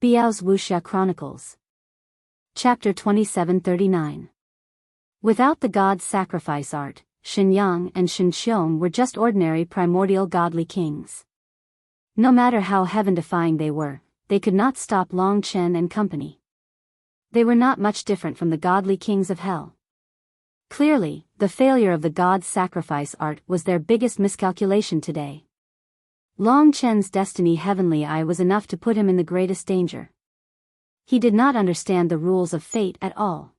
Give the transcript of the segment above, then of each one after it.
Biyao's Wuxia Chronicles. Chapter 2739. Without the god's sacrifice art, Xinyang and Xinxiong were just ordinary primordial godly kings. No matter how heaven-defying they were, they could not stop Long Chen and company. They were not much different from the godly kings of hell. Clearly, the failure of the god's sacrifice art was their biggest miscalculation today. Long Chen's destiny heavenly eye was enough to put him in the greatest danger. He did not understand the rules of fate at all.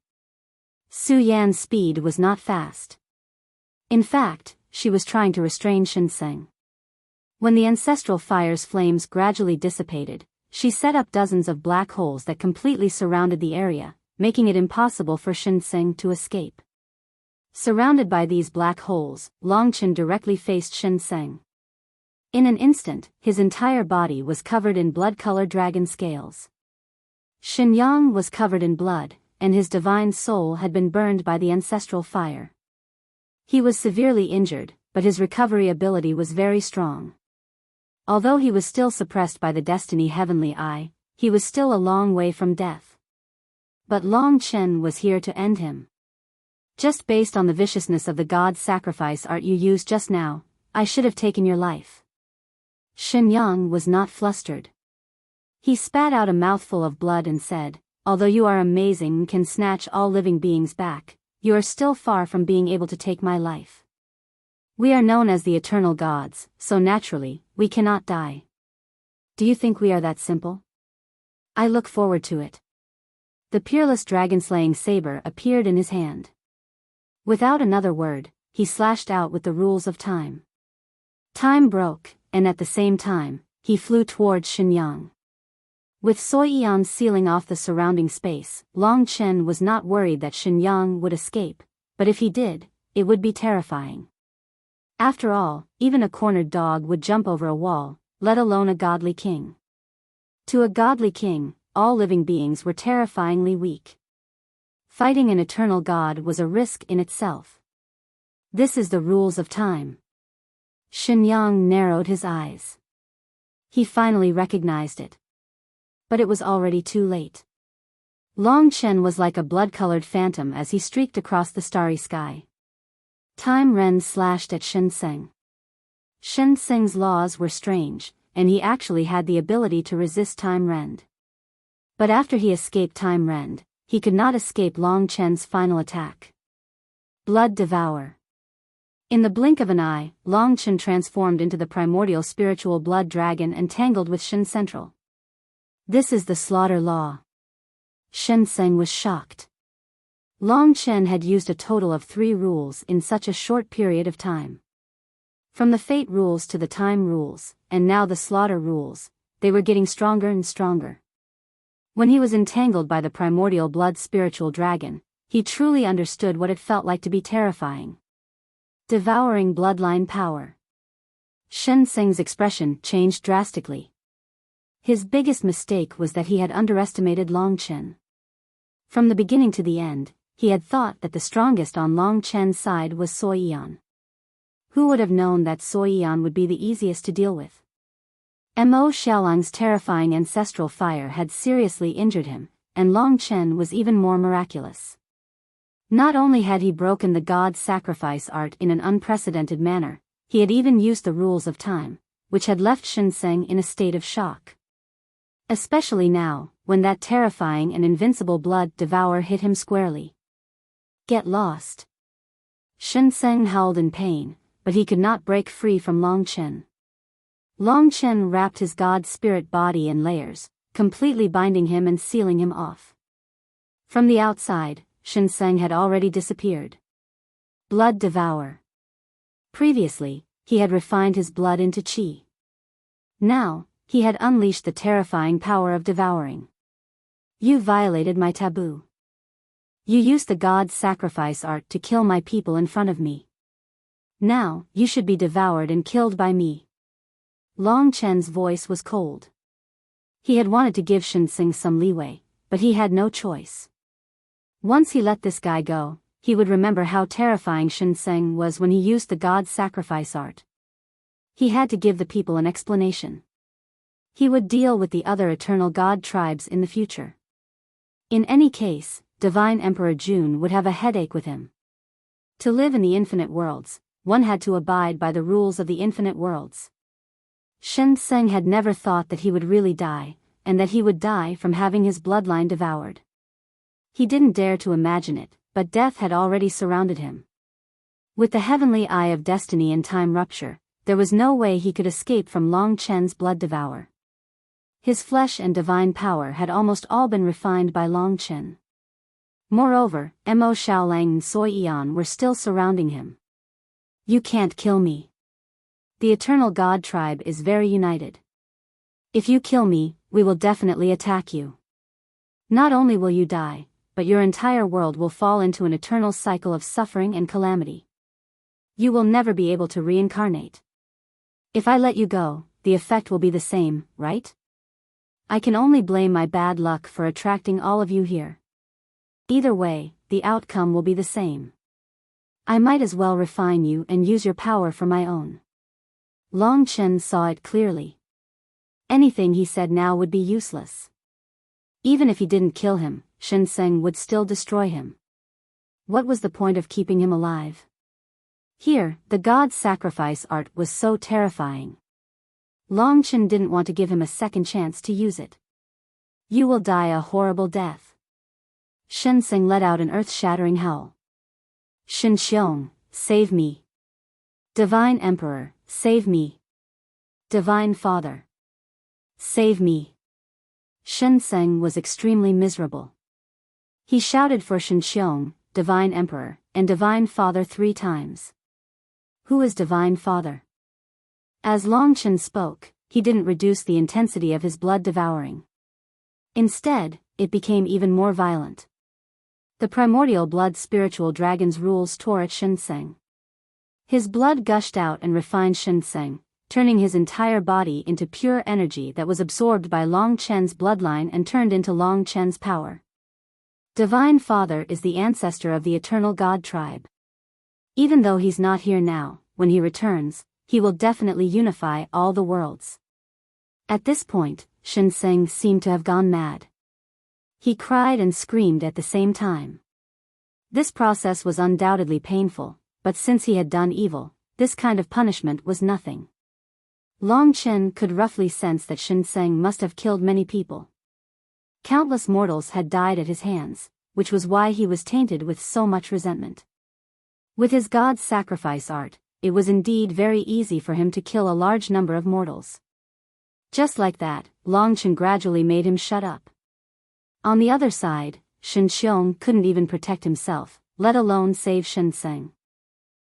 Su Yan's speed was not fast. In fact, she was trying to restrain Xinseng. When the ancestral fire's flames gradually dissipated, she set up dozens of black holes that completely surrounded the area, making it impossible for Xinseng to escape. Surrounded by these black holes, Long Chen directly faced Xinseng. In an instant, his entire body was covered in blood-colored dragon scales. Xinyang was covered in blood, and his divine soul had been burned by the ancestral fire. He was severely injured, but his recovery ability was very strong. Although he was still suppressed by the destiny heavenly eye, he was still a long way from death. But Long Chen was here to end him. Just based on the viciousness of the god's sacrifice art you used just now, I should have taken your life. Xinyang was not flustered. He spat out a mouthful of blood and said, "Although you are amazing and can snatch all living beings back, you are still far from being able to take my life. We are known as the eternal gods, so naturally, we cannot die. Do you think we are that simple? I look forward to it." The peerless dragon-slaying saber appeared in his hand. Without another word, he slashed out with the rules of time. Time broke, and at the same time, he flew towards Xinyang. With Soyian sealing off the surrounding space, Long Chen was not worried that Xinyang would escape, but if he did, it would be terrifying. After all, even a cornered dog would jump over a wall, let alone a godly king. To a godly king, all living beings were terrifyingly weak. Fighting an eternal god was a risk in itself. This is the rules of time. Xinyang narrowed his eyes. He finally recognized it. But it was already too late. Long Chen was like a blood-colored phantom as he streaked across the starry sky. Time Ren slashed at Xinseng. Xinseng's laws were strange, and he actually had the ability to resist Time Rend. But after he escaped Time Rend, he could not escape Long Chen's final attack. Blood Devour. In the blink of an eye, Long Chen transformed into the primordial spiritual blood dragon and tangled with Ancestral. This is the slaughter law. Xinseng was shocked. Long Chen had used a total of 3 rules in such a short period of time. From the fate rules to the time rules, and now the slaughter rules, they were getting stronger and stronger. When he was entangled by the primordial blood spiritual dragon, he truly understood what it felt like to be terrifying. Devouring bloodline power. Xinseng's expression changed drastically. His biggest mistake was that he had underestimated Long Chen. From the beginning to the end, he had thought that the strongest on Long Chen's side was Soyian. Who would have known that Soyian would be the easiest to deal with? Mo Xiaolang's terrifying ancestral fire had seriously injured him, and Long Chen was even more miraculous. Not only had he broken the god's sacrifice art in an unprecedented manner, he had even used the rules of time, which had left Xinseng in a state of shock. Especially now, when that terrifying and invincible blood devour hit him squarely. Get lost. Xinseng howled in pain, but he could not break free from Long Chen. Long Chen wrapped his god spirit body in layers, completely binding him and sealing him off. From the outside, Xinseng had already disappeared. Blood Devour. Previously, he had refined his blood into qi. Now, he had unleashed the terrifying power of devouring. You violated my taboo. You used the god's sacrifice art to kill my people in front of me. Now, you should be devoured and killed by me. Long Chen's voice was cold. He had wanted to give Xinseng some leeway, but he had no choice. Once he let this guy go, he would remember how terrifying Xinseng was when he used the god's sacrifice art. He had to give the people an explanation. He would deal with the other eternal god tribes in the future. In any case, Divine Emperor Jun would have a headache with him. To live in the infinite worlds, one had to abide by the rules of the infinite worlds. Shen Seng had never thought that he would really die, and that he would die from having his bloodline devoured. He didn't dare to imagine it, but death had already surrounded him. With the heavenly eye of destiny and time rupture, there was no way he could escape from Long Chen's blood devour. His flesh and divine power had almost all been refined by Long Chen. Moreover, Mo Xiaolang and Soi Yan were still surrounding him. You can't kill me. The eternal god tribe is very united. If you kill me, we will definitely attack you. Not only will you die, but your entire world will fall into an eternal cycle of suffering and calamity. You will never be able to reincarnate. If I let you go, the effect will be the same, right? I can only blame my bad luck for attracting all of you here. Either way, the outcome will be the same. I might as well refine you and use your power for my own. Long Chen saw it clearly. Anything he said now would be useless. Even if he didn't kill him, Shen Seng would still destroy him. What was the point of keeping him alive? Here, the god's sacrifice art was so terrifying. Long Chen didn't want to give him a second chance to use it. You will die a horrible death. Shen Seng let out an earth-shattering howl. Shen Xiong, save me. Divine Emperor, save me. Divine Father, save me. Shen Seng was extremely miserable. He shouted for Shen Xiong, Divine Emperor, and Divine Father 3 times. Who is Divine Father? As Long Chen spoke, he didn't reduce the intensity of his blood devouring. Instead, it became even more violent. The primordial blood spiritual dragon's rules tore at Shen Seng. His blood gushed out and refined Shen Seng, turning his entire body into pure energy that was absorbed by Long Chen's bloodline and turned into Long Chen's power. Divine Father is the ancestor of the eternal god tribe. Even though he's not here now, when he returns, he will definitely unify all the worlds. At this point, Shen Seng seemed to have gone mad. He cried and screamed at the same time. This process was undoubtedly painful, but since he had done evil, this kind of punishment was nothing. Long Chen could roughly sense that Shen Seng must have killed many people. Countless mortals had died at his hands, which was why he was tainted with so much resentment. With his god's sacrifice art, it was indeed very easy for him to kill a large number of mortals. Just like that, Long Chen gradually made him shut up. On the other side, Shen Xiong couldn't even protect himself, let alone save Shen Seng.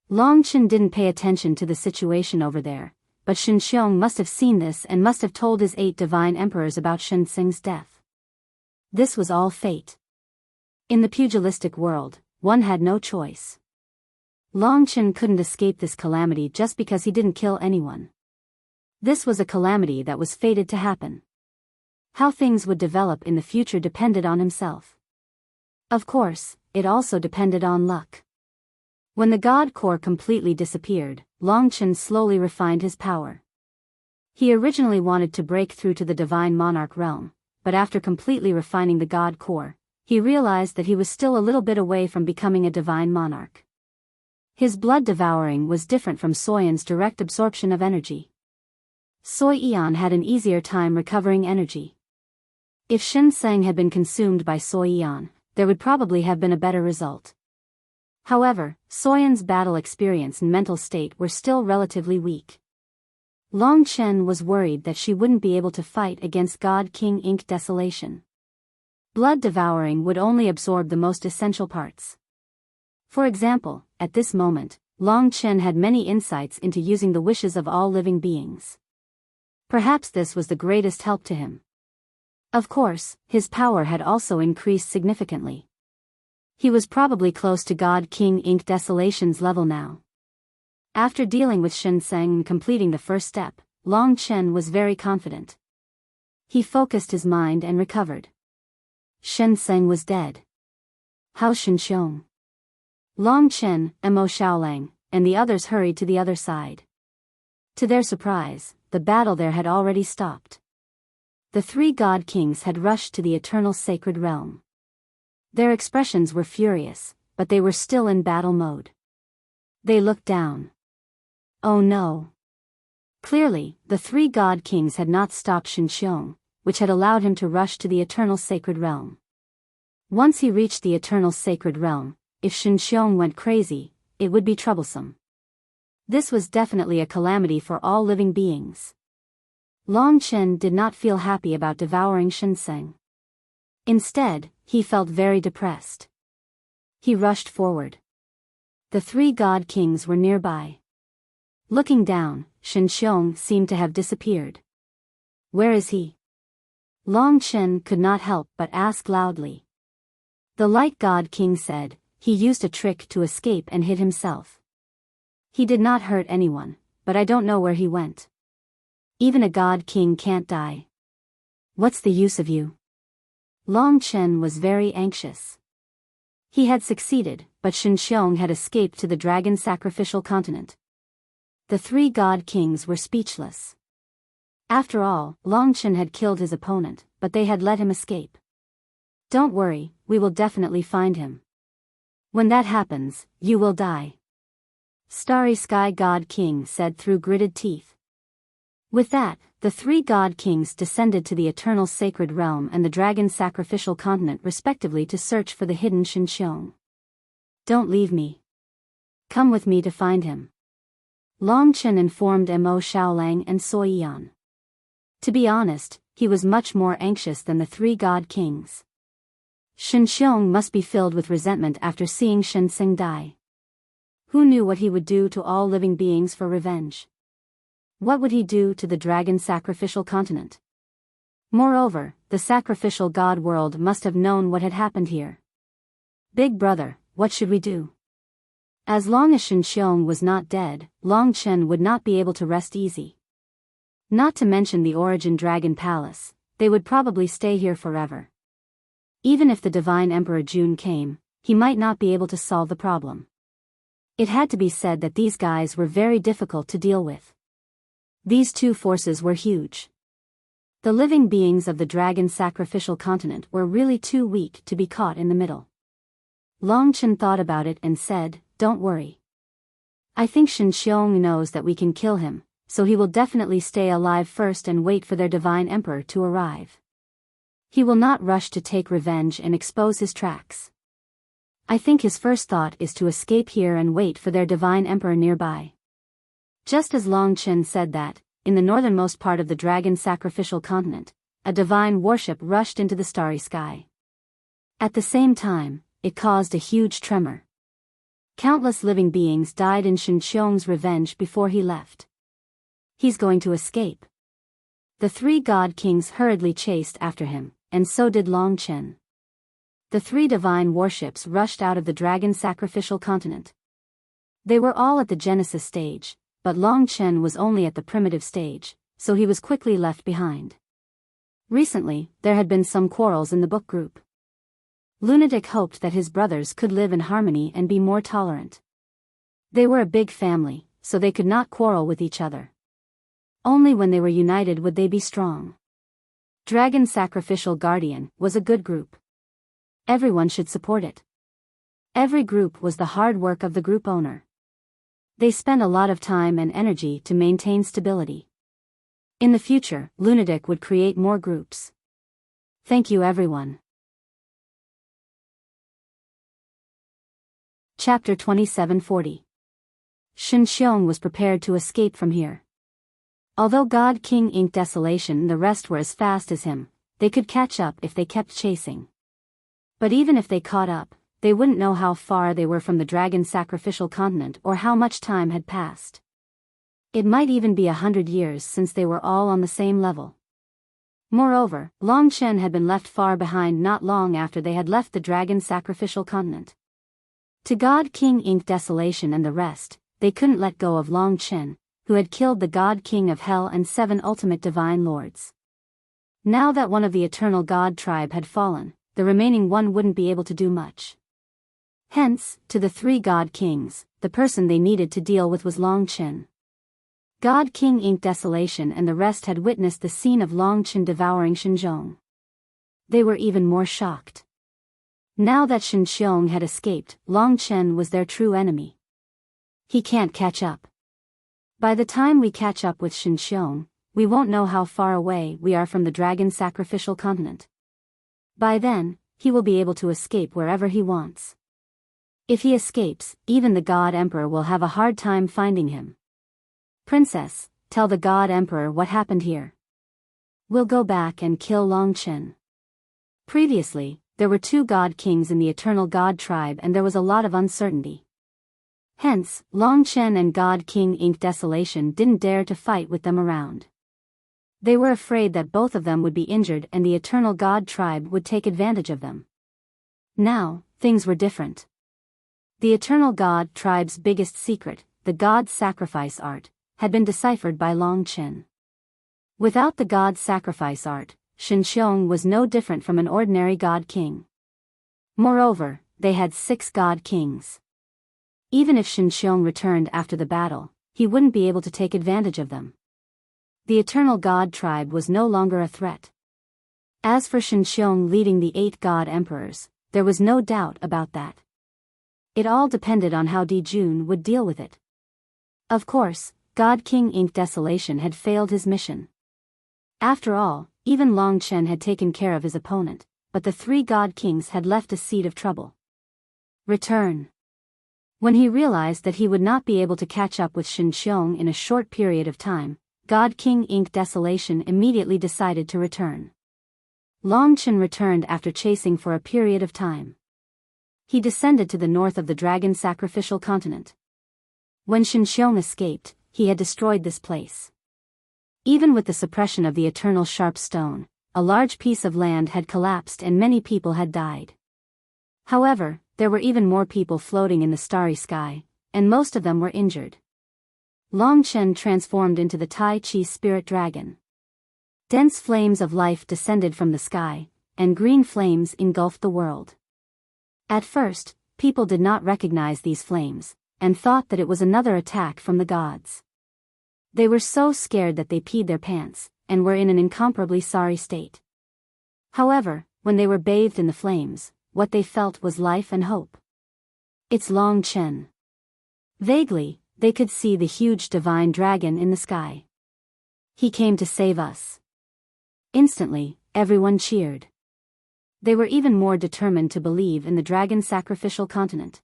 Long Chen didn't pay attention to the situation over there, but Shen Xiong must have seen this and must have told his 8 divine emperors about Shen Seng's death. This was all fate. In the pugilistic world, one had no choice. Long Chen couldn't escape this calamity just because he didn't kill anyone. This was a calamity that was fated to happen. How things would develop in the future depended on himself. Of course, it also depended on luck. When the god core completely disappeared, Long Chen slowly refined his power. He originally wanted to break through to the divine monarch realm, but after completely refining the god core, he realized that he was still a little bit away from becoming a divine monarch. His blood devouring was different from Soyan's direct absorption of energy. Soi Yan had an easier time recovering energy. If Shen Seng had been consumed by Soi Yan, there would probably have been a better result. However, Soyan's battle experience and mental state were still relatively weak. Long Chen was worried that she wouldn't be able to fight against God King Ink Desolation. Blood devouring would only absorb the most essential parts. For example, at this moment, Long Chen had many insights into using the wishes of all living beings. Perhaps this was the greatest help to him. Of course, his power had also increased significantly. He was probably close to God King Ink Desolation's level now. After dealing with Shen Seng and completing the first step, Long Chen was very confident. He focused his mind and recovered. Shen Seng was dead. Hao Shenxiong, Long Chen, Mo Xiaolang, and the others hurried to the other side. To their surprise, the battle there had already stopped. the three god kings had rushed to the eternal sacred realm. Their expressions were furious, but they were still in battle mode. They looked down. Oh no. Clearly, the three god kings had not stopped Shinxiong, which had allowed him to rush to the eternal sacred realm. Once he reached the eternal sacred realm, if Shinxiong went crazy, it would be troublesome. This was definitely a calamity for all living beings. Long Chen did not feel happy about devouring Shinseng. Instead, he felt very depressed. He rushed forward. The three god kings were nearby. Looking down, Shinxiong seemed to have disappeared. Where is he? Long Chen could not help but ask loudly. The light god king said, he used a trick to escape and hid himself. He did not hurt anyone, but I don't know where he went. Even a god king can't die. What's the use of you? Long Chen was very anxious. He had succeeded, but Shinxiong had escaped to the dragon sacrificial continent. The three god kings were speechless. After all, Long Chen had killed his opponent, but they had let him escape. Don't worry, we will definitely find him. When that happens, you will die. Starry Sky God King said through gritted teeth. With that, the three god kings descended to the eternal sacred realm and the dragon sacrificial continent respectively to search for the hidden Shinxiong. Don't leave me. Come with me to find him. Long Chen informed Mo Xiaolang and Sui Yan. To be honest, he was much more anxious than the three god kings. Shinxiong must be filled with resentment after seeing Shinseng die. Who knew what he would do to all living beings for revenge? What would he do to the dragon sacrificial continent? Moreover, the sacrificial god world must have known what had happened here. Big brother, what should we do? As long as Shinxiong was not dead, Long Chen would not be able to rest easy. Not to mention the Origin Dragon Palace, they would probably stay here forever. Even if the Divine Emperor Jun came, he might not be able to solve the problem. It had to be said that these guys were very difficult to deal with. These two forces were huge. The living beings of the dragon sacrificial continent were really too weak to be caught in the middle. Long Chen thought about it and said, don't worry. I think Shinxiong knows that we can kill him, so he will definitely stay alive first and wait for their divine emperor to arrive. He will not rush to take revenge and expose his tracks. I think his first thought is to escape here and wait for their divine emperor nearby. Just as Long Chen said that, in the northernmost part of the dragon sacrificial continent, a divine warship rushed into the starry sky. At the same time, it caused a huge tremor. Countless living beings died in Shinxiong's revenge before he left. He's going to escape. The three god kings hurriedly chased after him, and so did Long Chen. The three divine warships rushed out of the dragon sacrificial continent. They were all at the Genesis stage, but Long Chen was only at the primitive stage, so he was quickly left behind. Recently, there had been some quarrels in the book group. Lunatic hoped that his brothers could live in harmony and be more tolerant. They were a big family, so they could not quarrel with each other. Only when they were united would they be strong. Dragon Sacrificial Guardian was a good group. Everyone should support it. Every group was the hard work of the group owner. They spent a lot of time and energy to maintain stability. In the future, Lunatic would create more groups. Thank you everyone. Chapter 2740. Shinxiong was prepared to escape from here. Although God King inked desolation and the rest were as fast as him, they could catch up if they kept chasing. But even if they caught up, they wouldn't know how far they were from the dragon sacrificial continent or how much time had passed. It might even be 100 years since they were all on the same level. Moreover, Long Chen had been left far behind not long after they had left the dragon sacrificial continent. To God King inked desolation and the rest, they couldn't let go of Long Chen, who had killed the God King of Hell and 7 ultimate divine lords. Now that one of the eternal God tribe had fallen, the remaining one wouldn't be able to do much. Hence, to the 3 God Kings, the person they needed to deal with was Long Chen. God King Ink Desolation and the rest had witnessed the scene of Long Chen devouring Shinxiong. They were even more shocked. Now that Shinxiong had escaped, Long Chen was their true enemy. He can't catch up. By the time we catch up with Shinxiong, we won't know how far away we are from the dragon sacrificial continent. By then, he will be able to escape wherever he wants. If he escapes, even the God Emperor will have a hard time finding him. Princess, tell the God Emperor what happened here. We'll go back and kill Long Chen. Previously, there were 2 God Kings in the Eternal God tribe and there was a lot of uncertainty. Hence, Long Chen and God King Ink Desolation didn't dare to fight with them around. They were afraid that both of them would be injured and the Eternal God tribe would take advantage of them. Now, things were different. The Eternal God tribe's biggest secret, the God sacrifice art, had been deciphered by Long Chen. Without the God sacrifice art, Shinxiong was no different from an ordinary God King. Moreover, they had 6 God Kings. Even if Shinxiong returned after the battle, he wouldn't be able to take advantage of them. The Eternal God tribe was no longer a threat. As for Shinxiong leading the 8 God Emperors, there was no doubt about that. It all depended on how Dijun would deal with it. Of course, God King Ink Desolation had failed his mission. After all, even Long Chen had taken care of his opponent, but the 3 God Kings had left a seed of trouble. Return. When he realized that he would not be able to catch up with Shinxiong in a short period of time, God King Ink Desolation immediately decided to return. Long Chen returned after chasing for a period of time. He descended to the north of the dragon sacrificial continent. When Shinxiong escaped, he had destroyed this place. Even with the suppression of the eternal sharp stone, a large piece of land had collapsed and many people had died. However, there were even more people floating in the starry sky, and most of them were injured. Long Chen transformed into the Tai Chi spirit dragon. Dense flames of life descended from the sky, and green flames engulfed the world. At first, people did not recognize these flames, and thought that it was another attack from the gods. They were so scared that they peed their pants, and were in an incomparably sorry state. However, when they were bathed in the flames, what they felt was life and hope. It's Long Chen. Vaguely, they could see the huge divine dragon in the sky. He came to save us. Instantly, everyone cheered. They were even more determined to believe in the dragon sacrificial continent.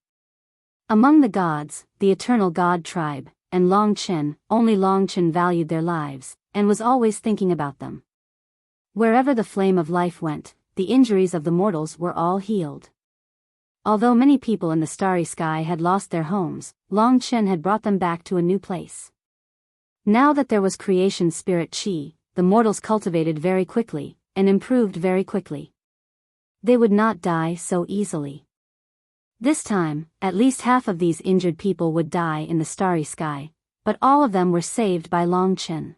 Among the gods, the Eternal God tribe, and Long Chen, only Long Chen valued their lives, and was always thinking about them. Wherever the flame of life went, the injuries of the mortals were all healed. Although many people in the starry sky had lost their homes, Long Chen had brought them back to a new place. Now that there was creation spirit chi, the mortals cultivated very quickly, and improved very quickly. They would not die so easily. This time, at least half of these injured people would die in the starry sky, but all of them were saved by Long Chen.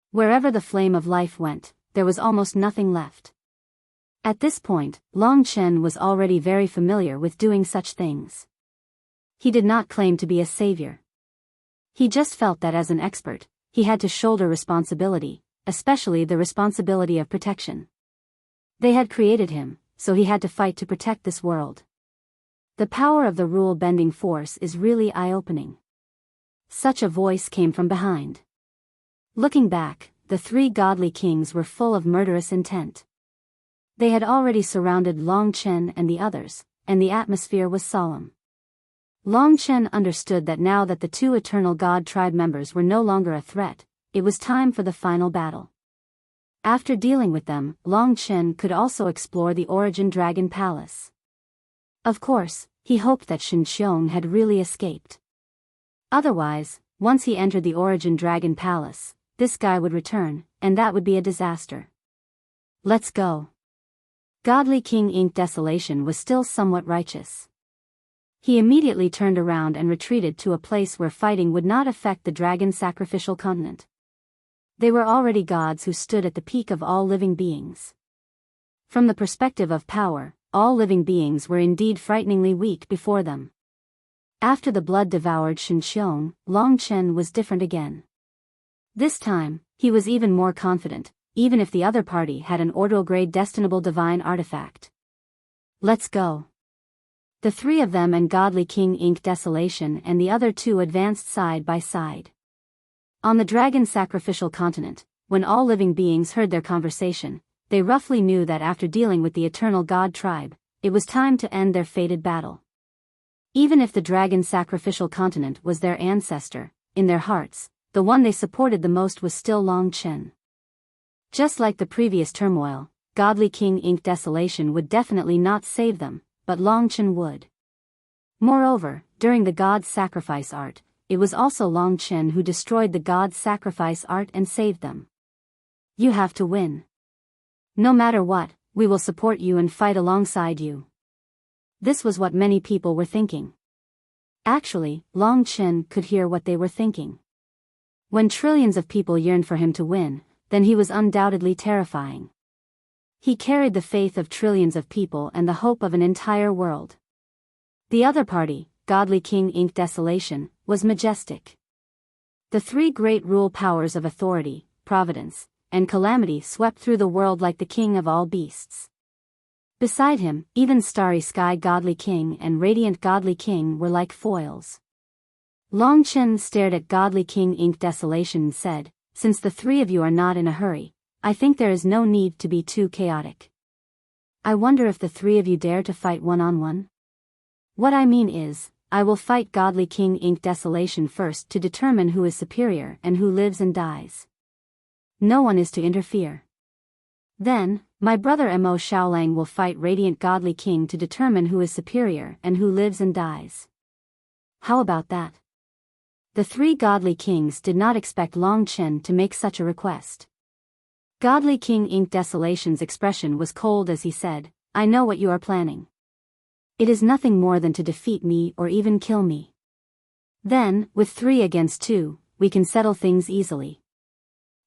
Wherever the flame of life went, there was almost nothing left. At this point, Long Chen was already very familiar with doing such things. He did not claim to be a savior. He just felt that as an expert, he had to shoulder responsibility, especially the responsibility of protection. They had created him, so he had to fight to protect this world. The power of the rule-bending force is really eye-opening. Such a voice came from behind. Looking back, the 3 godly kings were full of murderous intent. They had already surrounded Long Chen and the others, and the atmosphere was solemn. Long Chen understood that now that the 2 Eternal God tribe members were no longer a threat, it was time for the final battle. After dealing with them, Long Chen could also explore the Origin Dragon Palace. Of course, he hoped that Shinxiong had really escaped. Otherwise, once he entered the Origin Dragon Palace, this guy would return, and that would be a disaster. Let's go. Godly King Ink Desolation was still somewhat righteous. He immediately turned around and retreated to a place where fighting would not affect the dragon sacrificial continent. They were already gods who stood at the peak of all living beings. From the perspective of power, all living beings were indeed frighteningly weak before them. After the blood devoured Shinxiong, Long Chen was different again. This time, he was even more confident, even if the other party had an ordo-grade destinable divine artifact. Let's go. The three of them and Godly King inked Desolation and the other two advanced side by side. On the dragon sacrificial continent, when all living beings heard their conversation, they roughly knew that after dealing with the eternal god tribe, it was time to end their fated battle. Even if the dragon sacrificial continent was their ancestor, in their hearts, the one they supported the most was still Long Chen. Just like the previous turmoil, Godly King inked Desolation would definitely not save them, but Long Chen would. Moreover, during the god's sacrifice art, it was also Long Chen who destroyed the god's sacrifice art and saved them. You have to win. No matter what, we will support you and fight alongside you. This was what many people were thinking. Actually, Long Chen could hear what they were thinking. When trillions of people yearned for him to win, then he was undoubtedly terrifying. He carried the faith of trillions of people and the hope of an entire world. The other party, Godly King inked Desolation, was majestic. The three great rule powers of authority, providence, and calamity swept through the world like the king of all beasts. Beside him, even Starry Sky Godly King and Radiant Godly King were like foils. Long Chen stared at Godly King inked Desolation and said, "Since the three of you are not in a hurry, I think there is no need to be too chaotic. I wonder if the three of you dare to fight one-on-one? What I mean is, I will fight Godly King inked Desolation first to determine who is superior and who lives and dies. No one is to interfere. Then, my brother Mo Xiaolang will fight Radiant Godly King to determine who is superior and who lives and dies. How about that?" The three Godly Kings did not expect Long Chen to make such a request. Godly King inked Desolation's expression was cold as he said, "I know what you are planning. It is nothing more than to defeat me or even kill me. Then, with 3 against 2, we can settle things easily.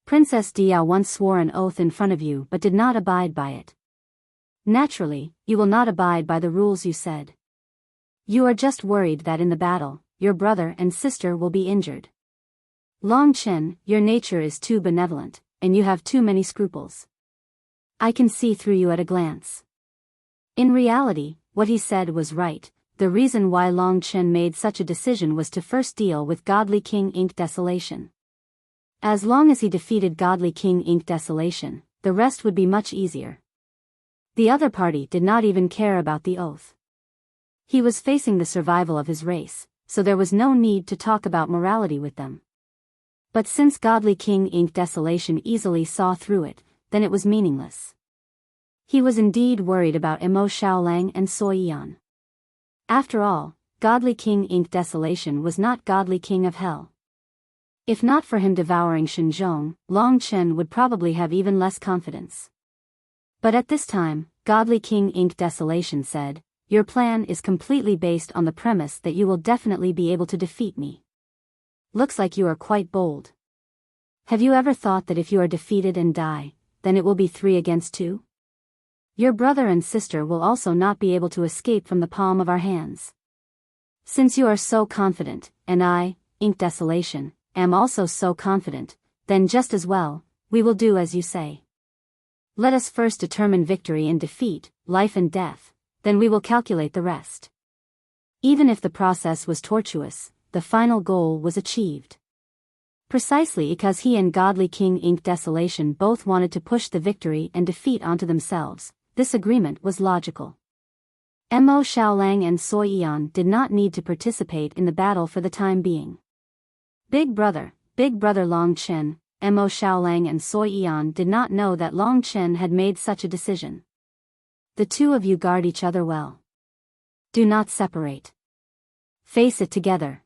Princess Biyao once swore an oath in front of you but did not abide by it. Naturally, you will not abide by the rules you said. You are just worried that in the battle, your brother and sister will be injured. Long Chen, your nature is too benevolent, and you have too many scruples. I can see through you at a glance." In reality, what he said was right. The reason why Long Chen made such a decision was to first deal with Godly King inked Desolation. As long as he defeated Godly King inked Desolation, the rest would be much easier. The other party did not even care about the oath. He was facing the survival of his race, so there was no need to talk about morality with them. But since Godly King inked Desolation easily saw through it, then it was meaningless. He was indeed worried about Mo Xiaolang and Soi Yan. After all, Godly King inked Desolation was not Godly King of Hell. If not for him devouring Xinzhong, Long Chen would probably have even less confidence. But at this time, Godly King inked Desolation said, "Your plan is completely based on the premise that you will definitely be able to defeat me. Looks like you are quite bold. Have you ever thought that if you are defeated and die, then it will be 3 against 2? Your brother and sister will also not be able to escape from the palm of our hands. Since you are so confident, and I, Ink Desolation, am also so confident, then just as well, we will do as you say. Let us first determine victory and defeat, life and death, then we will calculate the rest." Even if the process was tortuous, the final goal was achieved. Precisely because he and Godly King inked Desolation both wanted to push the victory and defeat onto themselves, this agreement was logical. Mo Xiaolang and Soi Yan did not need to participate in the battle for the time being. Big Brother Long Chen, Mo Xiaolang and Soi Yan did not know that Long Chen had made such a decision. The two of you guard each other well. Do not separate. Face it together.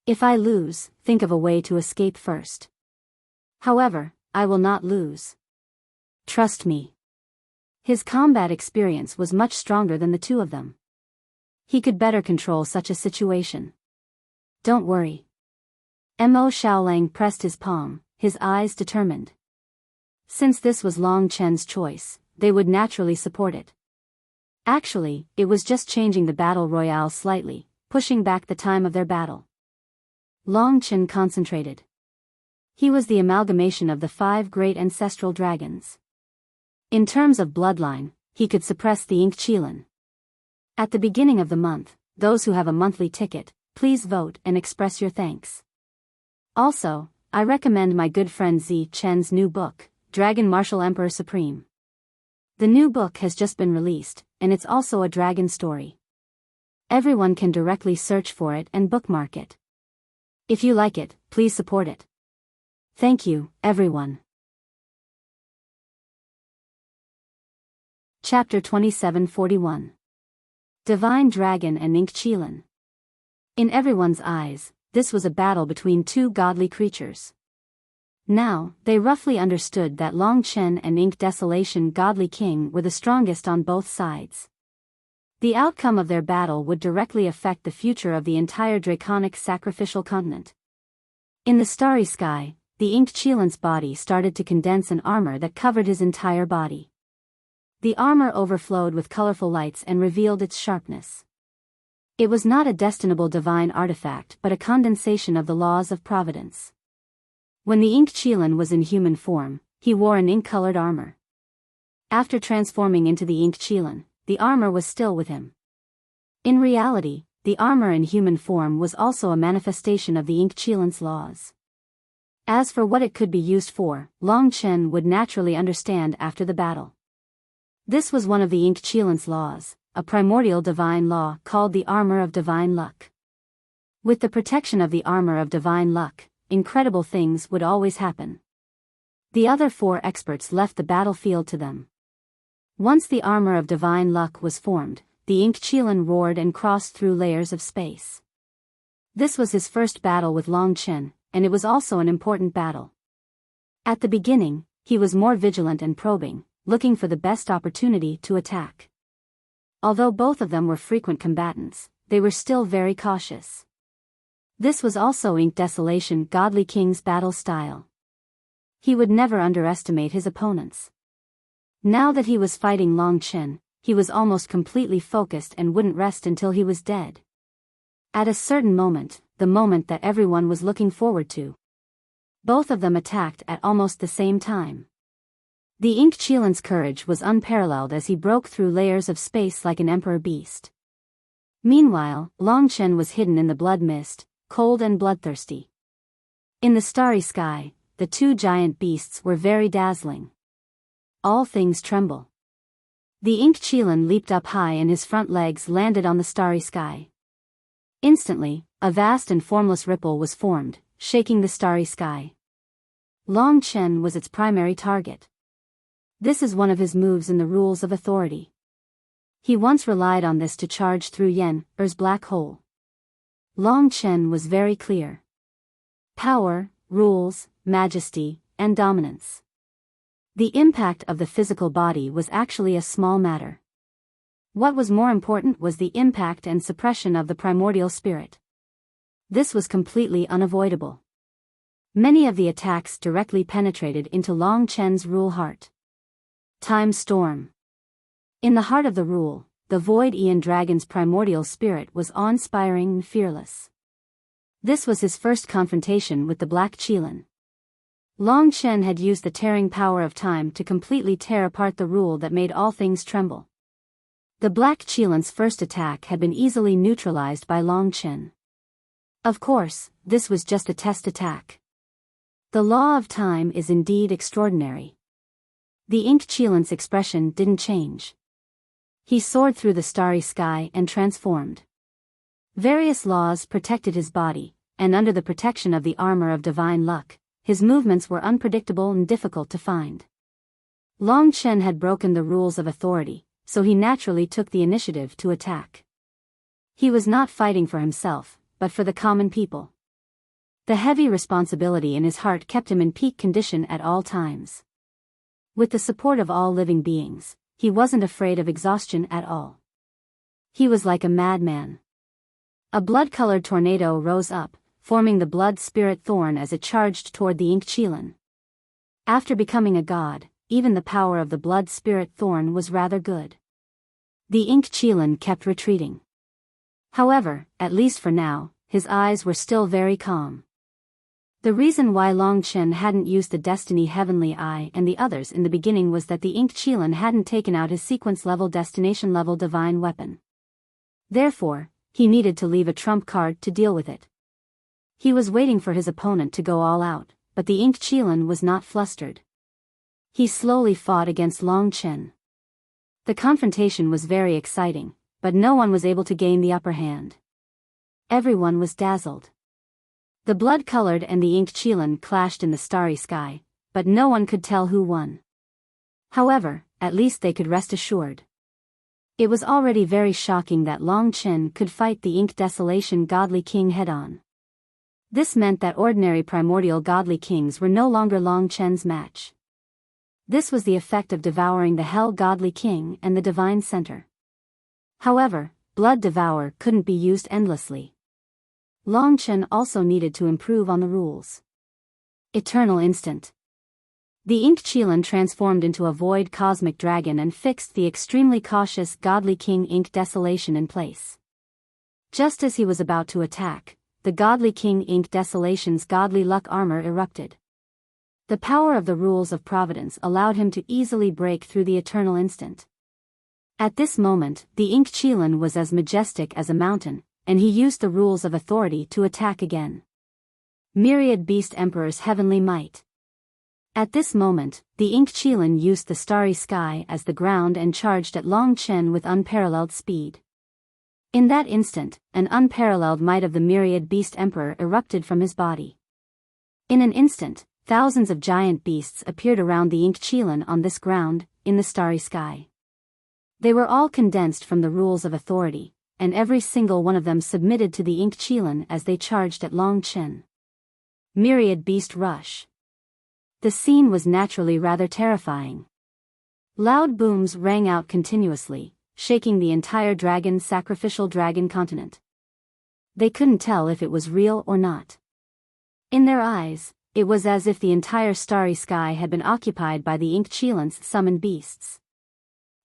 If I lose, think of a way to escape first. However, I will not lose. Trust me. His combat experience was much stronger than the two of them. He could better control such a situation. Don't worry. Mo Xiaolang pressed his palm, his eyes determined. Since this was Long Chen's choice, they would naturally support it. Actually, it was just changing the battle royale slightly, pushing back the time of their battle. Long Chen concentrated. He was the amalgamation of the 5 great ancestral dragons. In terms of bloodline, he could suppress the Ink Chilan. At the beginning of the month, those who have a monthly ticket, please vote and express your thanks. Also, I recommend my good friend Zi Chen's new book, Dragon Martial Emperor Supreme. The new book has just been released, and it's also a dragon story. Everyone can directly search for it and bookmark it. If you like it, please support it. Thank you, everyone. Chapter 2741. Divine Dragon and Ink Chilan. In everyone's eyes, this was a battle between 2 godly creatures. Now, they roughly understood that Long Chen and Ink Desolation Godly King were the strongest on both sides. The outcome of their battle would directly affect the future of the entire draconic sacrificial continent. In the starry sky, the Ink Chilan's body started to condense an armor that covered his entire body. The armor overflowed with colorful lights and revealed its sharpness. It was not a destinable divine artifact but a condensation of the laws of providence. When the Ink Chilan was in human form, he wore an ink-colored armor. After transforming into the Ink Chilan, the armor was still with him. In reality, the armor in human form was also a manifestation of the Ink Chilan's laws. As for what it could be used for, Long Chen would naturally understand after the battle. This was one of the Ink Chilan's laws, a primordial divine law called the Armor of Divine Luck. With the protection of the Armor of Divine Luck, incredible things would always happen. The other 4 experts left the battlefield to them. Once the Armor of Divine Luck was formed, the Ink Chilan roared and crossed through layers of space. This was his first battle with Long Chen, and it was also an important battle. At the beginning, he was more vigilant and probing, looking for the best opportunity to attack. Although both of them were frequent combatants, they were still very cautious. This was also Ink Desolation Godly King's battle style. He would never underestimate his opponents. Now that he was fighting Long Chen, he was almost completely focused and wouldn't rest until he was dead. At a certain moment, the moment that everyone was looking forward to, both of them attacked at almost the same time. The Ink Chilan's courage was unparalleled as he broke through layers of space like an emperor beast. Meanwhile, Long Chen was hidden in the blood mist, cold and bloodthirsty. In the starry sky, the 2 giant beasts were very dazzling. All things tremble. The Ink Chilan leaped up high and his front legs landed on the starry sky. Instantly, a vast and formless ripple was formed, shaking the starry sky. Long Chen was its primary target. This is one of his moves in the rules of authority. He once relied on this to charge through Yen-Er's black hole. Long Chen was very clear. Power, rules, majesty, and dominance. The impact of the physical body was actually a small matter. What was more important was the impact and suppression of the primordial spirit. This was completely unavoidable. Many of the attacks directly penetrated into Long Chen's rule heart. Time Storm. In the heart of the rule, the Void Aeon Dragon's primordial spirit was awe-inspiring and fearless. This was his first confrontation with the Black Chilan. Long Chen had used the tearing power of time to completely tear apart the rule that made all things tremble. The Black Chilan's first attack had been easily neutralized by Long Chen. Of course, this was just a test attack. The law of time is indeed extraordinary. The Ink Chilan's expression didn't change. He soared through the starry sky and transformed. Various laws protected his body, and under the protection of the armor of divine luck, his movements were unpredictable and difficult to find. Long Chen had broken the rules of authority, so he naturally took the initiative to attack. He was not fighting for himself, but for the common people. The heavy responsibility in his heart kept him in peak condition at all times. With the support of all living beings, he wasn't afraid of exhaustion at all. He was like a madman. A blood-colored tornado rose up, forming the blood spirit thorn as it charged toward the Ink Chilan. After becoming a god, even the power of the blood spirit thorn was rather good. The Ink Chilan kept retreating. However, at least for now, his eyes were still very calm. The reason why Long Chen hadn't used the Destiny Heavenly Eye and the others in the beginning was that the Ink Qilin hadn't taken out his sequence-level destination-level divine weapon. Therefore, he needed to leave a trump card to deal with it. He was waiting for his opponent to go all out, but the Ink Qilin was not flustered. He slowly fought against Long Chen. The confrontation was very exciting, but no one was able to gain the upper hand. Everyone was dazzled. The blood-colored and the Ink Qilin clashed in the starry sky, but no one could tell who won. However, at least they could rest assured. It was already very shocking that Long Chen could fight the Ink Desolation Godly King head-on. This meant that ordinary primordial godly kings were no longer Long Chen's match. This was the effect of devouring the Hell Godly King and the Divine Center. However, Blood Devour couldn't be used endlessly. Long Chen also needed to improve on the rules. Eternal Instant. The Ink Qilin transformed into a void cosmic dragon and fixed the extremely cautious Godly King Ink Desolation in place. Just as he was about to attack, the Godly King Ink Desolation's godly luck armor erupted. The power of the rules of providence allowed him to easily break through the Eternal Instant. At this moment, the Ink Qilin was as majestic as a mountain, and he used the rules of authority to attack again. Myriad Beast Emperor's Heavenly Might. At this moment, the Ink Qilin used the starry sky as the ground and charged at Long Chen with unparalleled speed. In that instant, an unparalleled might of the Myriad Beast Emperor erupted from his body. In an instant, thousands of giant beasts appeared around the Ink Qilin on this ground, in the starry sky. They were all condensed from the rules of authority, and every single one of them submitted to the Ink Qilin as they charged at Long Chen. Myriad Beast Rush. The scene was naturally rather terrifying. Loud booms rang out continuously, shaking the entire sacrificial dragon continent. They couldn't tell if it was real or not. In their eyes, it was as if the entire starry sky had been occupied by the Ink Qilin's summoned beasts.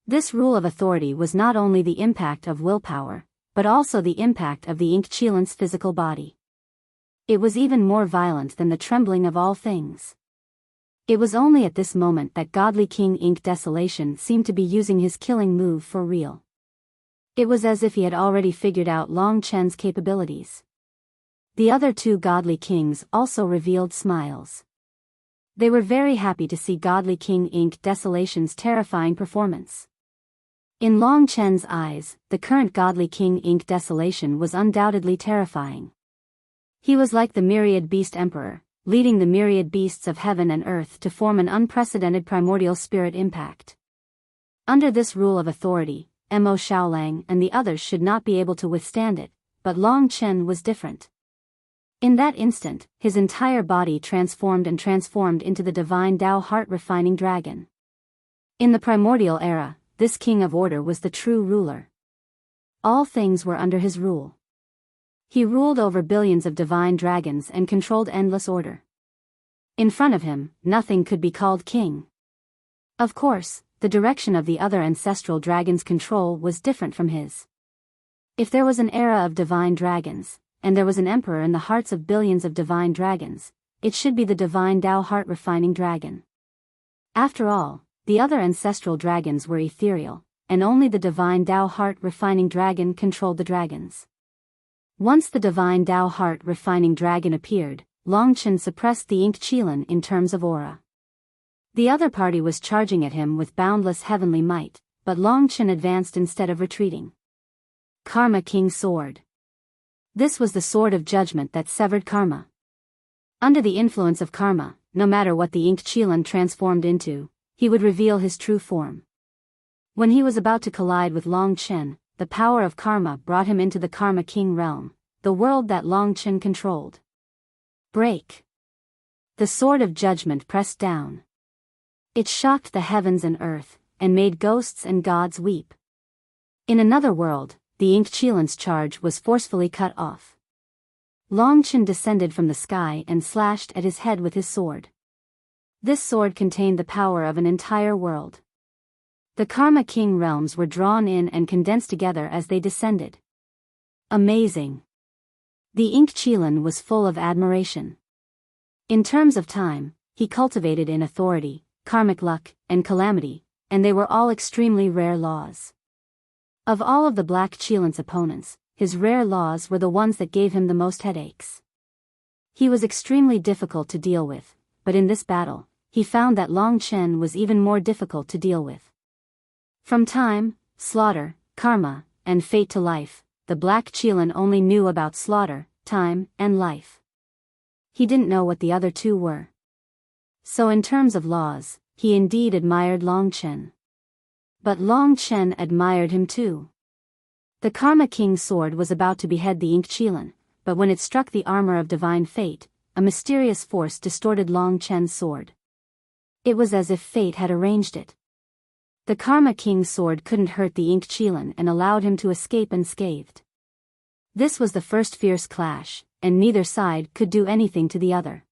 This rule of authority was not only the impact of willpower, but also the impact of the Ink Qilin's physical body. It was even more violent than the trembling of all things. It was only at this moment that Godly King Ink Desolation seemed to be using his killing move for real. It was as if he had already figured out Long Chen's capabilities. The other two Godly Kings also revealed smiles. They were very happy to see Godly King Ink Desolation's terrifying performance. In Long Chen's eyes, the current Godly King Ink Desolation was undoubtedly terrifying. He was like the Myriad Beast Emperor, leading the myriad beasts of heaven and earth to form an unprecedented primordial spirit impact. Under this rule of authority, Mo Shaolang and the others should not be able to withstand it, but Long Chen was different. In that instant, his entire body transformed into the divine Tao heart-refining dragon. In the primordial era, this king of order was the true ruler. All things were under his rule. He ruled over billions of divine dragons and controlled endless order. In front of him, nothing could be called king. Of course, the direction of the other ancestral dragons' control was different from his. If there was an era of divine dragons, and there was an emperor in the hearts of billions of divine dragons, it should be the divine Tao heart-refining dragon. After all, the other ancestral dragons were ethereal, and only the divine Tao heart-refining dragon controlled the dragons. Once the divine Tao heart-refining dragon appeared, Long Chen suppressed the Ink Qilin in terms of aura. The other party was charging at him with boundless heavenly might, but Long Chen advanced instead of retreating. Karma King Sword. This was the sword of judgment that severed karma. Under the influence of karma, no matter what the Ink Qilin transformed into, he would reveal his true form. When he was about to collide with Long Chen, the power of karma brought him into the Karma King realm, the world that Long Chen controlled. Break. The sword of judgment pressed down. It shocked the heavens and earth, and made ghosts and gods weep. In another world, the Ink Qilin's charge was forcefully cut off. Long Chen descended from the sky and slashed at his head with his sword. This sword contained the power of an entire world. The Karma King realms were drawn in and condensed together as they descended. Amazing. The Ink Qilin was full of admiration. In terms of time, he cultivated in authority, karmic luck, and calamity, and they were all extremely rare laws. Of all of the Black Qilin's opponents, his rare laws were the ones that gave him the most headaches. He was extremely difficult to deal with, but in this battle, he found that Long Chen was even more difficult to deal with. From time, slaughter, karma, and fate to life, the Black Qilin only knew about slaughter, time, and life. He didn't know what the other two were. So in terms of laws, he indeed admired Long Chen. But Long Chen admired him too. The Karma King's sword was about to behead the Ink Qilin, but when it struck the armor of divine fate, a mysterious force distorted Long Chen's sword. It was as if fate had arranged it. The Karma King's sword couldn't hurt the Ink Qilin and allowed him to escape unscathed. This was the first fierce clash, and neither side could do anything to the other.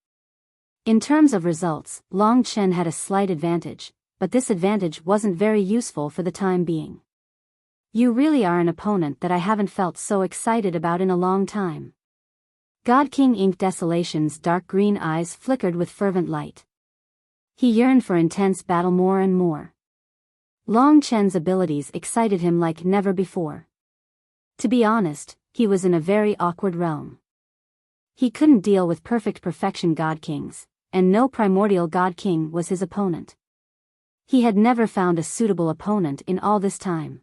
In terms of results, Long Chen had a slight advantage, but this advantage wasn't very useful for the time being. You really are an opponent that I haven't felt so excited about in a long time. God King Ink Desolation's dark green eyes flickered with fervent light. He yearned for intense battle more and more. Long Chen's abilities excited him like never before. To be honest, he was in a very awkward realm. He couldn't deal with perfect perfection God Kings, and no primordial God King was his opponent. He had never found a suitable opponent in all this time.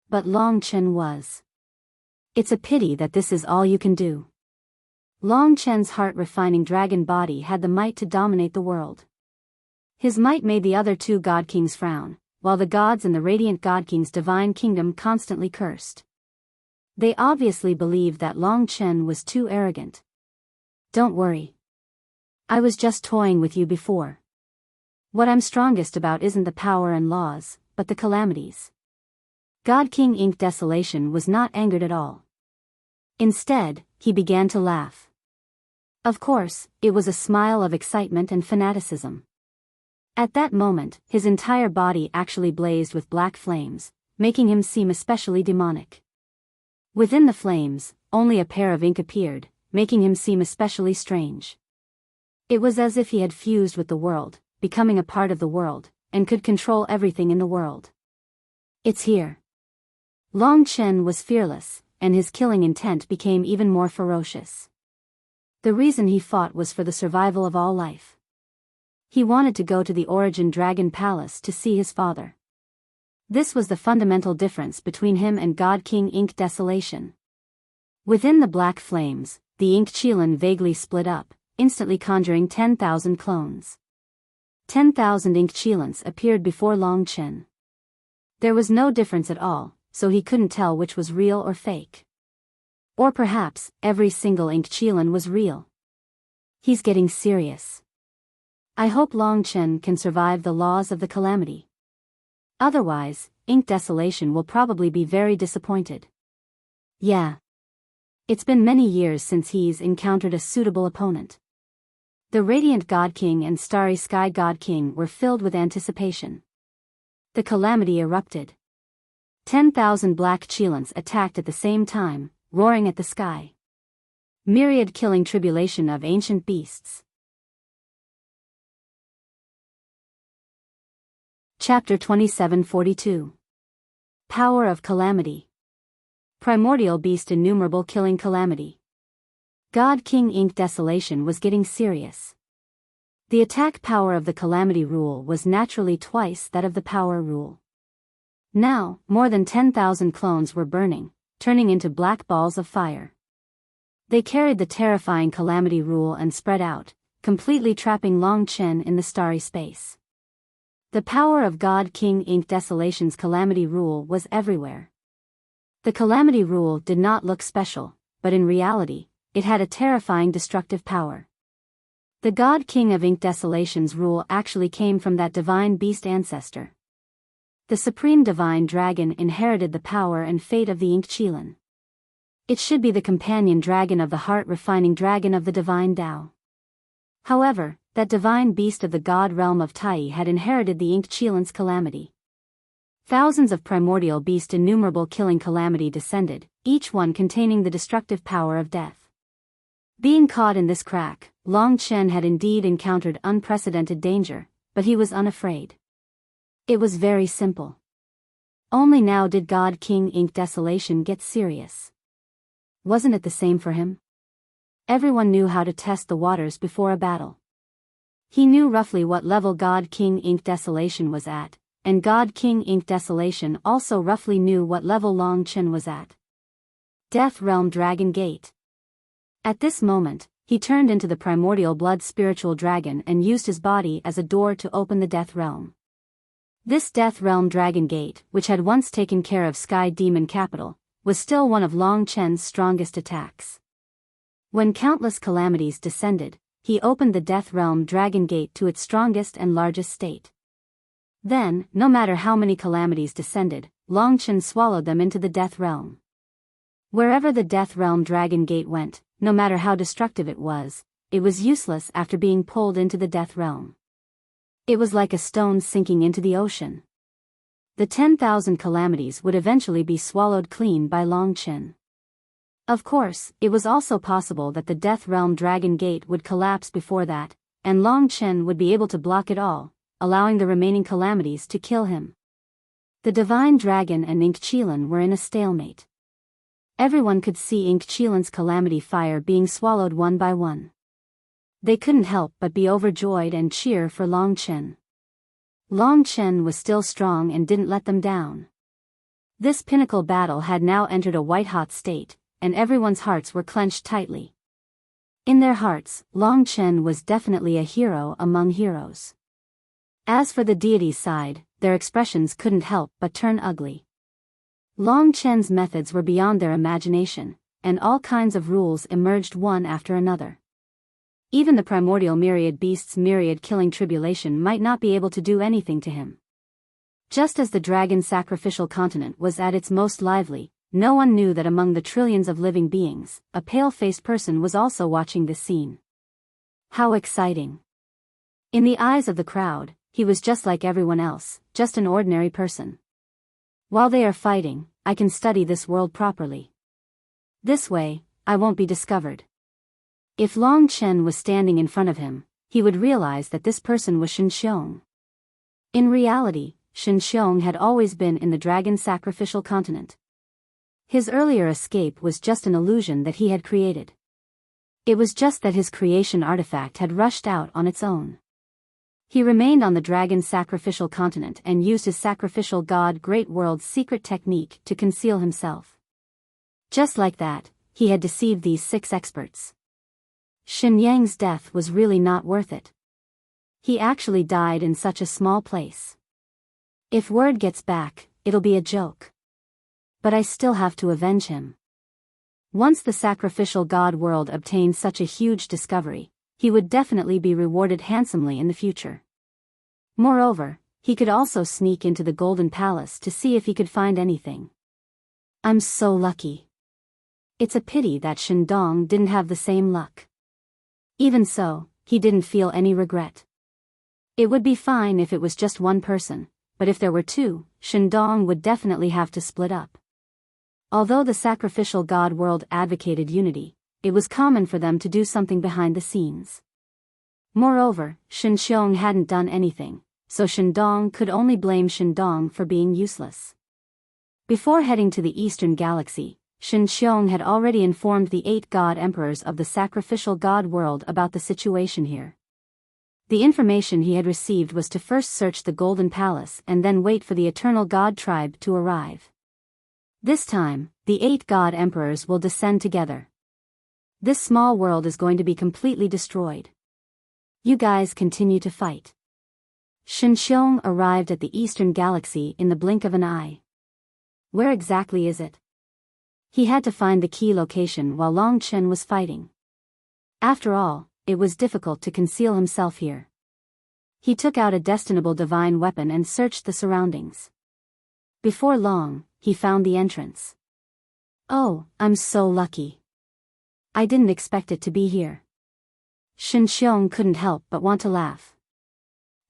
But Long Chen was. It's a pity that this is all you can do. Long Chen's heart-refining dragon body had the might to dominate the world. His might made the other two God Kings frown, while the gods in the radiant God King's divine kingdom constantly cursed. They obviously believed that Long Chen was too arrogant. Don't worry. I was just toying with you before. What I'm strongest about isn't the power and laws, but the calamities. God King Ink Desolation was not angered at all. Instead, he began to laugh. Of course, it was a smile of excitement and fanaticism. At that moment, his entire body actually blazed with black flames, making him seem especially demonic. Within the flames, only a pair of ink appeared, making him seem especially strange. It was as if he had fused with the world, becoming a part of the world, and could control everything in the world. It's here. Long Chen was fearless, and his killing intent became even more ferocious. The reason he fought was for the survival of all life. He wanted to go to the Origin Dragon Palace to see his father. This was the fundamental difference between him and God King Ink Desolation. Within the black flames, the Ink Qilin vaguely split up, instantly conjuring 10,000 clones. 10,000 Ink Qilins appeared before Long Chen. There was no difference at all, so he couldn't tell which was real or fake. Or perhaps, every single Ink Qilin was real. He's getting serious. I hope Long Chen can survive the laws of the calamity. Otherwise, Ink Desolation will probably be very disappointed. Yeah. It's been many years since he's encountered a suitable opponent. The Radiant God King and Starry Sky God King were filled with anticipation. The calamity erupted. 10,000 Black Qilins attacked at the same time, roaring at the sky. Myriad killing tribulation of ancient beasts. Chapter 2742. Power of Calamity. Primordial Beast Innumerable Killing Calamity. God King Ink Desolation was getting serious. The attack power of the Calamity Rule was naturally twice that of the Power Rule. Now, more than 10,000 clones were burning, turning into black balls of fire. They carried the terrifying Calamity Rule and spread out, completely trapping Long Chen in the starry space. The power of God King Ink Desolation's Calamity Rule was everywhere. The Calamity Rule did not look special, but in reality, it had a terrifying destructive power. The God King of Ink Desolation's rule actually came from that divine beast ancestor. The supreme divine dragon inherited the power and fate of the Ink Qilin. It should be the companion dragon of the heart-refining dragon of the divine Tao. However, that divine beast of the god realm of Tai had inherited the Ink Qilin's calamity. Thousands of primordial beast innumerable killing calamity descended, each one containing the destructive power of death. Being caught in this crack, Long Chen had indeed encountered unprecedented danger, but he was unafraid. It was very simple. Only now did God King Ink Desolation get serious. Wasn't it the same for him? Everyone knew how to test the waters before a battle. He knew roughly what level God King Ink Desolation was at, and God King Ink Desolation also roughly knew what level Long Chen was at. Death Realm Dragon Gate. At this moment, he turned into the primordial blood spiritual dragon and used his body as a door to open the Death Realm. This Death Realm Dragon Gate, which had once taken care of Sky Demon Capital, was still one of Long Chen's strongest attacks. When countless calamities descended, he opened the Death Realm Dragon Gate to its strongest and largest state. Then, no matter how many calamities descended, Long Chen swallowed them into the Death Realm. Wherever the Death Realm Dragon Gate went, no matter how destructive it was useless after being pulled into the Death Realm. It was like a stone sinking into the ocean. The 10,000 calamities would eventually be swallowed clean by Long Chen. Of course, it was also possible that the Death Realm Dragon Gate would collapse before that, and Long Chen would be able to block it all, allowing the remaining calamities to kill him. The Divine Dragon and Ink Qilan were in a stalemate. Everyone could see Ink Qilan's calamity fire being swallowed one by one. They couldn't help but be overjoyed and cheer for Long Chen. Long Chen was still strong and didn't let them down. This pinnacle battle had now entered a white-hot state, and everyone's hearts were clenched tightly. In their hearts, Long Chen was definitely a hero among heroes. As for the deity's side, their expressions couldn't help but turn ugly. Long Chen's methods were beyond their imagination, and all kinds of rules emerged one after another. Even the primordial myriad beast's myriad killing tribulation might not be able to do anything to him. Just as the dragon sacrificial continent was at its most lively, no one knew that among the trillions of living beings, a pale-faced person was also watching this scene. How exciting! In the eyes of the crowd, he was just like everyone else, just an ordinary person. While they are fighting, I can study this world properly. This way, I won't be discovered. If Long Chen was standing in front of him, he would realize that this person was Shen Xiong. In reality, Shen Xiong had always been in the dragon sacrificial continent. His earlier escape was just an illusion that he had created. It was just that his creation artifact had rushed out on its own. He remained on the dragon sacrificial continent and used his sacrificial god Great World's secret technique to conceal himself. Just like that, he had deceived these 6 experts. Shen Yang's death was really not worth it. He actually died in such a small place. If word gets back, it'll be a joke. But I still have to avenge him. Once the sacrificial god world obtained such a huge discovery, he would definitely be rewarded handsomely in the future. Moreover, he could also sneak into the Golden Palace to see if he could find anything. I'm so lucky. It's a pity that Shen Dong didn't have the same luck. Even so, he didn't feel any regret. It would be fine if it was just one person, but if there were 2, Shen Dong would definitely have to split up. Although the sacrificial god world advocated unity, it was common for them to do something behind the scenes. Moreover, Shen Xiong hadn't done anything, so Shen Dong could only blame Shen Dong for being useless. Before heading to the Eastern Galaxy, Shen Xiong had already informed the 8 god emperors of the sacrificial god world about the situation here. The information he had received was to first search the Golden Palace and then wait for the Eternal God tribe to arrive. This time, the 8 god emperors will descend together. This small world is going to be completely destroyed. You guys continue to fight. Shen Xiong arrived at the Eastern Galaxy in the blink of an eye. Where exactly is it? He had to find the key location while Long Chen was fighting. After all, it was difficult to conceal himself here. He took out a destinable divine weapon and searched the surroundings. Before long, he found the entrance. Oh, I'm so lucky. I didn't expect it to be here. Shen Xiong couldn't help but want to laugh.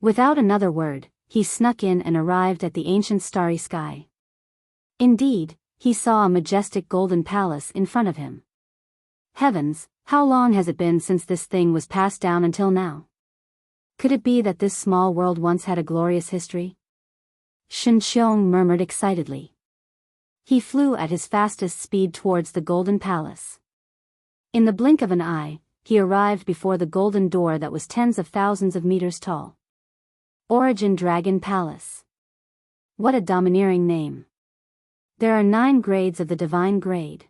Without another word, he snuck in and arrived at the ancient starry sky. Indeed, he saw a majestic golden palace in front of him. Heavens, How long has it been since this thing was passed down until now? Could it be that this small world once had a glorious history? Shen Xiong murmured excitedly. He flew at his fastest speed towards the Golden Palace. In the blink of an eye, he arrived before the golden door that was tens of thousands of meters tall. Origin Dragon Palace. What a domineering name. There are 9 grades of the divine grade.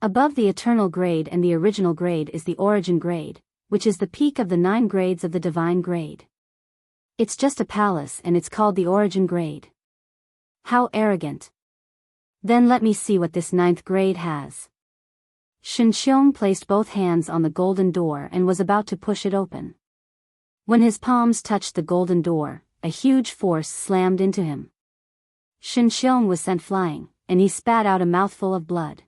Above the eternal grade and the original grade is the origin grade, which is the peak of the 9 grades of the divine grade. It's just a palace and it's called the origin grade. How arrogant. Then let me see what this 9th grade has. Shen Xiong placed both hands on the golden door and was about to push it open. When his palms touched the golden door, a huge force slammed into him. Shen Xiong was sent flying, and he spat out a mouthful of blood.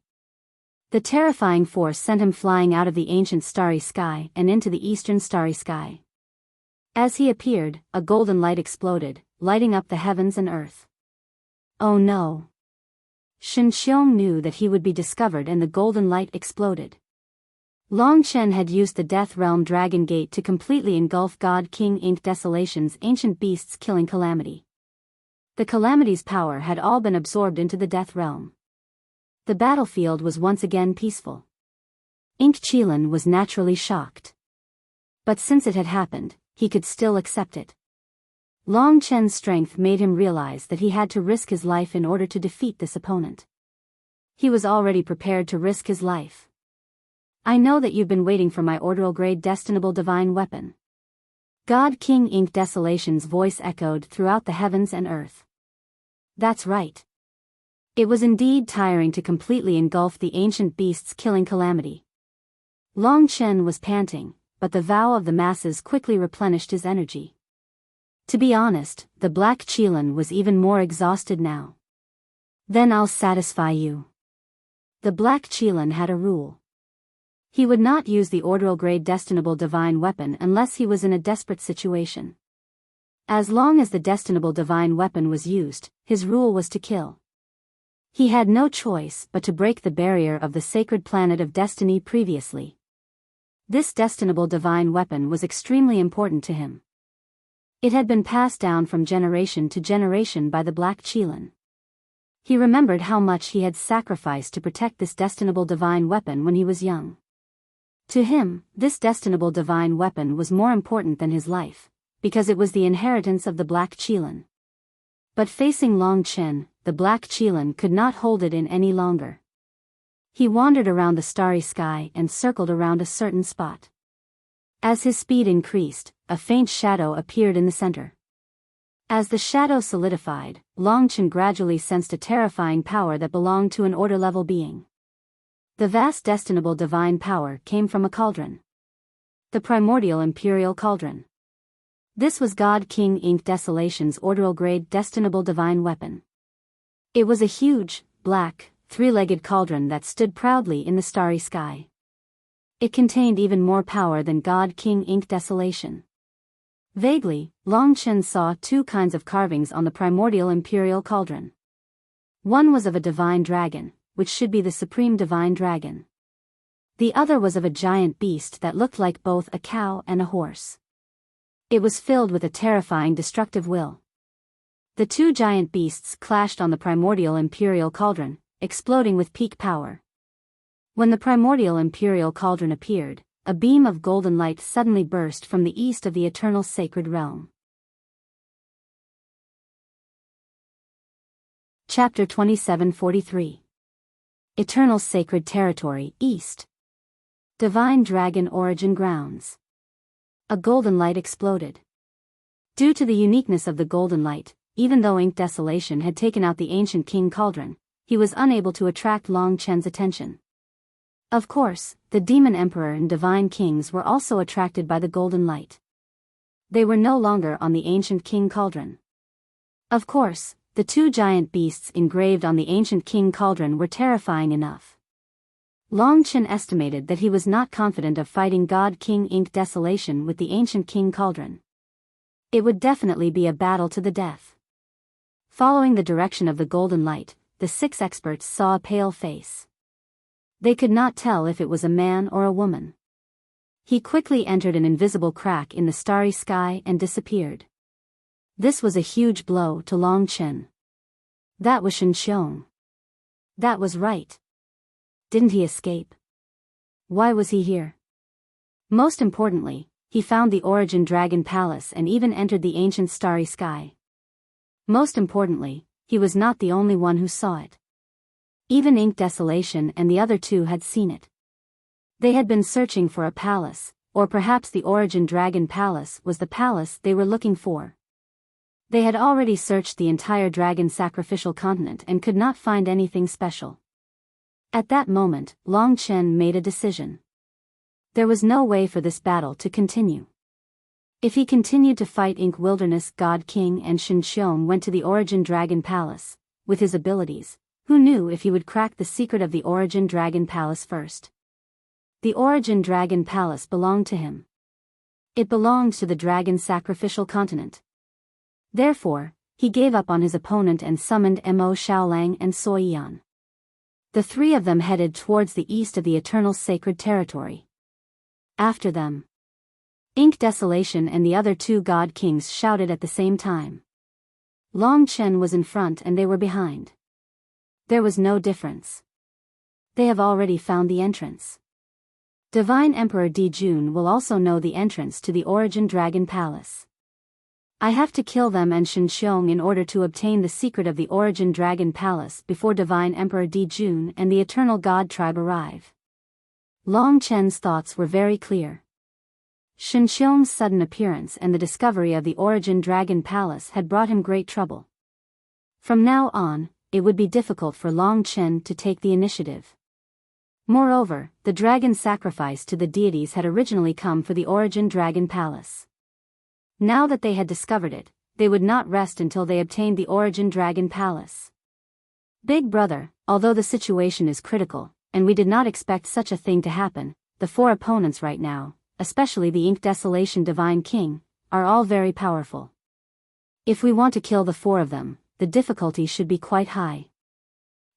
The terrifying force sent him flying out of the ancient starry sky and into the eastern starry sky. As he appeared, a golden light exploded, lighting up the heavens and earth. Oh no! Shen Xiong knew that he would be discovered and the golden light exploded. Long Chen had used the Death Realm Dragon Gate to completely engulf God King Ink Desolation's ancient beasts killing calamity. The calamity's power had all been absorbed into the Death Realm. The battlefield was once again peaceful. Ink Qilin was naturally shocked. But since it had happened, he could still accept it. Long Chen's strength made him realize that he had to risk his life in order to defeat this opponent. He was already prepared to risk his life. I know that you've been waiting for my orbital grade destinable divine weapon. God King Ink Desolation's voice echoed throughout the heavens and earth. That's right. It was indeed tiring to completely engulf the ancient beasts killing calamity. Long Chen was panting, but the vow of the masses quickly replenished his energy. To be honest, the Black Qilin was even more exhausted now. Then I'll satisfy you. The Black Qilin had a rule. He would not use the orbital grade destinable divine weapon unless he was in a desperate situation. As long as the destinable divine weapon was used, his rule was to kill. He had no choice but to break the barrier of the sacred planet of destiny previously. This destinable divine weapon was extremely important to him. It had been passed down from generation to generation by the Black Qilin. He remembered how much he had sacrificed to protect this destinable divine weapon when he was young. To him, this destinable divine weapon was more important than his life, because it was the inheritance of the Black Qilin. But facing Long Chen, the Black Qilin could not hold it in any longer. He wandered around the starry sky and circled around a certain spot. As his speed increased, a faint shadow appeared in the center. As the shadow solidified, Long Chen gradually sensed a terrifying power that belonged to an order-level being. The vast destinable divine power came from a cauldron. The primordial imperial cauldron. This was God King Ink Desolation's orbital grade destinable divine weapon. It was a huge, black, 3-legged cauldron that stood proudly in the starry sky. It contained even more power than God King Ink Desolation. Vaguely, Long Chen saw 2 kinds of carvings on the primordial imperial cauldron. One was of a divine dragon, which should be the supreme divine dragon. The other was of a giant beast that looked like both a cow and a horse. It was filled with a terrifying destructive will. The 2 giant beasts clashed on the primordial imperial cauldron, exploding with peak power. When the primordial imperial cauldron appeared, a beam of golden light suddenly burst from the east of the eternal sacred realm. Chapter 2743. Eternal Sacred Territory, East. Divine Dragon Origin Grounds. A golden light exploded. Due to the uniqueness of the golden light, even though Ink Desolation had taken out the ancient King Cauldron, he was unable to attract Long Chen's attention. Of course, the Demon Emperor and Divine Kings were also attracted by the golden light. They were no longer on the ancient King Cauldron. Of course, the 2 giant beasts engraved on the ancient King Cauldron were terrifying enough. Long Chen estimated that he was not confident of fighting God King Ink Desolation with the ancient King Cauldron. It would definitely be a battle to the death. Following the direction of the golden light, the 6 experts saw a pale face. They could not tell if it was a man or a woman. He quickly entered an invisible crack in the starry sky and disappeared. This was a huge blow to Long Chen. That was Shen Xiong. That was right. Didn't he escape? Why was he here? Most importantly, he found the Origin Dragon Palace and even entered the ancient starry sky. Most importantly, he was not the only one who saw it. Even Ink Desolation and the other two had seen it. They had been searching for a palace, or perhaps the Origin Dragon Palace was the palace they were looking for. They had already searched the entire dragon sacrificial continent and could not find anything special. At that moment, Long Chen made a decision. There was no way for this battle to continue. If he continued to fight Ink Wilderness God King and Shen Xiong went to the Origin Dragon Palace, with his abilities, who knew if he would crack the secret of the Origin Dragon Palace first? The Origin Dragon Palace belonged to him. It belonged to the dragon sacrificial continent. Therefore, he gave up on his opponent and summoned Mo Xiaolang and Sui Yan. The three of them headed towards the east of the Eternal Sacred Territory. After them, Ink Desolation and the other two God Kings shouted at the same time. Long Chen was in front and they were behind. There was no difference. They have already found the entrance. Divine Emperor Di Jun will also know the entrance to the Origin Dragon Palace. I have to kill them and Shen Xiong in order to obtain the secret of the Origin Dragon Palace before Divine Emperor Di Jun and the Eternal God Tribe arrive. Long Chen's thoughts were very clear. Shen Xiong's sudden appearance and the discovery of the Origin Dragon Palace had brought him great trouble. From now on, it would be difficult for Long Chen to take the initiative. Moreover, the dragon sacrifice to the deities had originally come for the Origin Dragon Palace. Now that they had discovered it, they would not rest until they obtained the Origin Dragon Palace. Big brother, although the situation is critical, and we did not expect such a thing to happen, the four opponents right now, especially the Ink Desolation Divine King, are all very powerful. If we want to kill the four of them, the difficulty should be quite high.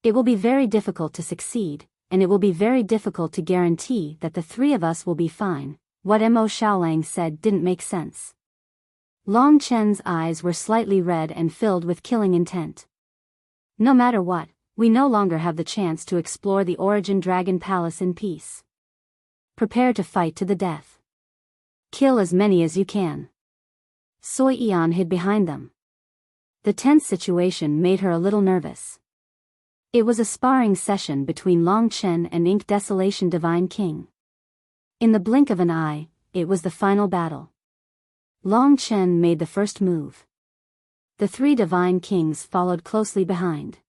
It will be very difficult to succeed, and it will be very difficult to guarantee that the three of us will be fine. What Mo Xiaolang said didn't make sense. Long Chen's eyes were slightly red and filled with killing intent. No matter what, we no longer have the chance to explore the Origin Dragon Palace in peace. Prepare to fight to the death. Kill as many as you can. Sui Yan hid behind them. The tense situation made her a little nervous. It was a sparring session between Long Chen and Ink Desolation Divine King. In the blink of an eye, it was the final battle. Long Chen made the first move. The three Divine Kings followed closely behind.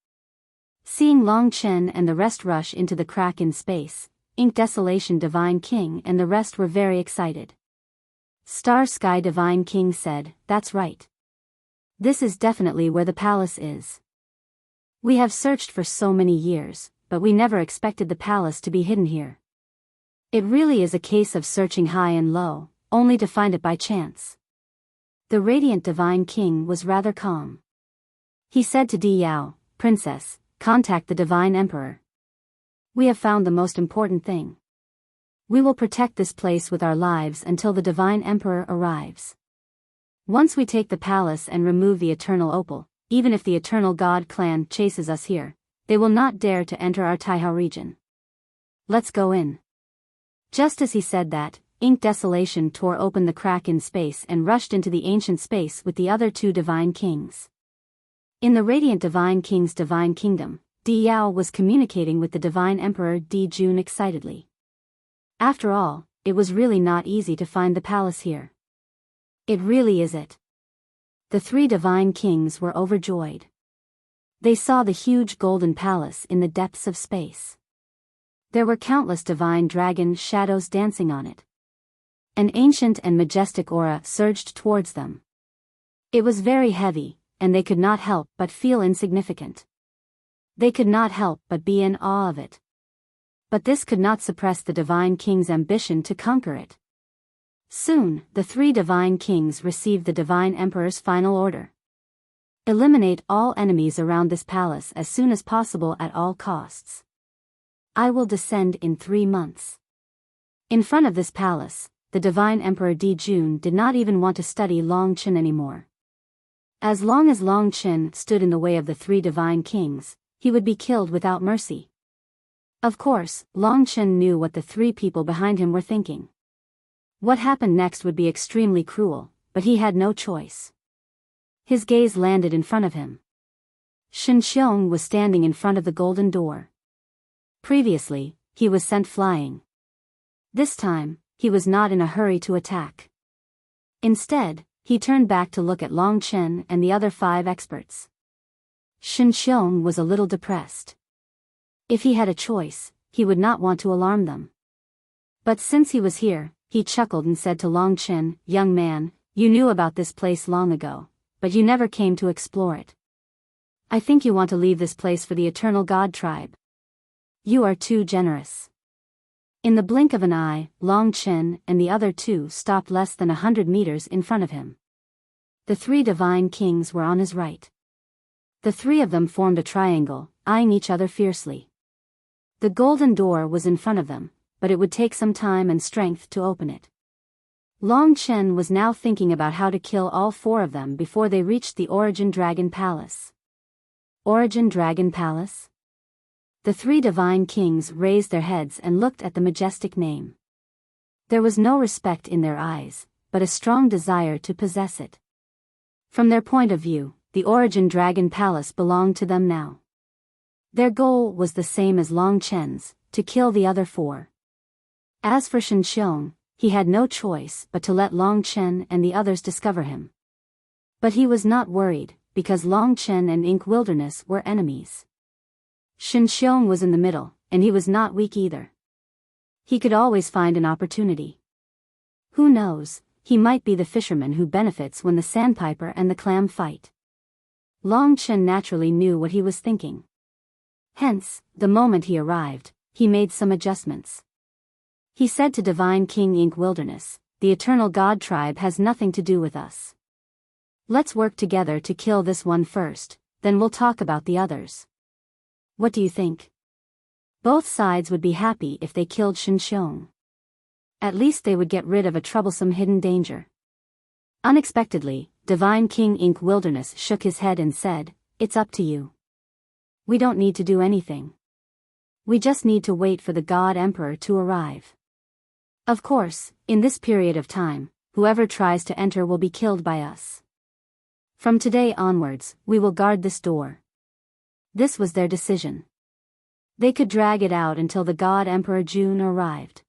Seeing Long Chen and the rest rush into the crack in space, Ink Desolation Divine King and the rest were very excited. Star Sky Divine King said, "That's right. This is definitely where the palace is. We have searched for so many years, but we never expected the palace to be hidden here. It really is a case of searching high and low, only to find it by chance." The Radiant Divine King was rather calm. He said to Biyao, "Princess, contact the Divine Emperor. We have found the most important thing. We will protect this place with our lives until the Divine Emperor arrives. Once we take the palace and remove the Eternal Opal, even if the Eternal God clan chases us here, they will not dare to enter our Taihao region. Let's go in." Just as he said that, Ink Desolation tore open the crack in space and rushed into the ancient space with the other two Divine Kings. In the Radiant Divine King's Divine Kingdom, Biyao was communicating with the Divine Emperor Di Jun excitedly. After all, it was really not easy to find the palace here. It really is it. The three Divine Kings were overjoyed. They saw the huge golden palace in the depths of space. There were countless divine dragon shadows dancing on it. An ancient and majestic aura surged towards them. It was very heavy, and they could not help but feel insignificant. They could not help but be in awe of it. But this could not suppress the Divine King's ambition to conquer it. Soon, the three Divine Kings received the Divine Emperor's final order. Eliminate all enemies around this palace as soon as possible at all costs. I will descend in 3 months. In front of this palace, the divine Emperor Dijun did not even want to study Long Chen anymore. As long as Long Chen stood in the way of the 3 divine kings, he would be killed without mercy. Of course, Long Chen knew what the 3 people behind him were thinking. What happened next would be extremely cruel, but he had no choice. His gaze landed in front of him. Shen Xiong was standing in front of the golden door. Previously, he was sent flying. This time, he was not in a hurry to attack. Instead, he turned back to look at Long Chen and the other 5 experts. Shen Xiong was a little depressed. If he had a choice, he would not want to alarm them. But since he was here, he chuckled and said to Long Chen, "Young man, you knew about this place long ago, but you never came to explore it. I think you want to leave this place for the Eternal God tribe. You are too generous." In the blink of an eye, Long Chen and the other 2 stopped less than 100 meters in front of him. The 3 divine kings were on his right. The 3 of them formed a triangle, eyeing each other fiercely. The golden door was in front of them, but it would take some time and strength to open it. Long Chen was now thinking about how to kill all 4 of them before they reached the Origin Dragon Palace. Origin Dragon Palace? The 3 divine kings raised their heads and looked at the majestic name. There was no respect in their eyes, but a strong desire to possess it. From their point of view, the Origin Dragon Palace belonged to them now. Their goal was the same as Long Chen's, to kill the other 4. As for Shen Xiong, he had no choice but to let Long Chen and the others discover him. But he was not worried, because Long Chen and Ink Wilderness were enemies. Shen Xiong was in the middle, and he was not weak either. He could always find an opportunity. Who knows, he might be the fisherman who benefits when the sandpiper and the clam fight. Long Chen naturally knew what he was thinking. Hence, the moment he arrived, he made some adjustments. He said to Divine King Ink Wilderness, "The Eternal God tribe has nothing to do with us. Let's work together to kill this one first, then we'll talk about the others." What do you think? Both sides would be happy if they killed Shen Xiong. At least they would get rid of a troublesome hidden danger. Unexpectedly, Divine King Ink Wilderness shook his head and said, "It's up to you. We don't need to do anything. We just need to wait for the God Emperor to arrive. Of course, in this period of time, whoever tries to enter will be killed by us. From today onwards, we will guard this door." This was their decision. They could drag it out until the God Emperor Jun arrived.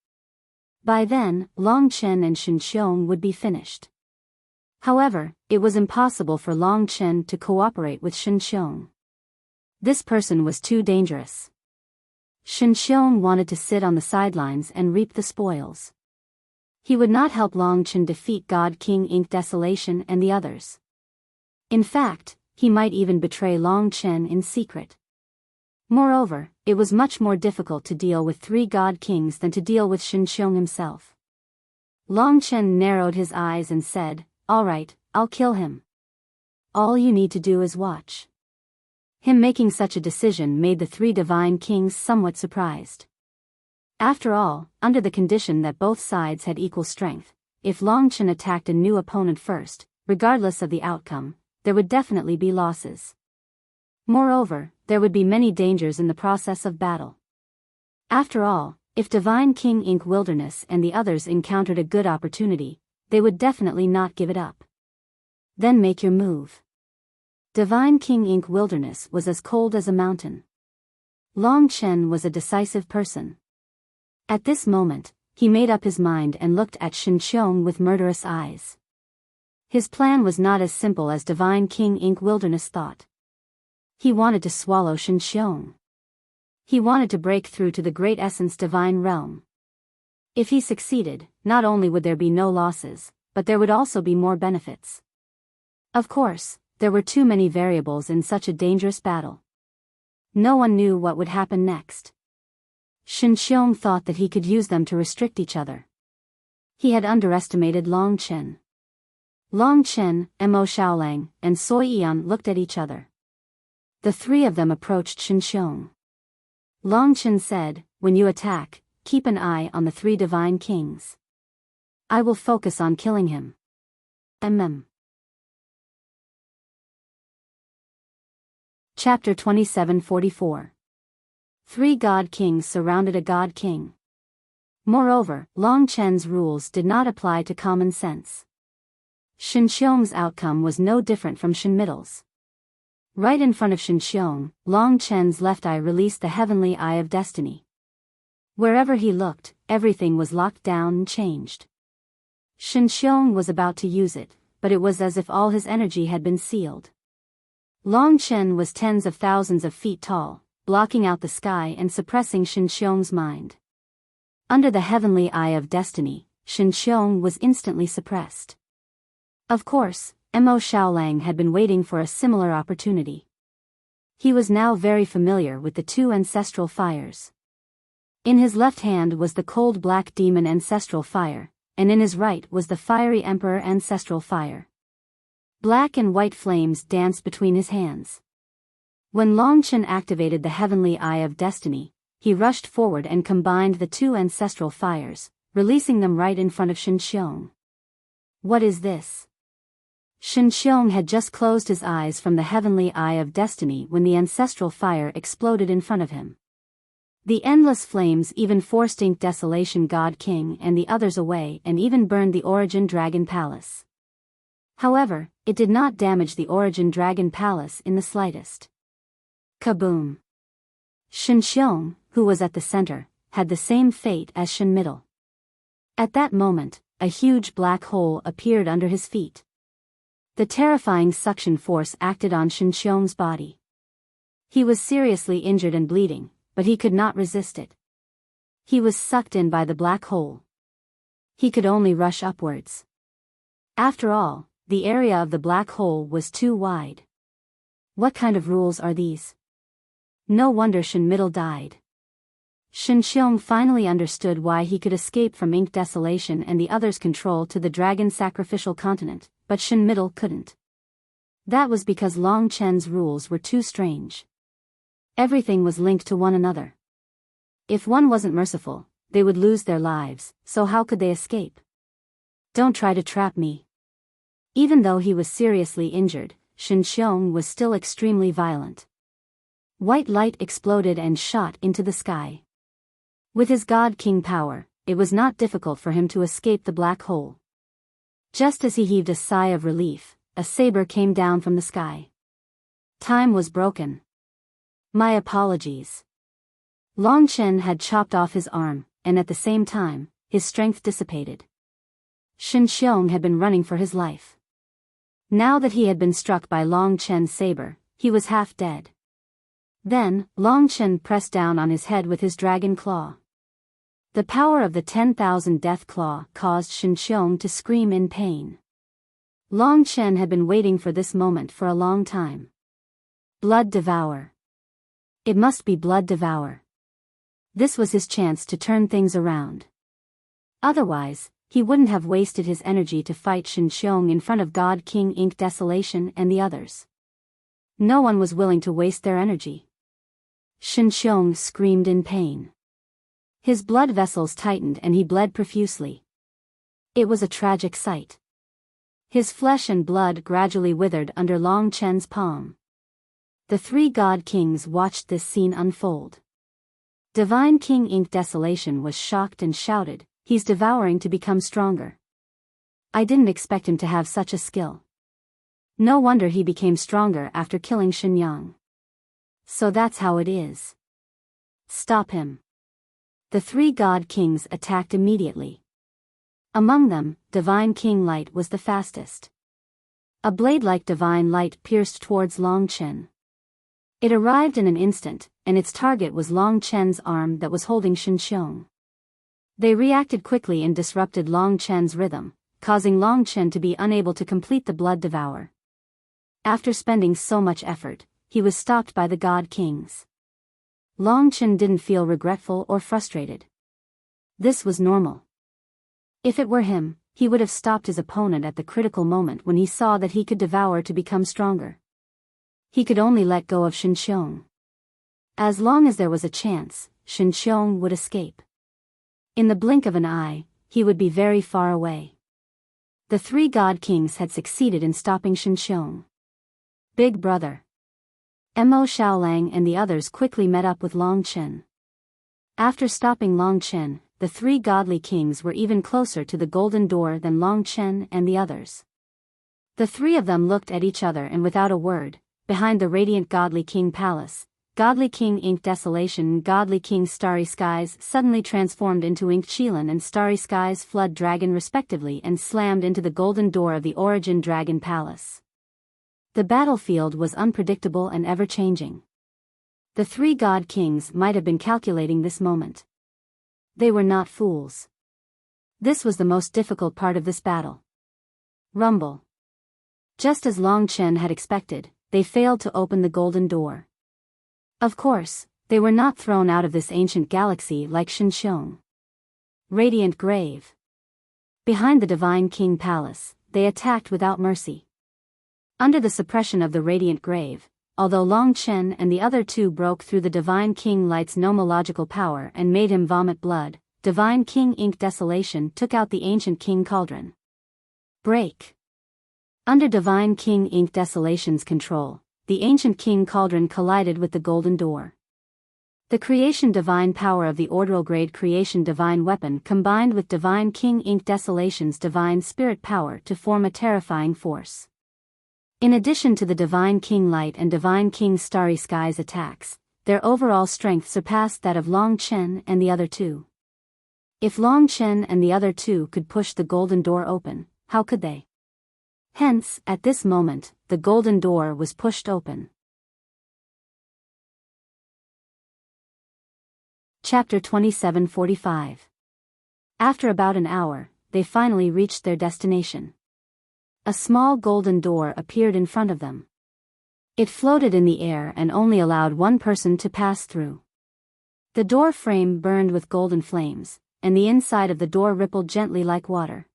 By then, Long Chen and Shen Xiong would be finished. However, it was impossible for Long Chen to cooperate with Shen Xiong. This person was too dangerous. Shen Xiong wanted to sit on the sidelines and reap the spoils. He would not help Long Chen defeat God King Ink Desolation and the others. In fact, he might even betray Long Chen in secret. Moreover, it was much more difficult to deal with 3 God Kings than to deal with Shen Xiong himself. Long Chen narrowed his eyes and said, "All right, I'll kill him. All you need to do is watch." Him making such a decision made the 3 divine kings somewhat surprised. After all, under the condition that both sides had equal strength, if Long Chen attacked a new opponent first, regardless of the outcome, there would definitely be losses. Moreover, there would be many dangers in the process of battle. After all, if Divine King Ink Wilderness and the others encountered a good opportunity, they would definitely not give it up. Then make your move. Divine King Ink Wilderness was as cold as a mountain. Long Chen was a decisive person. At this moment, he made up his mind and looked at Shen Xiong with murderous eyes. His plan was not as simple as Divine King Ink Wilderness thought. He wanted to swallow Shen Xiong. He wanted to break through to the Great Essence Divine Realm. If he succeeded, not only would there be no losses, but there would also be more benefits. Of course, there were too many variables in such a dangerous battle. No one knew what would happen next. Shen Xiong thought that he could use them to restrict each other. He had underestimated Long Chen. Long Chen, Mo Xiaolang, and Soi Yan looked at each other. The 3 of them approached Shen Xiong. Long Chen said, when you attack, keep an eye on the 3 divine kings. I will focus on killing him. Chapter 27:44. 3 God Kings surrounded a God King. Moreover, Long Chen's rules did not apply to common sense. Shen Xiong's outcome was no different from Shen Middle's. Right in front of Shen Xiong, Long Chen's left eye released the heavenly eye of destiny. Wherever he looked, everything was locked down and changed. Shen Xiong was about to use it, but it was as if all his energy had been sealed. Long Chen was tens of thousands of feet tall, blocking out the sky and suppressing Shen Xiong's mind. Under the heavenly eye of destiny, Shen Xiong was instantly suppressed. Of course, Mo Xiaolang had been waiting for a similar opportunity. He was now very familiar with the 2 ancestral fires. In his left hand was the cold black demon ancestral fire, and in his right was the fiery emperor ancestral fire. Black and white flames danced between his hands. When Long Chen activated the heavenly eye of destiny, he rushed forward and combined the 2 ancestral fires, releasing them right in front of Shen Xiong. What is this? Shen Xiong had just closed his eyes from the heavenly eye of destiny when the ancestral fire exploded in front of him. The endless flames even forced Ink Desolation God King and the others away and even burned the Origin Dragon Palace. However, it did not damage the Origin Dragon Palace in the slightest. Kaboom! Shen Xiong, who was at the center, had the same fate as Shen Middle. At that moment, a huge black hole appeared under his feet. The terrifying suction force acted on Shen Xiong's body. He was seriously injured and bleeding, but he could not resist it. He was sucked in by the black hole. He could only rush upwards. After all, the area of the black hole was too wide. What kind of rules are these? No wonder Shen Middle died. Shen Xiong finally understood why he could escape from Ink Desolation and the others' control to the Dragon Sacrificial Continent, but Shen Middle couldn't. That was because Long Chen's rules were too strange. Everything was linked to one another. If one wasn't merciful, they would lose their lives, so how could they escape? Don't try to trap me. Even though he was seriously injured, Shen Xiong was still extremely violent. White light exploded and shot into the sky. With his God King power, it was not difficult for him to escape the black hole. Just as he heaved a sigh of relief, a saber came down from the sky. Time was broken. My apologies. Long Chen had chopped off his arm, and at the same time, his strength dissipated. Shen Xiong had been running for his life. Now that he had been struck by Long Chen's saber, he was half dead. Then, Long Chen pressed down on his head with his dragon claw. The power of the 10,000 death claw caused Shen Xiong to scream in pain. Long Chen had been waiting for this moment for a long time. Blood Devour. It must be Blood Devour. This was his chance to turn things around. Otherwise, he wouldn't have wasted his energy to fight Shen Xiong in front of God King Ink Desolation and the others. No one was willing to waste their energy. Shen Xiong screamed in pain. His blood vessels tightened and he bled profusely. It was a tragic sight. His flesh and blood gradually withered under Long Chen's palm. The 3 God Kings watched this scene unfold. Divine King Ink Desolation was shocked and shouted, "He's devouring to become stronger. I didn't expect him to have such a skill. No wonder he became stronger after killing Shen Yang. So that's how it is. Stop him." The 3 God Kings attacked immediately. Among them, Divine King Light was the fastest. A blade-like divine light pierced towards Long Chen. It arrived in an instant, and its target was Long Chen's arm that was holding Shen Xiong. They reacted quickly and disrupted Long Chen's rhythm, causing Long Chen to be unable to complete the Blood Devour. After spending so much effort, he was stopped by the God Kings. Long Chen didn't feel regretful or frustrated. This was normal. If it were him, he would have stopped his opponent at the critical moment when he saw that he could devour to become stronger. He could only let go of Shen Xiong. As long as there was a chance, Shinxiong would escape. In the blink of an eye, he would be very far away. The three God Kings had succeeded in stopping Shinxiong. Big Brother. Mo Xiaolang and the others quickly met up with Long Chen. After stopping Long Chen, the three godly kings were even closer to the golden door than Long Chen and the others. The three of them looked at each other and without a word, behind the radiant godly king palace, Godly King Inked Desolation and Godly King Starry Skies suddenly transformed into Inked Qilan and Starry Skies Flood Dragon respectively and slammed into the golden door of the Origin Dragon Palace. The battlefield was unpredictable and ever-changing. The three God Kings might have been calculating this moment. They were not fools. This was the most difficult part of this battle. Rumble. Just as Long Chen had expected, they failed to open the golden door. Of course, they were not thrown out of this ancient galaxy like Shinxiong. Radiant Grave. Behind the Divine King Palace, they attacked without mercy. Under the suppression of the Radiant Grave, although Long Chen and the other two broke through the Divine King Light's nomological power and made him vomit blood, Divine King Inked Desolation took out the ancient King Cauldron. Break. Under Divine King Inked Desolation's control, the ancient King Cauldron collided with the golden door. The creation divine power of the orbital grade creation divine weapon combined with Divine King Inked Desolation's divine spirit power to form a terrifying force. In addition to the Divine King Light and Divine King Starry Skies attacks, their overall strength surpassed that of Long Chen and the other two. If Long Chen and the other two could push the golden door open, how could they? Hence, at this moment, the golden door was pushed open. Chapter 27:45. After about an hour, they finally reached their destination. A small golden door appeared in front of them. It floated in the air and only allowed one person to pass through. The door frame burned with golden flames, and the inside of the door rippled gently like water.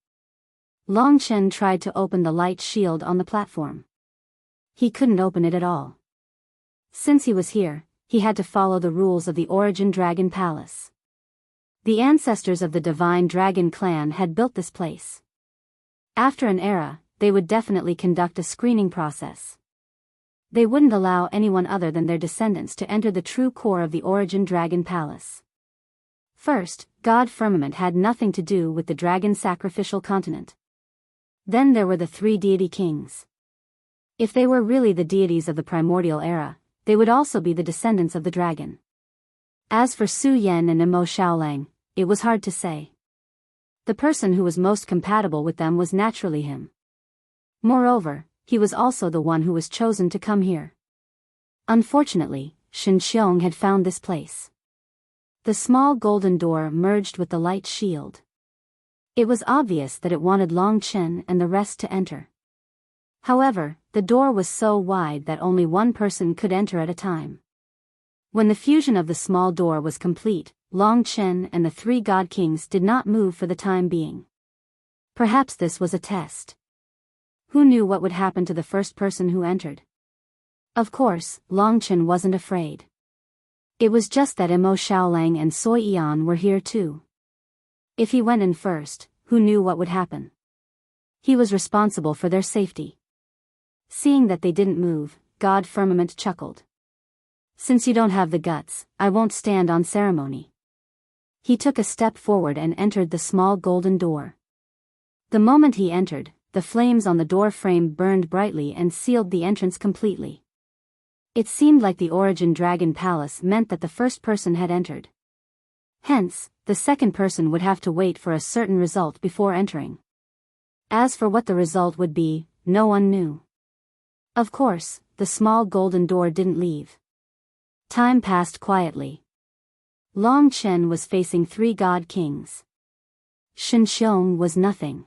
Long Chen tried to open the light shield on the platform. He couldn't open it at all. Since he was here, he had to follow the rules of the Origin Dragon Palace. The ancestors of the Divine Dragon clan had built this place. After an era, they would definitely conduct a screening process. They wouldn't allow anyone other than their descendants to enter the true core of the Origin Dragon Palace. First, God Firmament had nothing to do with the dragon sacrificial continent. Then there were the three deity kings. If they were really the deities of the primordial era, they would also be the descendants of the dragon. As for Su Yan and Mo Xiaolang, it was hard to say. The person who was most compatible with them was naturally him. Moreover, he was also the one who was chosen to come here. Unfortunately, Shinxiong had found this place. The small golden door merged with the light shield. It was obvious that it wanted Long Chen and the rest to enter. However, the door was so wide that only one person could enter at a time. When the fusion of the small door was complete, Long Chen and the three God Kings did not move for the time being. Perhaps this was a test. Who knew what would happen to the first person who entered? Of course, Long Chen wasn't afraid. It was just that Mo Xiaolang and Soi Yan were here too. If he went in first, who knew what would happen? He was responsible for their safety. Seeing that they didn't move, God Firmament chuckled. Since you don't have the guts, I won't stand on ceremony. He took a step forward and entered the small golden door. The moment he entered, the flames on the door frame burned brightly and sealed the entrance completely. It seemed like the Origin Dragon Palace meant that the first person had entered. Hence, the second person would have to wait for a certain result before entering. As for what the result would be, no one knew. Of course, the small golden door didn't leave. Time passed quietly. Long Chen was facing three God Kings. Shinxiong was nothing.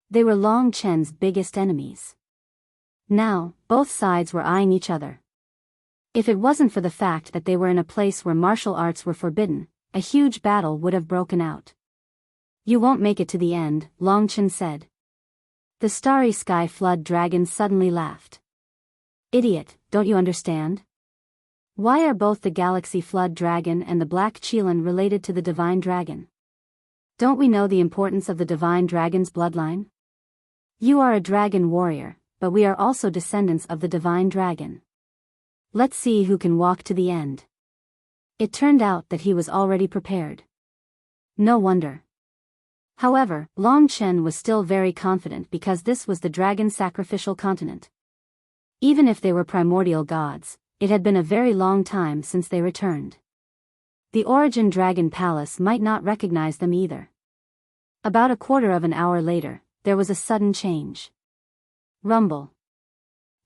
They were Long Chen's biggest enemies. Now, both sides were eyeing each other. If it wasn't for the fact that they were in a place where martial arts were forbidden, a huge battle would have broken out. You won't make it to the end, Long Chen said. The Starry Sky Flood Dragon suddenly laughed. Idiot, don't you understand? Why are both the Galaxy Flood Dragon and the Black Qilin related to the Divine Dragon? Don't we know the importance of the Divine Dragon's bloodline? You are a dragon warrior, but we are also descendants of the Divine Dragon. Let's see who can walk to the end. It turned out that he was already prepared. No wonder. However, Long Chen was still very confident because this was the dragon sacrificial continent. Even if they were primordial gods, it had been a very long time since they returned. The Origin Dragon Palace might not recognize them either. About a quarter of an hour later, there was a sudden change. Rumble.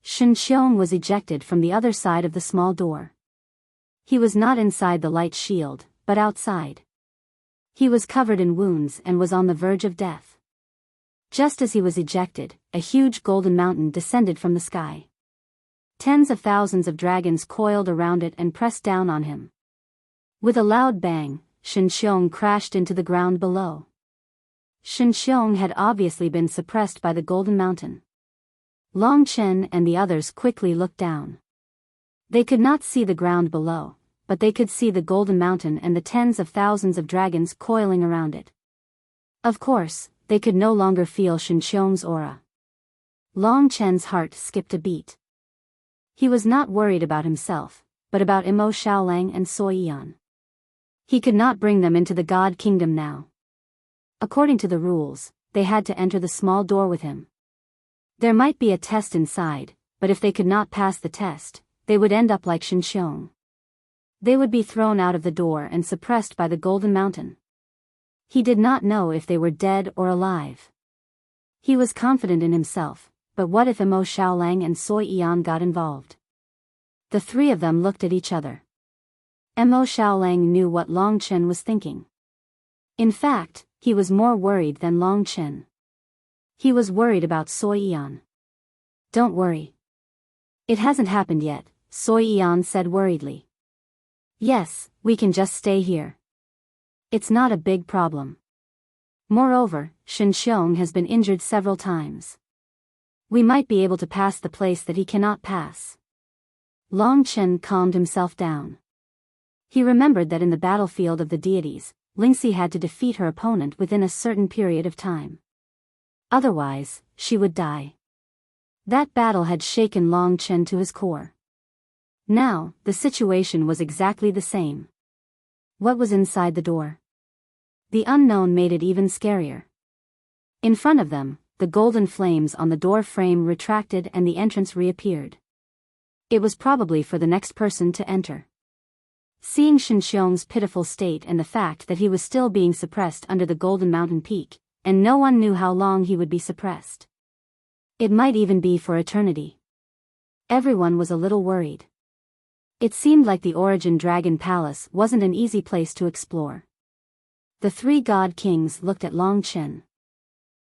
Shen Xiong was ejected from the other side of the small door. He was not inside the light shield, but outside. He was covered in wounds and was on the verge of death. Just as he was ejected, a huge golden mountain descended from the sky. Tens of thousands of dragons coiled around it and pressed down on him. With a loud bang, Shen Xiong crashed into the ground below. Shen Xiong had obviously been suppressed by the golden mountain. Long Chen and the others quickly looked down. They could not see the ground below, but they could see the golden mountain and the tens of thousands of dragons coiling around it. Of course, they could no longer feel Shen Xiong's aura. Long Chen's heart skipped a beat. He was not worried about himself, but about Imo Xiaolang and Sui Yan. He could not bring them into the God Kingdom now. According to the rules, they had to enter the small door with him. There might be a test inside, but if they could not pass the test, they would end up like Shen Xiong. They would be thrown out of the door and suppressed by the Golden Mountain. He did not know if they were dead or alive. He was confident in himself, but what if Imo Xiaolang and Sui Yan got involved? The three of them looked at each other. Imo Xiaolang knew what Long Chen was thinking. In fact, he was more worried than Long Chen. He was worried about Sui Yan. Don't worry. It hasn't happened yet, Sui Yan said worriedly. Yes, we can just stay here. It's not a big problem. Moreover, Shen Xiong has been injured several times. We might be able to pass the place that he cannot pass. Long Chen calmed himself down. He remembered that in the battlefield of the deities, Lingxi had to defeat her opponent within a certain period of time. Otherwise, she would die. That battle had shaken Long Chen to his core. Now, the situation was exactly the same. What was inside the door? The unknown made it even scarier. In front of them, the golden flames on the door frame retracted and the entrance reappeared. It was probably for the next person to enter. Seeing Shen Xiong's pitiful state and the fact that he was still being suppressed under the Golden Mountain Peak, and no one knew how long he would be suppressed. It might even be for eternity. Everyone was a little worried. It seemed like the Origin Dragon Palace wasn't an easy place to explore. The three God Kings looked at Long Chen.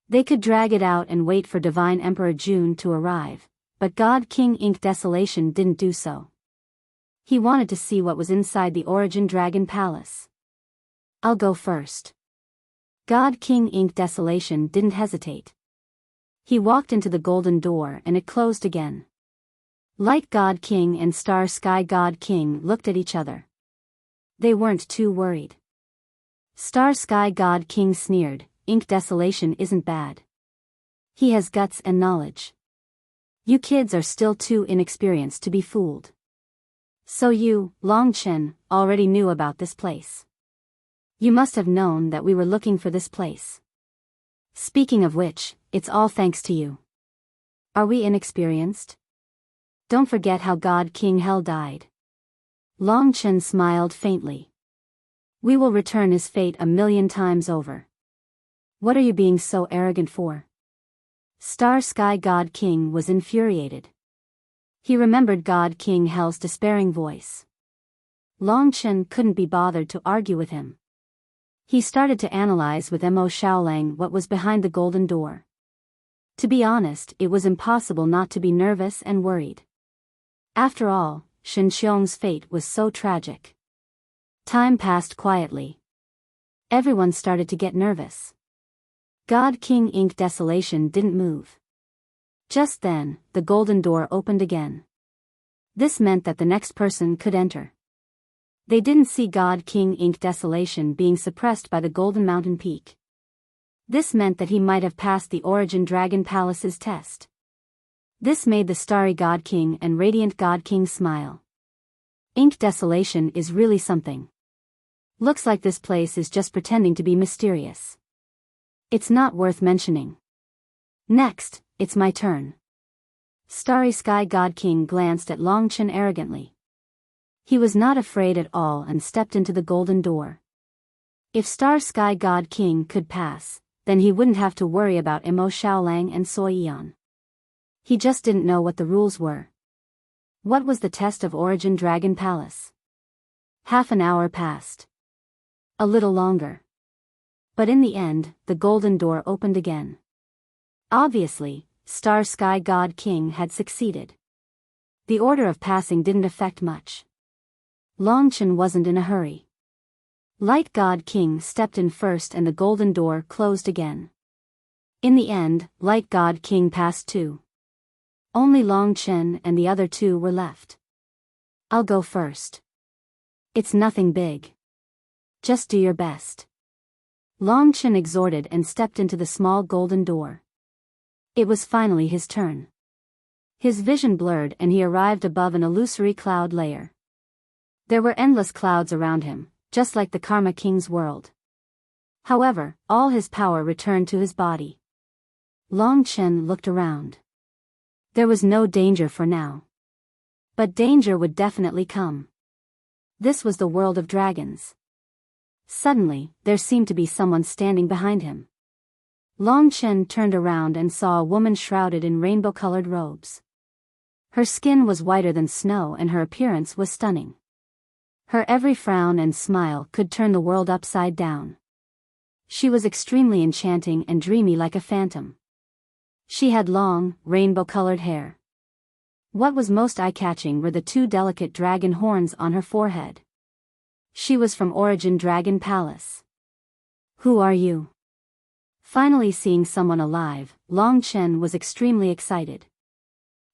They could drag it out and wait for Divine Emperor Jun to arrive, but God King Ink Desolation didn't do so. He wanted to see what was inside the Origin Dragon Palace. I'll go first. God King Ink Desolation didn't hesitate. He walked into the golden door and it closed again. Light God King and Star Sky God King looked at each other. They weren't too worried. Star Sky God King sneered, Ink Desolation isn't bad. He has guts and knowledge. You kids are still too inexperienced to be fooled. So you, Long Chen, already knew about this place. You must have known that we were looking for this place. Speaking of which, it's all thanks to you. Are we inexperienced? Don't forget how God King Hell died. Long Chen smiled faintly. We will return his fate 1,000,000 times over. What are you being so arrogant for? Star Sky God King was infuriated. He remembered God King Hell's despairing voice. Long Chen couldn't be bothered to argue with him. He started to analyze with Imo Xiaolang what was behind the golden door. To be honest, it was impossible not to be nervous and worried. After all, Shen Xiong's fate was so tragic. Time passed quietly. Everyone started to get nervous. God King Ink Desolation didn't move. Just then, the golden door opened again. This meant that the next person could enter. They didn't see God King Ink Desolation being suppressed by the Golden Mountain Peak. This meant that he might have passed the Origin Dragon Palace's test. This made the Starry God King and Radiant God King smile. Ink Desolation is really something. Looks like this place is just pretending to be mysterious. It's not worth mentioning. Next, it's my turn. Starry Sky God King glanced at Longchen arrogantly. He was not afraid at all and stepped into the golden door. If Star Sky God King could pass, then he wouldn't have to worry about Imo Xiaolang and Soi Eon. He just didn't know what the rules were. What was the test of Origin Dragon Palace? Half an hour passed. A little longer. But in the end, the golden door opened again. Obviously, Star Sky God King had succeeded. The order of passing didn't affect much. Longchen wasn't in a hurry. Light God King stepped in first and the golden door closed again. In the end, Light God King passed too. Only Longchen and the other two were left. I'll go first. It's nothing big. Just do your best. Longchen exhorted and stepped into the small golden door. It was finally his turn. His vision blurred and he arrived above an illusory cloud layer. There were endless clouds around him, just like the Karma King's world. However, all his power returned to his body. Longchen looked around. There was no danger for now. But danger would definitely come. This was the world of dragons. Suddenly, there seemed to be someone standing behind him. Longchen turned around and saw a woman shrouded in rainbow-colored robes. Her skin was whiter than snow and her appearance was stunning. Her every frown and smile could turn the world upside down. She was extremely enchanting and dreamy like a phantom. She had long, rainbow-colored hair. What was most eye-catching were the two delicate dragon horns on her forehead. She was from Origin Dragon Palace. Who are you? Finally seeing someone alive, Longchen was extremely excited.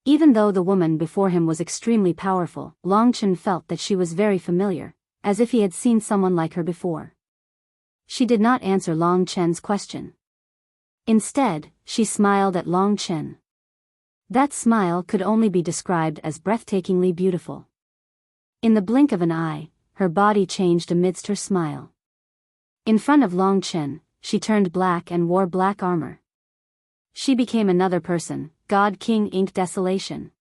Even though the woman before him was extremely powerful, Longchen felt that she was very familiar, as if he had seen someone like her before. She did not answer Longchen's question. Instead, she smiled at Longchen. That smile could only be described as breathtakingly beautiful. In the blink of an eye, her body changed amidst her smile. In front of Longchen, she turned black and wore black armor. She became another person, God King Ink Desolation.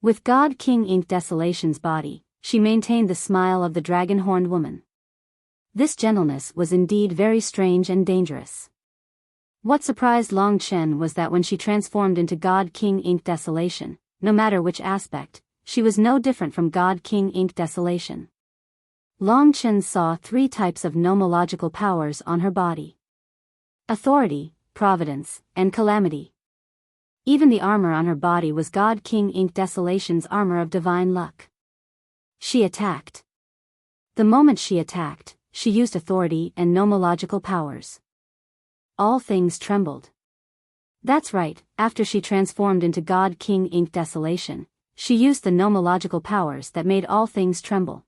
With God King Ink Desolation's body, she maintained the smile of the dragon-horned woman. This gentleness was indeed very strange and dangerous. What surprised Longchen was that when she transformed into God King Ink Desolation, no matter which aspect, she was no different from God King Ink Desolation. Longchen saw 3 types of nomological powers on her body: authority, providence, and calamity. Even the armor on her body was God King Ink Desolation's armor of divine luck. She attacked. The moment she attacked, she used authority and nomological powers. All things trembled. That's right, after she transformed into God King Ink Desolation, she used the nomological powers that made all things tremble.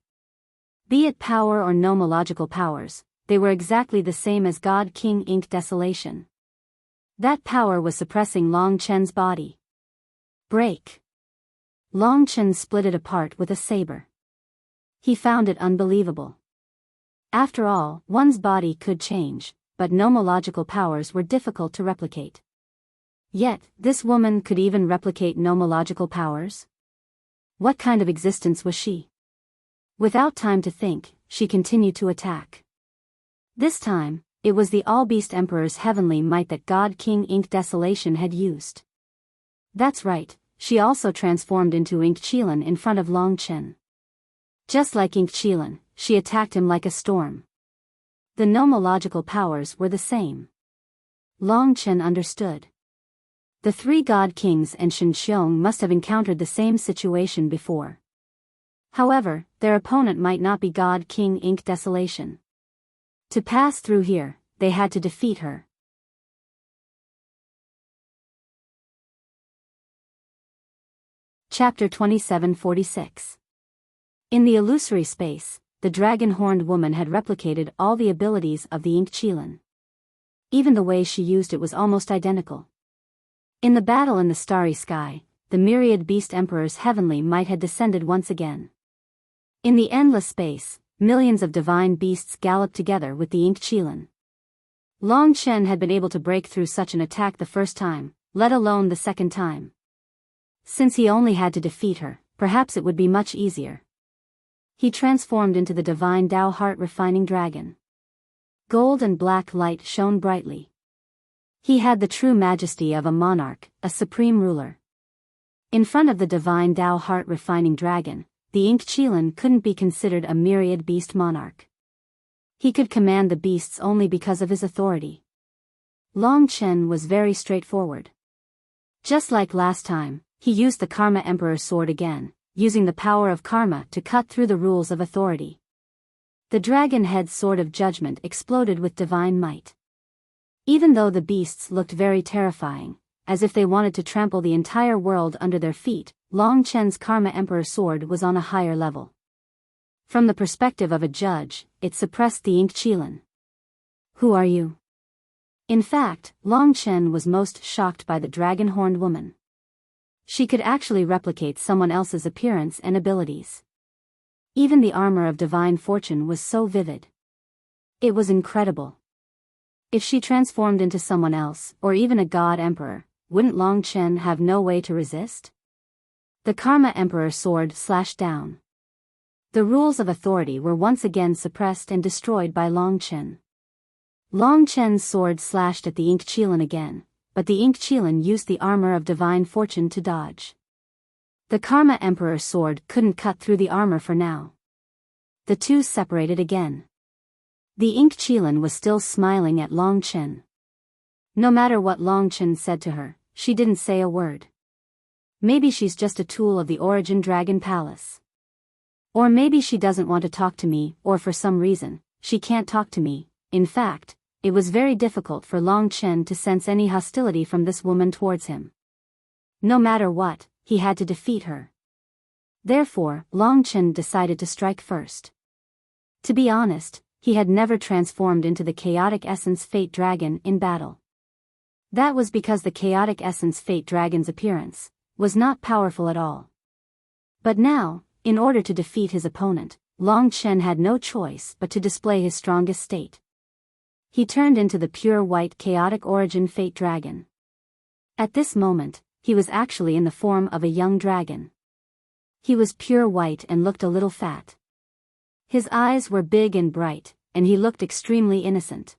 Be it power or nomological powers, they were exactly the same as God King Ink Desolation. That power was suppressing Longchen's body. Break. Longchen split it apart with a saber. He found it unbelievable. After all, one's body could change, but nomological powers were difficult to replicate. Yet, this woman could even replicate nomological powers? What kind of existence was she? Without time to think, she continued to attack. This time, it was the All-Beast Emperor's heavenly might that God King Ink Desolation had used. That's right, she also transformed into Ink Qilan in front of Longchen. Just like Ink Qilan, she attacked him like a storm. The nomological powers were the same. Longchen understood. The 3 God Kings and Shen Xiong must have encountered the same situation before. However, their opponent might not be God King Ink Desolation. To pass through here, they had to defeat her. Chapter 2746. In the illusory space, the dragon-horned woman had replicated all the abilities of the Ink Qilin. Even the way she used it was almost identical. In the battle in the starry sky, the myriad beast emperors heavenly might had descended once again. In the endless space, millions of divine beasts galloped together with the Ink Qilin. Long Chen had been able to break through such an attack the first time, let alone the second time. Since he only had to defeat her, perhaps it would be much easier. He transformed into the divine Tao heart-refining dragon. Gold and black light shone brightly. He had the true majesty of a monarch, a supreme ruler. In front of the divine Tao heart-refining dragon, the Ink Qilin couldn't be considered a myriad beast monarch. He could command the beasts only because of his authority. Long Chen was very straightforward. Just like last time, he used the Karma Emperor's sword again, using the power of karma to cut through the rules of authority. The dragon head's sword of judgment exploded with divine might. Even though the beasts looked very terrifying, as if they wanted to trample the entire world under their feet, Long Chen's Karma Emperor's sword was on a higher level. From the perspective of a judge, it suppressed the Ink Qilin. Who are you? In fact, Long Chen was most shocked by the dragon-horned woman. She could actually replicate someone else's appearance and abilities. Even the armor of divine fortune was so vivid. It was incredible. If she transformed into someone else, or even a god emperor, wouldn't Long Chen have no way to resist? The Karma Emperor's sword slashed down. The rules of authority were once again suppressed and destroyed by Long Chen. Long Chen's sword slashed at the Ink Qilin again, but the Ink Qilin used the armor of divine fortune to dodge. The Karma Emperor's sword couldn't cut through the armor for now. The two separated again. The Ink Qilin was still smiling at Long Chen. No matter what Long Chen said to her, she didn't say a word. Maybe she's just a tool of the Origin Dragon Palace. Or maybe she doesn't want to talk to me, or for some reason, she can't talk to me. In fact, it was very difficult for Long Chen to sense any hostility from this woman towards him. No matter what, he had to defeat her. Therefore, Long Chen decided to strike first. To be honest, he had never transformed into the chaotic essence Fate Dragon in battle. That was because the chaotic essence Fate Dragon's appearance was not powerful at all. But now, in order to defeat his opponent, Long Chen had no choice but to display his strongest state. He turned into the pure white chaotic origin Fate Dragon. At this moment, he was actually in the form of a young dragon. He was pure white and looked a little fat. His eyes were big and bright, and he looked extremely innocent.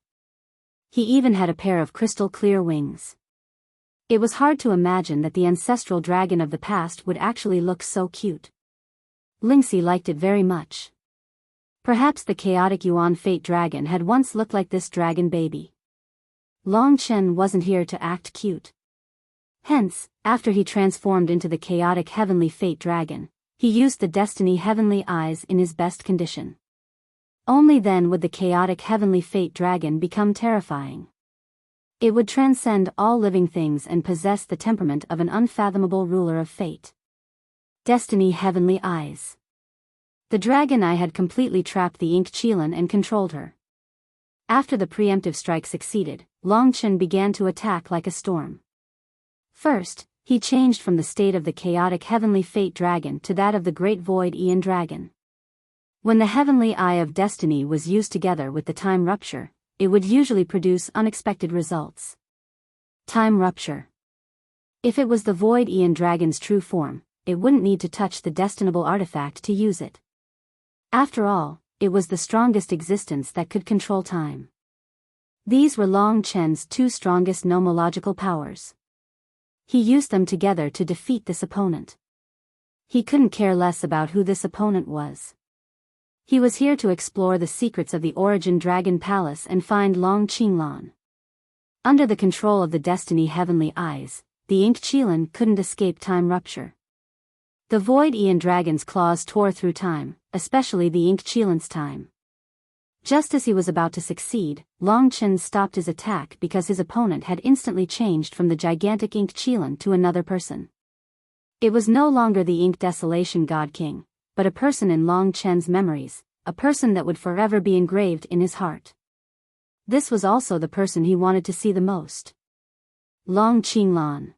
He even had a pair of crystal clear wings. It was hard to imagine that the ancestral dragon of the past would actually look so cute. Lingxi liked it very much. Perhaps the chaotic Yuan Fate Dragon had once looked like this dragon baby. Long Chen wasn't here to act cute. Hence, after he transformed into the chaotic heavenly Fate Dragon, he used the Destiny Heavenly Eyes in his best condition. Only then would the chaotic heavenly Fate Dragon become terrifying. It would transcend all living things and possess the temperament of an unfathomable ruler of fate. Destiny Heavenly Eyes. The dragon eye had completely trapped the Ink Qilin and controlled her. After the preemptive strike succeeded, Long Chen began to attack like a storm. First, he changed from the state of the chaotic heavenly Fate Dragon to that of the Great Void Aeon Dragon. When the Heavenly Eye of Destiny was used together with the Time Rupture, it would usually produce unexpected results. Time Rupture. If it was the Void Aeon Dragon's true form, it wouldn't need to touch the destinable artifact to use it. After all, it was the strongest existence that could control time. These were Long Chen's two strongest nomological powers. He used them together to defeat this opponent. He couldn't care less about who this opponent was. He was here to explore the secrets of the Origin Dragon Palace and find Long Qinglan. Under the control of the Destiny Heavenly Eyes, the Ink Qilin couldn't escape Time Rupture. The Void Aeon Dragon's claws tore through time, especially the Ink Qilin's time. Just as he was about to succeed, Long Chen stopped his attack because his opponent had instantly changed from the gigantic Ink Qilin to another person. It was no longer the Ink Desolation God King, but a person in Long Chen's memories, a person that would forever be engraved in his heart. This was also the person he wanted to see the most. Long Qinglan.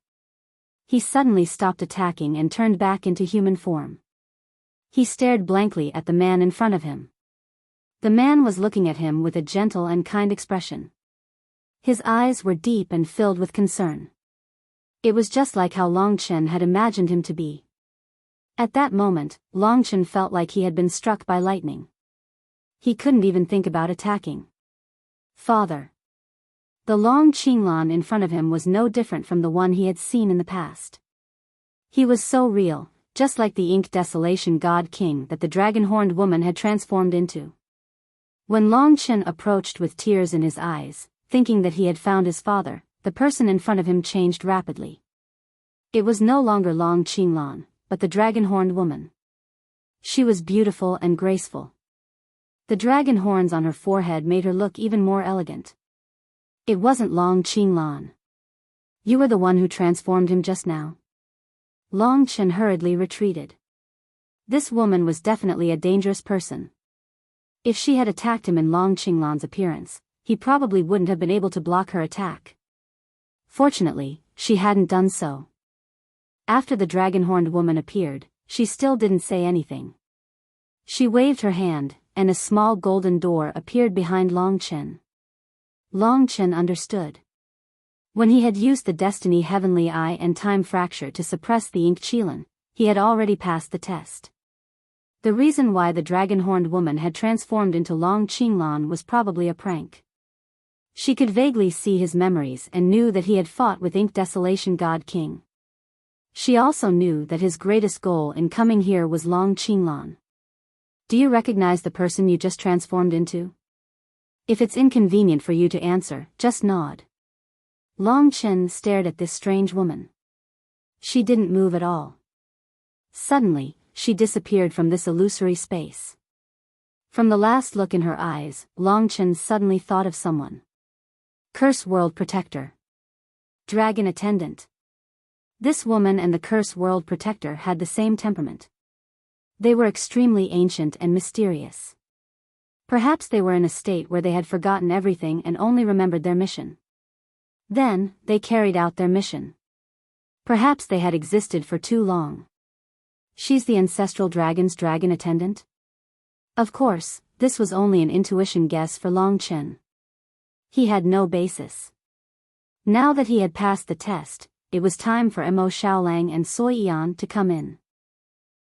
He suddenly stopped attacking and turned back into human form. He stared blankly at the man in front of him. The man was looking at him with a gentle and kind expression. His eyes were deep and filled with concern. It was just like how Long Chen had imagined him to be. At that moment, Long Chen felt like he had been struck by lightning. He couldn't even think about attacking. Father. The Long Qinglan in front of him was no different from the one he had seen in the past. He was so real, just like the Ink Desolation God King that the dragon-horned woman had transformed into. When Long Chen approached with tears in his eyes, thinking that he had found his father, the person in front of him changed rapidly. It was no longer Long Qinglan, but the dragon-horned woman. She was beautiful and graceful. The dragon horns on her forehead made her look even more elegant. It wasn't Long Qinglan. You were the one who transformed him just now. Long Chen hurriedly retreated. This woman was definitely a dangerous person. If she had attacked him in Long Qinglan's appearance, he probably wouldn't have been able to block her attack. Fortunately, she hadn't done so. After the dragon-horned woman appeared, she still didn't say anything. She waved her hand, and a small golden door appeared behind Long Chen. Long Chen understood. When he had used the Destiny Heavenly Eye and Time Fracture to suppress the Ink Qilin, he had already passed the test. The reason why the dragon-horned woman had transformed into Long Qinglan was probably a prank. She could vaguely see his memories and knew that he had fought with Ink Desolation God King. She also knew that his greatest goal in coming here was Long Qinglan. Do you recognize the person you just transformed into? If it's inconvenient for you to answer, just nod. Long Chen stared at this strange woman. She didn't move at all. Suddenly, she disappeared from this illusory space. From the last look in her eyes, Long Chen suddenly thought of someone. Curse World Protector. Dragon Attendant. This woman and the Curse World Protector had the same temperament. They were extremely ancient and mysterious. Perhaps they were in a state where they had forgotten everything and only remembered their mission. Then, they carried out their mission. Perhaps they had existed for too long. She's the Ancestral Dragon's dragon attendant? Of course, this was only an intuition guess for Long Chen. He had no basis. Now that he had passed the test, it was time for Mo Xiaolang and Sui Yan to come in.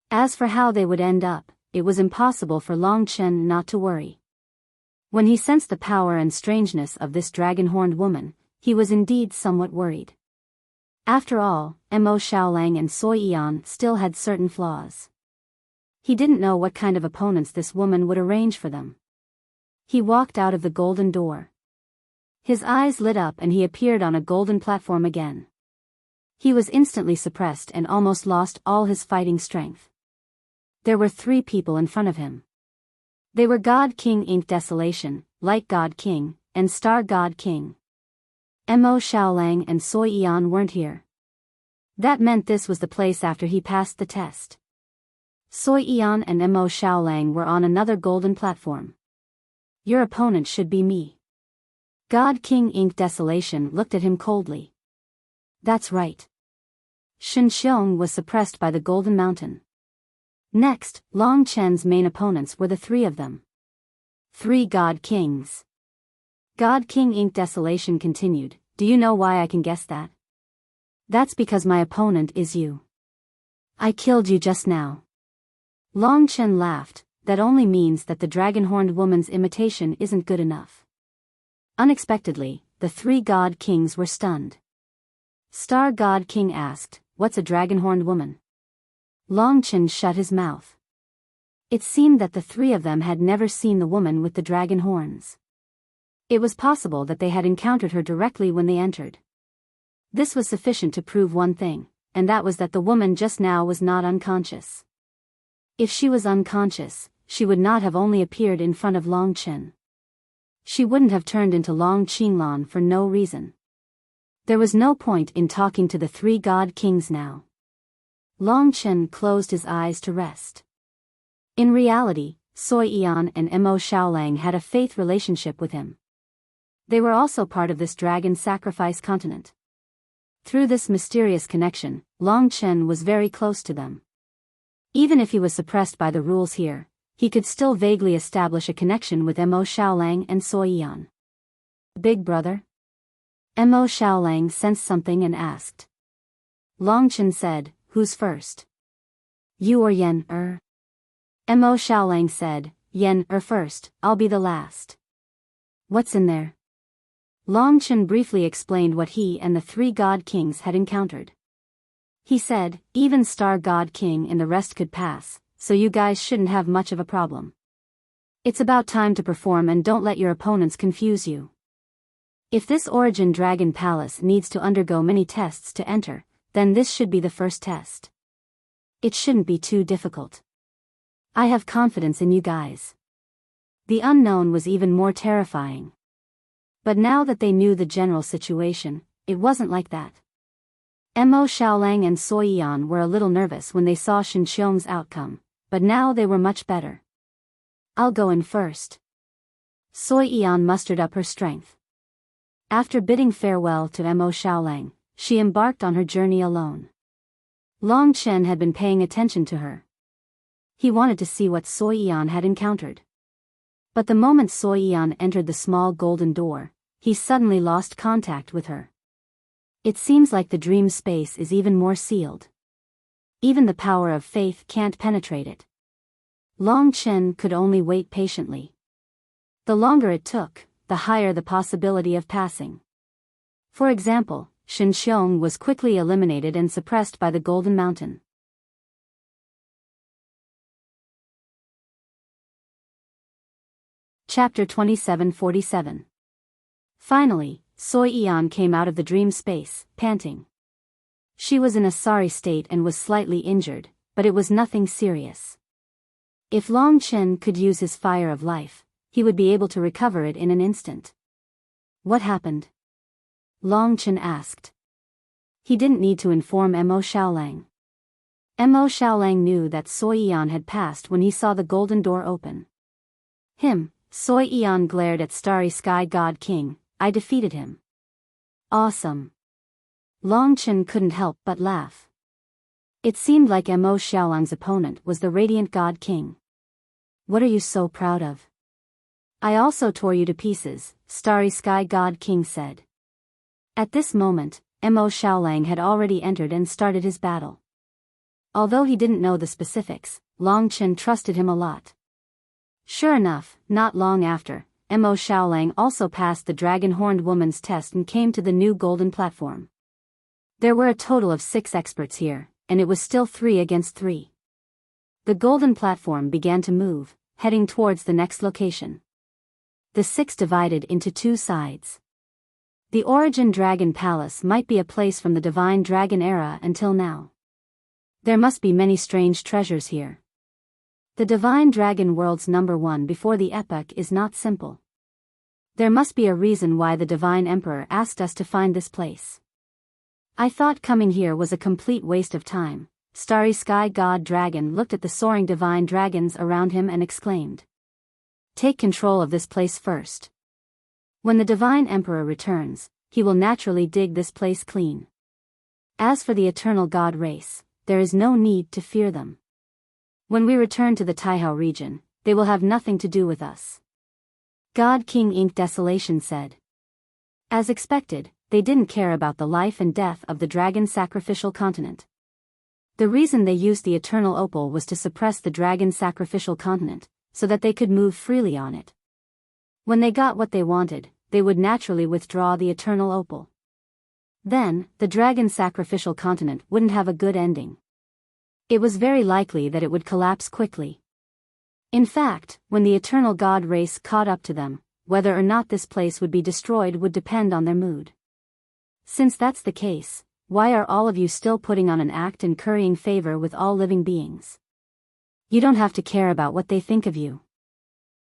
As for how they would end up, it was impossible for Long Chen not to worry. When he sensed the power and strangeness of this dragon-horned woman, he was indeed somewhat worried. After all, Mo Xiaolang and Sui Yan still had certain flaws. He didn't know what kind of opponents this woman would arrange for them. He walked out of the golden door. His eyes lit up and he appeared on a golden platform again. He was instantly suppressed and almost lost all his fighting strength. There were 3 people in front of him. They were God King Ink Desolation, Light God King, and Star God King. Mo Xiaolang and Sui Yan weren't here. That meant this was the place after he passed the test. Sui Yan and Mo Xiaolang were on another golden platform. Your opponent should be me. God King Ink Desolation looked at him coldly. That's right. Shen Xiong was suppressed by the Golden Mountain. Next, Long Chen's main opponents were the 3 of them. 3 God Kings. God King Ink Desolation continued, do you know why I can guess that? That's because my opponent is you. I killed you just now. Long Chen laughed, that only means that the dragon-horned woman's imitation isn't good enough. Unexpectedly, the 3 God Kings were stunned. Star God King asked, what's a dragon-horned woman? Long Chen shut his mouth. It seemed that the 3 of them had never seen the woman with the dragon horns. It was possible that they had encountered her directly when they entered. This was sufficient to prove one thing, and that was that the woman just now was not unconscious. If she was unconscious, she would not have only appeared in front of Long Chen. She wouldn't have turned into Long Qinglan for no reason. There was no point in talking to the 3 God Kings now. Long Chen closed his eyes to rest. In reality, Sui Yan and Mo Xiaolang had a faith relationship with him. They were also part of this dragon sacrifice continent. Through this mysterious connection, Long Chen was very close to them. Even if he was suppressed by the rules here, he could still vaguely establish a connection with Mo Xiaolang and Sui Yan. Big brother? Mo Xiaolang sensed something and asked. Long Chen said, "Who's first? You or Yan, Mo Xiaolang said, "Yan, first, I'll be the last." What's in there? Long Chen briefly explained what he and the three God Kings had encountered. He said, "Even Star God King and the rest could pass, so you guys shouldn't have much of a problem. It's about time to perform and don't let your opponents confuse you. If this Origin Dragon Palace needs to undergo many tests to enter, then this should be the first test. It shouldn't be too difficult. I have confidence in you guys." The unknown was even more terrifying. But now that they knew the general situation, it wasn't like that. Mo Xiaolang and Sui Yan were a little nervous when they saw Shen Xiong's outcome, but now they were much better. "I'll go in first." Sui Yan mustered up her strength. After bidding farewell to Mo Xiaolang, she embarked on her journey alone. Long Chen had been paying attention to her. He wanted to see what Sui Yan had encountered. But the moment Sui Yan entered the small golden door, he suddenly lost contact with her. It seems like the dream space is even more sealed. Even the power of faith can't penetrate it. Long Chen could only wait patiently. The longer it took, the higher the possibility of passing. For example, Shen Xiong was quickly eliminated and suppressed by the Golden Mountain. Chapter 2747. Finally, Sui Yan came out of the dream space, panting. She was in a sorry state and was slightly injured, but it was nothing serious. If Long Chen could use his fire of life, he would be able to recover it in an instant. What happened? Long Chen asked. He didn't need to inform Mo Xiaolang. Mo Xiaolang knew that Sui Yan had passed when he saw the golden door open. Sui Yan glared at Starry Sky God King. "I defeated him." Awesome. Long Chen couldn't help but laugh. It seemed like Mo Xiaolang's opponent was the Radiant God King. "What are you so proud of?" "I also tore you to pieces," Starry Sky God King said. At this moment, Mo Xiaolang had already entered and started his battle. Although he didn't know the specifics, Long Chen trusted him a lot. Sure enough, not long after, Mo Xiaolang also passed the dragon-horned woman's test and came to the new golden platform. There were a total of 6 experts here, and it was still 3 against 3. The golden platform began to move, heading towards the next location. The 6 divided into 2 sides. The Origin Dragon Palace might be a place from the Divine Dragon era until now. There must be many strange treasures here. The Divine Dragon World's #1 before the epoch is not simple. There must be a reason why the Divine Emperor asked us to find this place. I thought coming here was a complete waste of time. Starry Sky God Dragon looked at the soaring divine dragons around him and exclaimed. Take control of this place first. When the Divine Emperor returns, he will naturally dig this place clean. As for the Eternal God race, there is no need to fear them. When we return to the Taihao region, they will have nothing to do with us. God King Ink Desolation said. As expected, they didn't care about the life and death of the dragon sacrificial continent. The reason they used the Eternal Opal was to suppress the dragon sacrificial continent, so that they could move freely on it. When they got what they wanted, they would naturally withdraw the Eternal Opal. Then, the dragon sacrificial continent wouldn't have a good ending. It was very likely that it would collapse quickly. In fact, when the Eternal God race caught up to them, whether or not this place would be destroyed would depend on their mood. Since that's the case, why are all of you still putting on an act and currying favor with all living beings? You don't have to care about what they think of you.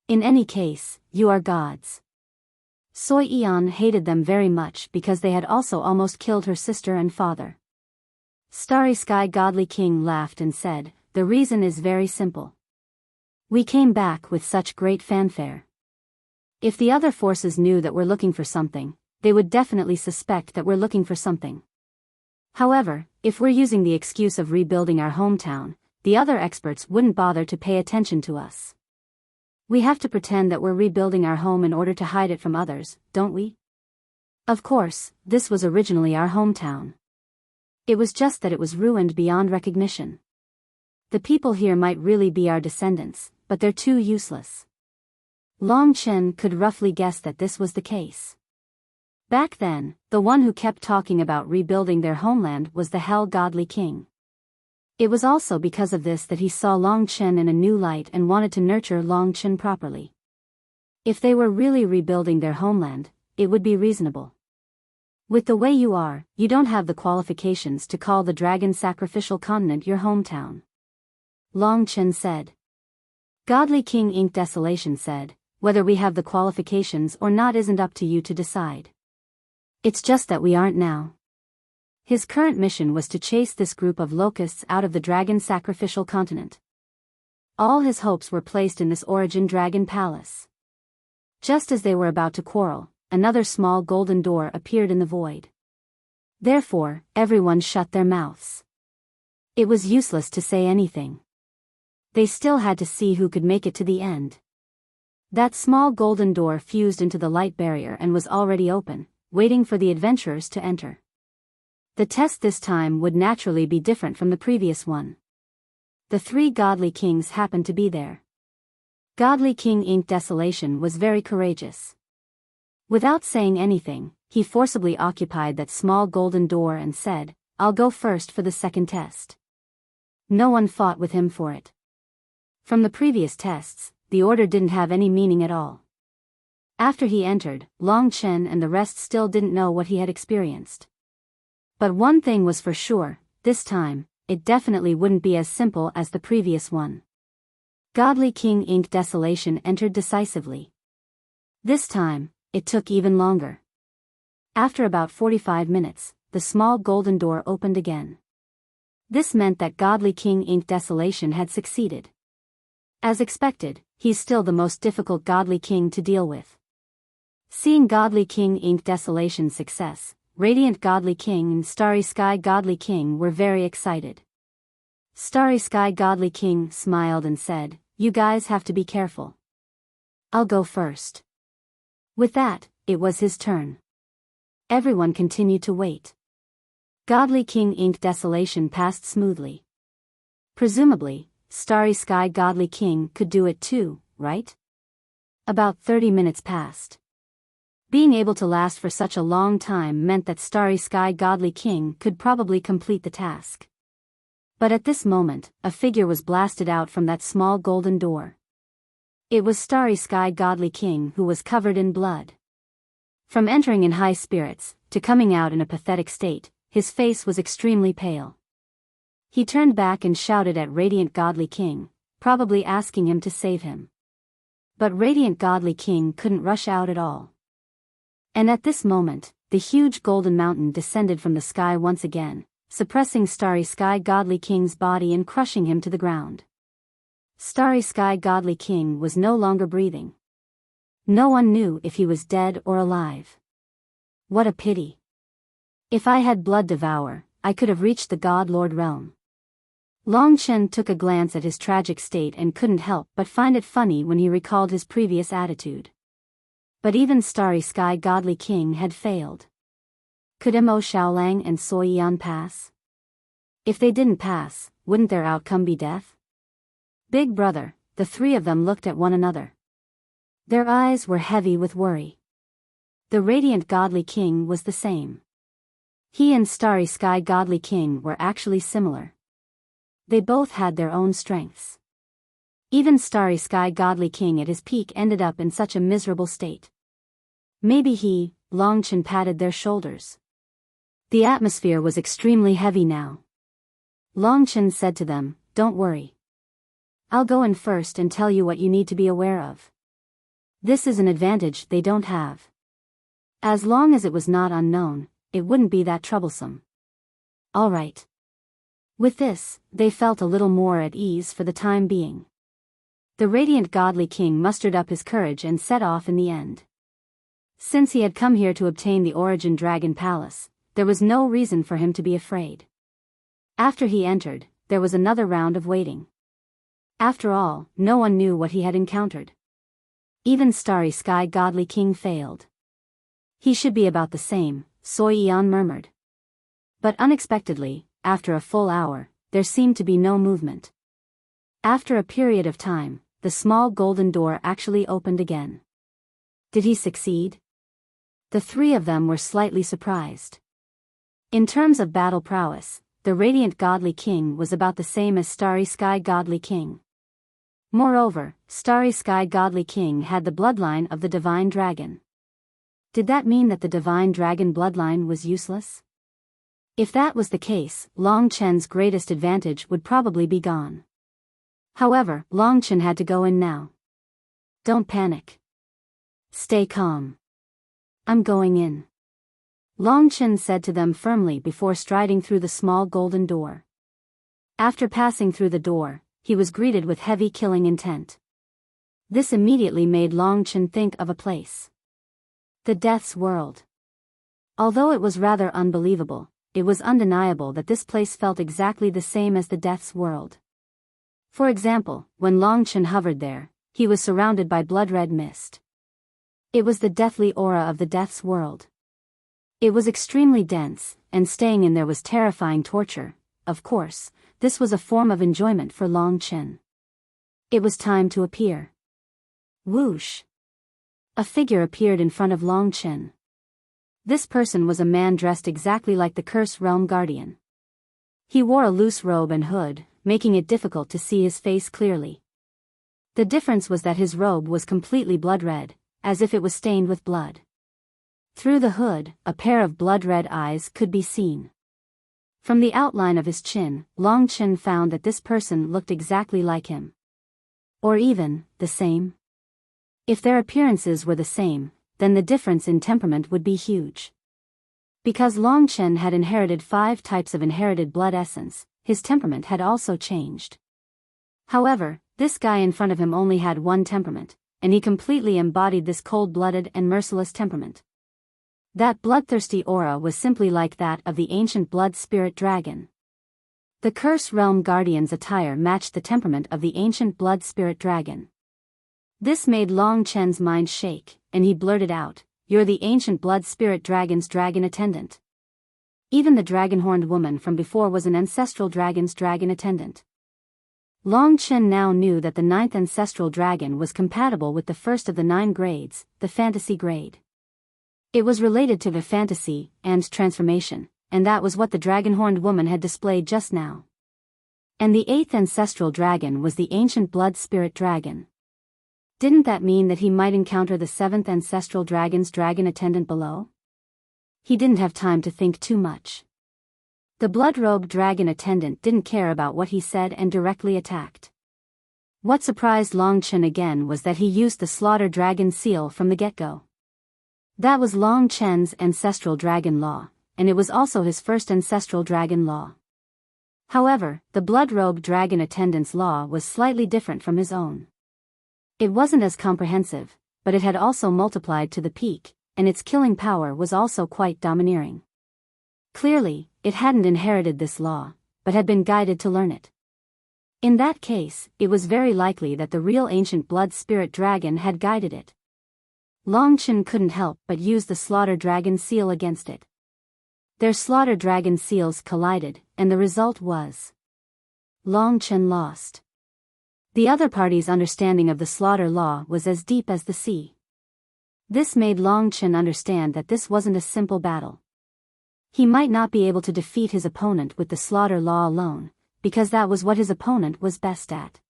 In any case, you are gods. Sui Yan hated them very much because they had also almost killed her sister and father. Starry Sky Godly King laughed and said, "The reason is very simple. We came back with such great fanfare. If the other forces knew that we're looking for something, they would definitely suspect that we're looking for something. However, if we're using the excuse of rebuilding our hometown, the other experts wouldn't bother to pay attention to us. We have to pretend that we're rebuilding our home in order to hide it from others, don't we? Of course, this was originally our hometown. It was just that it was ruined beyond recognition. The people here might really be our descendants, but they're too useless." Long Chen could roughly guess that this was the case. Back then, the one who kept talking about rebuilding their homeland was the Hell Godly King. It was also because of this that he saw Long Chen in a new light and wanted to nurture Long Chen properly. If they were really rebuilding their homeland, it would be reasonable. With the way you are, you don't have the qualifications to call the Dragon Sacrificial Continent your hometown. Long Chen said. Godly King Ink Desolation said, "Whether we have the qualifications or not isn't up to you to decide. It's just that we aren't now." His current mission was to chase this group of locusts out of the Dragon Sacrificial Continent. All his hopes were placed in this Origin Dragon Palace. Just as they were about to quarrel, another small golden door appeared in the void. Therefore, everyone shut their mouths. It was useless to say anything. They still had to see who could make it to the end. That small golden door fused into the light barrier and was already open, waiting for the adventurers to enter. The test this time would naturally be different from the previous one. The three godly kings happened to be there. Godly King Ink Desolation was very courageous. Without saying anything, he forcibly occupied that small golden door and said, "I'll go first for the second test." No one fought with him for it. From the previous tests, the order didn't have any meaning at all. After he entered, Long Chen and the rest still didn't know what he had experienced. But one thing was for sure, this time, it definitely wouldn't be as simple as the previous one. Godly King Ink Desolation entered decisively. This time, it took even longer. After about 45 minutes, the small golden door opened again. This meant that Godly King Ink Desolation had succeeded. As expected, he's still the most difficult Godly King to deal with. Seeing Godly King Ink Desolation's success, Radiant Godly King and Starry Sky Godly King were very excited. Starry Sky Godly King smiled and said, "You guys have to be careful. I'll go first." With that, it was his turn. Everyone continued to wait. Godly King Ink Desolation passed smoothly. Presumably, Starry Sky Godly King could do it too, right? About 30 minutes passed. Being able to last for such a long time meant that Starry Sky Godly King could probably complete the task. But at this moment, a figure was blasted out from that small golden door. It was Starry Sky Godly King who was covered in blood. From entering in high spirits, to coming out in a pathetic state, his face was extremely pale. He turned back and shouted at Radiant Godly King, probably asking him to save him. But Radiant Godly King couldn't rush out at all. And at this moment, the huge golden mountain descended from the sky once again, suppressing Starry Sky Godly King's body and crushing him to the ground. Starry Sky Godly King was no longer breathing. No one knew if he was dead or alive. What a pity. If I had Blood Devour, I could have reached the God Lord realm. Long Chen took a glance at his tragic state and couldn't help but find it funny when he recalled his previous attitude. But even Starry Sky Godly King had failed. Could Mo Xiaolang and Soi Yan pass? If they didn't pass, wouldn't their outcome be death? Big brother, the three of them looked at one another. Their eyes were heavy with worry. The Radiant Godly King was the same. He and Starry Sky Godly King were actually similar. They both had their own strengths. Even Starry Sky Godly King at his peak ended up in such a miserable state. Maybe he, Long Chen patted their shoulders. The atmosphere was extremely heavy now. Long Chen said to them, "Don't worry. I'll go in first and tell you what you need to be aware of. This is an advantage they don't have. As long as it was not unknown, it wouldn't be that troublesome." "All right. With this, they felt a little more at ease for the time being. The radiant godly king mustered up his courage and set off in the end. Since he had come here to obtain the Origin Dragon Palace, there was no reason for him to be afraid. After he entered, there was another round of waiting. After all, no one knew what he had encountered. Even Starry Sky Godly King failed. He should be about the same, Soi Eon murmured. But unexpectedly, after a full hour, there seemed to be no movement. After a period of time, the small golden door actually opened again. Did he succeed? The three of them were slightly surprised. In terms of battle prowess, the Radiant Godly King was about the same as Starry Sky Godly King. Moreover, Starry Sky Godly King had the bloodline of the Divine Dragon. Did that mean that the Divine Dragon bloodline was useless? If that was the case, Long Chen's greatest advantage would probably be gone. However, Long Chen had to go in now. Don't panic. Stay calm. I'm going in. Long Chen said to them firmly before striding through the small golden door. After passing through the door, he was greeted with heavy killing intent. This immediately made Long Chen think of a place. The Death's World. Although it was rather unbelievable, it was undeniable that this place felt exactly the same as the Death's World. For example, when Long Chen hovered there, he was surrounded by blood-red mist. It was the deathly aura of the Death's World. It was extremely dense, and staying in there was terrifying torture. Of course, this was a form of enjoyment for Long Chen. It was time to appear. Whoosh! A figure appeared in front of Long Chen. This person was a man dressed exactly like the Curse Realm Guardian. He wore a loose robe and hood, making it difficult to see his face clearly. The difference was that his robe was completely blood-red, as if it was stained with blood. Through the hood, a pair of blood-red eyes could be seen. From the outline of his chin, Long Chen found that this person looked exactly like him. Or even, the same. If their appearances were the same, then the difference in temperament would be huge. Because Long Chen had inherited 5 types of inherited blood essence, his temperament had also changed. However, this guy in front of him only had 1 temperament, and he completely embodied this cold-blooded and merciless temperament. That bloodthirsty aura was simply like that of the ancient blood spirit dragon. The Curse Realm Guardian's attire matched the temperament of the ancient blood spirit dragon. This made Long Chen's mind shake, and he blurted out, "You're the ancient blood spirit dragon's dragon attendant." Even the dragon-horned woman from before was an ancestral dragon's dragon attendant. Long Chen now knew that the 9th ancestral dragon was compatible with the first of the 9 grades, the fantasy grade. It was related to the fantasy and transformation, and that was what the dragon-horned woman had displayed just now. And the 8th ancestral dragon was the ancient blood spirit dragon. Didn't that mean that he might encounter the 7th ancestral dragon's dragon attendant below? He didn't have time to think too much. The blood-robed dragon attendant didn't care about what he said and directly attacked. What surprised Long Chen again was that he used the slaughter dragon seal from the get-go. That was Long Chen's ancestral dragon law, and it was also his first ancestral dragon law. However, the blood-robed dragon attendant's law was slightly different from his own. It wasn't as comprehensive, but it had also multiplied to the peak, and its killing power was also quite domineering. Clearly, it hadn't inherited this law, but had been guided to learn it. In that case, it was very likely that the real ancient blood spirit dragon had guided it. Long Chen couldn't help but use the slaughter dragon seal against it. Their slaughter dragon seals collided, and the result was Long Chen lost. The other party's understanding of the slaughter law was as deep as the sea. This made Long Chen understand that this wasn't a simple battle. He might not be able to defeat his opponent with the slaughter law alone, because that was what his opponent was best at.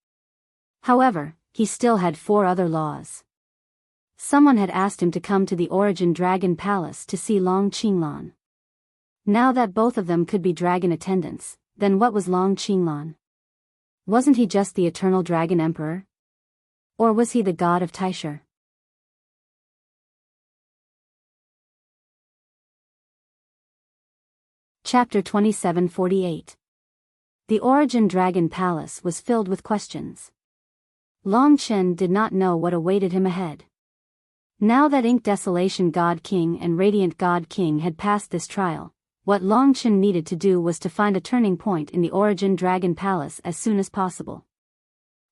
However, he still had 4 other laws. Someone had asked him to come to the Origin Dragon Palace to see Long Qinglan. Now that both of them could be dragon attendants, then what was Long Qinglan? Wasn't he just the eternal dragon emperor? Or was he the god of Taisher? Chapter 2748. The Origin Dragon Palace was filled with questions. Long Chen did not know what awaited him ahead. Now that Ink Desolation God King and Radiant God King had passed this trial, what Long Chen needed to do was to find a turning point in the Origin Dragon Palace as soon as possible.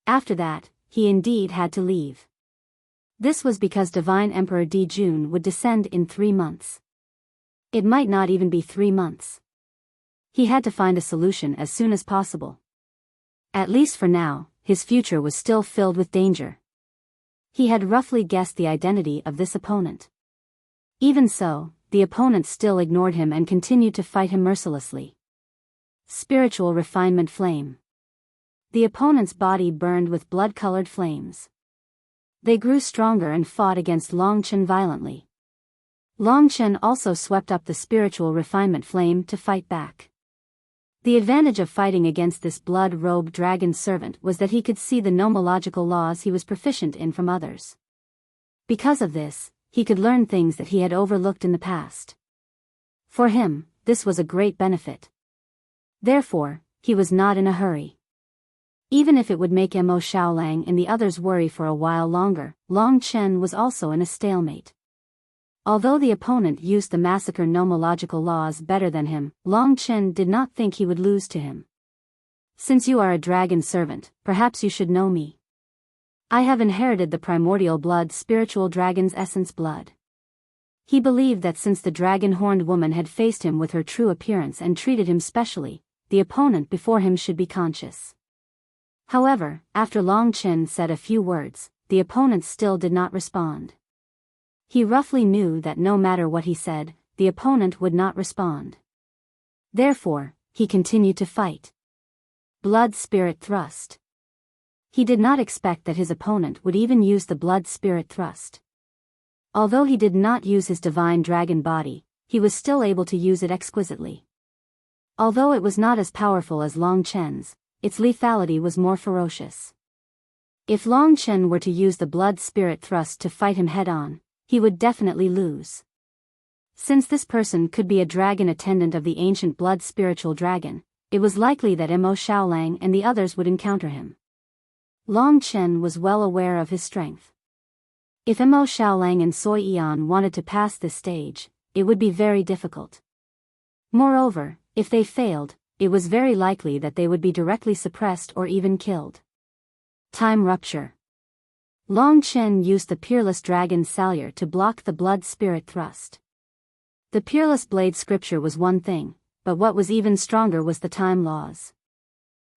After that, he indeed had to leave. This was because Divine Emperor Dijun would descend in 3 months. It might not even be 3 months. He had to find a solution as soon as possible. At least for now, his future was still filled with danger. He had roughly guessed the identity of this opponent. Even so, the opponent still ignored him and continued to fight him mercilessly. Spiritual Refinement Flame. The opponent's body burned with blood-colored flames. They grew stronger and fought against Long Chen violently. Long Chen also swept up the Spiritual Refinement Flame to fight back. The advantage of fighting against this blood-robed dragon servant was that he could see the nomological laws he was proficient in from others. Because of this, he could learn things that he had overlooked in the past. For him, this was a great benefit. Therefore, he was not in a hurry. Even if it would make Mo Xiaolang and the others worry for a while longer, Long Chen was also in a stalemate. Although the opponent used the massacre nomological laws better than him, Long Chen did not think he would lose to him. Since you are a dragon servant, perhaps you should know me. I have inherited the primordial blood, spiritual dragon's essence blood. He believed that since the dragon-horned woman had faced him with her true appearance and treated him specially, the opponent before him should be conscious. However, after Long Chen said a few words, the opponent still did not respond. He roughly knew that no matter what he said, the opponent would not respond. Therefore, he continued to fight. Blood Spirit Thrust. He did not expect that his opponent would even use the Blood Spirit Thrust. Although he did not use his divine dragon body, he was still able to use it exquisitely. Although it was not as powerful as Long Chen's, its lethality was more ferocious. If Long Chen were to use the Blood Spirit Thrust to fight him head-on, he would definitely lose. Since this person could be a dragon attendant of the ancient blood spiritual dragon, it was likely that Mo Xiaolang and the others would encounter him. Long Chen was well aware of his strength. If Mo Xiaolang and Soi Yan wanted to pass this stage, it would be very difficult. Moreover, if they failed, it was very likely that they would be directly suppressed or even killed. Time Rupture. Long Chen used the Peerless Dragon Salure to block the Blood Spirit Thrust. The Peerless Blade Scripture was one thing, but what was even stronger was the Time Laws.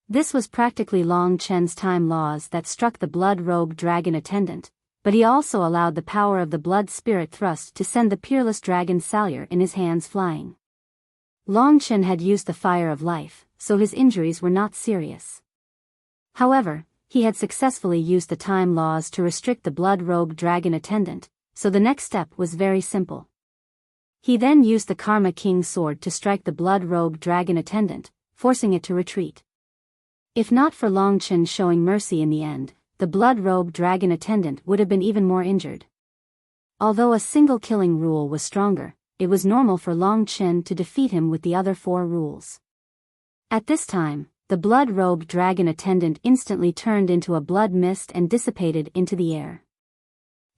This was practically Long Chen's Time Laws that struck the blood-robed dragon attendant, but he also allowed the power of the Blood Spirit Thrust to send the Peerless Dragon Salure in his hands flying. Long Chen had used the Fire of Life, so his injuries were not serious. However, he had successfully used the time laws to restrict the blood-robed dragon attendant, so the next step was very simple. He then used the Karma King sword to strike the blood-robed dragon attendant, forcing it to retreat. If not for Long Chen showing mercy in the end, the blood-robed dragon attendant would have been even more injured. Although a single killing rule was stronger, it was normal for Long Chen to defeat him with the other 4 rules. At this time, the blood-robed dragon attendant instantly turned into a blood mist and dissipated into the air.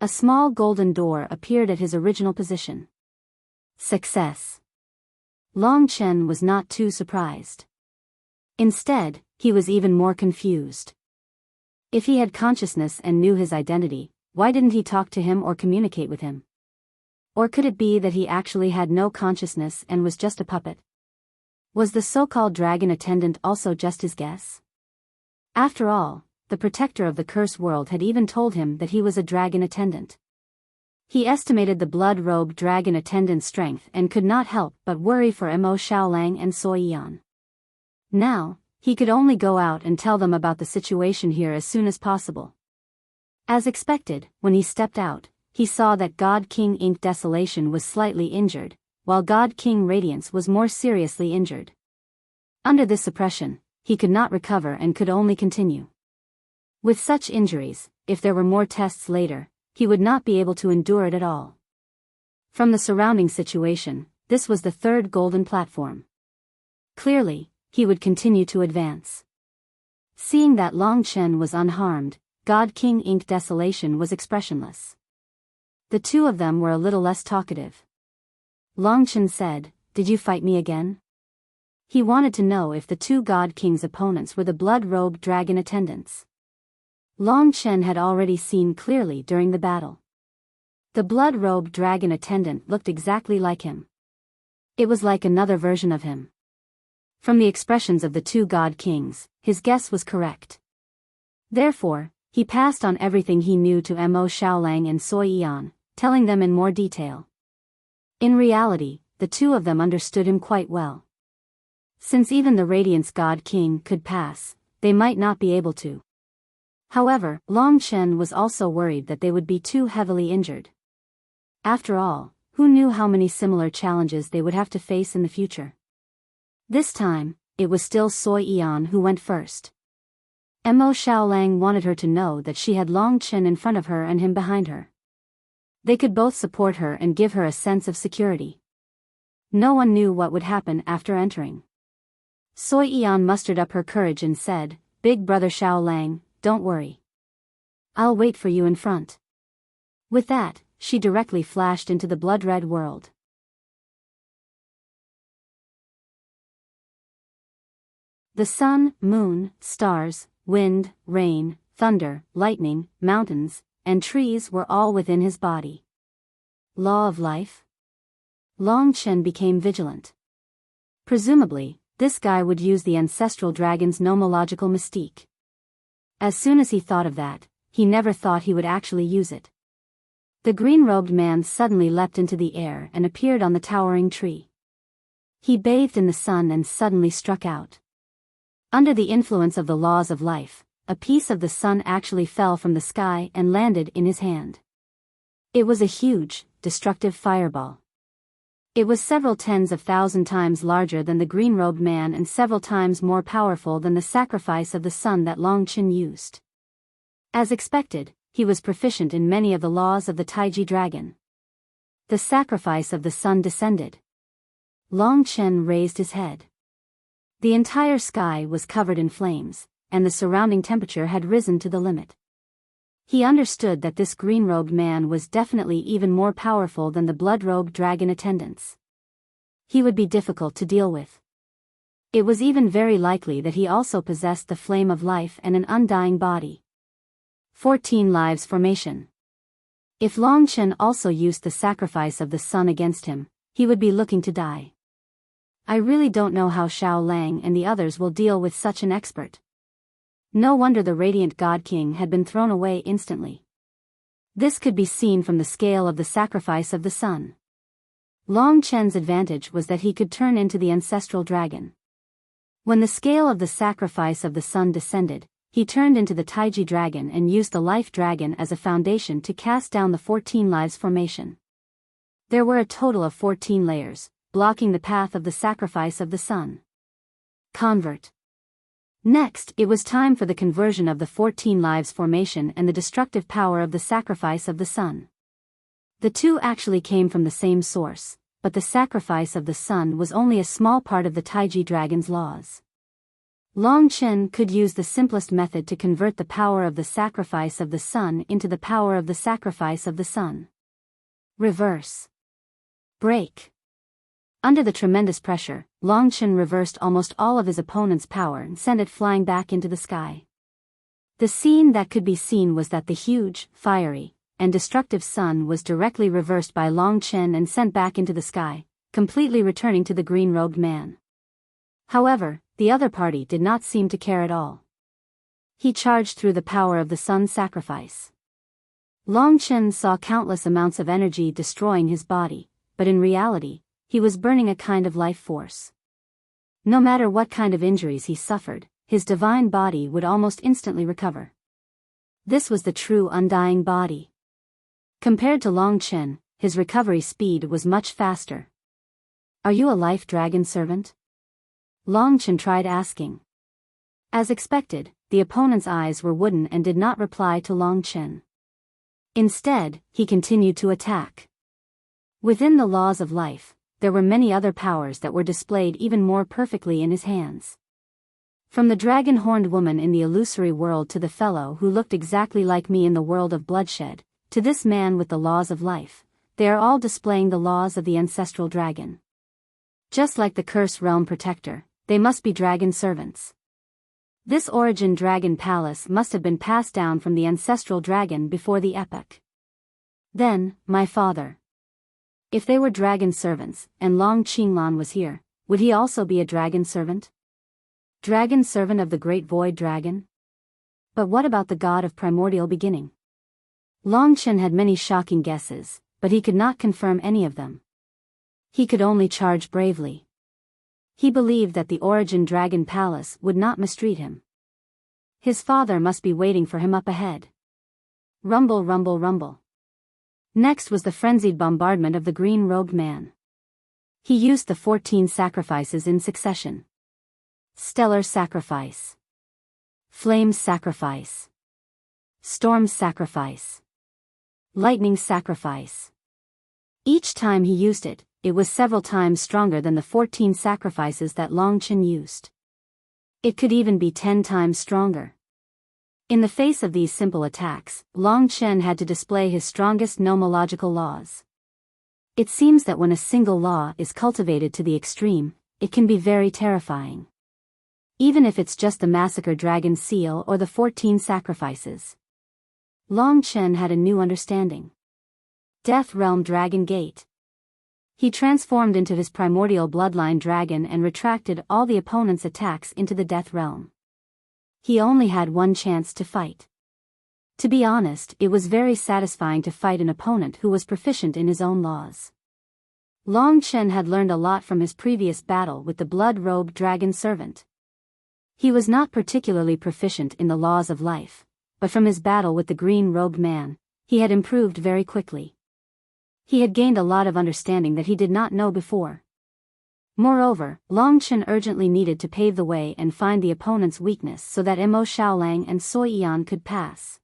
A small golden door appeared at his original position. Success. Long Chen was not too surprised. Instead, he was even more confused. If he had consciousness and knew his identity, why didn't he talk to him or communicate with him? Or could it be that he actually had no consciousness and was just a puppet? Was the so-called dragon attendant also just his guess? After all, the protector of the curse world had even told him that he was a dragon attendant. He estimated the blood-robed dragon attendant's strength and could not help but worry for Mo Xiaolang and Soi Yan. Now, he could only go out and tell them about the situation here as soon as possible. As expected, when he stepped out, he saw that God King Ink Desolation was slightly injured, while God King Radiance was more seriously injured. Under this suppression, he could not recover and could only continue. With such injuries, if there were more tests later, he would not be able to endure it at all. From the surrounding situation, this was the 3rd golden platform. Clearly, he would continue to advance. Seeing that Long Chen was unharmed, God King Ink Desolation was expressionless. The two of them were a little less talkative. Long Chen said, "Did you fight me again?" He wanted to know if the two God King's opponents were the blood-robed dragon attendants. Long Chen had already seen clearly during the battle. The blood-robed dragon attendant looked exactly like him. It was like another version of him. From the expressions of the two God Kings, his guess was correct. Therefore, he passed on everything he knew to Mo Xiaolang and Sui Yan, telling them in more detail. In reality, the two of them understood him quite well. Since even the Radiance God King could pass, they might not be able to. However, Long Chen was also worried that they would be too heavily injured. After all, who knew how many similar challenges they would have to face in the future? This time, it was still Sui Yan who went first. Mo Xiaolang wanted her to know that she had Long Chen in front of her and him behind her. They could both support her and give her a sense of security. No one knew what would happen after entering. Sui Yan mustered up her courage and said, "Big brother Xiaolang, don't worry. I'll wait for you in front." With that, she directly flashed into the blood-red world. The sun, moon, stars, wind, rain, thunder, lightning, mountains, and trees were all within his body. Law of life? Long Chen became vigilant. Presumably, this guy would use the ancestral dragon's nomological mystique. As soon as he thought of that, he never thought he would actually use it. The green-robed man suddenly leapt into the air and appeared on the towering tree. He bathed in the sun and suddenly struck out. Under the influence of the laws of life, a piece of the sun actually fell from the sky and landed in his hand. It was a huge, destructive fireball. It was several tens of thousand times larger than the green-robed man and several times more powerful than the sacrifice of the sun that Long Chen used. As expected, he was proficient in many of the laws of the Taiji dragon. The sacrifice of the sun descended. Long Chen raised his head. The entire sky was covered in flames, and the surrounding temperature had risen to the limit. He understood that this green-robed man was definitely even more powerful than the blood-robed dragon attendants. He would be difficult to deal with. It was even very likely that he also possessed the flame of life and an undying body. 14 Lives Formation. If Long Chen also used the sacrifice of the sun against him, he would be looking to die. I really don't know how Xiao Lang and the others will deal with such an expert. No wonder the Radiant God King had been thrown away instantly. This could be seen from the scale of the sacrifice of the sun. Long Chen's advantage was that he could turn into the ancestral dragon. When the scale of the sacrifice of the sun descended, he turned into the Taiji dragon and used the life dragon as a foundation to cast down the 14 Lives Formation. There were a total of 14 layers, blocking the path of the sacrifice of the sun. Convert. Next, it was time for the conversion of the 14 Lives Formation and the destructive power of the sacrifice of the sun. The two actually came from the same source, but the sacrifice of the sun was only a small part of the Taiji dragon's laws. Long Chen could use the simplest method to convert the power of the sacrifice of the sun into the power of the sacrifice of the sun. Reverse. Break. Under the tremendous pressure, Long Chen reversed almost all of his opponent's power and sent it flying back into the sky. The scene that could be seen was that the huge, fiery, and destructive sun was directly reversed by Long Chen and sent back into the sky, completely returning to the green-robed man. However, the other party did not seem to care at all. He charged through the power of the sun's sacrifice. Long Chen saw countless amounts of energy destroying his body, but in reality, he was burning a kind of life force. No matter what kind of injuries he suffered, his divine body would almost instantly recover. This was the true undying body. Compared to Long Chen, his recovery speed was much faster. "Are you a life dragon servant?" Long Chen tried asking. As expected, the opponent's eyes were wooden and did not reply to Long Chen. Instead, he continued to attack. Within the laws of life, there were many other powers that were displayed even more perfectly in his hands. From the dragon-horned woman in the illusory world to the fellow who looked exactly like me in the world of bloodshed, to this man with the laws of life, they are all displaying the laws of the ancestral dragon. Just like the cursed realm protector, they must be dragon servants. This origin dragon palace must have been passed down from the ancestral dragon before the epoch. Then, my father. If they were dragon servants, and Long Qinglan was here, would he also be a dragon servant? Dragon servant of the great void dragon? But what about the god of primordial beginning? Long Chen had many shocking guesses, but he could not confirm any of them. He could only charge bravely. He believed that the origin dragon palace would not mistreat him. His father must be waiting for him up ahead. Rumble, rumble, rumble. Next was the frenzied bombardment of the green-robed man. He used the 14 sacrifices in succession. Stellar sacrifice. Flame sacrifice. Storm sacrifice. Lightning sacrifice. Each time he used it, it was several times stronger than the 14 sacrifices that Long Chen used. It could even be 10 times stronger. In the face of these simple attacks, Long Chen had to display his strongest nomological laws. It seems that when a single law is cultivated to the extreme, it can be very terrifying. Even if it's just the massacre dragon seal or the 14 sacrifices. Long Chen had a new understanding. Death Realm Dragon Gate. He transformed into his primordial bloodline dragon and retracted all the opponent's attacks into the Death Realm. He only had one chance to fight. To be honest, it was very satisfying to fight an opponent who was proficient in his own laws. Long Chen had learned a lot from his previous battle with the blood-robed dragon servant. He was not particularly proficient in the laws of life, but from his battle with the green-robed man, he had improved very quickly. He had gained a lot of understanding that he did not know before. Moreover, Long Chen urgently needed to pave the way and find the opponent's weakness so that Mo Xiaolang and Sui Yan could pass.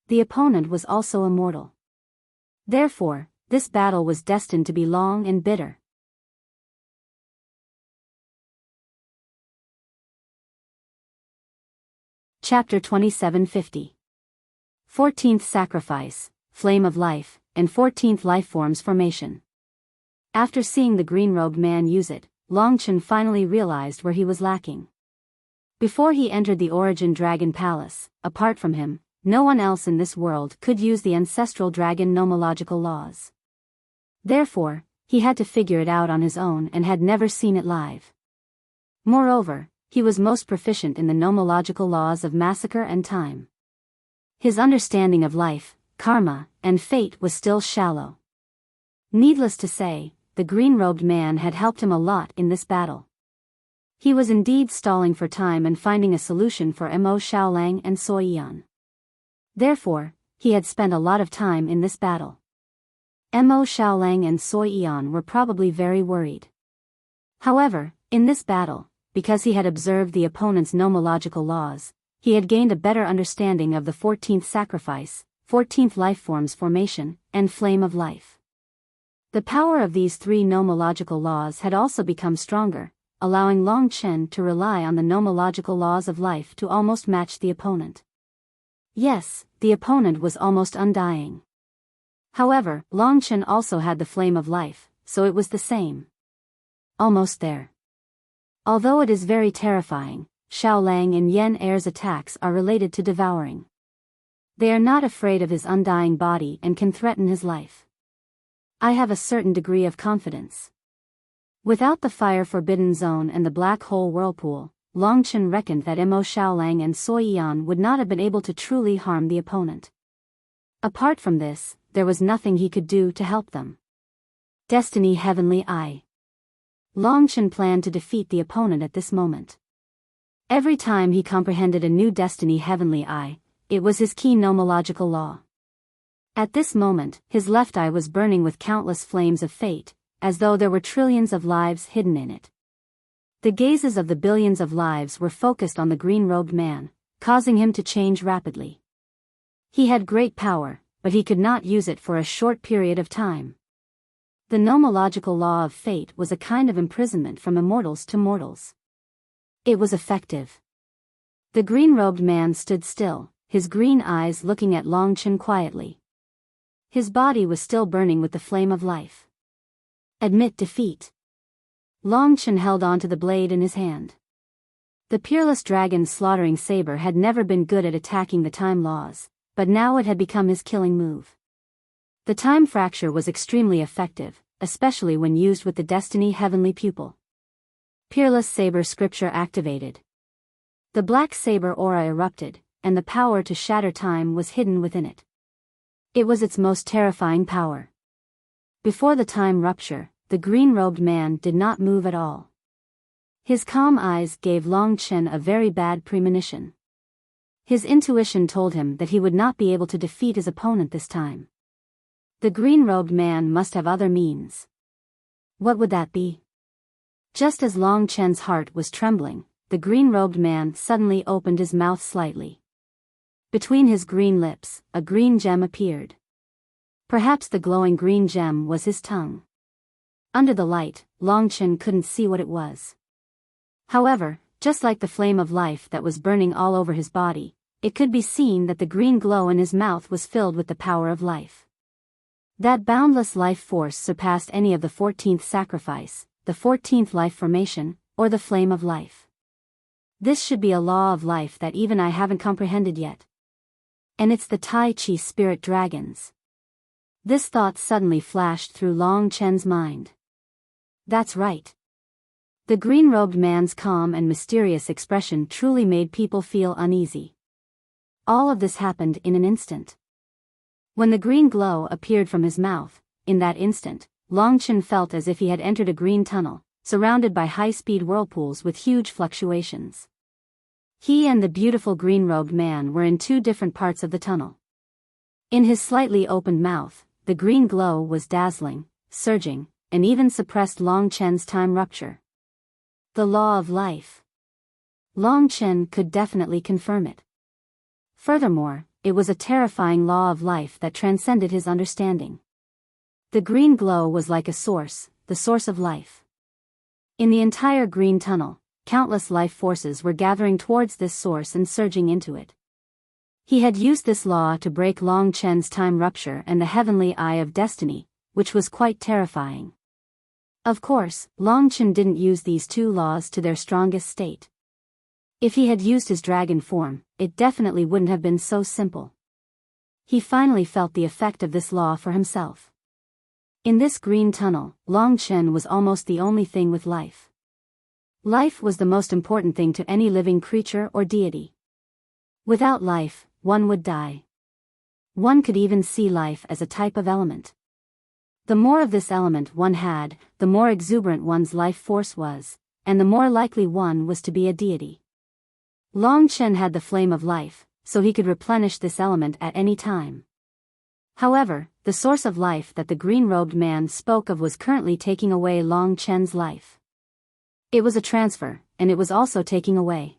The opponent was also immortal. Therefore, this battle was destined to be long and bitter. Chapter 2750. 14th Sacrifice, Flame of Life, and 14th Lifeforms Formation. After seeing the green-robed man use it, Long Chen finally realized where he was lacking. Before he entered the Origin Dragon Palace, apart from him, no one else in this world could use the ancestral dragon nomological laws. Therefore, he had to figure it out on his own and had never seen it live. Moreover, he was most proficient in the nomological laws of massacre and time. His understanding of life, karma, and fate was still shallow. Needless to say, the green-robed man had helped him a lot in this battle. He was indeed stalling for time and finding a solution for Mo Xiaolang and Sui Yan. Therefore, he had spent a lot of time in this battle. Mo Xiaolang and Sui Yan were probably very worried. However, in this battle, because he had observed the opponent's nomological laws, he had gained a better understanding of the 14th sacrifice, 14th lifeforms formation, and flame of life. The power of these three nomological laws had also become stronger, allowing Long Chen to rely on the nomological laws of life to almost match the opponent. Yes, the opponent was almost undying. However, Long Chen also had the flame of life, so it was the same. Almost there. Although it is very terrifying, Xiaolang and Yan Er's attacks are related to devouring. They are not afraid of his undying body and can threaten his life. I have a certain degree of confidence. Without the fire forbidden zone and the black hole whirlpool, Long Chen reckoned that Mo Xiaolang and Sui Yan would not have been able to truly harm the opponent. Apart from this, there was nothing he could do to help them. Destiny Heavenly Eye. Long Chen planned to defeat the opponent at this moment. Every time he comprehended a new Destiny Heavenly Eye, it was his key nomological law. At this moment, his left eye was burning with countless flames of fate, as though there were trillions of lives hidden in it. The gazes of the billions of lives were focused on the green-robed man, causing him to change rapidly. He had great power, but he could not use it for a short period of time. The nomological law of fate was a kind of imprisonment from immortals to mortals. It was effective. The green-robed man stood still, his green eyes looking at Long Chen quietly. His body was still burning with the flame of life. Admit defeat. Long Chen held onto the blade in his hand. The peerless dragon's slaughtering saber had never been good at attacking the time laws, but now it had become his killing move. The time fracture was extremely effective, especially when used with the Destiny Heavenly Pupil. Peerless Saber Scripture activated. The black saber aura erupted, and the power to shatter time was hidden within it. It was its most terrifying power. Before the time rupture, the green-robed man did not move at all. His calm eyes gave Long Chen a very bad premonition. His intuition told him that he would not be able to defeat his opponent this time. The green-robed man must have other means. What would that be? Just as Long Chen's heart was trembling, the green-robed man suddenly opened his mouth slightly. Between his green lips, a green gem appeared. Perhaps the glowing green gem was his tongue. Under the light, Long Chen couldn't see what it was. However, just like the flame of life that was burning all over his body, it could be seen that the green glow in his mouth was filled with the power of life. That boundless life force surpassed any of the 14th sacrifice, the 14th life formation, or the flame of life. This should be a law of life that even I haven't comprehended yet. And it's the Tai Chi spirit dragons. This thought suddenly flashed through Long Chen's mind. That's right. The green-robed man's calm and mysterious expression truly made people feel uneasy. All of this happened in an instant. When the green glow appeared from his mouth, in that instant, Long Chen felt as if he had entered a green tunnel, surrounded by high-speed whirlpools with huge fluctuations. He and the beautiful green-robed man were in two different parts of the tunnel. In his slightly opened mouth, the green glow was dazzling, surging, and even suppressed Long Chen's time rupture. The law of life. Long Chen could definitely confirm it. Furthermore, it was a terrifying law of life that transcended his understanding. The green glow was like a source, the source of life. In the entire green tunnel, countless life forces were gathering towards this source and surging into it. He had used this law to break Long Chen's time rupture and the heavenly eye of destiny, which was quite terrifying. Of course, Long Chen didn't use these two laws to their strongest state. If he had used his dragon form, it definitely wouldn't have been so simple. He finally felt the effect of this law for himself. In this green tunnel, Long Chen was almost the only thing with life. Life was the most important thing to any living creature or deity. Without life, one would die. One could even see life as a type of element. The more of this element one had, the more exuberant one's life force was, and the more likely one was to be a deity. Long Chen had the flame of life, so he could replenish this element at any time. However, the source of life that the green-robed man spoke of was currently taking away Long Chen's life. It was a transfer, and it was also taking away.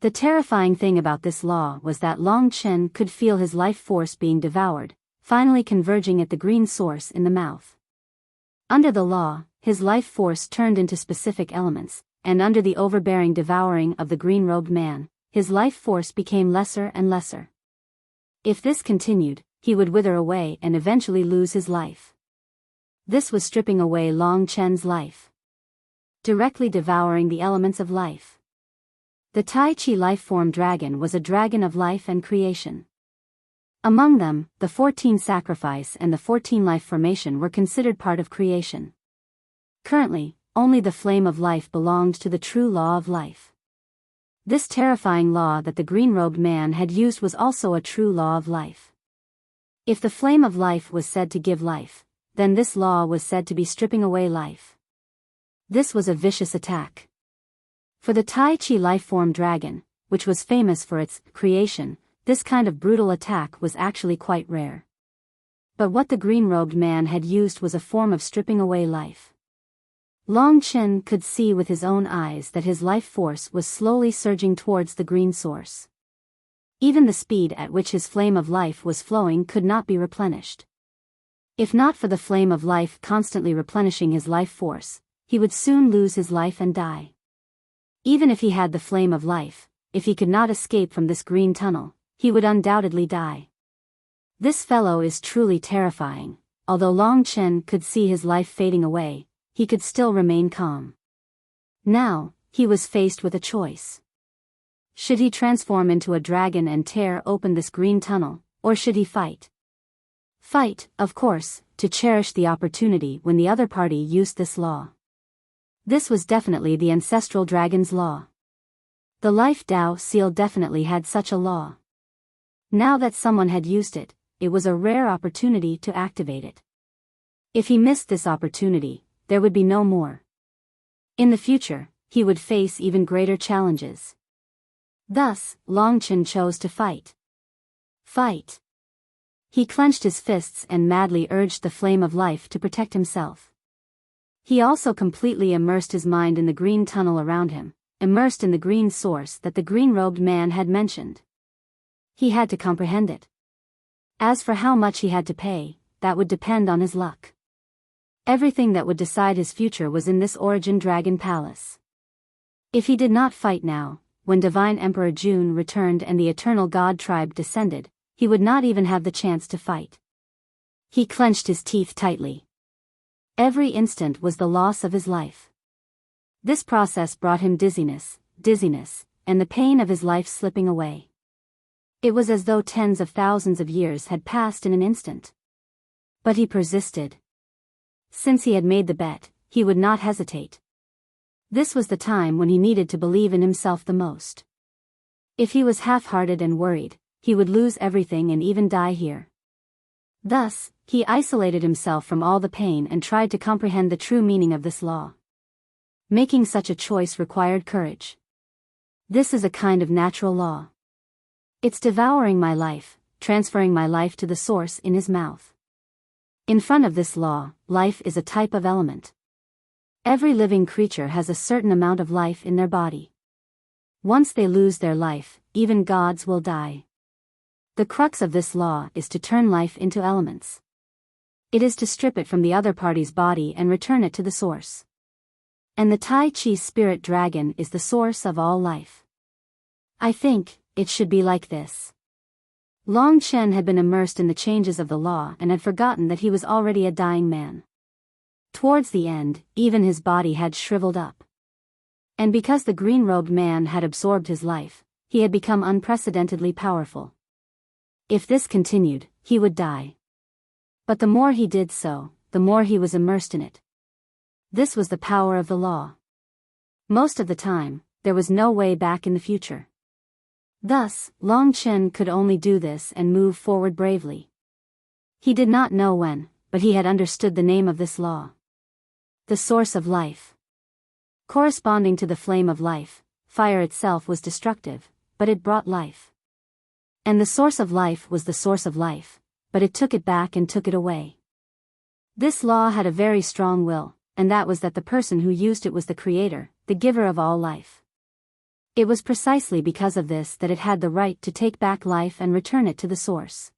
The terrifying thing about this law was that Long Chen could feel his life force being devoured, finally converging at the green source in the mouth. Under the law, his life force turned into specific elements, and under the overbearing devouring of the green-robed man, his life force became lesser and lesser. If this continued, he would wither away and eventually lose his life. This was stripping away Long Chen's life. Directly devouring the elements of life. The Tai Chi life form dragon was a dragon of life and creation. Among them, the 14 sacrifice and the 14 life formation were considered part of creation. Currently, only the flame of life belonged to the true law of life. This terrifying law that the green-robed man had used was also a true law of life. If the flame of life was said to give life, then this law was said to be stripping away life. This was a vicious attack. For the Tai Chi life form dragon, which was famous for its creation, this kind of brutal attack was actually quite rare. But what the green-robed man had used was a form of stripping away life. Long Chen could see with his own eyes that his life force was slowly surging towards the green source. Even the speed at which his flame of life was flowing could not be replenished. If not for the flame of life constantly replenishing his life force, he would soon lose his life and die. Even if he had the flame of life, if he could not escape from this green tunnel, he would undoubtedly die. This fellow is truly terrifying. Although Long Chen could see his life fading away, he could still remain calm. Now, he was faced with a choice. Should he transform into a dragon and tear open this green tunnel, or should he fight? Fight, of course, to cherish the opportunity when the other party used this law. This was definitely the ancestral dragon's law. The Life Tao seal definitely had such a law. Now that someone had used it, it was a rare opportunity to activate it. If he missed this opportunity, there would be no more. In the future, he would face even greater challenges. Thus, Long Chen chose to fight. Fight. He clenched his fists and madly urged the flame of life to protect himself. He also completely immersed his mind in the green tunnel around him, immersed in the green source that the green-robed man had mentioned. He had to comprehend it. As for how much he had to pay, that would depend on his luck. Everything that would decide his future was in this Origin Dragon Palace. If he did not fight now, when Divine Emperor Jun returned and the Eternal God tribe descended, he would not even have the chance to fight. He clenched his teeth tightly. Every instant was the loss of his life. This process brought him dizziness, and the pain of his life slipping away. It was as though tens of thousands of years had passed in an instant. But he persisted. Since he had made the bet, he would not hesitate. This was the time when he needed to believe in himself the most. If he was half-hearted and worried, he would lose everything and even die here. Thus, he isolated himself from all the pain and tried to comprehend the true meaning of this law. Making such a choice required courage. This is a kind of natural law. It's devouring my life, transferring my life to the source in his mouth. In front of this law, life is a type of element. Every living creature has a certain amount of life in their body. Once they lose their life, even gods will die. The crux of this law is to turn life into elements. It is to strip it from the other party's body and return it to the source. And the Tai Chi spirit dragon is the source of all life. I think it should be like this. Long Chen had been immersed in the changes of the law and had forgotten that he was already a dying man. Towards the end, even his body had shriveled up. And because the green-robed man had absorbed his life, he had become unprecedentedly powerful. If this continued, he would die. But the more he did so, the more he was immersed in it. This was the power of the law. Most of the time, there was no way back in the future. Thus, Long Chen could only do this and move forward bravely. He did not know when, but he had understood the name of this law. The source of life. Corresponding to the flame of life, fire itself was destructive, but it brought life. And the source of life was the source of life, but it took it back and took it away. This law had a very strong will, and that was that the person who used it was the creator, the giver of all life. It was precisely because of this that it had the right to take back life and return it to the source.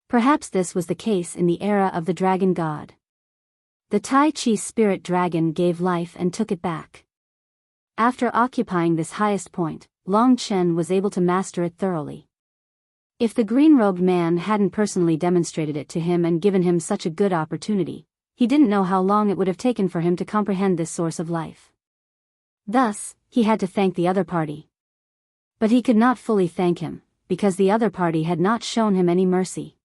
Perhaps this was the case in the era of the dragon god. The Tai Chi spirit dragon gave life and took it back. After occupying this highest point, Long Chen was able to master it thoroughly. If the green-robed man hadn't personally demonstrated it to him and given him such a good opportunity, he didn't know how long it would have taken for him to comprehend this source of life. Thus, he had to thank the other party. But he could not fully thank him, because the other party had not shown him any mercy.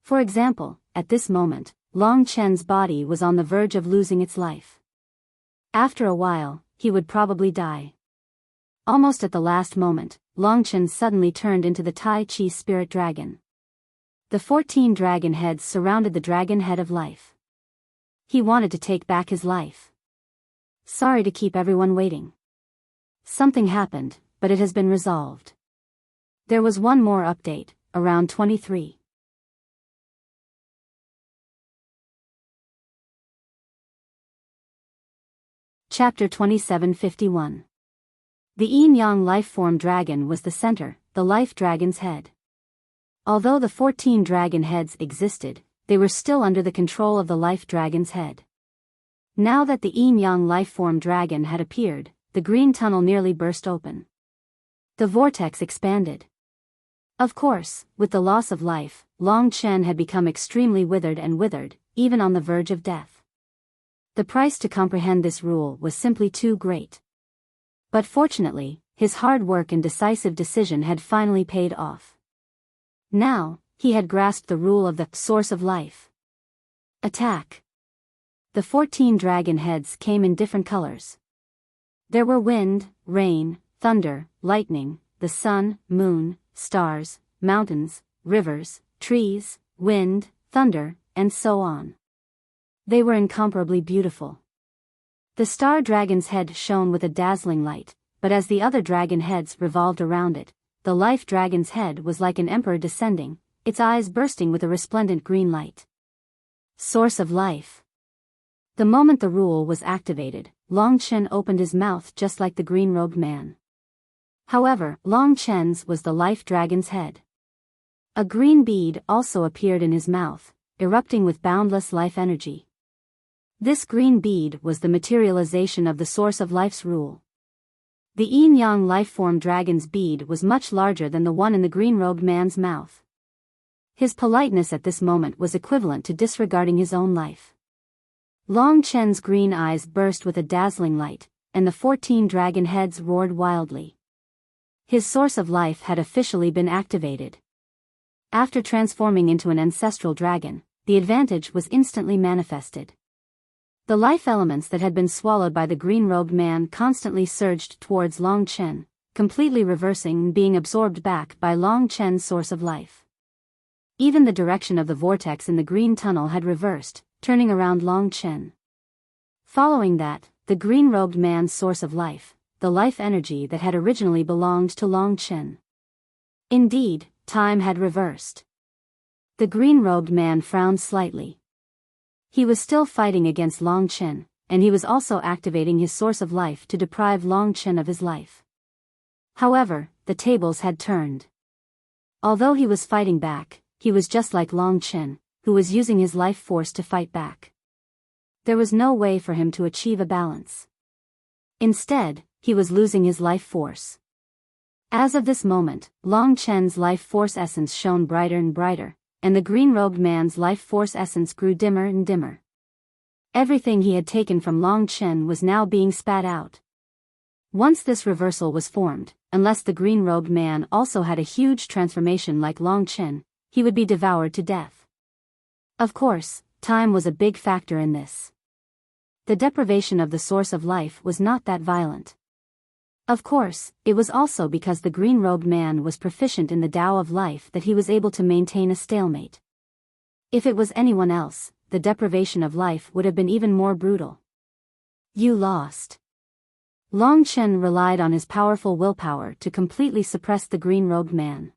For example, at this moment, Long Chen's body was on the verge of losing its life. After a while, he would probably die. Almost at the last moment, Long Chen suddenly turned into the Tai Chi spirit dragon. The 14 dragon heads surrounded the dragon head of life. He wanted to take back his life. Sorry to keep everyone waiting. Something happened, but it has been resolved. There was one more update, around 23. Chapter 2751. The yin-yang life-form dragon was the center, the life dragon's head. Although the 14 dragon heads existed, they were still under the control of the life dragon's head. Now that the yin-yang life-form dragon had appeared, the green tunnel nearly burst open. The vortex expanded. Of course, with the loss of life, Long Chen had become extremely withered, even on the verge of death. The price to comprehend this rule was simply too great. But fortunately, his hard work and decisive decision had finally paid off. Now, he had grasped the rule of the source of life. Attack! The 14 dragon heads came in different colors. There were wind, rain, thunder, lightning, the sun, moon, stars, mountains, rivers, trees, wind, thunder, and so on. They were incomparably beautiful. The star dragon's head shone with a dazzling light, but as the other dragon heads revolved around it, the life dragon's head was like an emperor descending, its eyes bursting with a resplendent green light. Source of life. The moment the rule was activated, Long Chen opened his mouth just like the green-robed man. However, Long Chen's was the life dragon's head. A green bead also appeared in his mouth, erupting with boundless life energy. This green bead was the materialization of the source of life's rule. The yin-yang life-form dragon's bead was much larger than the one in the green-robed man's mouth. His politeness at this moment was equivalent to disregarding his own life. Long Chen's green eyes burst with a dazzling light, and the 14 dragon heads roared wildly. His source of life had officially been activated. After transforming into an ancestral dragon, the advantage was instantly manifested. The life elements that had been swallowed by the green-robed man constantly surged towards Long Chen, completely reversing and being absorbed back by Long Chen's source of life. Even the direction of the vortex in the green tunnel had reversed, turning around Long Chen. Following that, the green-robed man's source of life, the life energy that had originally belonged to Long Chen. Indeed, time had reversed. The green-robed man frowned slightly. He was still fighting against Long Chen, and he was also activating his source of life to deprive Long Chen of his life. However, the tables had turned. Although he was fighting back, he was just like Long Chen, who was using his life force to fight back. There was no way for him to achieve a balance. Instead, he was losing his life force. As of this moment, Long Chen's life force essence shone brighter and brighter, and the green-robed man's life force essence grew dimmer and dimmer. Everything he had taken from Long Chen was now being spat out. Once this reversal was formed, unless the green-robed man also had a huge transformation like Long Chen, he would be devoured to death. Of course, time was a big factor in this. The deprivation of the source of life was not that violent. Of course, it was also because the green-robed man was proficient in the Tao of life that he was able to maintain a stalemate. If it was anyone else, the deprivation of life would have been even more brutal. You lost. Long Chen relied on his powerful willpower to completely suppress the green-robed man.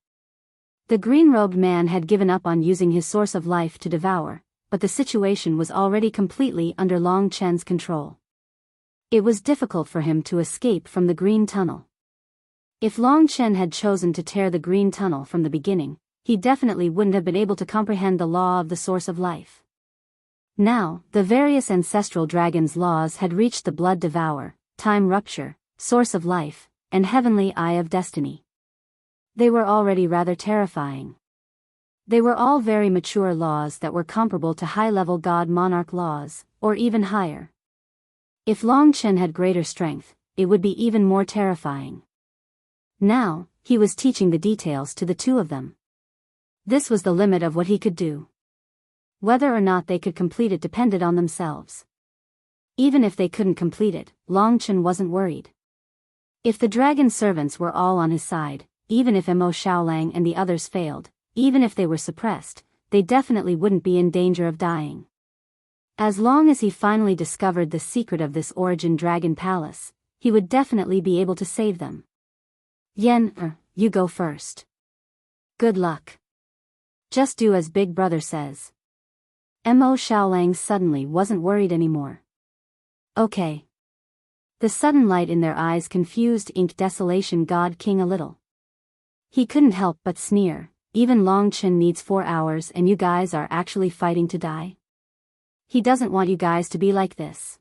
The green-robed man had given up on using his source of life to devour, but the situation was already completely under Long Chen's control. It was difficult for him to escape from the green tunnel. If Long Chen had chosen to tear the green tunnel from the beginning, he definitely wouldn't have been able to comprehend the law of the source of life. Now, the various ancestral dragon's laws had reached the blood devour, time rupture, source of life, and heavenly eye of destiny. They were already rather terrifying. They were all very mature laws that were comparable to high-level god-monarch laws, or even higher. If Long Chen had greater strength, it would be even more terrifying. Now, he was teaching the details to the two of them. This was the limit of what he could do. Whether or not they could complete it depended on themselves. Even if they couldn't complete it, Long Chen wasn't worried. If the dragon servants were all on his side, even if Mo Xiaolang and the others failed, even if they were suppressed, they definitely wouldn't be in danger of dying. As long as he finally discovered the secret of this origin dragon palace, he would definitely be able to save them. Yen, you go first. Good luck. Just do as Big Brother says. Mo Xiaolang suddenly wasn't worried anymore. Okay. The sudden light in their eyes confused Ink Desolation God King a little. He couldn't help but sneer, even Long Chen needs 4 hours and you guys are actually fighting to die? He doesn't want you guys to be like this.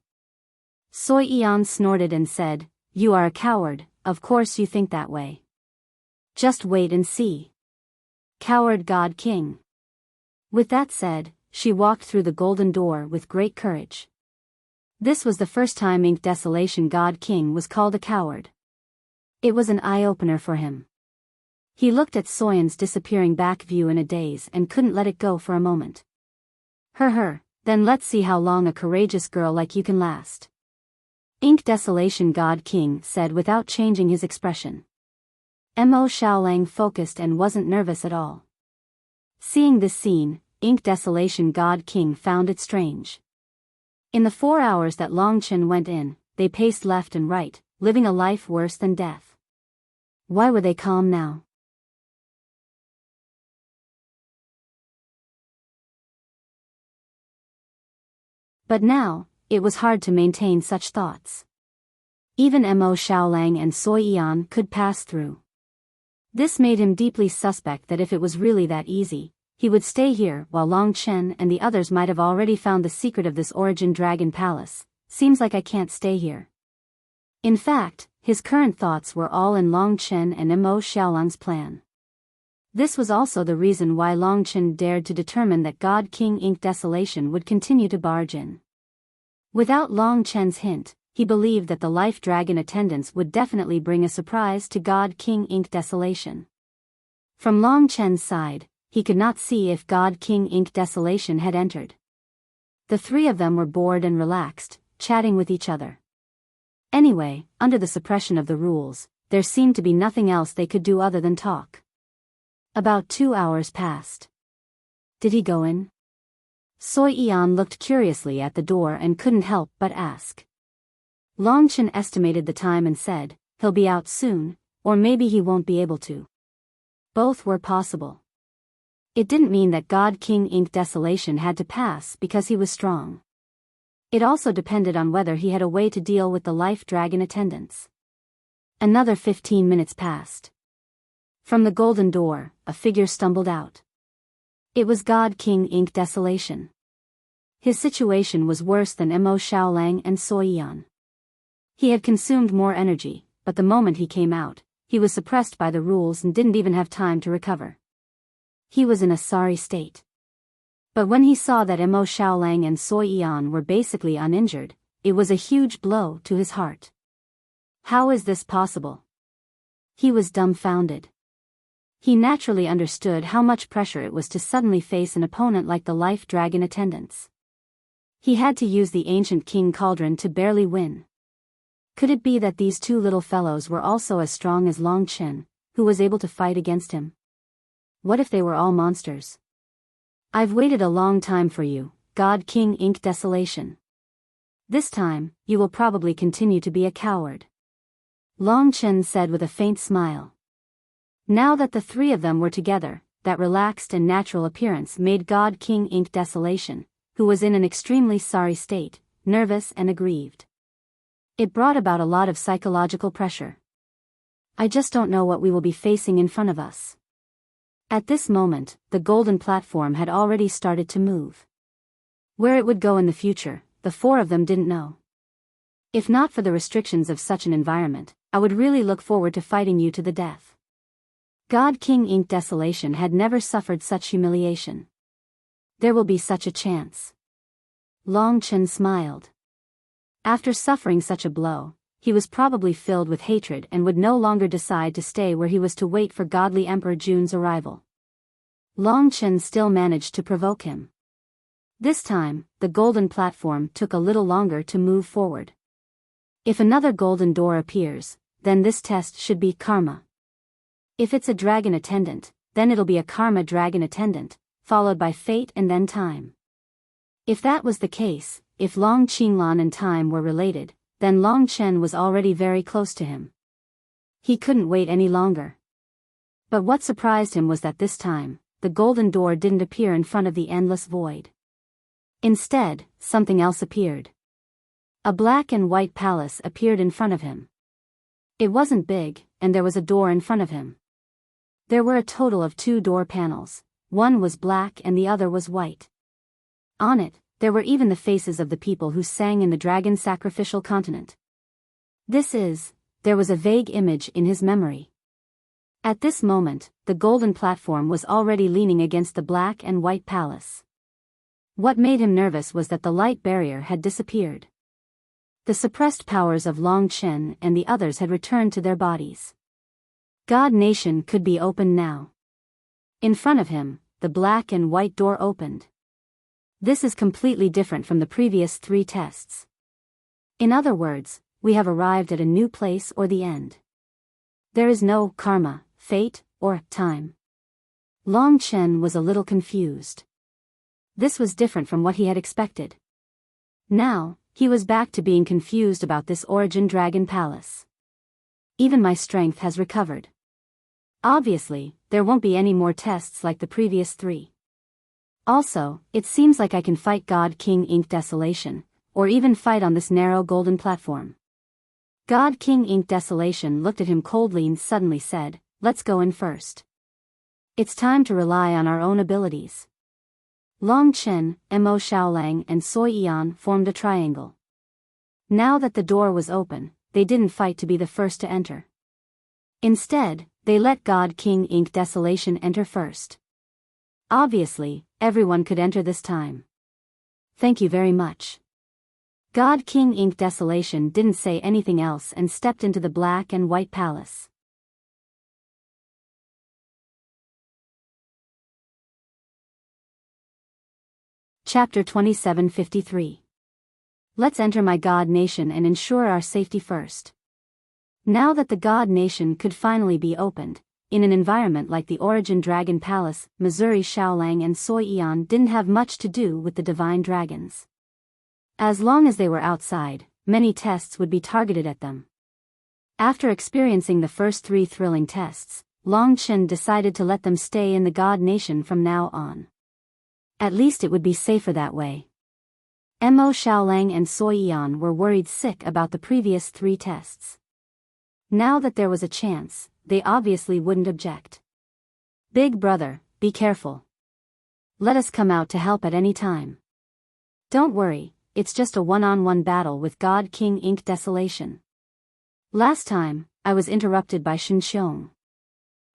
Soi Eon snorted and said, You are a coward, of course you think that way. Just wait and see. Coward God King. With that said, she walked through the golden door with great courage. This was the first time Ink Desolation God King was called a coward. It was an eye-opener for him. He looked at Soyen's disappearing back view in a daze and couldn't let it go for a moment. Then let's see how long a courageous girl like you can last. Ink Desolation God King said without changing his expression. Mo Xiaolang focused and wasn't nervous at all. Seeing this scene, Ink Desolation God King found it strange. In the 4 hours that Long Chen went in, they paced left and right, living a life worse than death. Why were they calm now? But now, it was hard to maintain such thoughts. Even Mo Xiaolang and Soi Yan could pass through. This made him deeply suspect that if it was really that easy, he would stay here while Long Chen and the others might have already found the secret of this Origin Dragon Palace. Seems like I can't stay here. In fact, his current thoughts were all in Long Chen and Mo Xiaolang's plan. This was also the reason why Long Chen dared to determine that God King Ink Desolation would continue to barge in. Without Long Chen's hint, he believed that the Life Dragon attendants would definitely bring a surprise to God King Ink Desolation. From Long Chen's side, he could not see if God King Ink Desolation had entered. The three of them were bored and relaxed, chatting with each other. Anyway, under the suppression of the rules, there seemed to be nothing else they could do other than talk. About 2 hours passed. Did he go in? Soi Yan looked curiously at the door and couldn't help but ask. Long Chen estimated the time and said, he'll be out soon, or maybe he won't be able to. Both were possible. It didn't mean that God King Ink Desolation had to pass because he was strong. It also depended on whether he had a way to deal with the Life Dragon attendants. Another 15 minutes passed. From the golden door, a figure stumbled out. It was God King Ink Desolation. His situation was worse than Mo Xiaolang and Soi Yan. He had consumed more energy, but the moment he came out, he was suppressed by the rules and didn't even have time to recover. He was in a sorry state. But when he saw that Mo Xiaolang and Soi Yan were basically uninjured, it was a huge blow to his heart. How is this possible? He was dumbfounded. He naturally understood how much pressure it was to suddenly face an opponent like the Life Dragon attendants. He had to use the ancient King Cauldron to barely win. Could it be that these two little fellows were also as strong as Long Chen, who was able to fight against him? What if they were all monsters? I've waited a long time for you, God King Ink Desolation. This time, you will probably continue to be a coward. Long Chen said with a faint smile. Now that the three of them were together, that relaxed and natural appearance made God King Ink Desolation, who was in an extremely sorry state, nervous and aggrieved. It brought about a lot of psychological pressure. I just don't know what we will be facing in front of us. At this moment, the golden platform had already started to move. Where it would go in the future, the four of them didn't know. If not for the restrictions of such an environment, I would really look forward to fighting you to the death. God King Ink Desolation had never suffered such humiliation. There will be such a chance. Long Chen smiled. After suffering such a blow, he was probably filled with hatred and would no longer decide to stay where he was to wait for godly Emperor Jun's arrival. Long Chen still managed to provoke him. This time, the golden platform took a little longer to move forward. If another golden door appears, then this test should be karma. If it's a dragon attendant, then it'll be a karma dragon attendant, followed by fate and then time. If that was the case, if Long Qinglan and time were related, then Long Chen was already very close to him. He couldn't wait any longer. But what surprised him was that this time, the golden door didn't appear in front of the endless void. Instead, something else appeared. A black and white palace appeared in front of him. It wasn't big, and there was a door in front of him. There were a total of 2 door panels, one was black and the other was white. On it, there were even the faces of the people who sang in the dragon sacrificial continent. This is there was a vague image in his memory. At this moment, the golden platform was already leaning against the black and white palace. What made him nervous was that the light barrier had disappeared. The suppressed powers of Long Chen and the others had returned to their bodies. God Nation could be opened now. In front of him, the black and white door opened. This is completely different from the previous 3 tests. In other words, we have arrived at a new place or the end. There is no karma, fate, or time. Long Chen was a little confused. This was different from what he had expected. Now, he was back to being confused about this Origin Dragon Palace. Even my strength has recovered. Obviously, there won't be any more tests like the previous 3. Also, it seems like I can fight God King Ink Desolation, or even fight on this narrow golden platform. God King Ink Desolation looked at him coldly and suddenly said, "Let's go in first. It's time to rely on our own abilities." Long Chen, Mo Xiaolang and Sui Yan formed a triangle. Now that the door was open, they didn't fight to be the first to enter. Instead, they let God King Ink Desolation enter first. Obviously, everyone could enter this time. "Thank you very much." God King Ink Desolation didn't say anything else and stepped into the black and white palace. Chapter 2753. Let's enter my God Nation and ensure our safety first. Now that the God Nation could finally be opened, in an environment like the Origin Dragon Palace, Missouri Xiaolang and Sui Yan didn't have much to do with the divine dragons. As long as they were outside, many tests would be targeted at them. After experiencing the first 3 thrilling tests, Long Chen decided to let them stay in the God Nation from now on. At least it would be safer that way. Mo Xiaolang and Sui Yan were worried sick about the previous 3 tests. Now that there was a chance, they obviously wouldn't object. "Big brother, be careful. Let us come out to help at any time. Don't worry, it's just a one-on-one battle with God King Ink Desolation. Last time, I was interrupted by Xinxiong.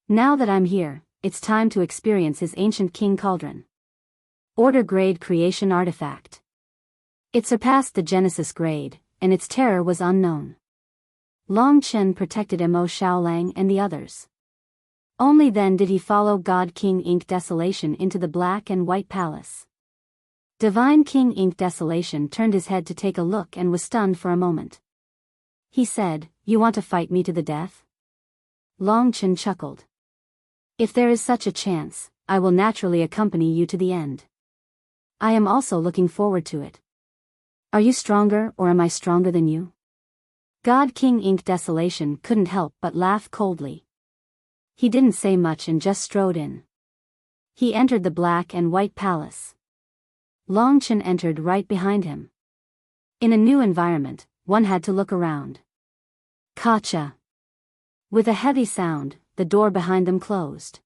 Now that I'm here, it's time to experience his ancient King Cauldron. Order grade creation artifact. It surpassed the Genesis grade, and its terror was unknown." Long Chen protected Mo Xiaolang and the others. Only then did he follow God King Ink Desolation into the black and white palace. Divine King Ink Desolation turned his head to take a look and was stunned for a moment. He said, "You want to fight me to the death?" Long Chen chuckled. "If there is such a chance, I will naturally accompany you to the end. I am also looking forward to it. Are you stronger or am I stronger than you?" God King Ink Desolation couldn't help but laugh coldly. He didn't say much and just strode in. He entered the black and white palace. Long Chen entered right behind him. In a new environment, one had to look around. Kacha. With a heavy sound, the door behind them closed.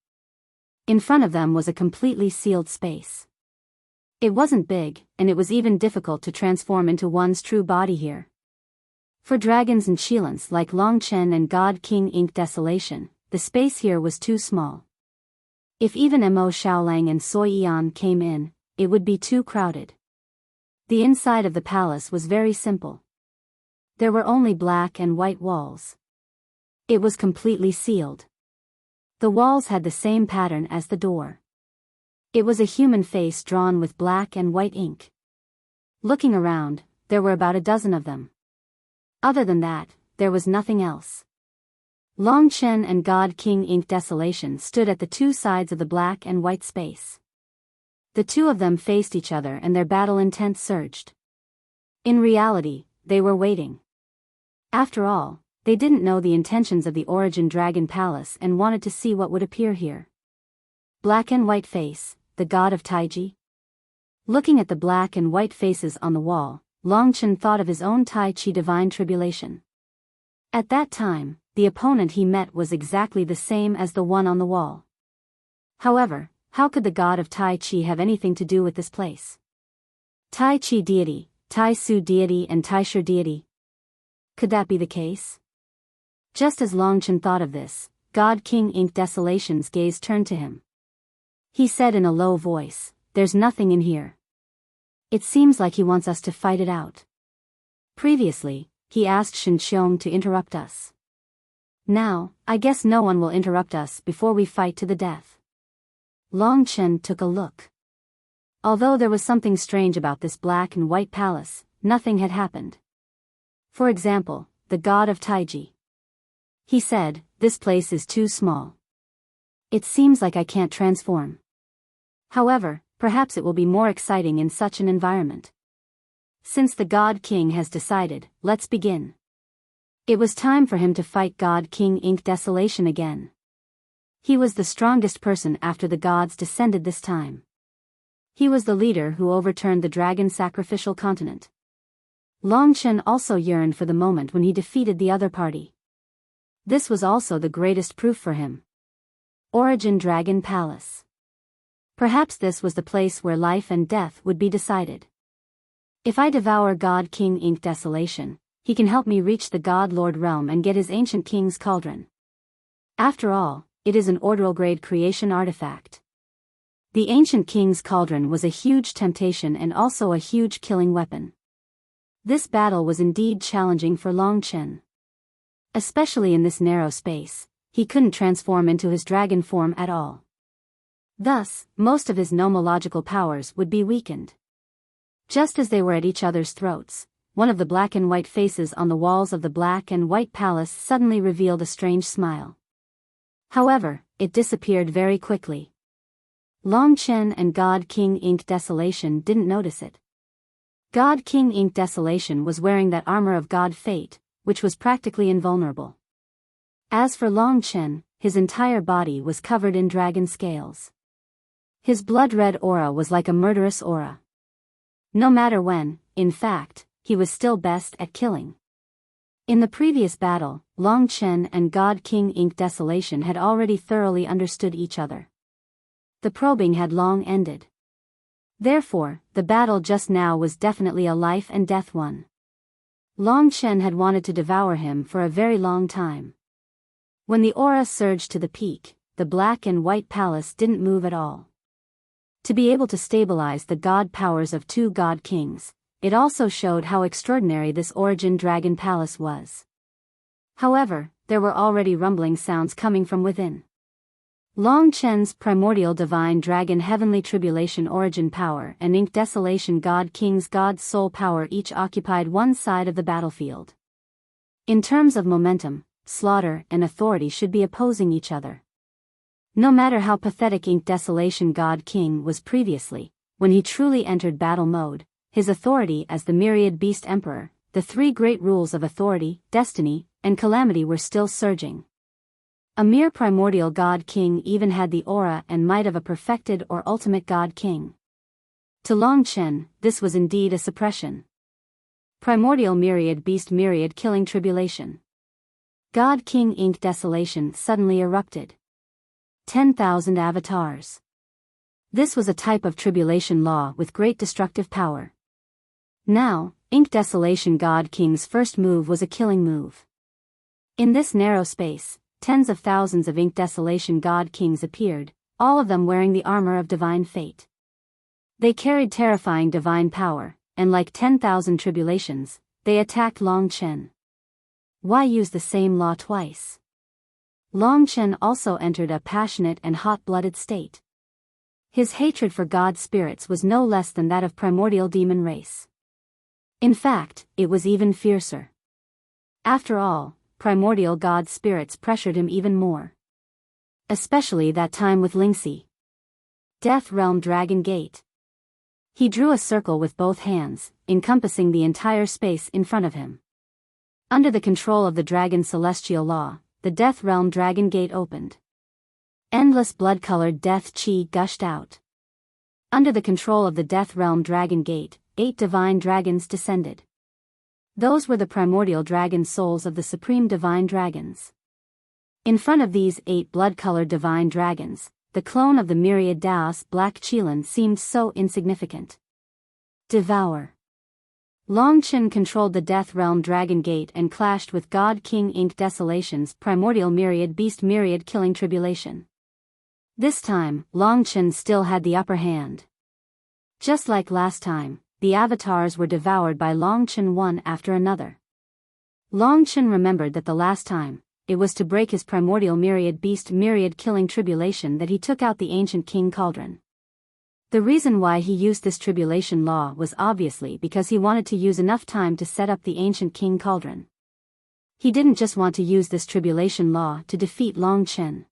In front of them was a completely sealed space. It wasn't big, and it was even difficult to transform into one's true body here. For dragons and Qilans like Long Chen and God King Ink Desolation, the space here was too small. If even Mo Xiaolang and Sui Yan came in, it would be too crowded. The inside of the palace was very simple. There were only black and white walls. It was completely sealed. The walls had the same pattern as the door. It was a human face drawn with black and white ink. Looking around, there were about a dozen of them. Other than that, there was nothing else. Long Chen and God King Ink Desolation stood at the 2 sides of the black and white space. The 2 of them faced each other and their battle intent surged. In reality, they were waiting. After all, they didn't know the intentions of the Origin Dragon Palace and wanted to see what would appear here. Black and white face, the god of Taiji? Looking at the black and white faces on the wall, Long Chen thought of his own Tai Chi divine tribulation. At that time, the opponent he met was exactly the same as the one on the wall. However, how could the god of Tai Chi have anything to do with this place? Tai Chi deity, Tai Su deity and Tai Shi deity? Could that be the case? Just as Longchen thought of this, God King Ink Desolation's gaze turned to him. He said in a low voice, "There's nothing in here. It seems like he wants us to fight it out." Previously, he asked Shinxiong to interrupt us. Now, I guess no one will interrupt us before we fight to the death. Longchen took a look. Although there was something strange about this black and white palace, nothing had happened. For example, the god of Taiji. He said, "This place is too small. It seems like I can't transform. However, perhaps it will be more exciting in such an environment. Since the God King has decided, let's begin." It was time for him to fight God King Ink Desolation again. He was the strongest person after the gods descended this time. He was the leader who overturned the dragon sacrificial continent. Longchen also yearned for the moment when he defeated the other party. This was also the greatest proof for him. Origin Dragon Palace. Perhaps this was the place where life and death would be decided. If I devour God King Ink Desolation, he can help me reach the God Lord realm and get his ancient king's cauldron. After all, it is an orderal-grade creation artifact. The ancient king's cauldron was a huge temptation and also a huge killing weapon. This battle was indeed challenging for Longchen. Especially in this narrow space, he couldn't transform into his dragon form at all. Thus, most of his nomological powers would be weakened. Just as they were at each other's throats, one of the black and white faces on the walls of the black and white palace suddenly revealed a strange smile. However, it disappeared very quickly. Longchen and God King Ink Desolation didn't notice it. God King Ink Desolation was wearing that armor of God Fate, which was practically invulnerable. As for Longchen, his entire body was covered in dragon scales. His blood-red aura was like a murderous aura. No matter when, in fact, he was still best at killing. In the previous battle, Longchen and God King Ink Desolation had already thoroughly understood each other. The probing had long ended. Therefore, the battle just now was definitely a life and death one. Longchen had wanted to devour him for a very long time. When the aura surged to the peak, the black and white palace didn't move at all. To be able to stabilize the god powers of two god kings, it also showed how extraordinary this Origin Dragon Palace was. However, there were already rumbling sounds coming from within. Longchen's Primordial Divine Dragon Heavenly Tribulation Origin Power and Ink Desolation God King's God Soul Power each occupied one side of the battlefield. In terms of momentum, slaughter and authority should be opposing each other. No matter how pathetic Ink Desolation God King was previously, when he truly entered battle mode, his authority as the Myriad Beast Emperor, the three great rules of authority, destiny, and calamity were still surging. A mere primordial God King even had the aura and might of a perfected or ultimate God King. To Longchen, this was indeed a suppression. Primordial Myriad Beast Myriad Killing Tribulation. God King Ink Desolation suddenly erupted. 10,000 avatars. This was a type of tribulation law with great destructive power. Now, Ink Desolation God King's first move was a killing move. In this narrow space, tens of thousands of Ink Desolation God Kings appeared, all of them wearing the armor of divine fate. They carried terrifying divine power, and like 10,000 tribulations, they attacked Longchen. Why use the same law twice? Longchen also entered a passionate and hot-blooded state. His hatred for god spirits was no less than that of primordial demon race. In fact, it was even fiercer. After all, primordial god spirits pressured him even more. Especially that time with Lingxi. Death Realm Dragon Gate. He drew a circle with both hands, encompassing the entire space in front of him. Under the control of the Dragon Celestial Law, the Death Realm Dragon Gate opened. Endless blood-colored death chi gushed out. Under the control of the Death Realm Dragon Gate, 8 divine dragons descended. Those were the primordial dragon souls of the supreme divine dragons. In front of these 8 blood-colored divine dragons, the clone of the myriad Daos Black Qilin seemed so insignificant. Devour. Long Chen controlled the Death Realm Dragon Gate and clashed with God King Ink Desolation's primordial myriad beast myriad killing tribulation. This time, Long Chen still had the upper hand. Just like last time, the avatars were devoured by Long Chen one after another. Long Chen remembered that the last time, it was to break his primordial myriad beast myriad killing tribulation that he took out the ancient King Cauldron. The reason why he used this tribulation law was obviously because he wanted to use enough time to set up the ancient King Cauldron. He didn't just want to use this tribulation law to defeat Long Chen.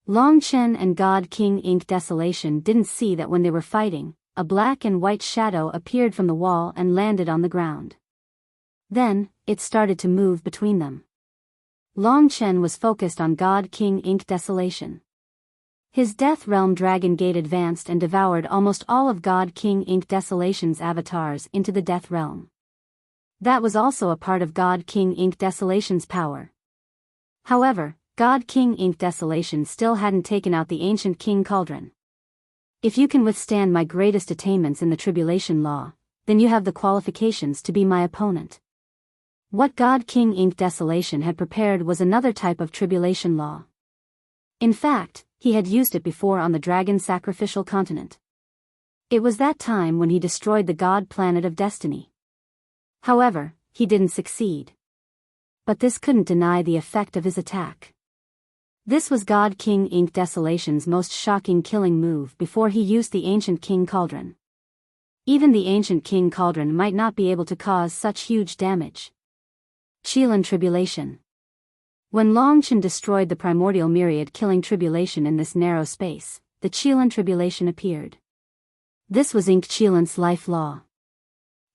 Long Chen and God King Ink Desolation didn't see that when they were fighting, a black and white shadow appeared from the wall and landed on the ground. Then, it started to move between them. Long Chen was focused on God King Ink Desolation. His Death Realm Dragon Gate advanced and devoured almost all of God King Ink Desolation's avatars into the Death Realm. That was also a part of God King Ink Desolation's power. However, God King Ink Desolation still hadn't taken out the ancient King Cauldron. If you can withstand my greatest attainments in the tribulation law, then you have the qualifications to be my opponent. What God King Ink Desolation had prepared was another type of tribulation law. In fact, he had used it before on the Dragon Sacrificial Continent. It was that time when he destroyed the God Planet of Destiny. However, he didn't succeed. But this couldn't deny the effect of his attack. This was God King Ink Desolation's most shocking killing move before he used the ancient King Cauldron. Even the ancient King Cauldron might not be able to cause such huge damage. Qilan Tribulation. When Long Chen destroyed the primordial myriad killing tribulation in this narrow space, the Qilan Tribulation appeared. This was Ink Qilan's life law.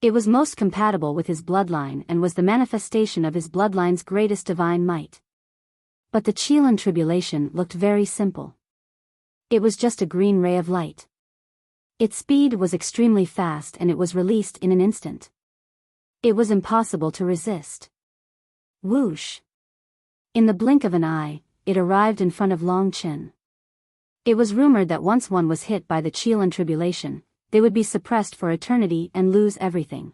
It was most compatible with his bloodline and was the manifestation of his bloodline's greatest divine might. But the Qilan Tribulation looked very simple. It was just a green ray of light. Its speed was extremely fast and it was released in an instant. It was impossible to resist. Whoosh! In the blink of an eye, it arrived in front of Long Chen. It was rumored that once one was hit by the Qilan Tribulation, they would be suppressed for eternity and lose everything.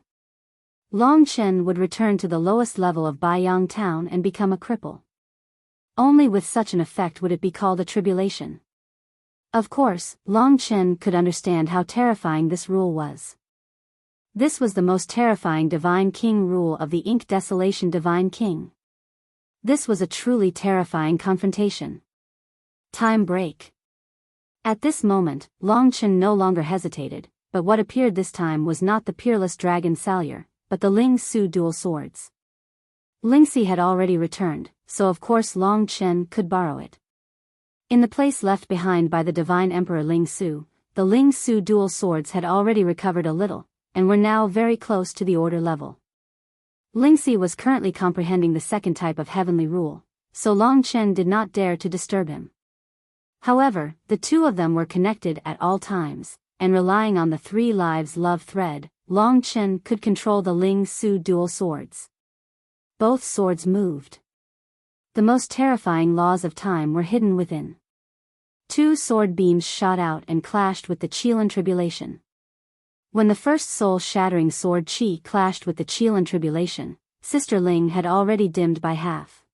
Long Chen would return to the lowest level of Biyao town and become a cripple. Only with such an effect would it be called a tribulation. Of course, Long Chen could understand how terrifying this rule was. This was the most terrifying Divine King rule of the Ink Desolation Divine King. This was a truly terrifying confrontation. Time break. At this moment, Long Chen no longer hesitated, but what appeared this time was not the peerless dragon Salyer, but the Ling Su dual swords. Lingxi had already returned, so of course Long Chen could borrow it. In the place left behind by the divine emperor Ling Su, the Ling Su dual swords had already recovered a little, and were now very close to the order level. Lingxi was currently comprehending the second type of heavenly rule, so Long Chen did not dare to disturb him. However, the two of them were connected at all times, and relying on the 3 lives love thread, Long Chen could control the Ling Su dual swords. Both swords moved. The most terrifying laws of time were hidden within. 2 sword beams shot out and clashed with the Qilan Tribulation. When the first soul-shattering sword Qi clashed with the Qilan Tribulation, Sister Ling had already dimmed by half.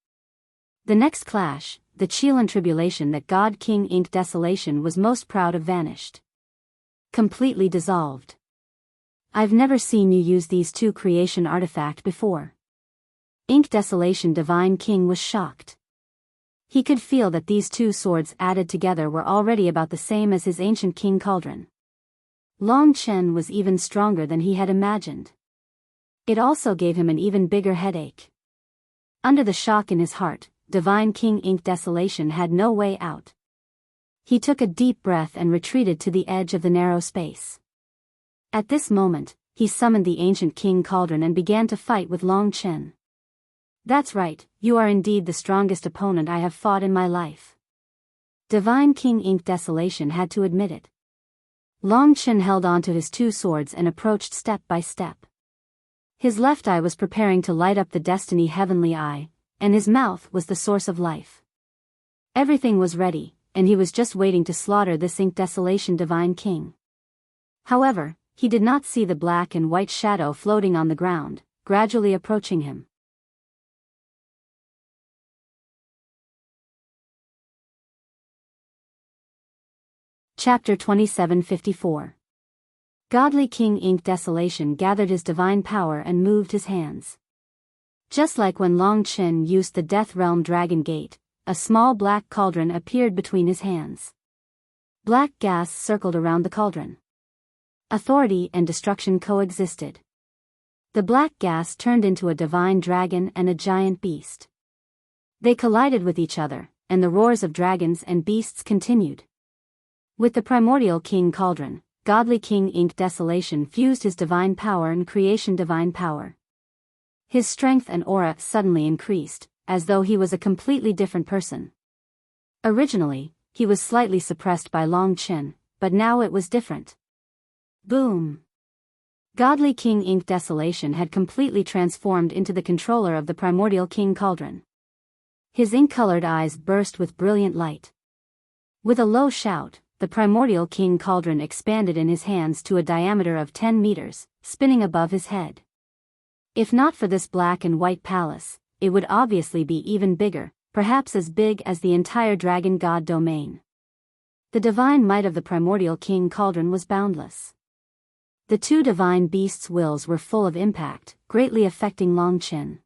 The next clash, the Qilan Tribulation that God King Ink Desolation was most proud of vanished. Completely dissolved. I've never seen you use these 2 creation artifact before. Ink Desolation Divine King was shocked. He could feel that these 2 swords added together were already about the same as his ancient King Cauldron. Long Chen was even stronger than he had imagined. It also gave him an even bigger headache. Under the shock in his heart, Divine King Ink Desolation had no way out. He took a deep breath and retreated to the edge of the narrow space. At this moment, he summoned the ancient King Cauldron and began to fight with Long Chen. That's right, you are indeed the strongest opponent I have fought in my life. Divine King Ink Desolation had to admit it. Long Chen held on to his 2 swords and approached step by step. His left eye was preparing to light up the Destiny Heavenly Eye, and his mouth was the source of life. Everything was ready, and he was just waiting to slaughter this Ink Desolation Divine King. However, he did not see the black and white shadow floating on the ground, gradually approaching him. Chapter 2754. Godly King inked desolation gathered his divine power and moved his hands. Just like when Long Chen used the Death Realm Dragon Gate, a small black cauldron appeared between his hands. Black gas circled around the cauldron. Authority and destruction coexisted. The black gas turned into a divine dragon and a giant beast. They collided with each other, and the roars of dragons and beasts continued. With the primordial king cauldron, godly king inked desolation fused his divine power and creation divine power. His strength and aura suddenly increased, as though he was a completely different person. Originally, he was slightly suppressed by Long Chen, but now it was different. Boom! Godly king inked desolation had completely transformed into the controller of the primordial king cauldron. His ink-colored eyes burst with brilliant light. With a low shout, the primordial king cauldron expanded in his hands to a diameter of 10 meters, spinning above his head. If not for this black and white palace, it would obviously be even bigger, perhaps as big as the entire dragon god domain. The divine might of the primordial king cauldron was boundless. The two divine beasts' wills were full of impact, greatly affecting Long Chen.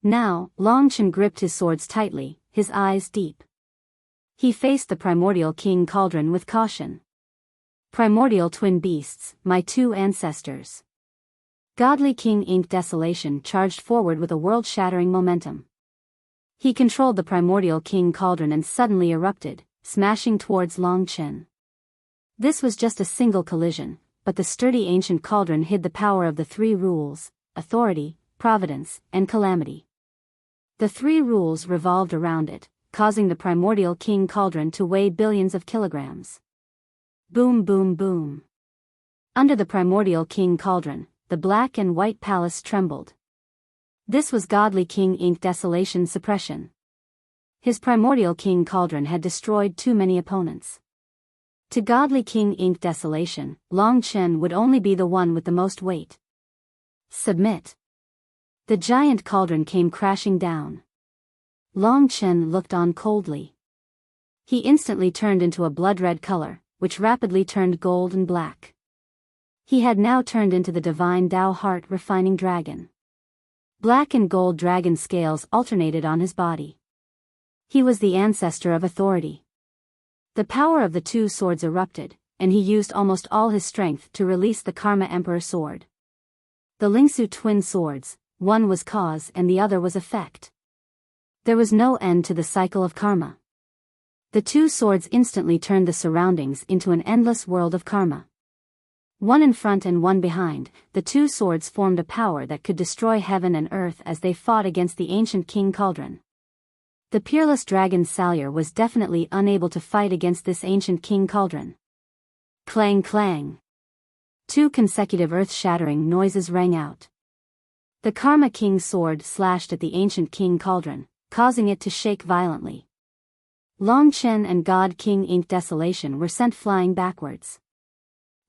Now, Long Chen gripped his swords tightly, his eyes deep. He faced the primordial king cauldron with caution. Primordial twin beasts, my two ancestors. Godly king inked desolation charged forward with a world-shattering momentum. He controlled the primordial king cauldron and suddenly erupted, smashing towards Long Chen. This was just a single collision, but the sturdy ancient cauldron hid the power of the three rules: authority, providence, and calamity. The three rules revolved around it, causing the primordial king cauldron to weigh billions of kilograms. Boom boom boom. Under the primordial king cauldron, the black and white palace trembled. This was godly king inked desolation suppression. His primordial king cauldron had destroyed too many opponents. To godly king inked desolation, Long Chen would only be the one with the most weight. Submit. The giant cauldron came crashing down. Long Chen looked on coldly. He instantly turned into a blood-red color, which rapidly turned gold and black. He had now turned into the divine Tao heart refining dragon. Black and gold dragon scales alternated on his body. He was the ancestor of authority. The power of the two swords erupted, and he used almost all his strength to release the Karma Emperor sword. The Lingsu twin swords, one was cause and the other was effect. There was no end to the cycle of karma. The two swords instantly turned the surroundings into an endless world of karma. One in front and one behind, the two swords formed a power that could destroy heaven and earth as they fought against the ancient king cauldron. The peerless dragon Salyar was definitely unable to fight against this ancient king cauldron. Clang clang. Two consecutive earth-shattering noises rang out. The Karma King's sword slashed at the ancient king cauldron, causing it to shake violently. Long Chen and God King inked desolation were sent flying backwards.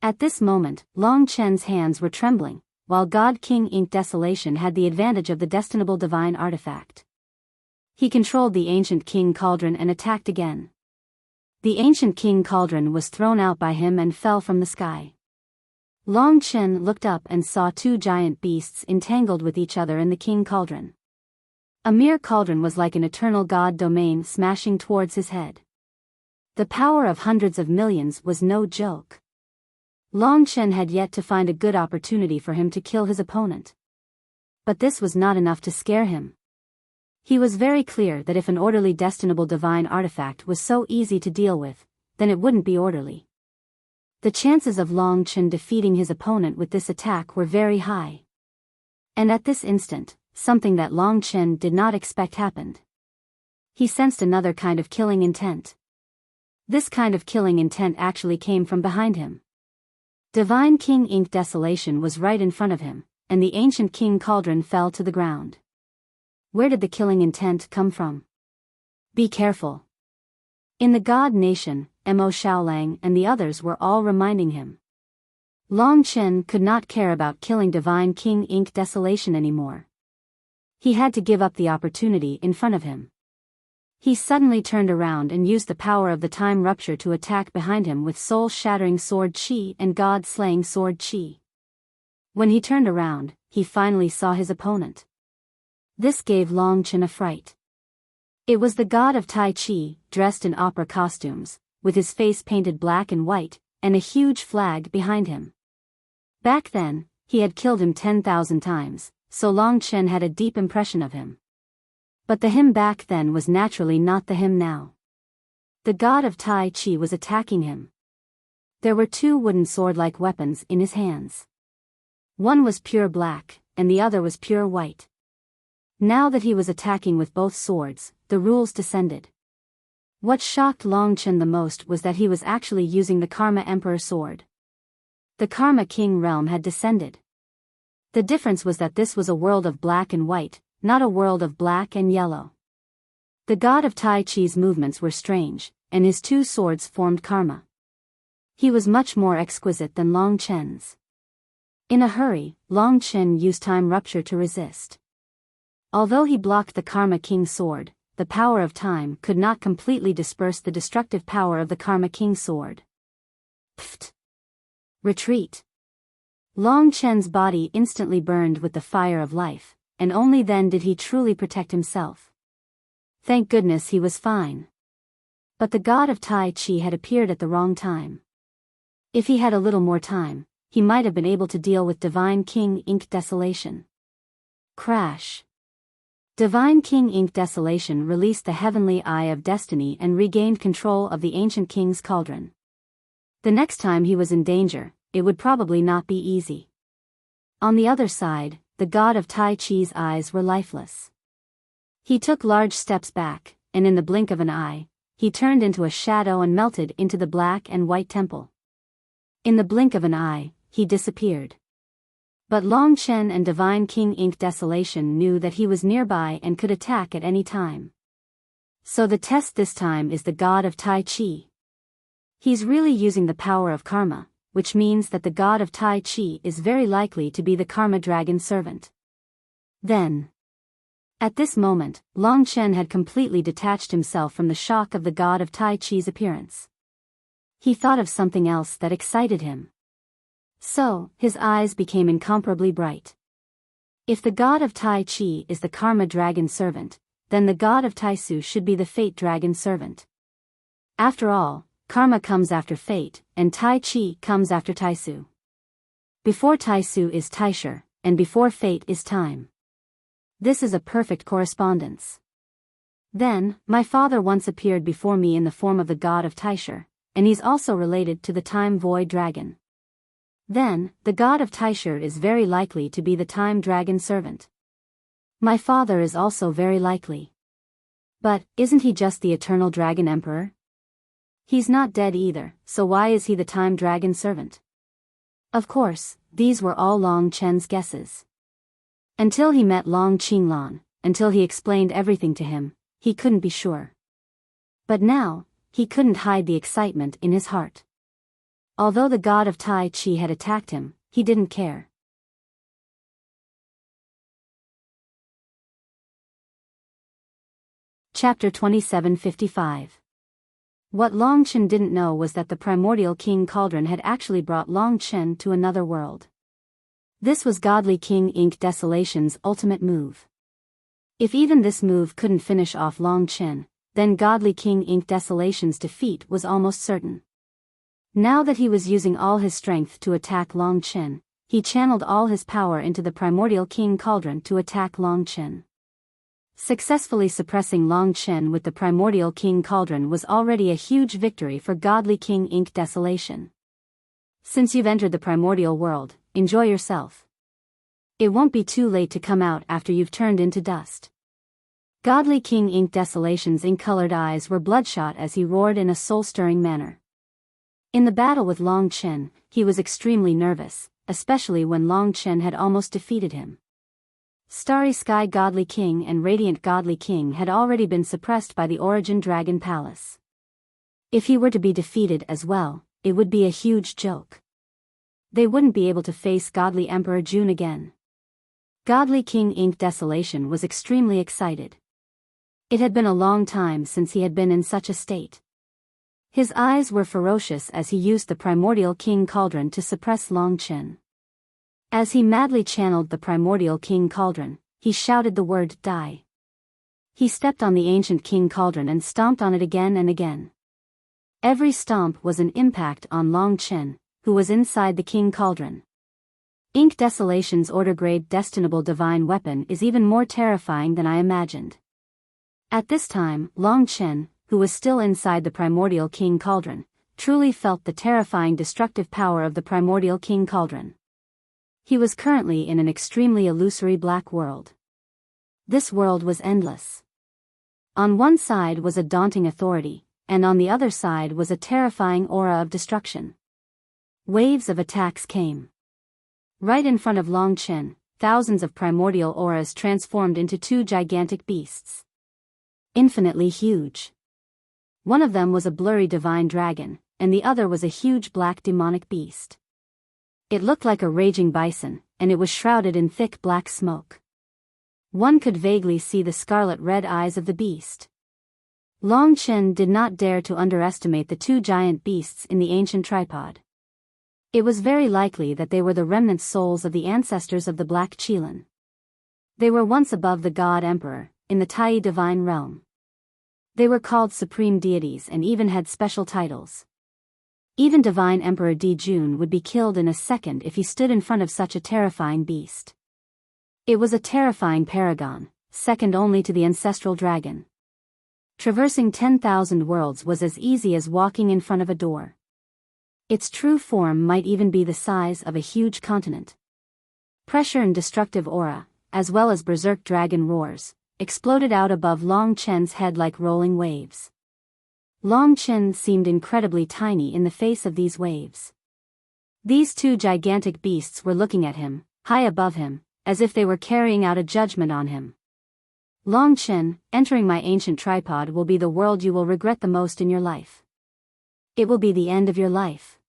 At this moment, Long Chen's hands were trembling, while God King inked desolation had the advantage of the destinable divine artifact. He controlled the ancient king cauldron and attacked again. The ancient king cauldron was thrown out by him and fell from the sky. Long Chen looked up and saw two giant beasts entangled with each other in the king cauldron. A mere cauldron was like an eternal god domain smashing towards his head. The power of hundreds of millions was no joke. Long Chen had yet to find a good opportunity for him to kill his opponent. But this was not enough to scare him. He was very clear that if an orderly destinable divine artifact was so easy to deal with, then it wouldn't be orderly. The chances of Long Chen defeating his opponent with this attack were very high. And at this instant, something that Long Chen did not expect happened. He sensed another kind of killing intent. This kind of killing intent actually came from behind him. Divine King inked desolation was right in front of him, and the ancient king cauldron fell to the ground. Where did the killing intent come from? Be careful. In the God Nation, Mo Xiaolang and the others were all reminding him. Long Chen could not care about killing Divine King Ink Desolation anymore. He had to give up the opportunity in front of him. He suddenly turned around and used the power of the time rupture to attack behind him with soul-shattering sword chi and god-slaying sword chi. When he turned around, he finally saw his opponent. This gave Long Chen a fright. It was the god of Tai Chi, dressed in opera costumes, with his face painted black and white, and a huge flag behind him. Back then, he had killed him 10,000 times, so Long Chen had a deep impression of him. But the him back then was naturally not the him now. The god of Tai Chi was attacking him. There were two wooden sword-like weapons in his hands. One was pure black, and the other was pure white. Now that he was attacking with both swords, the rules descended. What shocked Long Chen the most was that he was actually using the Karma Emperor sword. The Karma King realm had descended. The difference was that this was a world of black and white, not a world of black and yellow. The god of Tai Chi's movements were strange, and his two swords formed karma. He was much more exquisite than Long Chen's. In a hurry, Long Chen used time rupture to resist. Although he blocked the Karma King's sword, the power of time could not completely disperse the destructive power of the Karma King's sword. Pfft! Retreat! Long Chen's body instantly burned with the fire of life, and only then did he truly protect himself. Thank goodness he was fine. But the god of Tai Chi had appeared at the wrong time. If he had a little more time, he might have been able to deal with Divine King Ink Desolation. Crash! Divine King Ink Desolation released the heavenly eye of destiny and regained control of the ancient king's cauldron. The next time he was in danger, it would probably not be easy. On the other side, the god of Tai Chi's eyes were lifeless. He took large steps back, and in the blink of an eye, he turned into a shadow and melted into the black and white temple. In the blink of an eye, he disappeared. But Long Chen and Divine King Ink Desolation knew that he was nearby and could attack at any time. So the test this time is the god of Tai Chi. He's really using the power of karma, which means that the god of Tai Chi is very likely to be the Karma Dragon servant. Then, at this moment, Long Chen had completely detached himself from the shock of the god of Tai Chi's appearance. He thought of something else that excited him. So, his eyes became incomparably bright. If the god of Tai Chi is the Karma Dragon servant, then the god of Taisu should be the Fate Dragon servant. After all, karma comes after fate, and Tai Chi comes after Taisu. Before Taisu is Taisher, and before fate is time. This is a perfect correspondence. Then, my father once appeared before me in the form of the god of Taisher, and he's also related to the Time Void Dragon. Then, the god of Taisher is very likely to be the Time Dragon servant. My father is also very likely. But, isn't he just the Eternal Dragon Emperor? He's not dead either, so why is he the Time Dragon servant? Of course, these were all Long Chen's guesses. Until he met Long Qinglan, until he explained everything to him, he couldn't be sure. But now, he couldn't hide the excitement in his heart. Although the god of Tai Chi had attacked him, he didn't care. Chapter 2755. What Long Chen didn't know was that the primordial king cauldron had actually brought Long Chen to another world. This was Godly King Ink Desolation's ultimate move. If even this move couldn't finish off Long Chen, then Godly King Ink Desolation's defeat was almost certain. Now that he was using all his strength to attack Long Chen, he channeled all his power into the primordial king cauldron to attack Long Chen. Successfully suppressing Long Chen with the primordial king cauldron was already a huge victory for Godly King Ink Desolation. Since you've entered the primordial world, enjoy yourself. It won't be too late to come out after you've turned into dust. Godly King Ink Desolation's ink-colored eyes were bloodshot as he roared in a soul-stirring manner. In the battle with Long Chen, he was extremely nervous, especially when Long Chen had almost defeated him. Starry Sky Godly King and Radiant Godly King had already been suppressed by the Origin Dragon Palace. If he were to be defeated as well, it would be a huge joke. They wouldn't be able to face godly Emperor Jun again. Godly King Ink Desolation was extremely excited. It had been a long time since he had been in such a state. His eyes were ferocious as he used the Primordial King Cauldron to suppress Long Chen. As he madly channeled the Primordial King Cauldron, he shouted the word die. He stepped on the ancient King Cauldron and stomped on it again and again. Every stomp was an impact on Long Chen, who was inside the King Cauldron. Ink Desolation's order-grade destinable divine weapon is even more terrifying than I imagined. At this time, Long Chen, who was still inside the Primordial King Cauldron, truly felt the terrifying destructive power of the Primordial King Cauldron. He was currently in an extremely illusory black world. This world was endless. On one side was a daunting authority, and on the other side was a terrifying aura of destruction. Waves of attacks came. Right in front of Long Chen, thousands of primordial auras transformed into two gigantic beasts. Infinitely huge. One of them was a blurry divine dragon, and the other was a huge black demonic beast. It looked like a raging bison, and it was shrouded in thick black smoke. One could vaguely see the scarlet-red eyes of the beast. Long Chen did not dare to underestimate the two giant beasts in the ancient tripod. It was very likely that they were the remnant souls of the ancestors of the Black Qilin. They were once above the God Emperor, in the Tai divine realm. They were called supreme deities and even had special titles. Even Divine Emperor Di Jun would be killed in a second if he stood in front of such a terrifying beast. It was a terrifying paragon, second only to the ancestral dragon. Traversing 10,000 worlds was as easy as walking in front of a door. Its true form might even be the size of a huge continent. Pressure and destructive aura, as well as berserk dragon roars, exploded out above Long Chen's head like rolling waves. Long Chen seemed incredibly tiny in the face of these waves. These two gigantic beasts were looking at him, high above him, as if they were carrying out a judgment on him. Long Chen, entering my ancient tripod will be the world you will regret the most in your life. It will be the end of your life.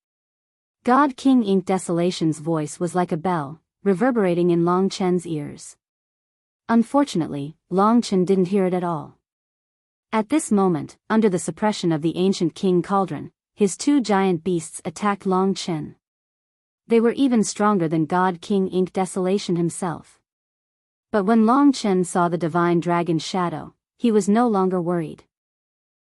God King Ink Desolation's voice was like a bell, reverberating in Long Chen's ears. Unfortunately, Long Chen didn't hear it at all. At this moment, under the suppression of the ancient King Cauldron, his two giant beasts attacked Long Chen. They were even stronger than God King Ink Desolation himself. But when Long Chen saw the divine dragon's shadow, he was no longer worried.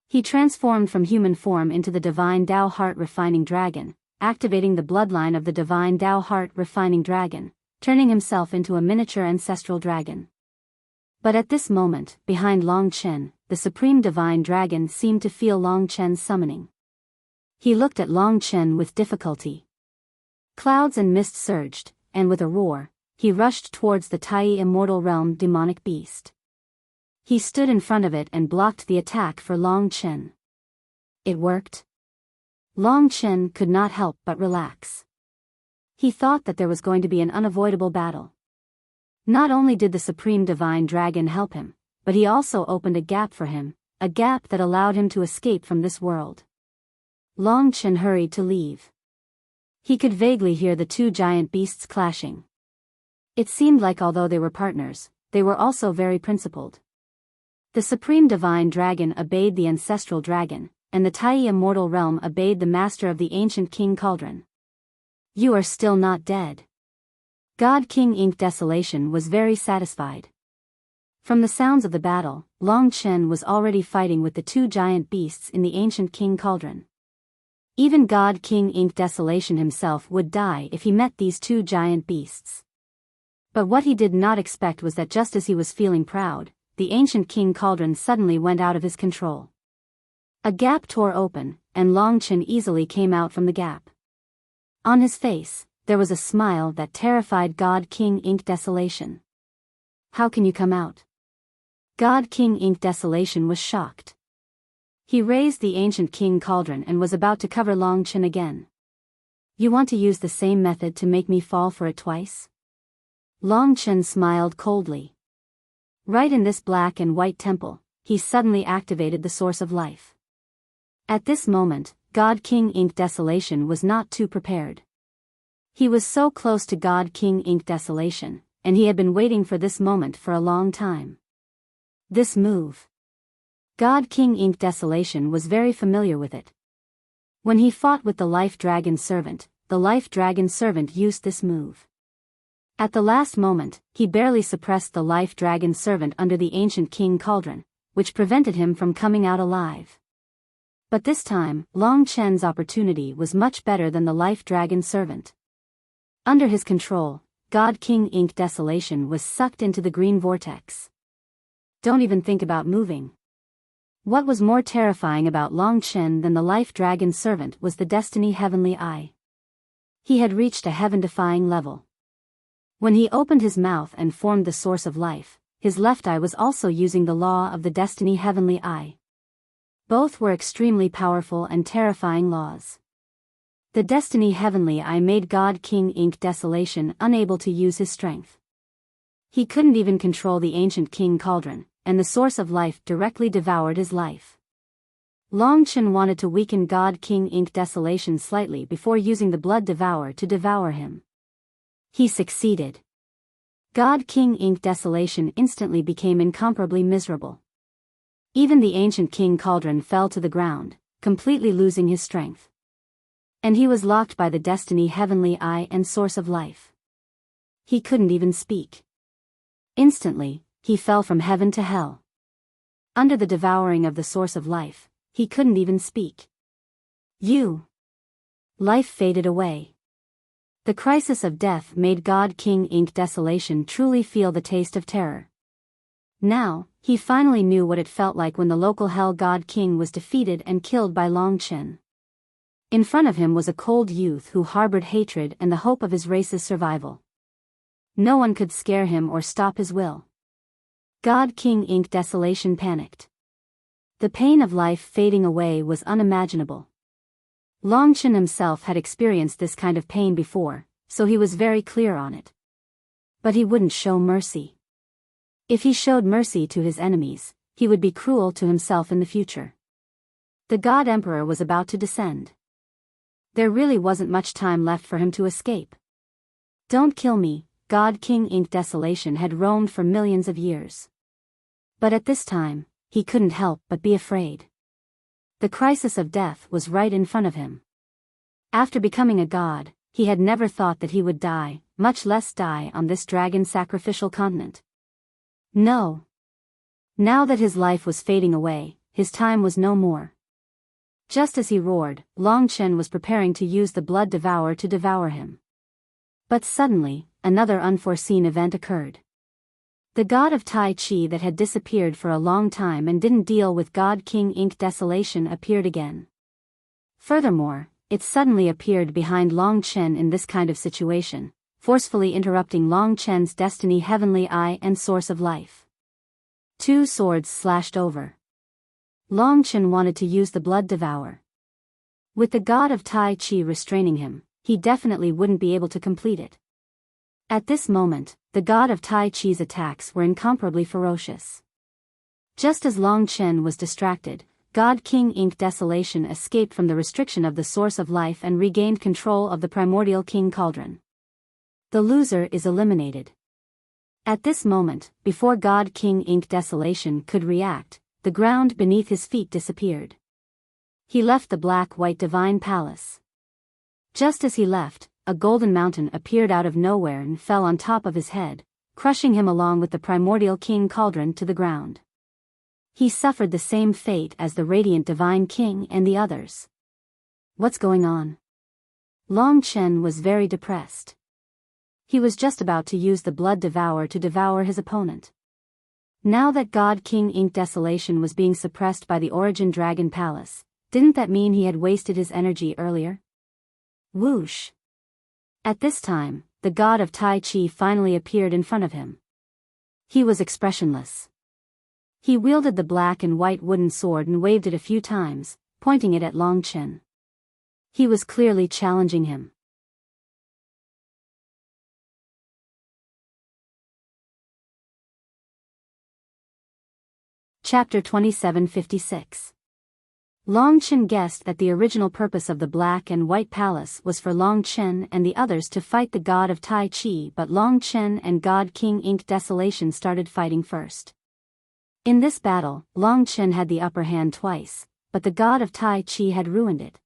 He transformed from human form into the divine Dao Heart Refining Dragon, activating the bloodline of the divine Dao Heart Refining Dragon, turning himself into a miniature ancestral dragon. But at this moment, behind Long Chen, the supreme divine dragon seemed to feel Long Chen's summoning. He looked at Long Chen with difficulty. Clouds and mist surged, and with a roar, he rushed towards the Tai immortal realm demonic beast. He stood in front of it and blocked the attack for Long Chen. It worked. Long Chen could not help but relax. He thought that there was going to be an unavoidable battle. Not only did the supreme divine dragon help him, but he also opened a gap for him, a gap that allowed him to escape from this world. Long Chen hurried to leave. He could vaguely hear the two giant beasts clashing. It seemed like although they were partners, they were also very principled. The supreme divine dragon obeyed the ancestral dragon, and the Tai immortal realm obeyed the master of the ancient King Cauldron. You are still not dead. God King Ink Desolation was very satisfied. From the sounds of the battle, Long Chen was already fighting with the two giant beasts in the ancient King Cauldron. Even God King Ink Desolation himself would die if he met these two giant beasts. But what he did not expect was that just as he was feeling proud, the ancient King Cauldron suddenly went out of his control. A gap tore open, and Long Chen easily came out from the gap. On his face, there was a smile that terrified God King Ink Desolation. How can you come out? God King Ink Desolation was shocked. He raised the ancient King Cauldron and was about to cover Long Chen again. You want to use the same method to make me fall for it twice? Long Chen smiled coldly. Right in this black and white temple, he suddenly activated the source of life. At this moment, God King Ink Desolation was not too prepared. He was so close to God King Ink Desolation, and he had been waiting for this moment for a long time. This move. God King Ink Desolation was very familiar with it. When he fought with the Life Dragon Servant, the Life Dragon Servant used this move. At the last moment, he barely suppressed the Life Dragon Servant under the Ancient King Cauldron, which prevented him from coming out alive. But this time, Long Chen's opportunity was much better than the Life Dragon Servant. Under his control, God King Ink Desolation was sucked into the green vortex. Don't even think about moving. What was more terrifying about Long Chen than the Life Dragon Servant was the Destiny Heavenly Eye. He had reached a heaven-defying level. When he opened his mouth and formed the source of life, his left eye was also using the law of the Destiny Heavenly Eye. Both were extremely powerful and terrifying laws. The Destiny Heavenly Eye made God King Ink Desolation unable to use his strength. He couldn't even control the Ancient King Cauldron, and the source of life directly devoured his life. Long Chen wanted to weaken God King Ink Desolation slightly before using the Blood Devourer to devour him. He succeeded. God King Ink Desolation instantly became incomparably miserable. Even the Ancient King Cauldron fell to the ground, completely losing his strength. And he was locked by the Destiny Heavenly Eye and source of life. He couldn't even speak. Instantly, he fell from heaven to hell. Under the devouring of the source of life, he couldn't even speak. Life faded away. The crisis of death made God King Ink Desolation truly feel the taste of terror. Now, he finally knew what it felt like when the local Hell God King was defeated and killed by Long Chen. In front of him was a cold youth who harbored hatred and the hope of his race's survival. No one could scare him or stop his will. God King Ink Desolation panicked. The pain of life fading away was unimaginable. Long Chen himself had experienced this kind of pain before, so he was very clear on it. But he wouldn't show mercy. If he showed mercy to his enemies, he would be cruel to himself in the future. The God Emperor was about to descend. There really wasn't much time left for him to escape. Don't kill me, God King Ink Desolation had roamed for millions of years. But at this time, he couldn't help but be afraid. The crisis of death was right in front of him. After becoming a god, he had never thought that he would die, much less die on this dragon sacrificial continent. No. Now that his life was fading away, his time was no more. Just as he roared, Long Chen was preparing to use the Blood Devourer to devour him. But suddenly, another unforeseen event occurred. The god of Tai Chi that had disappeared for a long time and didn't deal with God King Ink Desolation appeared again. Furthermore, it suddenly appeared behind Long Chen in this kind of situation, forcefully interrupting Long Chen's Destiny Heavenly Eye and source of life. Two swords slashed over. Long Chen wanted to use the Blood Devourer. With the god of Tai Chi restraining him, he definitely wouldn't be able to complete it. At this moment, the god of Tai Chi's attacks were incomparably ferocious. Just as Long Chen was distracted, God King Ink Desolation escaped from the restriction of the source of life and regained control of the primordial King Cauldron. The loser is eliminated. At this moment, before God King Ink Desolation could react, the ground beneath his feet disappeared. He left the black-white divine palace. Just as he left, a golden mountain appeared out of nowhere and fell on top of his head, crushing him along with the primordial King Cauldron to the ground. He suffered the same fate as the radiant divine king and the others. What's going on? Long Chen was very depressed. He was just about to use the Blood Devourer to devour his opponent. Now that God King Ink Desolation was being suppressed by the Origin Dragon Palace, didn't that mean he had wasted his energy earlier? Whoosh! At this time, the god of Tai Chi finally appeared in front of him. He was expressionless. He wielded the black and white wooden sword and waved it a few times, pointing it at Long Chen. He was clearly challenging him. Chapter 2756. Long Chen guessed that the original purpose of the Black and White Palace was for Long Chen and the others to fight the god of Tai Chi, but Long Chen and God King Ink Desolation started fighting first. In this battle, Long Chen had the upper hand twice, but the god of Tai Chi had ruined it.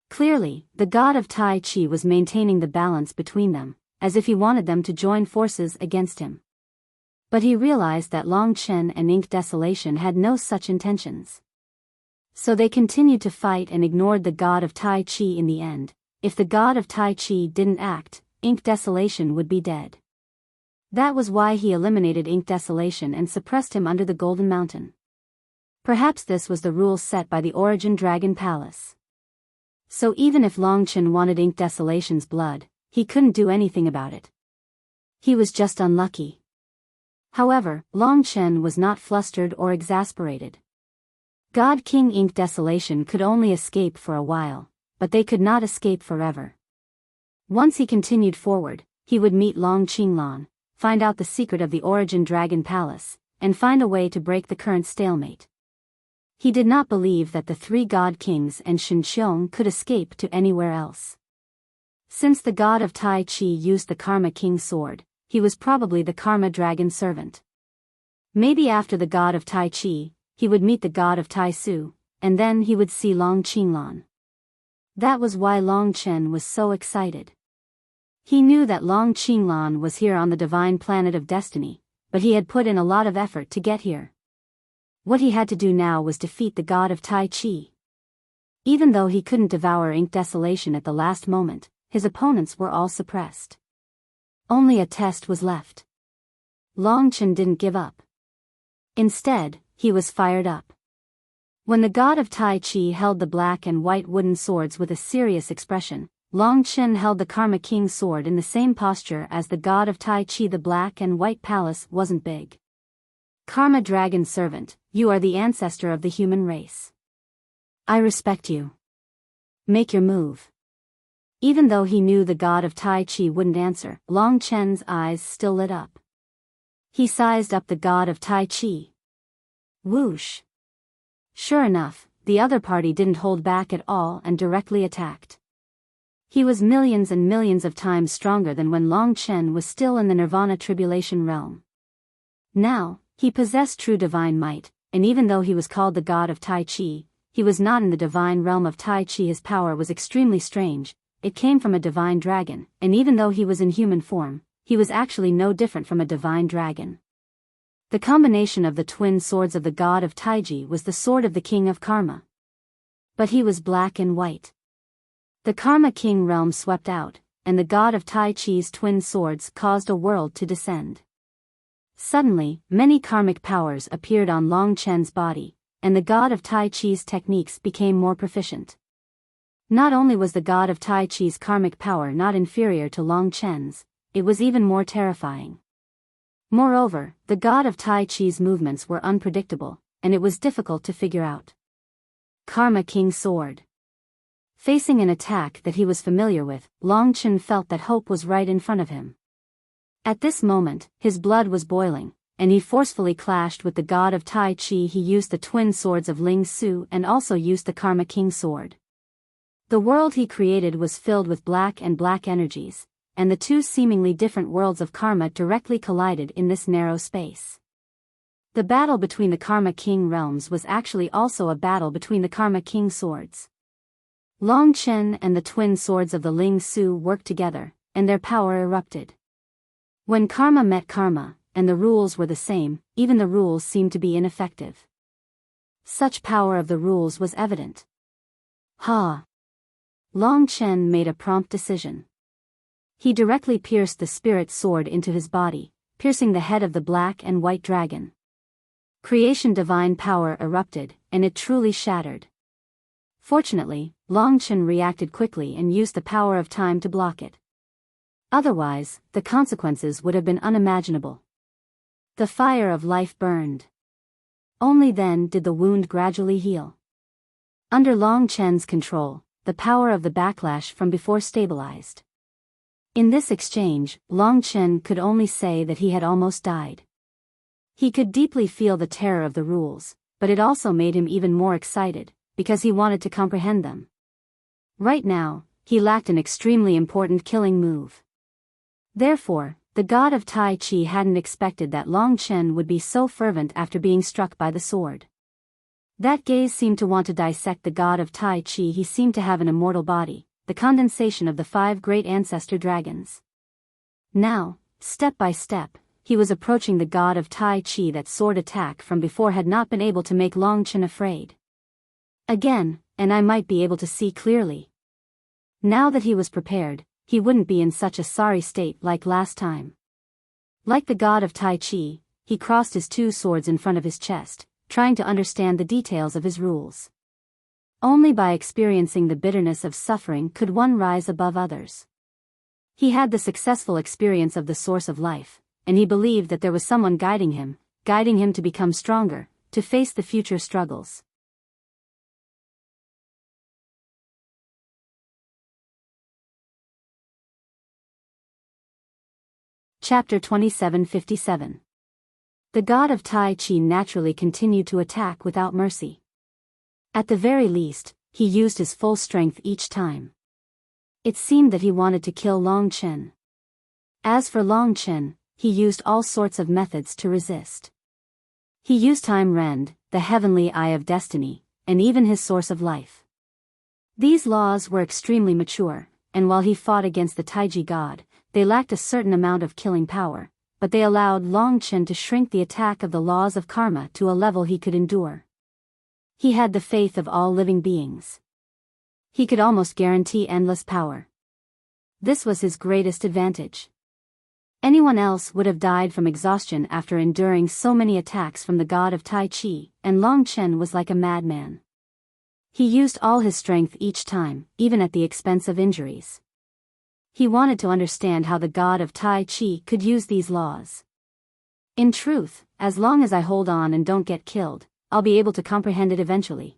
Clearly, the god of Tai Chi was maintaining the balance between them, as if he wanted them to join forces against him. But he realized that Long Chen and Ink Desolation had no such intentions. So they continued to fight and ignored the god of Tai Chi in the end. If the god of Tai Chi didn't act, Ink Desolation would be dead. That was why he eliminated Ink Desolation and suppressed him under the Golden Mountain. Perhaps this was the rule set by the Origin Dragon Palace. So even if Long Chen wanted Ink Desolation's blood, he couldn't do anything about it. He was just unlucky. However, Long Chen was not flustered or exasperated. God King Ink Desolation could only escape for a while, but they could not escape forever. Once he continued forward, he would meet Long Qinglan, find out the secret of the Origin Dragon Palace, and find a way to break the current stalemate. He did not believe that the three God Kings and Shen Xiong could escape to anywhere else. Since the god of Tai Chi used the Karma King sword, he was probably the Karma Dragon servant. Maybe after the god of Tai Chi, he would meet the god of Tai Su, and then he would see Long Qinglan. That was why Long Chen was so excited. He knew that Long Qinglan was here on the divine planet of destiny, but he had put in a lot of effort to get here. What he had to do now was defeat the god of Tai Chi. Even though he couldn't devour Ink Desolation at the last moment, his opponents were all suppressed. Only a test was left. Long Chen didn't give up. Instead, he was fired up. When the god of Tai Chi held the black and white wooden swords with a serious expression, Long Chen held the Karma King sword in the same posture as the god of Tai Chi. The black and white palace wasn't big. Karma Dragon servant, you are the ancestor of the human race. I respect you. Make your move. Even though he knew the god of Tai Chi wouldn't answer, Long Chen's eyes still lit up. He sized up the god of Tai Chi. Whoosh. Sure enough, the other party didn't hold back at all and directly attacked. He was millions and millions of times stronger than when Long Chen was still in the Nirvana Tribulation realm. Now, he possessed true divine might, and even though he was called the god of Tai Chi, he was not in the divine realm of Tai Chi. His power was extremely strange. It came from a divine dragon, and even though he was in human form, he was actually no different from a divine dragon. The combination of the twin swords of the god of Taiji was the sword of the king of karma. But he was black and white. The Karma King realm swept out, and the god of Tai Chi's twin swords caused a world to descend. Suddenly, many karmic powers appeared on Long Chen's body, and the god of Tai Chi's techniques became more proficient. Not only was the god of Tai Chi's karmic power not inferior to Long Chen's, it was even more terrifying. Moreover, the god of Tai Chi's movements were unpredictable, and it was difficult to figure out. Karma King Sword. Facing an attack that he was familiar with, Long Chen felt that hope was right in front of him. At this moment, his blood was boiling, and he forcefully clashed with the god of Tai Chi. He used the twin swords of Ling Su and also used the Karma King Sword. The world he created was filled with black and black energies, and the two seemingly different worlds of karma directly collided in this narrow space. The battle between the Karma King realms was actually also a battle between the Karma King swords. Long Chen and the twin swords of the Ling Su worked together, and their power erupted. When karma met karma, and the rules were the same, even the rules seemed to be ineffective. Such power of the rules was evident. Ha! Long Chen made a prompt decision. He directly pierced the spirit sword into his body, piercing the head of the black and white dragon. Creation divine power erupted, and it truly shattered. Fortunately, Long Chen reacted quickly and used the power of time to block it. Otherwise, the consequences would have been unimaginable. The fire of life burned. Only then did the wound gradually heal. Under Long Chen's control, the power of the backlash from before stabilized. In this exchange, Long Chen could only say that he had almost died. He could deeply feel the terror of the rules, but it also made him even more excited, because he wanted to comprehend them. Right now, he lacked an extremely important killing move. Therefore, the god of Tai Chi hadn't expected that Long Chen would be so fervent after being struck by the sword. That gaze seemed to want to dissect the god of Tai Chi. He seemed to have an immortal body, the condensation of the 5 great ancestor dragons. Now, step by step, he was approaching the god of Tai Chi. That sword attack from before had not been able to make Long Chen afraid. Again, and I might be able to see clearly. Now that he was prepared, he wouldn't be in such a sorry state like last time. Like the god of Tai Chi, he crossed his 2 swords in front of his chest, trying to understand the details of his rules. Only by experiencing the bitterness of suffering could one rise above others. He had the successful experience of the source of life, and he believed that there was someone guiding him to become stronger, to face the future struggles. Chapter 2757. The god of Tai Chi naturally continued to attack without mercy. At the very least, he used his full strength each time. It seemed that he wanted to kill Long Chen. As for Long Chen, he used all sorts of methods to resist. He used Time Rend, the heavenly eye of destiny, and even his source of life. These laws were extremely mature, and while he fought against the Taiji god, they lacked a certain amount of killing power, but they allowed Long Chen to shrink the attack of the laws of karma to a level he could endure. He had the faith of all living beings. He could almost guarantee endless power. This was his greatest advantage. Anyone else would have died from exhaustion after enduring so many attacks from the god of Tai Chi, and Long Chen was like a madman. He used all his strength each time, even at the expense of injuries. He wanted to understand how the god of Tai Chi could use these laws. In truth, as long as I hold on and don't get killed, I'll be able to comprehend it eventually.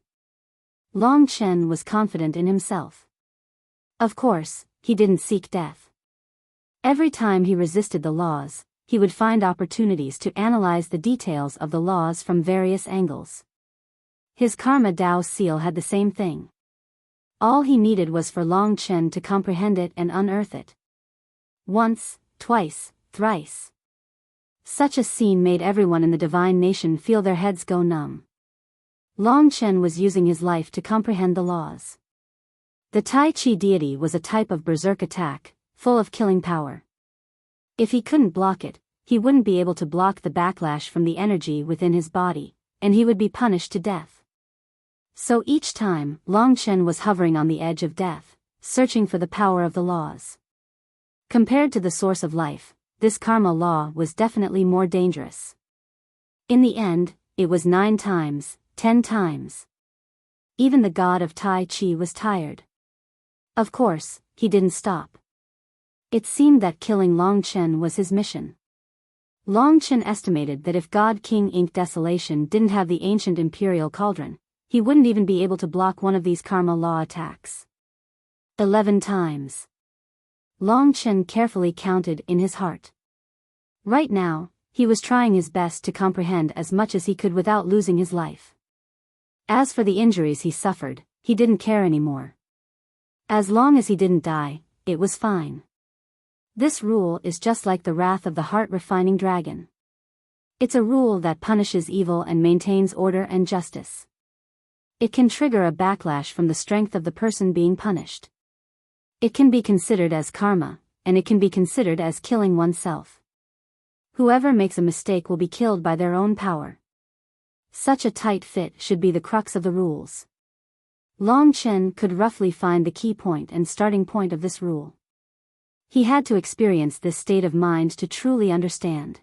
Long Chen was confident in himself. Of course, he didn't seek death. Every time he resisted the laws, he would find opportunities to analyze the details of the laws from various angles. His Karma Dao seal had the same thing. All he needed was for Long Chen to comprehend it and unearth it. Once, twice, thrice. Such a scene made everyone in the divine nation feel their heads go numb. Long Chen was using his life to comprehend the laws. The Tai Chi deity was a type of berserk attack, full of killing power. If he couldn't block it, he wouldn't be able to block the backlash from the energy within his body, and he would be punished to death. So each time, Long Chen was hovering on the edge of death, searching for the power of the laws. Compared to the source of life, this karma law was definitely more dangerous. In the end, it was 9 times, 10 times. Even the god of Tai Chi was tired. Of course, he didn't stop. It seemed that killing Long Chen was his mission. Long Chen estimated that if God King Ink Desolation didn't have the ancient imperial cauldron, he wouldn't even be able to block one of these karma law attacks. 11 times. Long Chen carefully counted in his heart. Right now, he was trying his best to comprehend as much as he could without losing his life. As for the injuries he suffered, he didn't care anymore. As long as he didn't die, it was fine. This rule is just like the wrath of the heart-refining dragon. It's a rule that punishes evil and maintains order and justice. It can trigger a backlash from the strength of the person being punished. It can be considered as karma, and it can be considered as killing oneself. Whoever makes a mistake will be killed by their own power. Such a tight fit should be the crux of the rules. Long Chen could roughly find the key point and starting point of this rule. He had to experience this state of mind to truly understand.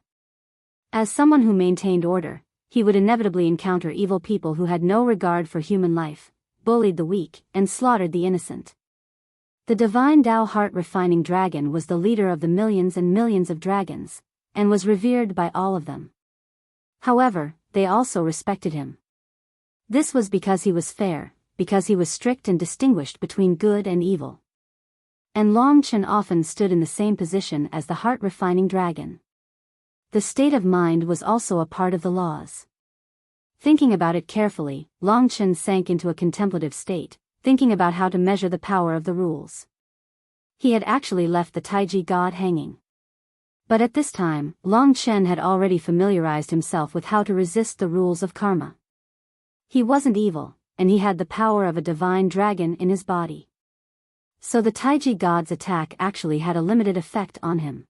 As someone who maintained order, he would inevitably encounter evil people who had no regard for human life, bullied the weak, and slaughtered the innocent. The divine Tao heart-refining dragon was the leader of the millions and millions of dragons, and was revered by all of them. However, they also respected him. This was because he was fair, because he was strict and distinguished between good and evil. And Long Chen often stood in the same position as the heart-refining dragon. The state of mind was also a part of the laws. Thinking about it carefully, Long Chen sank into a contemplative state, thinking about how to measure the power of the rules. He had actually left the Taiji god hanging. But at this time, Long Chen had already familiarized himself with how to resist the rules of karma. He wasn't evil, and he had the power of a divine dragon in his body. So the Taiji god's attack actually had a limited effect on him.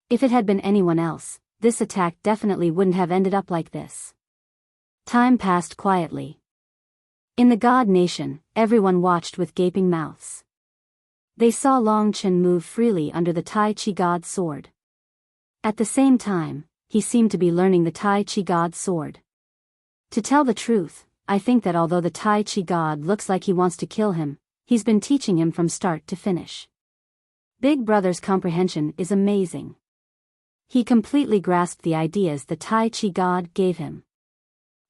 If it had been anyone else, this attack definitely wouldn't have ended up like this. Time passed quietly. In the god nation, everyone watched with gaping mouths. They saw Long Chen move freely under the Tai Chi god's sword. At the same time, he seemed to be learning the Tai Chi god's sword. To tell the truth, I think that although the Tai Chi god looks like he wants to kill him, he's been teaching him from start to finish. Big Brother's comprehension is amazing. He completely grasped the ideas the Tai Chi god gave him.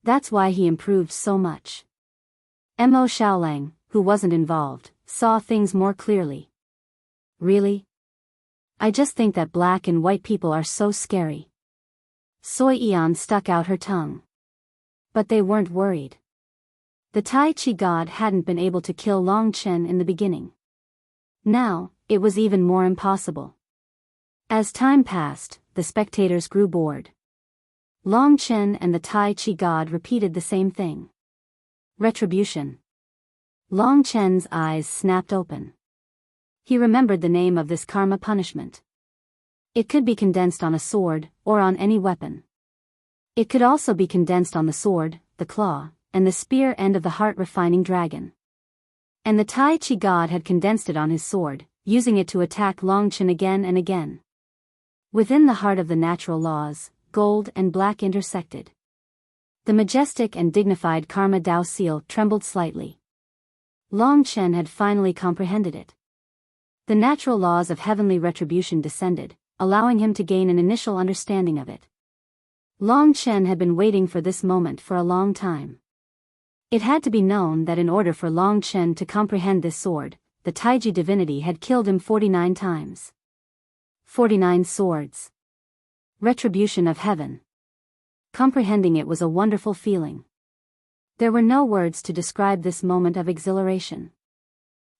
That's why he improved so much. Mo Xiaolang, who wasn't involved, saw things more clearly. Really? I just think that black and white people are so scary. Soi Eon stuck out her tongue. But they weren't worried. The Tai Chi god hadn't been able to kill Long Chen in the beginning. Now, it was even more impossible. As time passed, the spectators grew bored. Long Chen and the Tai Chi god repeated the same thing. Retribution. Long Chen's eyes snapped open. He remembered the name of this karma punishment. It could be condensed on a sword, or on any weapon. It could also be condensed on the sword, the claw, and the spear end of the heart-refining dragon. And the Tai Chi god had condensed it on his sword, using it to attack Long Chen again and again. Within the heart of the natural laws, gold and black intersected. The majestic and dignified Karma Dao seal trembled slightly. Long Chen had finally comprehended it. The natural laws of heavenly retribution descended, allowing him to gain an initial understanding of it. Long Chen had been waiting for this moment for a long time. It had to be known that in order for Long Chen to comprehend this sword, the Taiji divinity had killed him 49 times. 49 swords. Retribution of heaven. Comprehending it was a wonderful feeling. There were no words to describe this moment of exhilaration.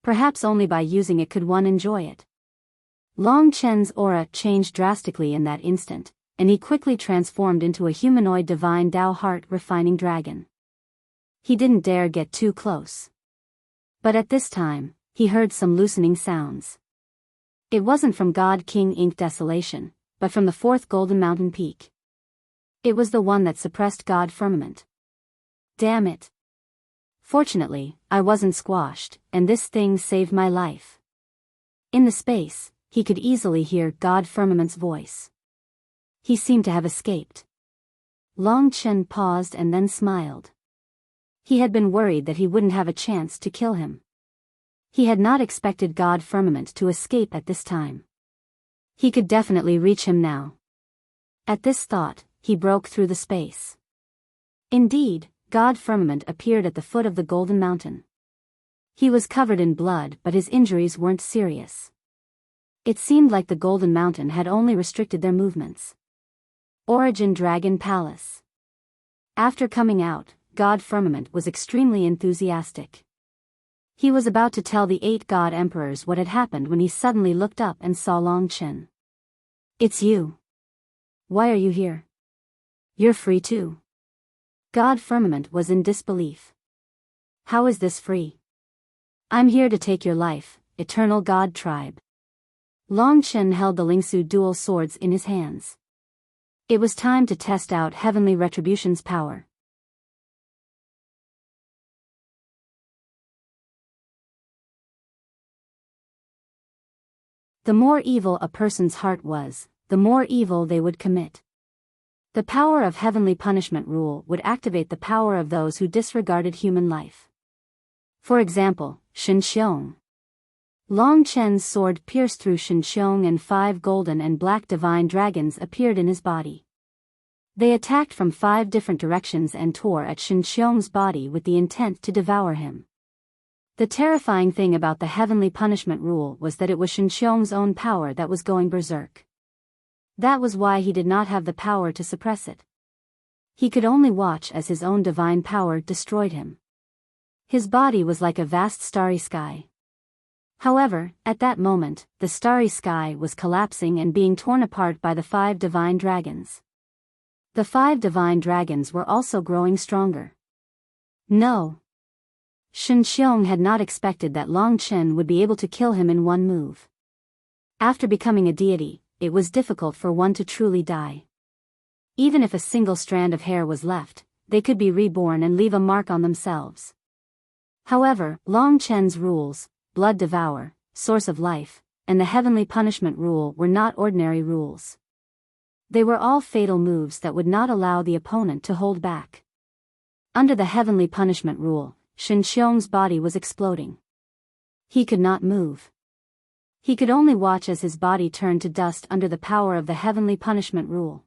Perhaps only by using it could one enjoy it. Long Chen's aura changed drastically in that instant, and he quickly transformed into a humanoid divine Dao heart-refining dragon. He didn't dare get too close. But at this time, he heard some loosening sounds. It wasn't from God King Ink Desolation, but from the fourth golden mountain peak. It was the one that suppressed God Firmament. Damn it. Fortunately, I wasn't squashed, and this thing saved my life. In the space, he could easily hear God Firmament's voice. He seemed to have escaped. Long Chen paused and then smiled. He had been worried that he wouldn't have a chance to kill him. He had not expected God Firmament to escape at this time. He could definitely reach him now. At this thought, he broke through the space. Indeed, God Firmament appeared at the foot of the Golden Mountain. He was covered in blood, but his injuries weren't serious. It seemed like the Golden Mountain had only restricted their movements. Origin Dragon Palace. After coming out, God Firmament was extremely enthusiastic. He was about to tell the 8 God Emperors what had happened when he suddenly looked up and saw Long Chen. "It's you. Why are you here? You're free too." God Firmament was in disbelief. "How is this free? I'm here to take your life, Eternal God Tribe." Long Chen held the Lingsu dual swords in his hands. It was time to test out Heavenly Retribution's power. The more evil a person's heart was, the more evil they would commit. The power of heavenly punishment rule would activate the power of those who disregarded human life. For example, Shen Xiong. Long Chen's sword pierced through Shen Xiong and 5 golden and black divine dragons appeared in his body. They attacked from 5 different directions and tore at Shen Xiong's body with the intent to devour him. The terrifying thing about the heavenly punishment rule was that it was Shen Xiong's own power that was going berserk. That was why he did not have the power to suppress it. He could only watch as his own divine power destroyed him. His body was like a vast starry sky. However, at that moment, the starry sky was collapsing and being torn apart by the 5 divine dragons. The 5 divine dragons were also growing stronger. No. Shen Xiong had not expected that Long Chen would be able to kill him in one move. After becoming a deity, it was difficult for one to truly die. Even if a single strand of hair was left, they could be reborn and leave a mark on themselves. However, Long Chen's rules, blood devour, source of life, and the heavenly punishment rule were not ordinary rules. They were all fatal moves that would not allow the opponent to hold back. Under the heavenly punishment rule, Shen Xiong's body was exploding. He could not move. He could only watch as his body turned to dust under the power of the heavenly punishment rule.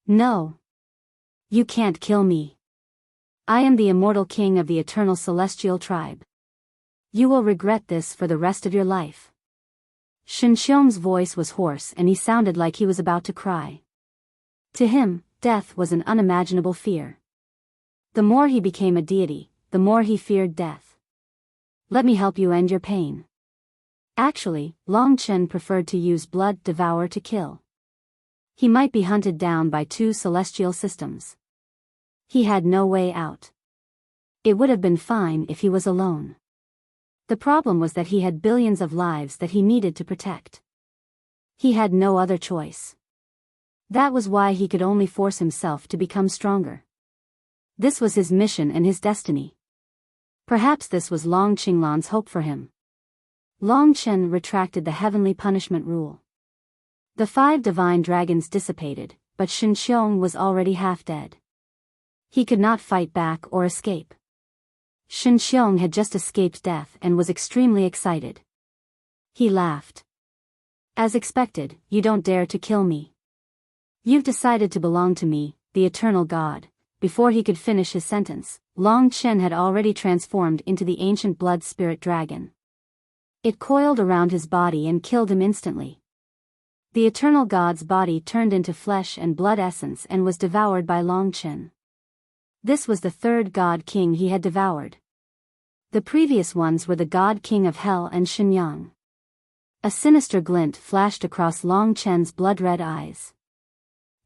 No. You can't kill me. I am the immortal king of the eternal celestial tribe. You will regret this for the rest of your life. Shen Xiong's voice was hoarse and he sounded like he was about to cry. To him, death was an unimaginable fear. The more he became a deity, the more he feared death. Let me help you end your pain. Actually, Long Chen preferred to use blood devour to kill. He might be hunted down by 2 celestial systems. He had no way out. It would have been fine if he was alone. The problem was that he had billions of lives that he needed to protect. He had no other choice. That was why he could only force himself to become stronger. This was his mission and his destiny. Perhaps this was Long Qinglan's hope for him. Long Chen retracted the heavenly punishment rule. The 5 divine dragons dissipated, but Shen Xiong was already half dead. He could not fight back or escape. Shen Xiong had just escaped death and was extremely excited. He laughed. As expected, you don't dare to kill me. You've decided to belong to me, the eternal God. Before he could finish his sentence, Long Chen had already transformed into the ancient blood spirit dragon. It coiled around his body and killed him instantly. The eternal God's body turned into flesh and blood essence and was devoured by Long Chen. This was the 3rd God King he had devoured. The previous ones were the God King of Hell and Shenyang. A sinister glint flashed across Long Chen's blood-red eyes.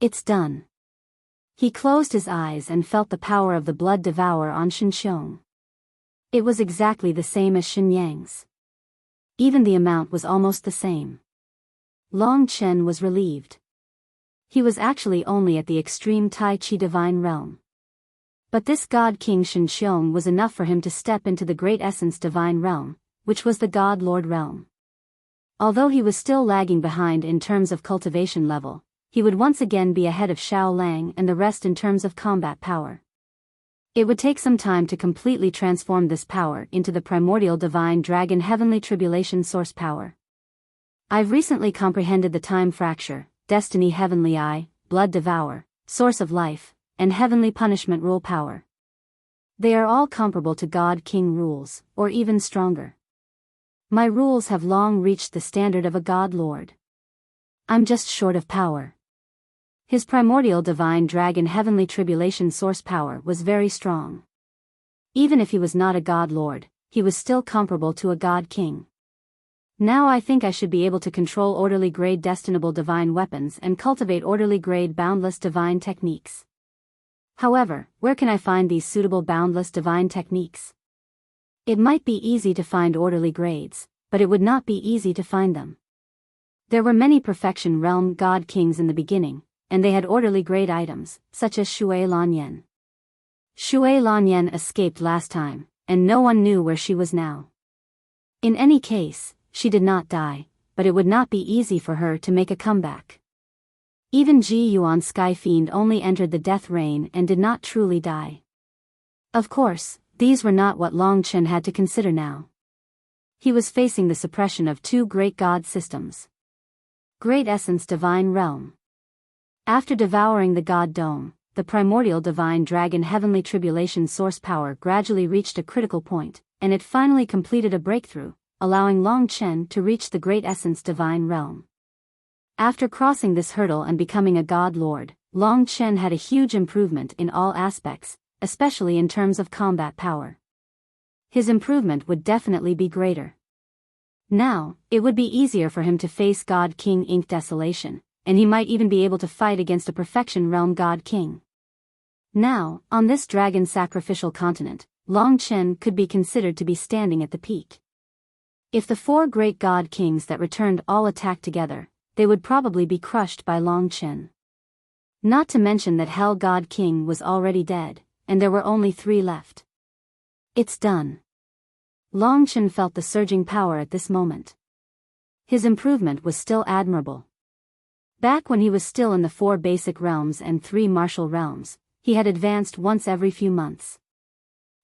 It's done. He closed his eyes and felt the power of the blood devour on Shen Xiong. It was exactly the same as Shenyang's. Even the amount was almost the same. Long Chen was relieved. He was actually only at the extreme Tai Chi divine realm. But this God King Shen Xiong was enough for him to step into the Great Essence divine realm, which was the God Lord realm. Although he was still lagging behind in terms of cultivation level, he would once again be ahead of Xiao Lang and the rest in terms of combat power. It would take some time to completely transform this power into the primordial divine dragon heavenly tribulation source power. I've recently comprehended the time fracture, destiny heavenly eye, blood devour, source of life, and heavenly punishment rule power. They are all comparable to God King rules, or even stronger. My rules have long reached the standard of a God Lord. I'm just short of power. His primordial divine dragon heavenly tribulation source power was very strong. Even if he was not a God Lord, he was still comparable to a God King. Now I think I should be able to control orderly grade destinable divine weapons and cultivate orderly grade boundless divine techniques. However, where can I find these suitable boundless divine techniques? It might be easy to find orderly grades, but it would not be easy to find them. There were many perfection realm God Kings in the beginning, and they had orderly grade items, such as Shui Lanyan. Shui Lanyan escaped last time, and no one knew where she was now. In any case, she did not die, but it would not be easy for her to make a comeback. Even Ji Yuan Sky Fiend only entered the death rain and did not truly die. Of course, these were not what Long Chen had to consider now. He was facing the suppression of 2 great god systems. Great Essence Divine Realm. After devouring the God Dome, the primordial divine dragon heavenly tribulation source power gradually reached a critical point, and it finally completed a breakthrough, allowing Long Chen to reach the Great Essence Divine Realm. After crossing this hurdle and becoming a God Lord, Long Chen had a huge improvement in all aspects, especially in terms of combat power. His improvement would definitely be greater. Now, it would be easier for him to face God King Ink Desolation, and he might even be able to fight against a Perfection Realm God King. Now, on this dragon sacrificial continent, Long Chen could be considered to be standing at the peak. If the 4 great God Kings that returned all attacked together, they would probably be crushed by Long Chen. Not to mention that Hell God King was already dead, and there were only 3 left. It's done. Long Chen felt the surging power at this moment. His improvement was still admirable. Back when he was still in the 4 basic realms and 3 martial realms, he had advanced once every few months.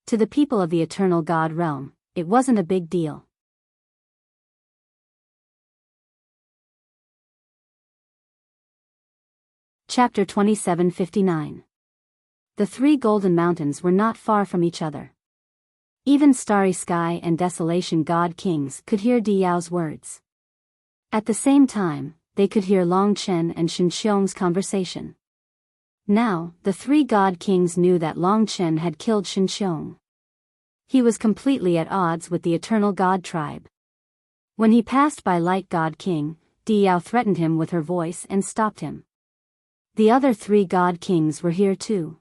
To the people of the Eternal God realm, it wasn't a big deal. Chapter 2759. The 3 golden mountains were not far from each other. Even Starry Sky and Desolation God Kings could hear Biyao's words. At the same time, they could hear Long Chen and Shen Xiong's conversation. Now, the 3 God Kings knew that Long Chen had killed Shen Xiong. He was completely at odds with the Eternal God tribe. When he passed by Light God King, Biyao threatened him with her voice and stopped him. The other 3 God Kings were here too.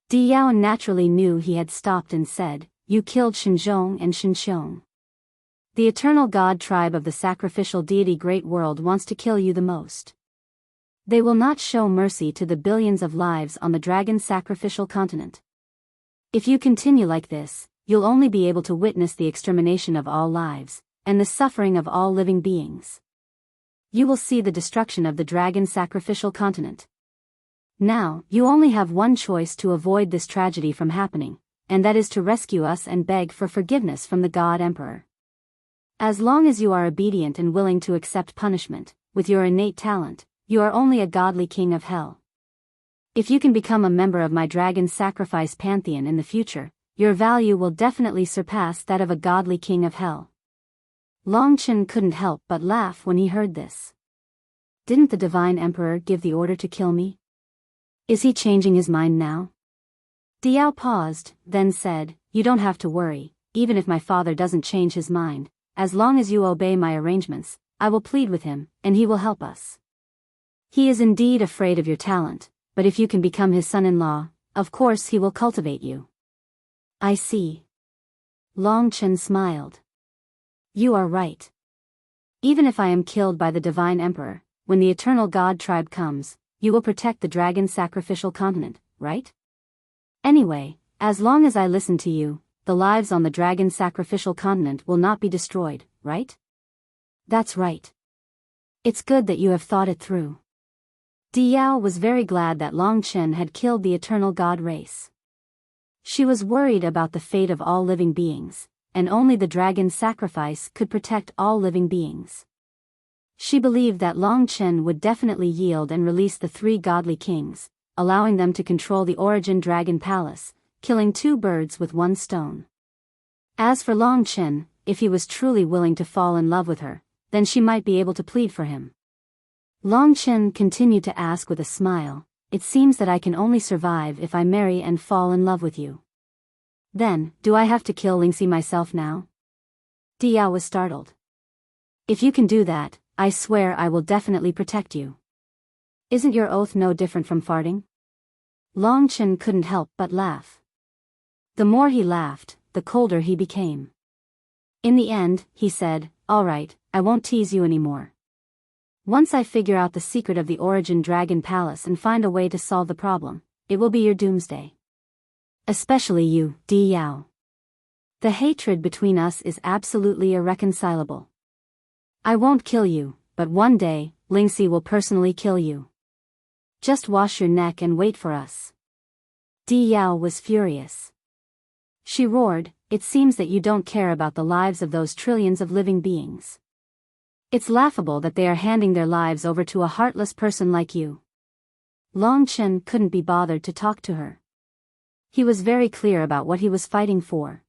Biyao naturally knew he had stopped and said, "You killed Shen Xiong and Shen Xiong. The Eternal God tribe of the sacrificial deity Great World wants to kill you the most. They will not show mercy to the billions of lives on the dragon sacrificial continent. If you continue like this, you'll only be able to witness the extermination of all lives, and the suffering of all living beings. You will see the destruction of the dragon sacrificial continent. Now, you only have one choice to avoid this tragedy from happening, and that is to rescue us and beg for forgiveness from the God Emperor. As long as you are obedient and willing to accept punishment, with your innate talent, you are only a godly king of hell. If you can become a member of my dragon sacrifice pantheon in the future, your value will definitely surpass that of a godly king of hell." Long Chen couldn't help but laugh when he heard this. Didn't the Divine Emperor give the order to kill me? Is he changing his mind now? Biyao paused, then said, "You don't have to worry, even if my father doesn't change his mind, as long as you obey my arrangements, I will plead with him, and he will help us. He is indeed afraid of your talent, but if you can become his son-in-law, of course he will cultivate you." "I see." Long Chen smiled. "You are right. Even if I am killed by the Divine Emperor, when the Eternal God tribe comes, you will protect the dragon sacrificial continent, right? Anyway, as long as I listen to you, the lives on the dragon sacrificial continent will not be destroyed, right?" "That's right. It's good that you have thought it through." Biyao was very glad that Long Chen had killed the Eternal God race. She was worried about the fate of all living beings, and only the dragon sacrifice could protect all living beings. She believed that Long Chen would definitely yield and release the 3 godly kings, allowing them to control the Origin Dragon Palace, killing 2 birds with 1 stone. As for Long Chen, if he was truly willing to fall in love with her, then she might be able to plead for him. Long Chen continued to ask with a smile, "It seems that I can only survive if I marry and fall in love with you. Then, do I have to kill Lingxi myself now?" Biyao was startled. "If you can do that, I swear I will definitely protect you. Isn't your oath no different from farting?" Long Chen couldn't help but laugh. The more he laughed, the colder he became. In the end, he said, "All right, I won't tease you anymore. Once I figure out the secret of the Origin Dragon Palace and find a way to solve the problem, it will be your doomsday. Especially you, Biyao. The hatred between us is absolutely irreconcilable. I won't kill you, but one day, Lingxi will personally kill you. Just wash your neck and wait for us." Biyao was furious. She roared, "It seems that you don't care about the lives of those trillions of living beings. It's laughable that they are handing their lives over to a heartless person like you." Long Chen couldn't be bothered to talk to her. He was very clear about what he was fighting for.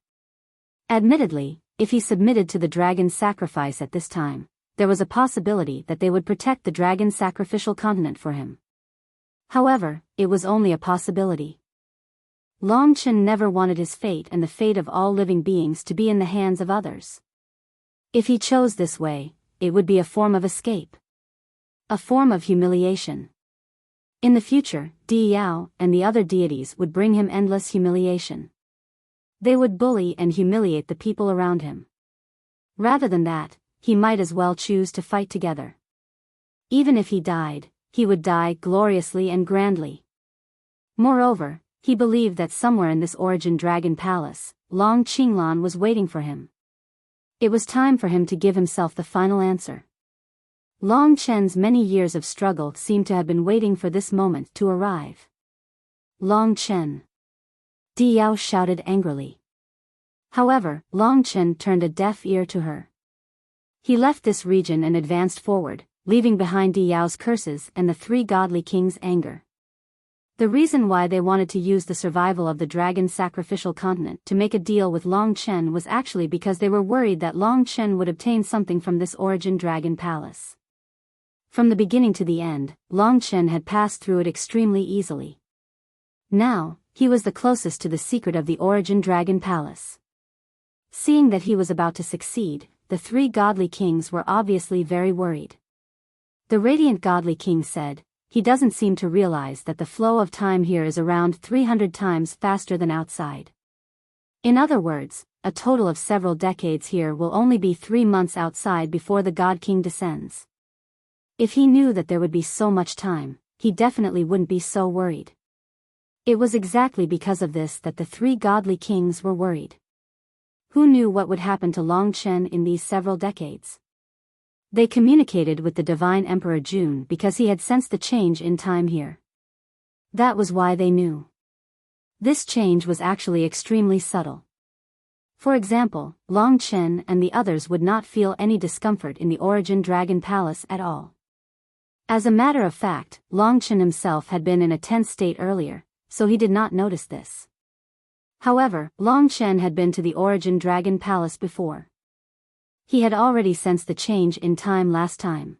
Admittedly, if he submitted to the dragon's sacrifice at this time, there was a possibility that they would protect the dragon sacrificial continent for him. However, it was only a possibility. Long Chen never wanted his fate and the fate of all living beings to be in the hands of others. If he chose this way, it would be a form of escape. A form of humiliation. In the future, Biyao and the other deities would bring him endless humiliation. They would bully and humiliate the people around him. Rather than that, he might as well choose to fight together. Even if he died, he would die gloriously and grandly. Moreover, he believed that somewhere in this origin dragon palace, Long Qinglan was waiting for him. It was time for him to give himself the final answer. Long Chen's many years of struggle seemed to have been waiting for this moment to arrive. Long Chen! Biyao shouted angrily. However, Long Chen turned a deaf ear to her. He left this region and advanced forward, leaving behind Biyao's curses and the three godly kings' anger. The reason why they wanted to use the survival of the dragon sacrificial continent to make a deal with Long Chen was actually because they were worried that Long Chen would obtain something from this origin dragon palace. From the beginning to the end, Long Chen had passed through it extremely easily. Now, he was the closest to the secret of the origin dragon palace. Seeing that he was about to succeed, the three godly kings were obviously very worried. The radiant godly king said, "He doesn't seem to realize that the flow of time here is around 300 times faster than outside. In other words, a total of several decades here will only be 3 months outside before the God King descends." If he knew that there would be so much time, he definitely wouldn't be so worried. It was exactly because of this that the three godly kings were worried. Who knew what would happen to Long Chen in these several decades? They communicated with the Divine Emperor Jun because he had sensed the change in time here. That was why they knew. This change was actually extremely subtle. For example, Long Chen and the others would not feel any discomfort in the Origin Dragon Palace at all. As a matter of fact, Long Chen himself had been in a tense state earlier, so he did not notice this. However, Long Chen had been to the Origin Dragon Palace before. He had already sensed the change in time last time.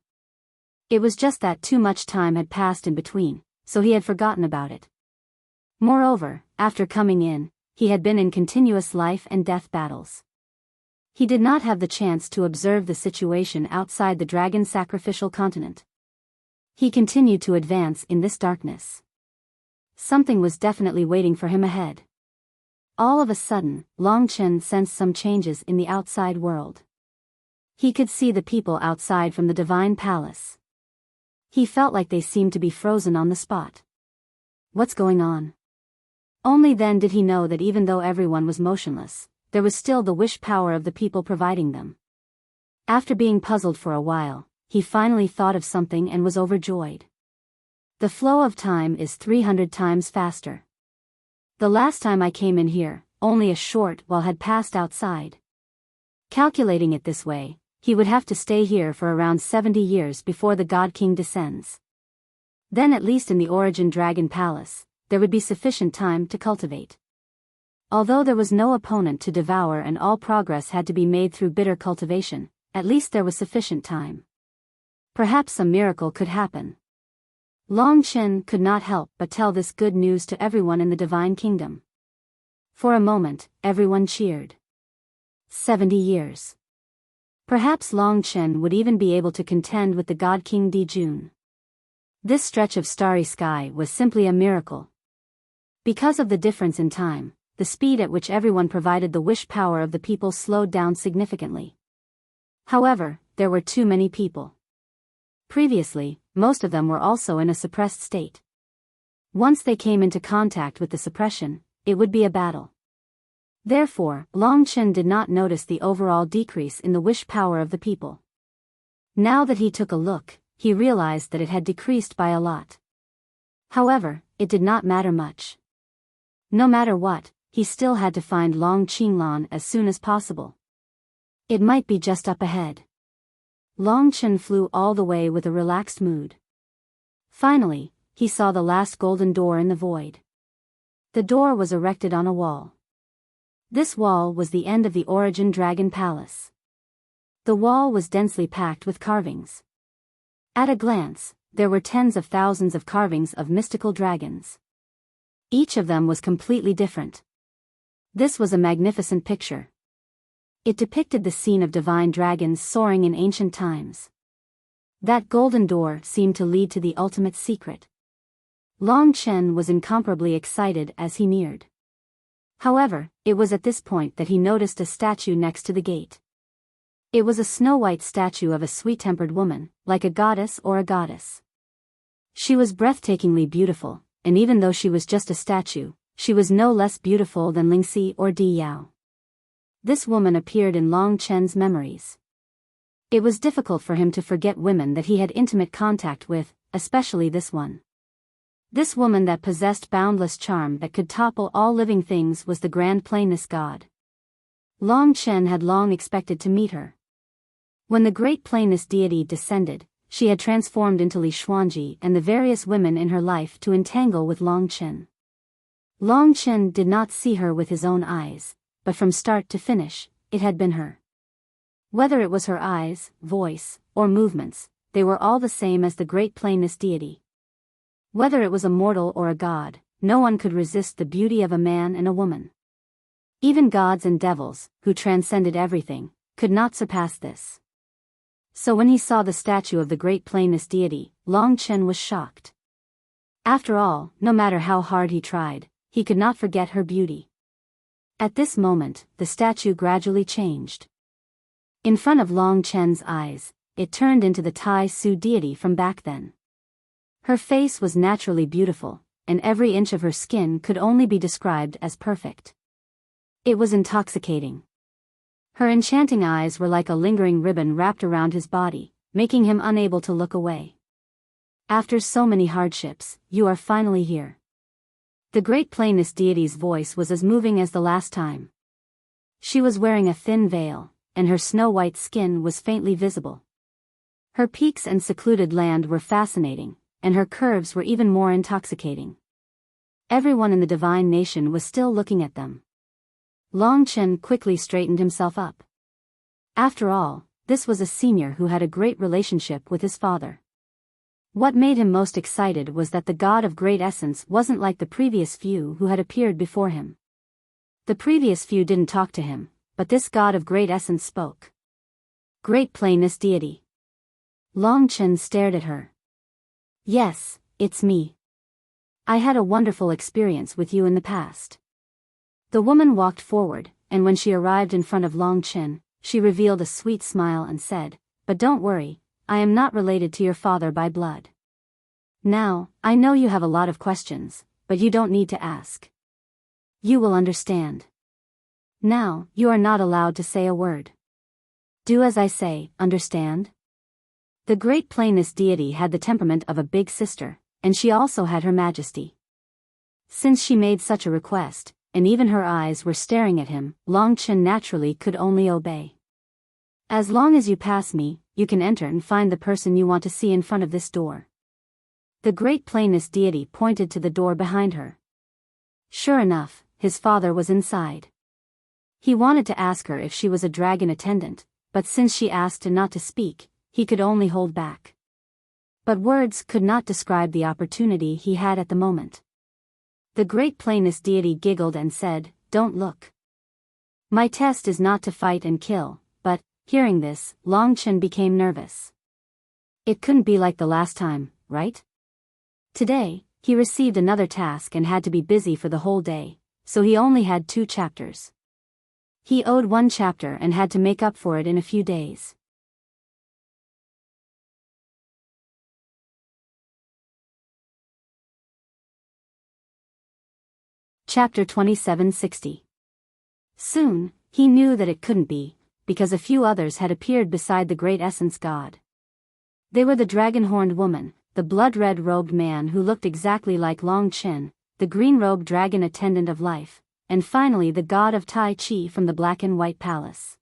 It was just that too much time had passed in between, so he had forgotten about it. Moreover, after coming in, he had been in continuous life and death battles. He did not have the chance to observe the situation outside the dragon sacrificial continent. He continued to advance in this darkness. Something was definitely waiting for him ahead. All of a sudden, Long Chen sensed some changes in the outside world. He could see the people outside from the divine palace. He felt like they seemed to be frozen on the spot. What's going on? Only then did he know that even though everyone was motionless, there was still the wish power of the people providing them. After being puzzled for a while, he finally thought of something and was overjoyed. The flow of time is 300 times faster. The last time I came in here, only a short while had passed outside. Calculating it this way, he would have to stay here for around 70 years before the God King descends. Then at least in the Origin Dragon Palace, there would be sufficient time to cultivate. Although there was no opponent to devour and all progress had to be made through bitter cultivation, at least there was sufficient time. Perhaps some miracle could happen. Long Chen could not help but tell this good news to everyone in the Divine Kingdom. For a moment, everyone cheered. 70 years. Perhaps Long Chen would even be able to contend with the God King Dijun. This stretch of starry sky was simply a miracle. Because of the difference in time, the speed at which everyone provided the wish power of the people slowed down significantly. However, there were too many people. Previously, most of them were also in a suppressed state. Once they came into contact with the suppression, it would be a battle. Therefore, Long Chen did not notice the overall decrease in the wish power of the people. Now that he took a look, he realized that it had decreased by a lot. However, it did not matter much. No matter what, he still had to find Long Qinglan as soon as possible. It might be just up ahead. Long Chen flew all the way with a relaxed mood. Finally, he saw the last golden door in the void. The door was erected on a wall. This wall was the end of the Origin Dragon Palace. The wall was densely packed with carvings. At a glance, there were tens of thousands of carvings of mystical dragons. Each of them was completely different. This was a magnificent picture. It depicted the scene of divine dragons soaring in ancient times. That golden door seemed to lead to the ultimate secret. Long Chen was incomparably excited as he neared. However, it was at this point that he noticed a statue next to the gate. It was a snow-white statue of a sweet-tempered woman, like a goddess or a goddess. She was breathtakingly beautiful, and even though she was just a statue, she was no less beautiful than Lingxi or Biyao. This woman appeared in Long Chen's memories. It was difficult for him to forget women that he had intimate contact with, especially this one. This woman that possessed boundless charm that could topple all living things was the Grand Plainness God. Long Chen had long expected to meet her. When the Great Plainness deity descended, she had transformed into Li Xuanji and the various women in her life to entangle with Long Chen. Long Chen did not see her with his own eyes, but from start to finish, it had been her. Whether it was her eyes, voice, or movements, they were all the same as the Great Plainness deity. Whether it was a mortal or a god, no one could resist the beauty of a man and a woman. Even gods and devils, who transcended everything, could not surpass this. So when he saw the statue of the Great Plainness deity, Long Chen was shocked. After all, no matter how hard he tried, he could not forget her beauty. At this moment, the statue gradually changed. In front of Long Chen's eyes, it turned into the Tai Su deity from back then. Her face was naturally beautiful, and every inch of her skin could only be described as perfect. It was intoxicating. Her enchanting eyes were like a lingering ribbon wrapped around his body, making him unable to look away. After so many hardships, you are finally here. The Great Plainness deity's voice was as moving as the last time. She was wearing a thin veil, and her snow-white skin was faintly visible. Her peaks and secluded land were fascinating, and her curves were even more intoxicating. Everyone in the divine nation was still looking at them. Long Chen quickly straightened himself up. After all, this was a senior who had a great relationship with his father. What made him most excited was that the god of great essence wasn't like the previous few who had appeared before him. The previous few didn't talk to him, but this god of great essence spoke. Great Plainness deity. Long Chen stared at her. Yes, it's me. I had a wonderful experience with you in the past. The woman walked forward, and when she arrived in front of Long Chen, she revealed a sweet smile and said, "But don't worry, I am not related to your father by blood. Now, I know you have a lot of questions, but you don't need to ask. You will understand. Now, you are not allowed to say a word. Do as I say, understand?" The Great Plainness deity had the temperament of a big sister, and she also had her majesty. Since she made such a request, and even her eyes were staring at him, Long Chen naturally could only obey. "As long as you pass me, you can enter and find the person you want to see in front of this door." The Great Plainness deity pointed to the door behind her. Sure enough, his father was inside. He wanted to ask her if she was a dragon attendant, but since she asked not to speak, he could only hold back. But words could not describe the opportunity he had at the moment. The Great Plainness deity giggled and said, "Don't look. My test is not to fight and kill," but, hearing this, Long Chen became nervous. It couldn't be like the last time, right? Today, he received another task and had to be busy for the whole day, so he only had 2 chapters. He owed 1 chapter and had to make up for it in a few days. Chapter 2760. Soon, he knew that it couldn't be, because a few others had appeared beside the Great Essence God. They were the dragon-horned woman, the blood-red robed man who looked exactly like Long Chen, the green-robed dragon attendant of life, and finally the god of Tai Chi from the black and white palace.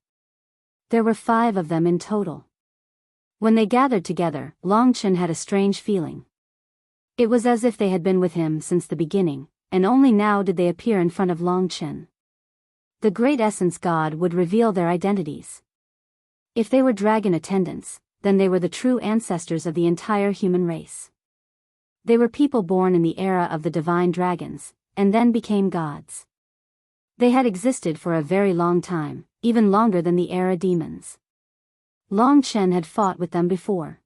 There were 5 of them in total. When they gathered together, Long Chen had a strange feeling. It was as if they had been with him since the beginning, and only now did they appear in front of Long Chen. The Great Essence God would reveal their identities. If they were dragon attendants, then they were the true ancestors of the entire human race. They were people born in the era of the divine dragons, and then became gods. They had existed for a very long time, even longer than the era demons. Long Chen had fought with them before.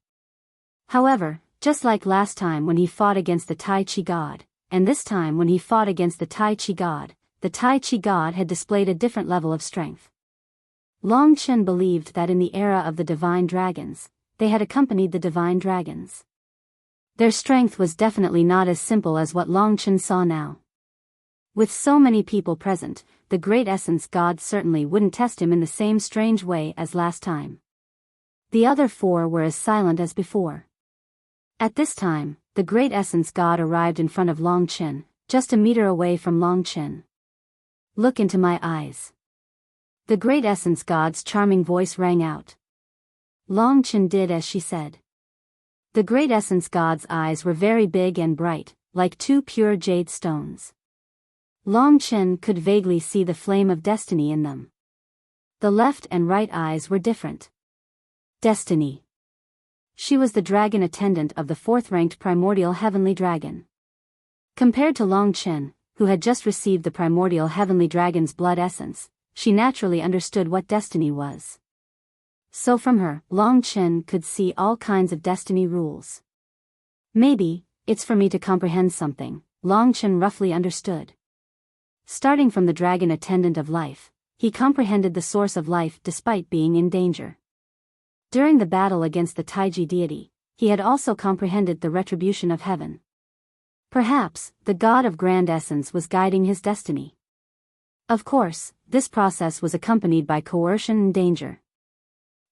However, just like last time when he fought against the Tai Chi god, and this time when he fought against the Tai Chi god had displayed a different level of strength. Long Chen believed that in the era of the divine dragons, they had accompanied the divine dragons. Their strength was definitely not as simple as what Long Chen saw now. With so many people present, the Great Essence God certainly wouldn't test him in the same strange way as last time. The other four were as silent as before. At this time, the Great Essence God arrived in front of Long Chen, just a meter away from Long Chen. "Look into my eyes." The Great Essence God's charming voice rang out. Long Chen did as she said. The Great Essence God's eyes were very big and bright, like two pure jade stones. Long Chen could vaguely see the flame of destiny in them. The left and right eyes were different. Destiny. She was the dragon attendant of the fourth-ranked primordial heavenly dragon. Compared to Long Chen, who had just received the primordial heavenly dragon's blood essence, she naturally understood what destiny was. So from her, Long Chen could see all kinds of destiny rules. Maybe, it's for me to comprehend something, Long Chen roughly understood. Starting from the dragon attendant of life, he comprehended the source of life despite being in danger. During the battle against the Taiji deity, he had also comprehended the retribution of heaven. Perhaps, the god of grand essence was guiding his destiny. Of course, this process was accompanied by coercion and danger.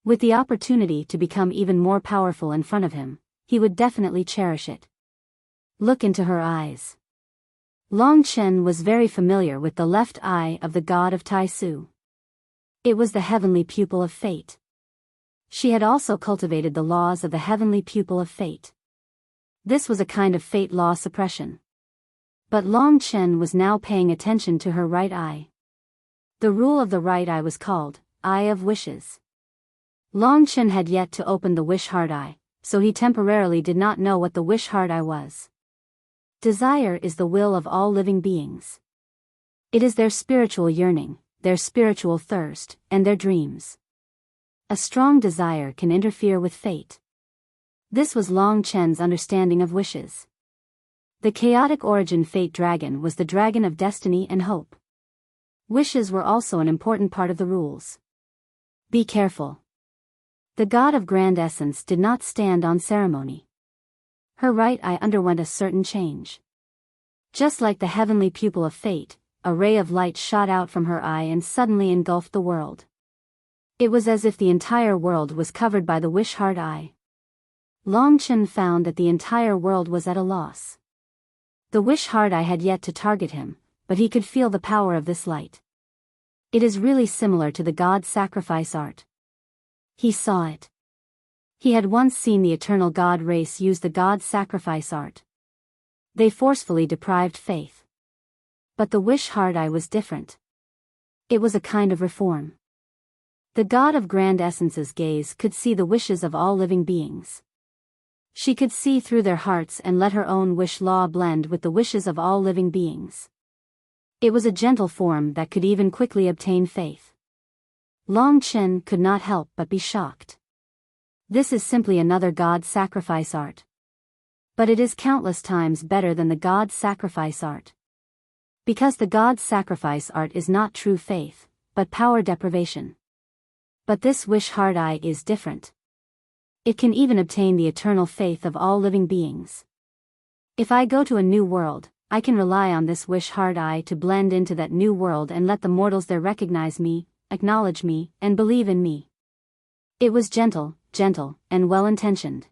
With the opportunity to become even more powerful in front of him, he would definitely cherish it. Look into her eyes. Long Chen was very familiar with the left eye of the god of Tai Su. It was the heavenly pupil of fate. She had also cultivated the laws of the heavenly pupil of fate. This was a kind of fate law suppression. But Long Chen was now paying attention to her right eye. The rule of the right eye was called Eye of Wishes. Long Chen had yet to open the wish heart eye, so he temporarily did not know what the wish heart eye was. Desire is the will of all living beings. It is their spiritual yearning, their spiritual thirst, and their dreams. A strong desire can interfere with fate. This was Long Chen's understanding of wishes. The chaotic origin fate dragon was the dragon of destiny and hope. Wishes were also an important part of the rules. Be careful. The god of grand essence did not stand on ceremony. Her right eye underwent a certain change. Just like the heavenly pupil of fate, a ray of light shot out from her eye and suddenly engulfed the world. It was as if the entire world was covered by the wish heart eye. Long Chen found that the entire world was at a loss. The wish heart eye had yet to target him, but he could feel the power of this light. It is really similar to the god sacrifice art. He saw it. He had once seen the eternal god race use the god sacrifice art. They forcefully deprived faith. But the wish heart eye was different. It was a kind of reform. The god of grand essence's gaze could see the wishes of all living beings. She could see through their hearts and let her own wish law blend with the wishes of all living beings. It was a gentle form that could even quickly obtain faith. Long Chen could not help but be shocked. This is simply another god sacrifice art. But it is countless times better than the god sacrifice art. Because the god sacrifice art is not true faith, but power deprivation. But this wish heart eye is different. It can even obtain the eternal faith of all living beings. If I go to a new world, I can rely on this wish heart eye to blend into that new world and let the mortals there recognize me, acknowledge me, and believe in me. It was gentle, and well-intentioned.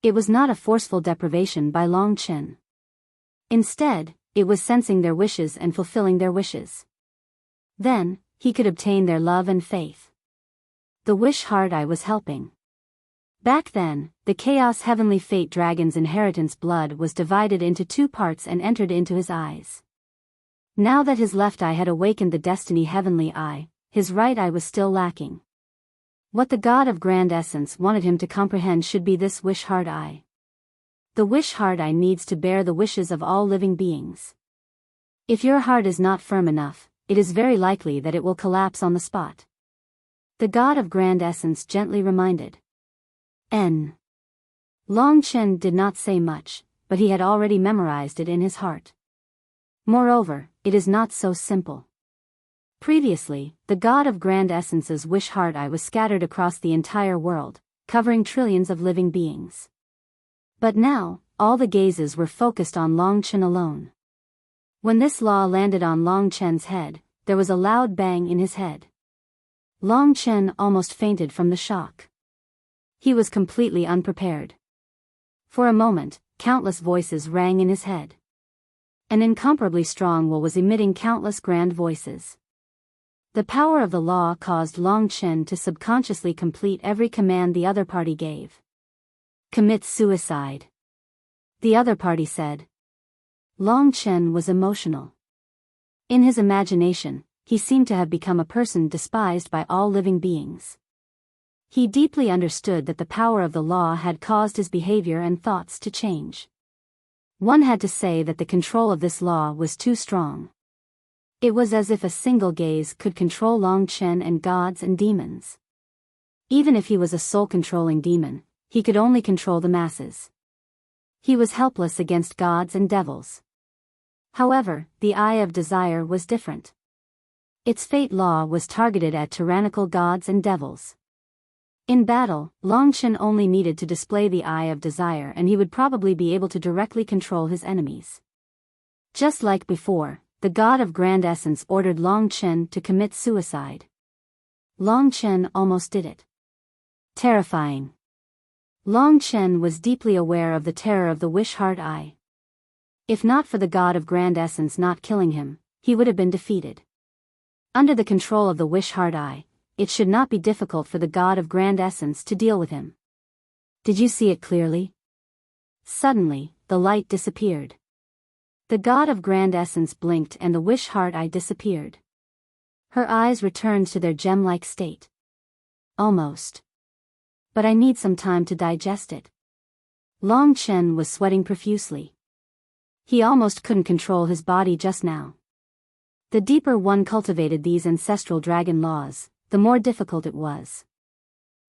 It was not a forceful deprivation by Long Chen. Instead, it was sensing their wishes and fulfilling their wishes. Then, he could obtain their love and faith. The wish heart eye was helping. Back then, the chaos heavenly fate dragon's inheritance blood was divided into two parts and entered into his eyes. Now that his left eye had awakened the destiny heavenly eye, his right eye was still lacking. What the God of Grand Essence wanted him to comprehend should be this wish heart eye. The wish heart eye needs to bear the wishes of all living beings. If your heart is not firm enough, it is very likely that it will collapse on the spot. The God of Grand Essence gently reminded. N. Long Chen did not say much, but he had already memorized it in his heart. Moreover, it is not so simple. Previously, the God of Grand Essence's wish heart eye was scattered across the entire world, covering trillions of living beings. But now, all the gazes were focused on Long Chen alone. When this law landed on Long Chen's head, there was a loud bang in his head. Long Chen almost fainted from the shock. He was completely unprepared. For a moment, countless voices rang in his head. An incomparably strong will was emitting countless grand voices. The power of the law caused Long Chen to subconsciously complete every command the other party gave. Commit suicide. The other party said. Long Chen was emotional. In his imagination, he seemed to have become a person despised by all living beings. He deeply understood that the power of the law had caused his behavior and thoughts to change. One had to say that the control of this law was too strong. It was as if a single gaze could control Long Chen and gods and demons. Even if he was a soul-controlling demon, he could only control the masses. He was helpless against gods and devils. However, the Eye of Desire was different. Its fate law was targeted at tyrannical gods and devils. In battle, Long Chen only needed to display the Eye of Desire and he would probably be able to directly control his enemies. Just like before, the God of Grand Essence ordered Long Chen to commit suicide. Long Chen almost did it. Terrifying. Long Chen was deeply aware of the terror of the wish heart eye. If not for the God of Grand Essence not killing him, he would have been defeated. Under the control of the wish heart eye, it should not be difficult for the God of Grand Essence to deal with him. Did you see it clearly? Suddenly, the light disappeared. The God of Grand Essence blinked and the wish heart eye disappeared. Her eyes returned to their gem-like state. Almost. But I need some time to digest it. Long Chen was sweating profusely. He almost couldn't control his body just now. The deeper one cultivated these ancestral dragon laws, the more difficult it was.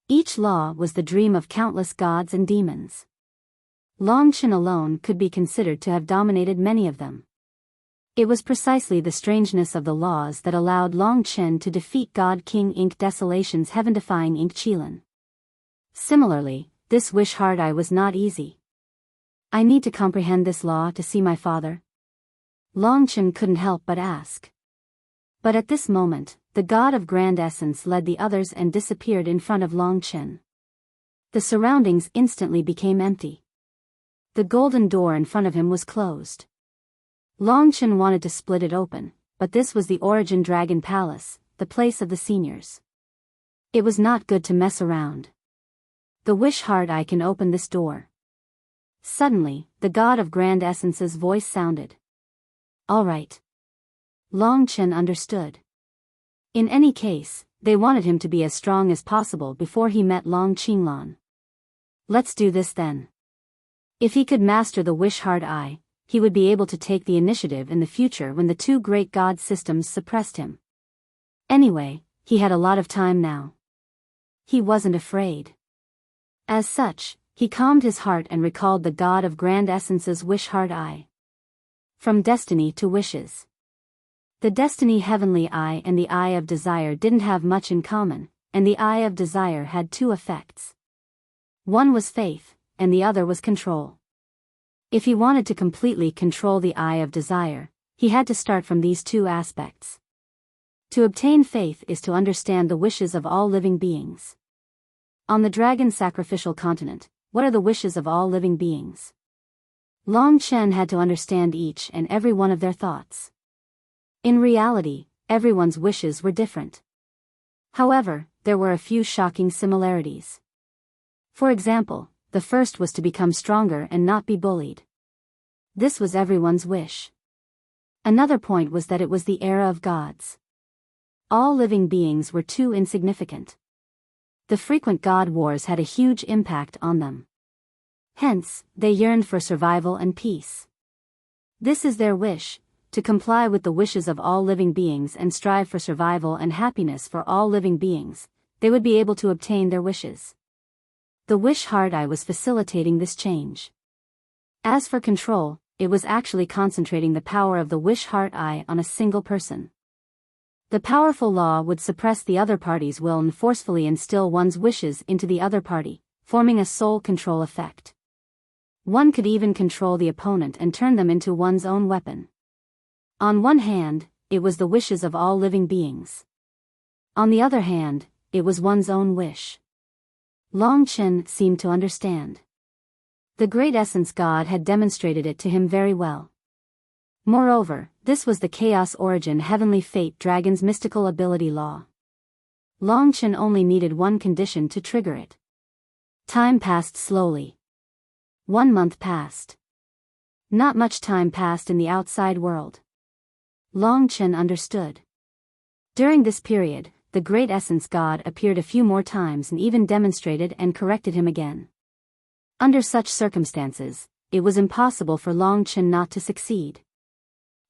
Each law was the dream of countless gods and demons. Long Chen alone could be considered to have dominated many of them. It was precisely the strangeness of the laws that allowed Long Chen to defeat God King Ink Desolation's heaven-defying Ink Qilin. Similarly, this wish heart eye was not easy. I need to comprehend this law to see my father. Long Chen couldn't help but ask. But at this moment, the God of Grand Essence led the others and disappeared in front of Long Chen. The surroundings instantly became empty. The golden door in front of him was closed. Long Chen wanted to split it open, but this was the Origin Dragon Palace, the place of the seniors. It was not good to mess around. The wish heart eye can open this door. Suddenly, the God of Grand Essence's voice sounded. All right. Long Chen understood. In any case, they wanted him to be as strong as possible before he met Long Qinglan. Let's do this then. If he could master the wish heart eye, he would be able to take the initiative in the future when the two great god systems suppressed him. Anyway, he had a lot of time now. He wasn't afraid. As such, he calmed his heart and recalled the God of Grand Essence's wish heart eye. From destiny to wishes. The destiny heavenly eye and the Eye of Desire didn't have much in common, and the Eye of Desire had two effects. One was faith, and the other was control. If he wanted to completely control the Eye of Desire, he had to start from these two aspects. To obtain faith is to understand the wishes of all living beings. On the dragon sacrificial continent, what are the wishes of all living beings? Long Chen had to understand each and every one of their thoughts. In reality, everyone's wishes were different. However, there were a few shocking similarities. For example, the first was to become stronger and not be bullied. This was everyone's wish. Another point was that it was the era of gods. All living beings were too insignificant. the frequent god wars had a huge impact on them. Hence, they yearned for survival and peace. This is their wish, to comply with the wishes of all living beings and strive for survival and happiness for all living beings. They would be able to obtain their wishes. The wish heart eye was facilitating this change. As for control, it was actually concentrating the power of the wish heart eye on a single person. The powerful law would suppress the other party's will and forcefully instill one's wishes into the other party, forming a soul control effect. One could even control the opponent and turn them into one's own weapon. On one hand, it was the wishes of all living beings. On the other hand, it was one's own wish. Long Chen seemed to understand. The great essence God had demonstrated it to him very well. Moreover, this was the chaos origin heavenly fate dragon's mystical ability law. Long Chen only needed one condition to trigger it. Time passed slowly. 1 month passed. Not much time passed in the outside world. Long Chen understood. During this period, the great essence God appeared a few more times and even demonstrated and corrected him again. Under such circumstances, it was impossible for Long Chen not to succeed.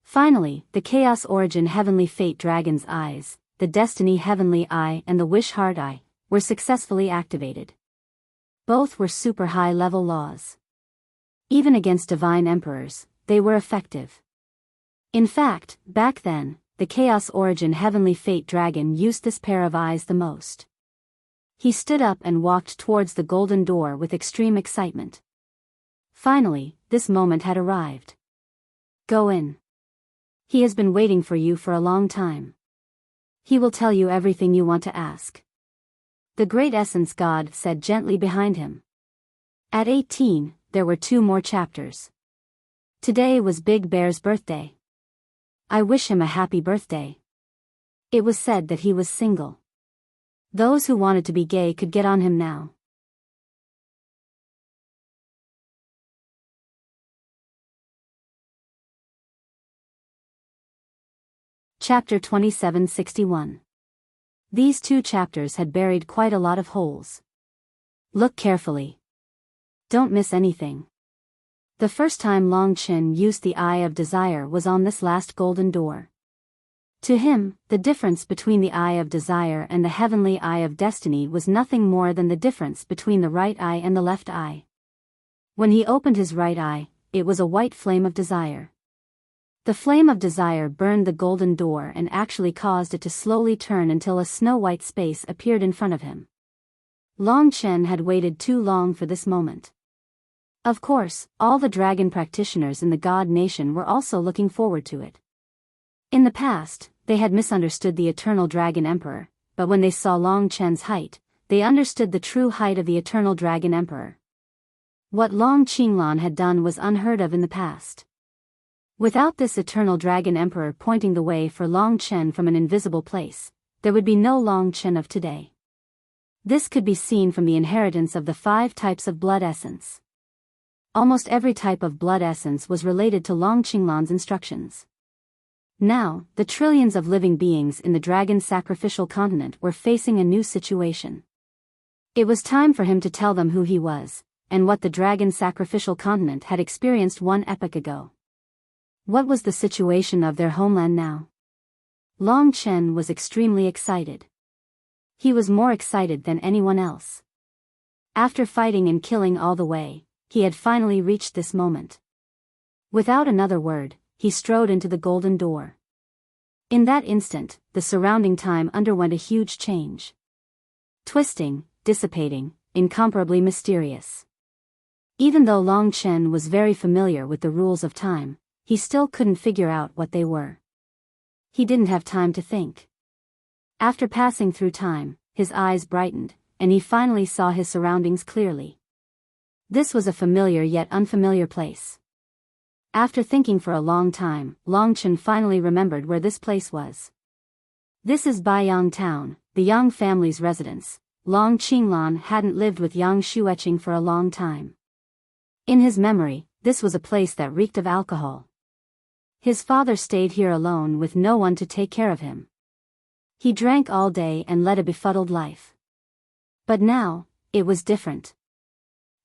Finally, the chaos origin heavenly fate dragon's eyes, the destiny heavenly eye and the wish heart eye, were successfully activated. Both were super high level laws. Even against divine emperors, they were effective. In fact, back then, the chaos origin heavenly fate dragon used this pair of eyes the most. He stood up and walked towards the golden door with extreme excitement. Finally, this moment had arrived. Go in. He has been waiting for you for a long time. He will tell you everything you want to ask. The great essence God said gently behind him. At 18, there were 2 more chapters. Today was Big Bear's birthday. I wish him a happy birthday. It was said that he was single. Those who wanted to be gay could get on him now. Chapter 2761. These 2 chapters had buried quite a lot of holes. Look carefully. Don't miss anything. The first time Long Chen used the Eye of Desire was on this last golden door. To him, the difference between the Eye of Desire and the heavenly Eye of Destiny was nothing more than the difference between the right eye and the left eye. When he opened his right eye, it was a white flame of desire. The flame of desire burned the golden door and actually caused it to slowly turn until a snow-white space appeared in front of him. Long Chen had waited too long for this moment. Of course, all the dragon practitioners in the God Nation were also looking forward to it. In the past, they had misunderstood the eternal Dragon Emperor, but when they saw Long Chen's height, they understood the true height of the eternal Dragon Emperor. What Long Qinglan had done was unheard of in the past. Without this eternal Dragon Emperor pointing the way for Long Chen from an invisible place, there would be no Long Chen of today. This could be seen from the inheritance of the 5 types of blood essence. Almost every type of blood essence was related to Long Qinglan's instructions. Now, the trillions of living beings in the dragon sacrificial continent were facing a new situation. It was time for him to tell them who he was, and what the dragon sacrificial continent had experienced 1 epoch ago. What was the situation of their homeland now? Long Chen was extremely excited. He was more excited than anyone else. After fighting and killing all the way, he had finally reached this moment. Without another word, he strode into the golden door. In that instant, the surrounding time underwent a huge change. Twisting, dissipating, incomparably mysterious. Even though Long Chen was very familiar with the rules of time, he still couldn't figure out what they were. He didn't have time to think. After passing through time, his eyes brightened, and he finally saw his surroundings clearly. This was a familiar yet unfamiliar place. After thinking for a long time, Long Chen finally remembered where this place was. This is Biyao town, the Yang family's residence. Long Qinglan hadn't lived with Yang Xueqing for a long time. In his memory, this was a place that reeked of alcohol. His father stayed here alone with no one to take care of him. He drank all day and led a befuddled life. But now, it was different.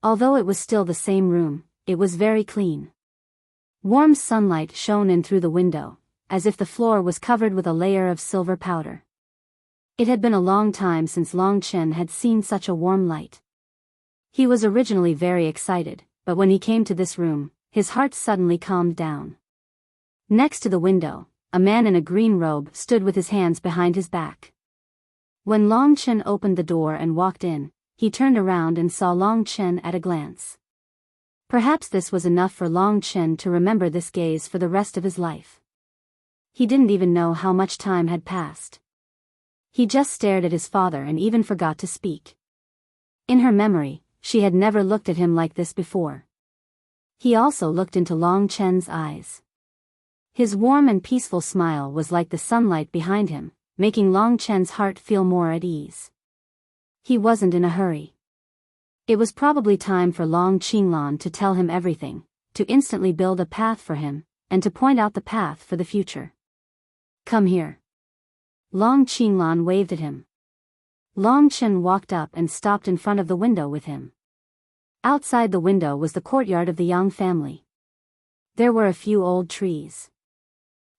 Although it was still the same room, it was very clean. Warm sunlight shone in through the window, as if the floor was covered with a layer of silver powder. It had been a long time since Long Chen had seen such a warm light. He was originally very excited, but when he came to this room, his heart suddenly calmed down. Next to the window, a man in a green robe stood with his hands behind his back. When Long Chen opened the door and walked in, he turned around and saw Long Chen at a glance. Perhaps this was enough for Long Chen to remember this gaze for the rest of his life. He didn't even know how much time had passed. He just stared at his father and even forgot to speak. In her memory, she had never looked at him like this before. He also looked into Long Chen's eyes. His warm and peaceful smile was like the sunlight behind him, making Long Chen's heart feel more at ease. He wasn't in a hurry. It was probably time for Long Qinglan to tell him everything, to instantly build a path for him, and to point out the path for the future. Come here. Long Qinglan waved at him. Long Chen walked up and stopped in front of the window with him. Outside the window was the courtyard of the Yang family. There were a few old trees.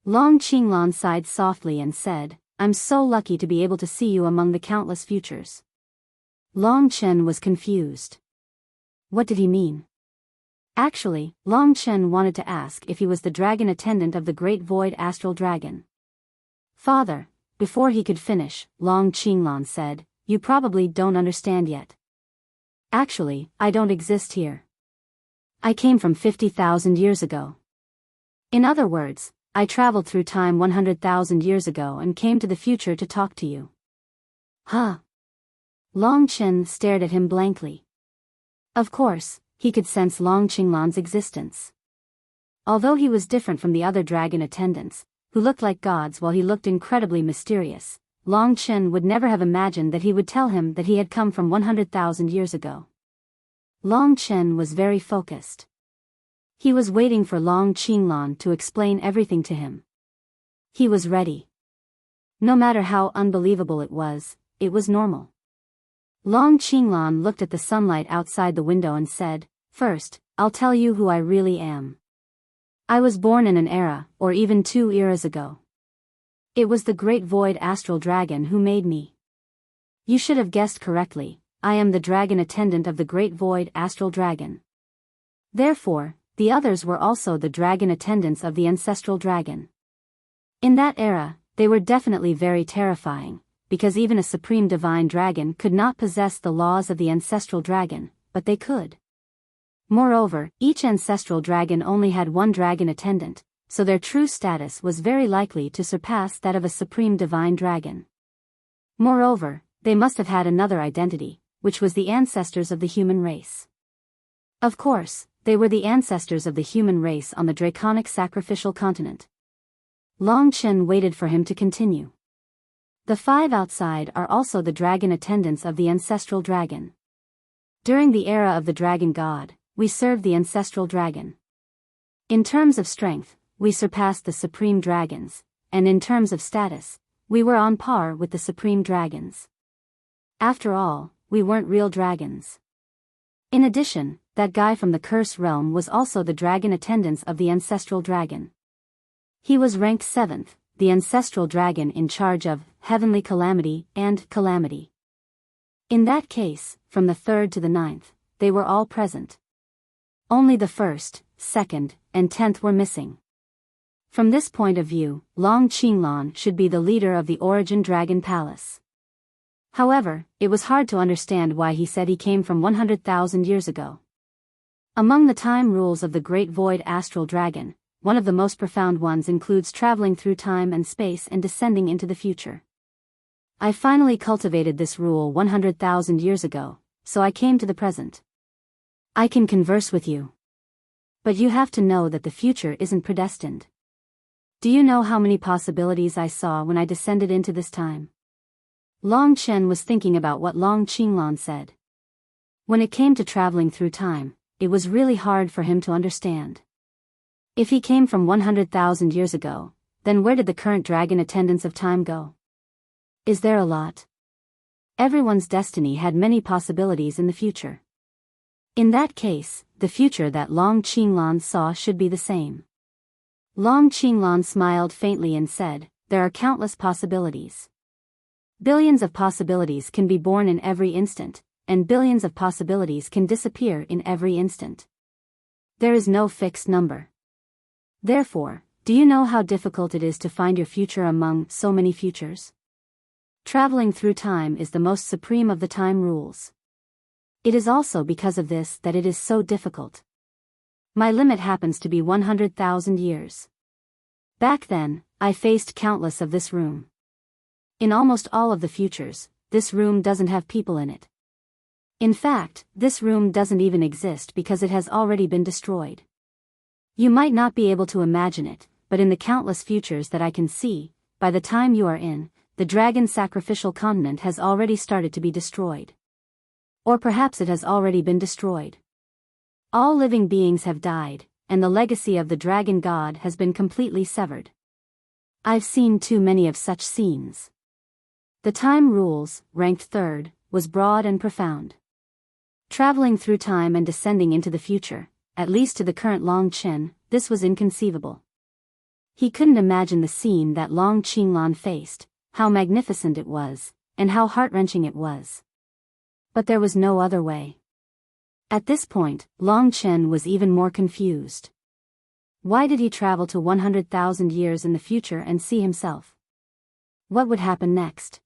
Long Qinglan sighed softly and said, "I'm so lucky to be able to see you among the countless futures." Long Chen was confused. What did he mean? Actually, Long Chen wanted to ask if he was the dragon attendant of the Great Void Astral Dragon. Father, before he could finish, Long Qinglan said, "You probably don't understand yet. Actually, I don't exist here. I came from 50,000 years ago. In other words, I traveled through time 100,000 years ago and came to the future to talk to you." Huh? Long Chen stared at him blankly. Of course, he could sense Long Qinglan's existence. Although he was different from the other dragon attendants, who looked like gods while he looked incredibly mysterious, Long Chen would never have imagined that he would tell him that he had come from 100,000 years ago. Long Chen was very focused. He was waiting for Long Qinglan to explain everything to him. He was ready. No matter how unbelievable it was normal. Long Qinglan looked at the sunlight outside the window and said, "First, I'll tell you who I really am. I was born in an era, or even 2 eras ago. It was the Great Void Astral Dragon who made me. You should have guessed correctly, I am the dragon attendant of the Great Void Astral Dragon. Therefore, the others were also the dragon attendants of the Ancestral Dragon. In that era, they were definitely very terrifying, because even a supreme divine dragon could not possess the laws of the Ancestral Dragon, but they could. Moreover, each Ancestral Dragon only had one dragon attendant, so their true status was very likely to surpass that of a supreme divine dragon. Moreover, they must have had another identity, which was the ancestors of the human race. Of course, they were the ancestors of the human race on the draconic sacrificial continent. Long Chen waited for him to continue. The 5 outside are also the dragon attendants of the Ancestral Dragon. During the era of the Dragon God, we served the Ancestral Dragon. In terms of strength, we surpassed the Supreme Dragons, and in terms of status, we were on par with the Supreme Dragons. After all, we weren't real dragons. In addition, that guy from the Curse Realm was also the dragon attendants of the Ancestral Dragon. He was ranked 7th, the Ancestral Dragon in charge of Heavenly Calamity and Calamity. In that case, from the 3rd to the 9th, they were all present. Only the 1st, 2nd, and 10th were missing. From this point of view, Long Qinglan should be the leader of the Origin Dragon Palace. However, it was hard to understand why he said he came from 100,000 years ago. Among the time rules of the Great Void Astral Dragon, one of the most profound ones includes traveling through time and space and descending into the future. I finally cultivated this rule 100,000 years ago, so I came to the present. I can converse with you. But you have to know that the future isn't predestined. Do you know how many possibilities I saw when I descended into this time? Long Chen was thinking about what Long Qinglan said. When it came to traveling through time, it was really hard for him to understand. If he came from 100,000 years ago, then where did the current dragon attendants of time go? Is there a lot? Everyone's destiny had many possibilities in the future. In that case, the future that Long Qinglan saw should be the same. Long Qinglan smiled faintly and said, "There are countless possibilities. Billions of possibilities can be born in every instant, and billions of possibilities can disappear in every instant. There is no fixed number. Therefore, do you know how difficult it is to find your future among so many futures? Traveling through time is the most supreme of the time rules. It is also because of this that it is so difficult. My limit happens to be 100,000 years. Back then, I faced countless of this room. In almost all of the futures, this room doesn't have people in it. In fact, this room doesn't even exist because it has already been destroyed. You might not be able to imagine it, but in the countless futures that I can see, by the time you are in, the dragon sacrificial continent has already started to be destroyed. Or perhaps it has already been destroyed. All living beings have died, and the legacy of the dragon god has been completely severed. I've seen too many of such scenes. The time rules, ranked third, was broad and profound. Traveling through time and descending into the future, at least to the current Long Chen, this was inconceivable. He couldn't imagine the scene that Long Qinglan faced, how magnificent it was, and how heart-wrenching it was. But there was no other way. At this point, Long Chen was even more confused. Why did he travel to 100,000 years in the future and see himself? What would happen next?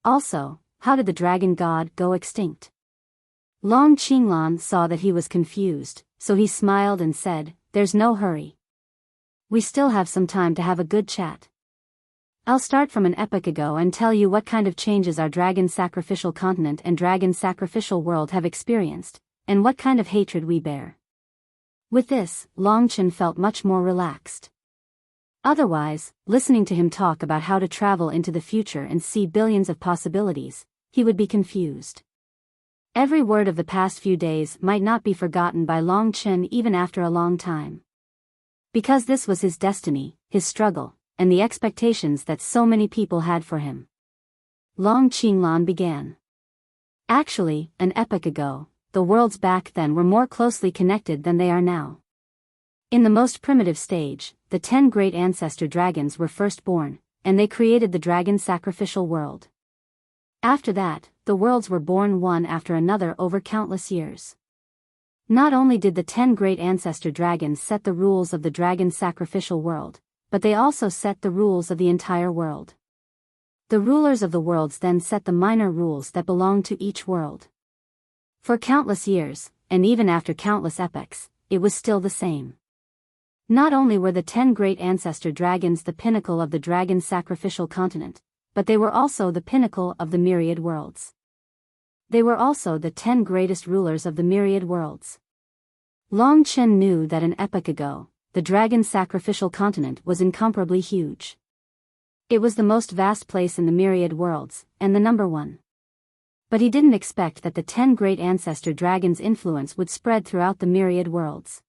Also, how did the dragon god go extinct? Long Qinglan saw that he was confused, so he smiled and said, "There's no hurry. We still have some time to have a good chat. I'll start from an epoch ago and tell you what kind of changes our dragon sacrificial continent and dragon sacrificial world have experienced, and what kind of hatred we bear." With this, Long Chen felt much more relaxed. Otherwise, listening to him talk about how to travel into the future and see billions of possibilities, he would be confused. Every word of the past few days might not be forgotten by Long Chen even after a long time. Because this was his destiny, his struggle, and the expectations that so many people had for him. Long Qinglan began. Actually, an epoch ago, the worlds back then were more closely connected than they are now. In the most primitive stage, the 10 great ancestor dragons were first born, and they created the dragon sacrificial world. After that, the worlds were born one after another over countless years. Not only did the 10 great ancestor dragons set the rules of the dragon sacrificial world, but they also set the rules of the entire world. The rulers of the worlds then set the minor rules that belonged to each world. For countless years, and even after countless epochs, it was still the same. Not only were the 10 great ancestor dragons the pinnacle of the dragon sacrificial continent, but they were also the pinnacle of the myriad worlds. They were also the 10 greatest rulers of the myriad worlds. Long Chen knew that an epoch ago, the dragon sacrificial continent was incomparably huge. It was the most vast place in the myriad worlds, and the number one. But he didn't expect that the 10 great ancestor dragons' influence would spread throughout the myriad worlds.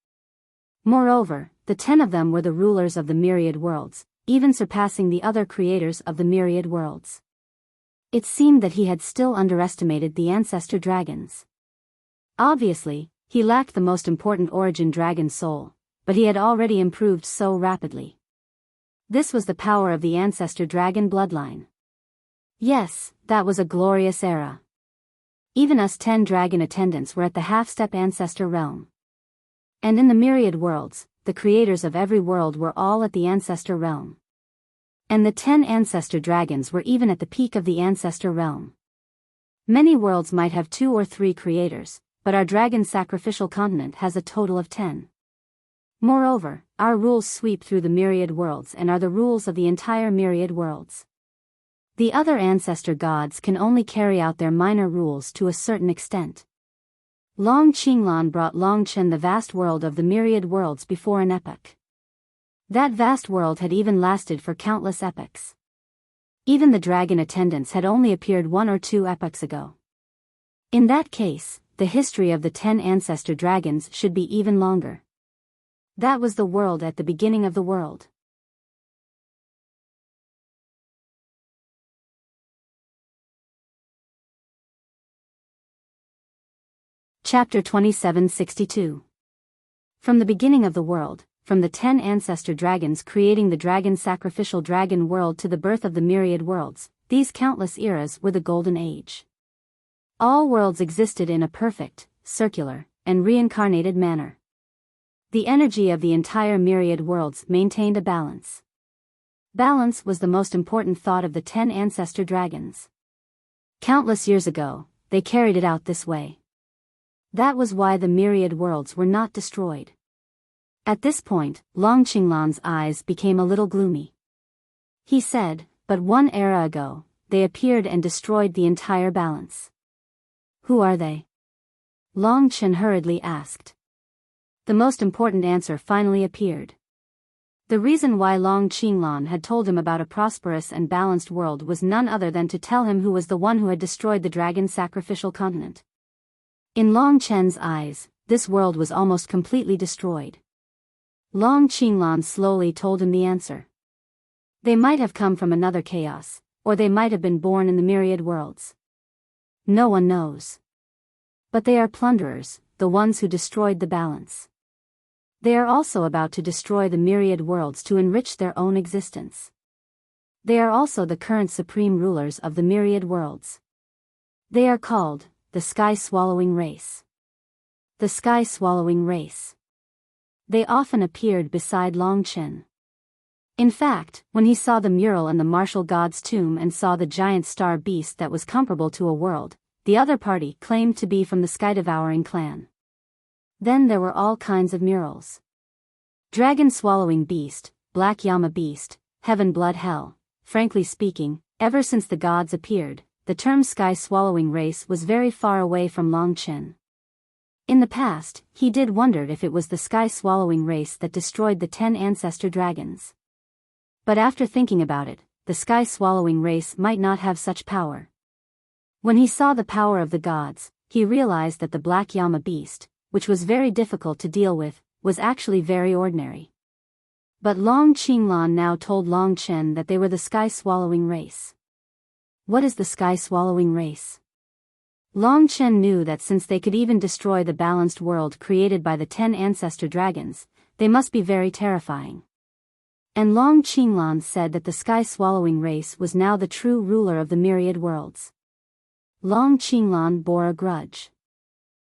Moreover, the 10 of them were the rulers of the myriad worlds, even surpassing the other creators of the myriad worlds. It seemed that he had still underestimated the ancestor dragons. Obviously, he lacked the most important origin dragon soul, but he had already improved so rapidly. This was the power of the ancestor dragon bloodline. Yes, that was a glorious era. Even us 10 dragon attendants were at the half-step ancestor realm. And in the myriad worlds, the creators of every world were all at the ancestor realm. And the 10 ancestor dragons were even at the peak of the ancestor realm. Many worlds might have 2 or 3 creators, but our dragon sacrificial continent has a total of 10. Moreover, our rules sweep through the myriad worlds and are the rules of the entire myriad worlds. The other ancestor gods can only carry out their minor rules to a certain extent. Long Qinglan brought Long Chen the vast world of the myriad worlds before an epoch. That vast world had even lasted for countless epochs. Even the dragon attendants had only appeared 1 or 2 epochs ago. In that case, the history of the 10 ancestor dragons should be even longer. That was the world at the beginning of the world. Chapter 2762. From the beginning of the world, from the 10 ancestor dragons creating the dragon sacrificial dragon world to the birth of the myriad worlds, these countless eras were the Golden Age. All worlds existed in a perfect, circular, and reincarnated manner. The energy of the entire myriad worlds maintained a balance. Balance was the most important thought of the 10 ancestor dragons. Countless years ago, they carried it out this way. That was why the myriad worlds were not destroyed. At this point, Long Qinglan's eyes became a little gloomy. He said, "But one era ago, they appeared and destroyed the entire balance. Who are they?" Long Qin hurriedly asked. The most important answer finally appeared. The reason why Long Qinglan had told him about a prosperous and balanced world was none other than to tell him who was the one who had destroyed the dragon sacrificial continent. In Long Chen's eyes, this world was almost completely destroyed. Long Qinglan slowly told him the answer. They might have come from another chaos, or they might have been born in the myriad worlds. No one knows. But they are plunderers, the ones who destroyed the balance. They are also about to destroy the myriad worlds to enrich their own existence. They are also the current supreme rulers of the myriad worlds. They are called the sky-swallowing race. The sky-swallowing race. They often appeared beside Long Qin. In fact, when he saw the mural in the martial god's tomb and saw the giant star beast that was comparable to a world, the other party claimed to be from the sky-devouring clan. Then there were all kinds of murals. Dragon-swallowing beast, black Yama beast, heaven blood hell. Frankly speaking, ever since the gods appeared, the term sky-swallowing race was very far away from Long Qin. In the past, he did wondered if it was the sky-swallowing race that destroyed the 10 ancestor dragons. But after thinking about it, the sky-swallowing race might not have such power. When he saw the power of the gods, he realized that the black Yama beast, which was very difficult to deal with, was actually very ordinary. But Long Qinglan now told Long Chen that they were the sky-swallowing race. What is the sky-swallowing race? Long Chen knew that since they could even destroy the balanced world created by the 10 ancestor dragons, they must be very terrifying. And Long Qinglan said that the sky-swallowing race was now the true ruler of the myriad worlds. Long Qinglan bore a grudge.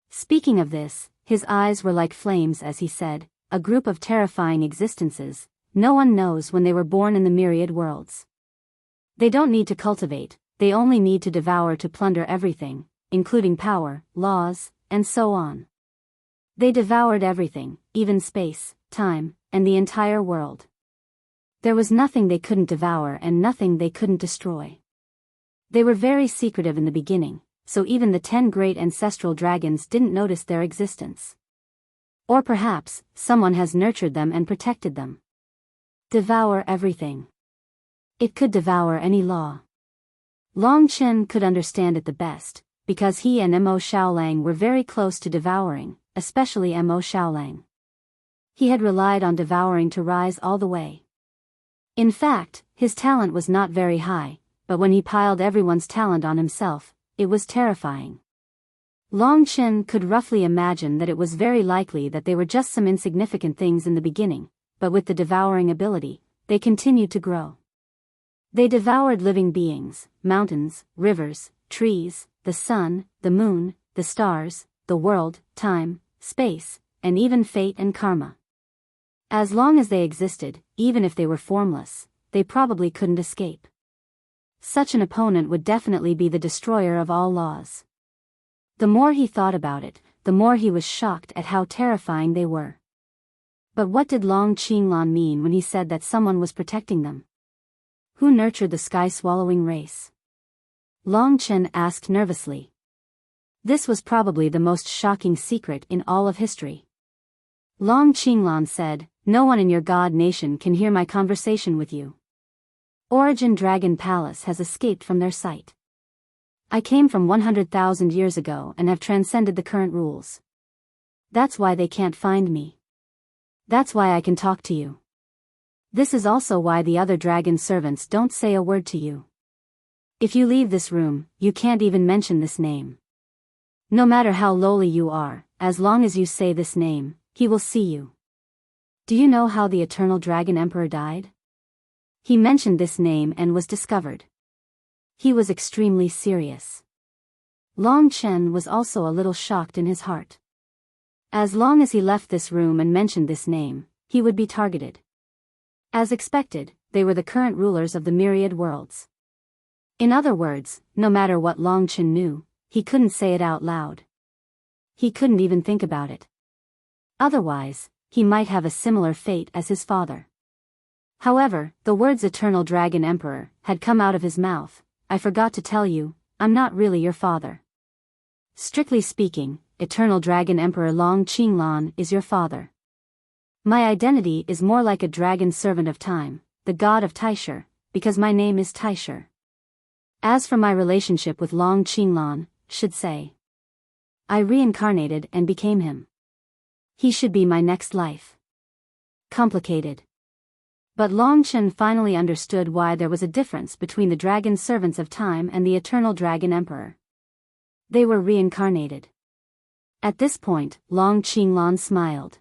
Speaking of this, his eyes were like flames as he said, "A group of terrifying existences, no one knows when they were born in the myriad worlds. They don't need to cultivate, they only need to devour to plunder everything, including power, laws, and so on. They devoured everything, even space, time, and the entire world. There was nothing they couldn't devour and nothing they couldn't destroy. They were very secretive in the beginning, so even the 10 great ancestral dragons didn't notice their existence. Or perhaps, someone has nurtured them and protected them. Devour everything. It could devour any law. Long Chen could understand it the best, because he and Mo Shaolang were very close to devouring, especially Mo Shaolang. He had relied on devouring to rise all the way. In fact, his talent was not very high, but when he piled everyone's talent on himself, it was terrifying. Long Chen could roughly imagine that it was very likely that they were just some insignificant things in the beginning, but with the devouring ability, they continued to grow. They devoured living beings, mountains, rivers, trees, the sun, the moon, the stars, the world, time, space, and even fate and karma. As long as they existed, even if they were formless, they probably couldn't escape. Such an opponent would definitely be the destroyer of all laws. The more he thought about it, the more he was shocked at how terrifying they were. But what did Long Qinglan mean when he said that someone was protecting them? Who nurtured the sky-swallowing race? Long Chen asked nervously. This was probably the most shocking secret in all of history. Long Qinglan said, "No one in your god nation can hear my conversation with you. Origin Dragon Palace has escaped from their sight. I came from 100,000 years ago and have transcended the current rules. That's why they can't find me. That's why I can talk to you. This is also why the other dragon servants don't say a word to you. If you leave this room, you can't even mention this name. No matter how lowly you are, as long as you say this name, he will see you. Do you know how the eternal dragon emperor died? He mentioned this name and was discovered. He was extremely serious. Long Chen was also a little shocked in his heart. As long as he left this room and mentioned this name, he would be targeted. As expected, they were the current rulers of the myriad worlds. In other words, no matter what Long Chen knew, he couldn't say it out loud. He couldn't even think about it. Otherwise, he might have a similar fate as his father. However, the words Eternal Dragon Emperor had come out of his mouth. I forgot to tell you, I'm not really your father. Strictly speaking, Eternal Dragon Emperor Long Qinglan is your father. My identity is more like a dragon servant of time, the god of Taisher, because my name is Taisher. As for my relationship with Long Qinglan, should say, I reincarnated and became him. He should be my next life. Complicated. But Long Chen finally understood why there was a difference between the dragon servants of time and the Eternal Dragon Emperor. They were reincarnated. At this point, Long Qinglan smiled.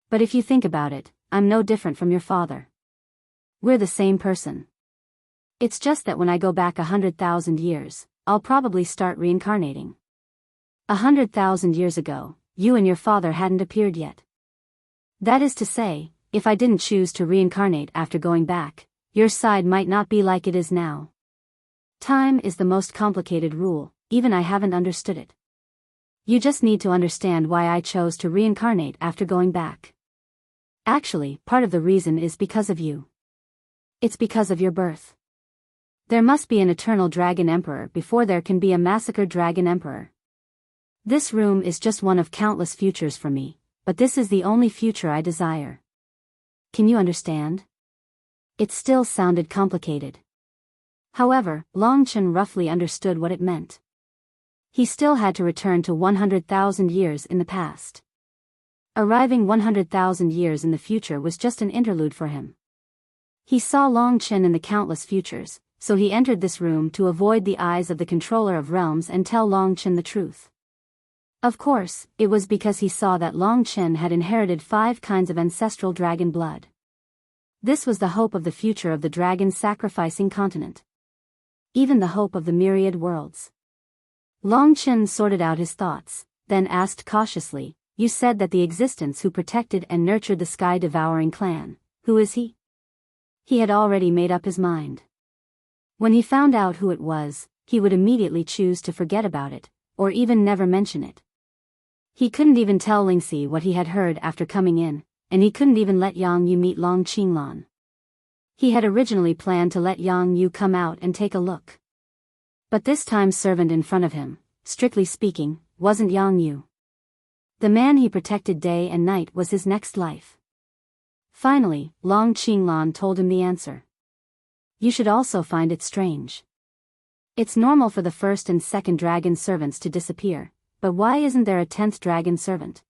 But if you think about it, I'm no different from your father. We're the same person. It's just that when I go back 100,000 years, I'll probably start reincarnating. 100,000 years ago, you and your father hadn't appeared yet. That is to say, if I didn't choose to reincarnate after going back, your side might not be like it is now. Time is the most complicated rule, even I haven't understood it. You just need to understand why I chose to reincarnate after going back. Actually, part of the reason is because of you. It's because of your birth. There must be an Eternal Dragon Emperor before there can be a Massacred Dragon Emperor. This room is just one of countless futures for me, but this is the only future I desire. Can you understand? It still sounded complicated. However, Long Chen roughly understood what it meant. He still had to return to 100,000 years in the past. Arriving 100,000 years in the future was just an interlude for him. He saw Long Chen in the countless futures, so he entered this room to avoid the eyes of the controller of realms and tell Long Chen the truth. Of course, it was because he saw that Long Chen had inherited 5 kinds of ancestral dragon blood. This was the hope of the future of the dragon sacrificing continent. Even the hope of the myriad worlds. Long Chen sorted out his thoughts, then asked cautiously, you said that the existence who protected and nurtured the sky-devouring clan, who is he? He had already made up his mind. When he found out who it was, he would immediately choose to forget about it, or even never mention it. He couldn't even tell Lingxi what he had heard after coming in, and he couldn't even let Yang Yu meet Long Qinglan. He had originally planned to let Yang Yu come out and take a look. But this time servant in front of him, strictly speaking, wasn't Yang Yu. The man he protected day and night was his next life. Finally, Long Qinglan told him the answer. You should also find it strange. It's normal for the first and second dragon servants to disappear, but why isn't there a 10th dragon servant?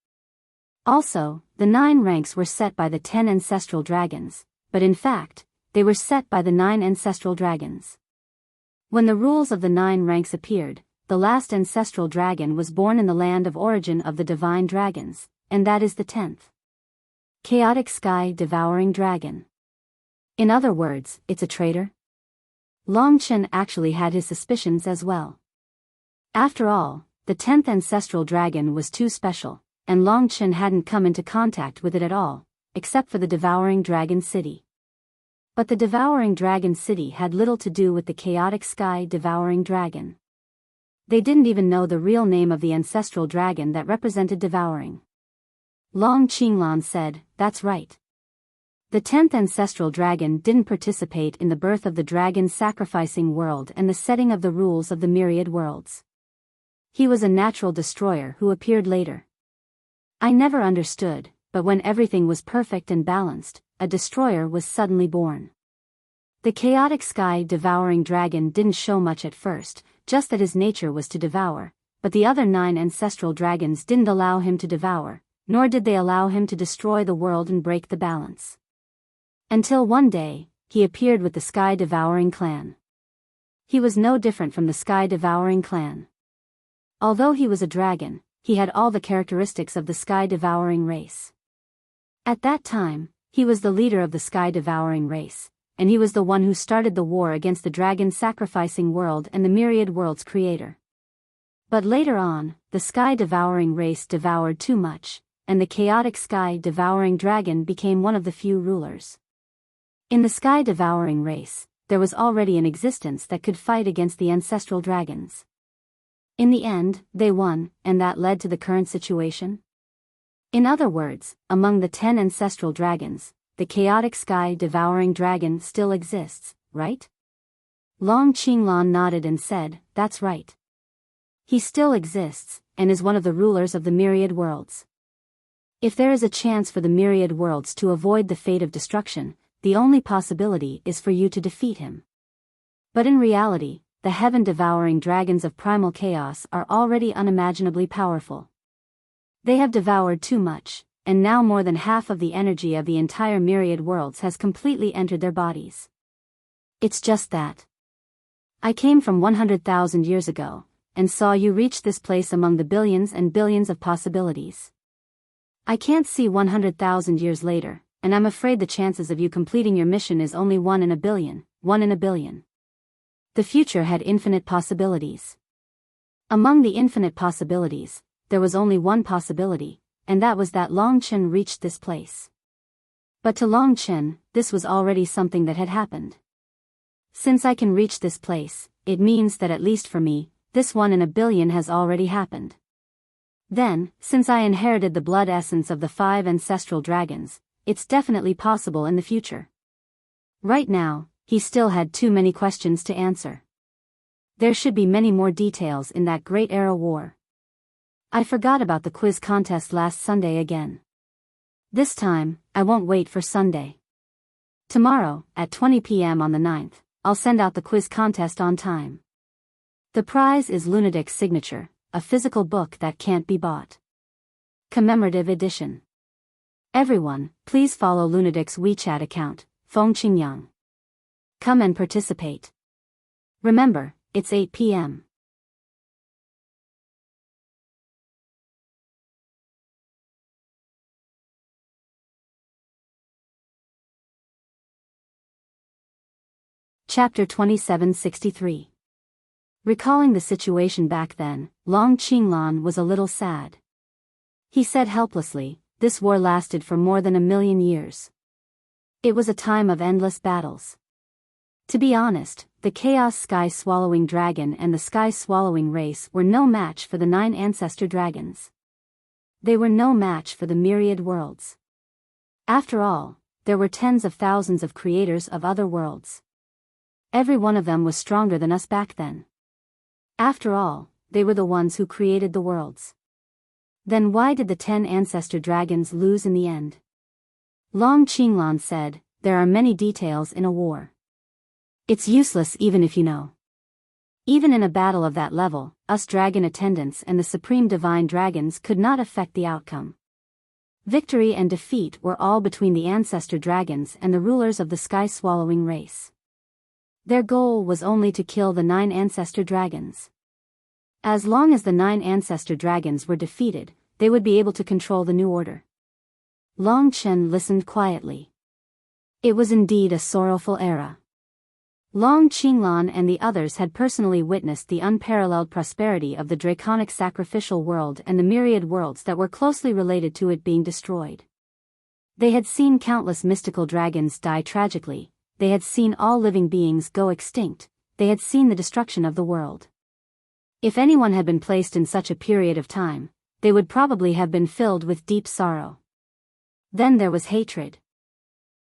Also, the 9 ranks were set by the 10 ancestral dragons, but in fact, they were set by the 9 ancestral dragons. When the rules of the 9 ranks appeared, the last ancestral dragon was born in the land of origin of the divine dragons, and that is the 10th. Chaotic Sky Devouring Dragon. In other words, it's a traitor? Long Chen actually had his suspicions as well. After all, the 10th ancestral dragon was too special, and Long Chen hadn't come into contact with it at all, except for the Devouring Dragon City. But the Devouring Dragon City had little to do with the Chaotic Sky Devouring Dragon. They didn't even know the real name of the ancestral dragon that represented devouring. Long Qinglan said, that's right. The 10th ancestral dragon didn't participate in the birth of the dragon sacrificing world and the setting of the rules of the myriad worlds. He was a natural destroyer who appeared later. I never understood, but when everything was perfect and balanced, a destroyer was suddenly born. The chaotic sky devouring dragon didn't show much at first, just that his nature was to devour, but the other 9 ancestral dragons didn't allow him to devour, nor did they allow him to destroy the world and break the balance. Until one day, he appeared with the sky-devouring clan. He was no different from the sky-devouring clan. Although he was a dragon, he had all the characteristics of the sky-devouring race. At that time, he was the leader of the sky-devouring race, and he was the one who started the war against the dragon-sacrificing world and the myriad worlds creator. But later on, the sky-devouring race devoured too much, and the chaotic sky-devouring dragon became one of the few rulers. In the sky-devouring race, there was already an existence that could fight against the ancestral dragons. In the end, they won, and that led to the current situation. In other words, among the 10 ancestral dragons, the chaotic sky-devouring dragon still exists, right? Long Qinglan nodded and said, "That's right. He still exists, and is one of the rulers of the myriad worlds. If there is a chance for the myriad worlds to avoid the fate of destruction, the only possibility is for you to defeat him. But in reality, the heaven-devouring dragons of primal chaos are already unimaginably powerful. They have devoured too much, and now more than half of the energy of the entire myriad worlds has completely entered their bodies. It's just that. I came from 100,000 years ago, and saw you reach this place among the billions and billions of possibilities. I can't see 100,000 years later, and I'm afraid the chances of you completing your mission is only 1 in a billion, 1 in a billion. The future had infinite possibilities. Among the infinite possibilities, there was only one possibility, and that was that Long Chen reached this place. But to Long Chen, this was already something that had happened. Since I can reach this place, it means that at least for me, this 1 in a billion has already happened. Then, since I inherited the blood essence of the 5 ancestral dragons, it's definitely possible in the future. Right now, he still had too many questions to answer. There should be many more details in that Great Era War. I forgot about the quiz contest last Sunday again. This time, I won't wait for Sunday. Tomorrow, at 20 p.m. on the 9th, I'll send out the quiz contest on time. The prize is Lunadic's signature, a physical book that can't be bought. Commemorative edition. Everyone, please follow Lunadic's WeChat account, Feng Qingyang. Come and participate. Remember, it's 8 p.m. Chapter 2763. Recalling the situation back then, Long Qinglan was a little sad. He said helplessly, "This war lasted for more than 1,000,000 years. It was a time of endless battles. To be honest, the Chaos Sky-Swallowing Dragon and the Sky-Swallowing race were no match for the 9 ancestor dragons. They were no match for the myriad worlds. After all, there were tens of thousands of creators of other worlds. Every one of them was stronger than us back then. After all, they were the ones who created the worlds. Then why did the 10 ancestor dragons lose in the end?" Long Qinglan said, "There are many details in a war. It's useless even if you know. Even in a battle of that level, us dragon attendants and the supreme divine dragons could not affect the outcome. Victory and defeat were all between the ancestor dragons and the rulers of the sky-swallowing race. Their goal was only to kill the 9 ancestor dragons. As long as the 9 ancestor dragons were defeated, they would be able to control the new order." Long Chen listened quietly. It was indeed a sorrowful era. Long Qinglan and the others had personally witnessed the unparalleled prosperity of the draconic sacrificial world and the myriad worlds that were closely related to it being destroyed. They had seen countless mystical dragons die tragically, they had seen all living beings go extinct, they had seen the destruction of the world. If anyone had been placed in such a period of time, they would probably have been filled with deep sorrow. Then there was hatred.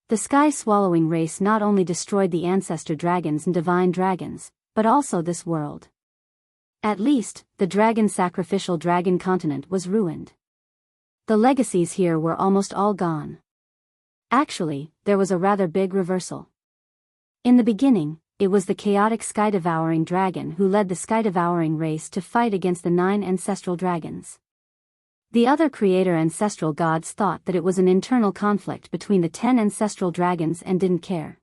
The sky-swallowing race not only destroyed the ancestor dragons and divine dragons, but also this world. At least, the dragon-sacrificial dragon continent was ruined. The legacies here were almost all gone. Actually, there was a rather big reversal. In the beginning, it was the chaotic sky-devouring dragon who led the sky-devouring race to fight against the 9 ancestral dragons. The other creator ancestral gods thought that it was an internal conflict between the 10 ancestral dragons and didn't care.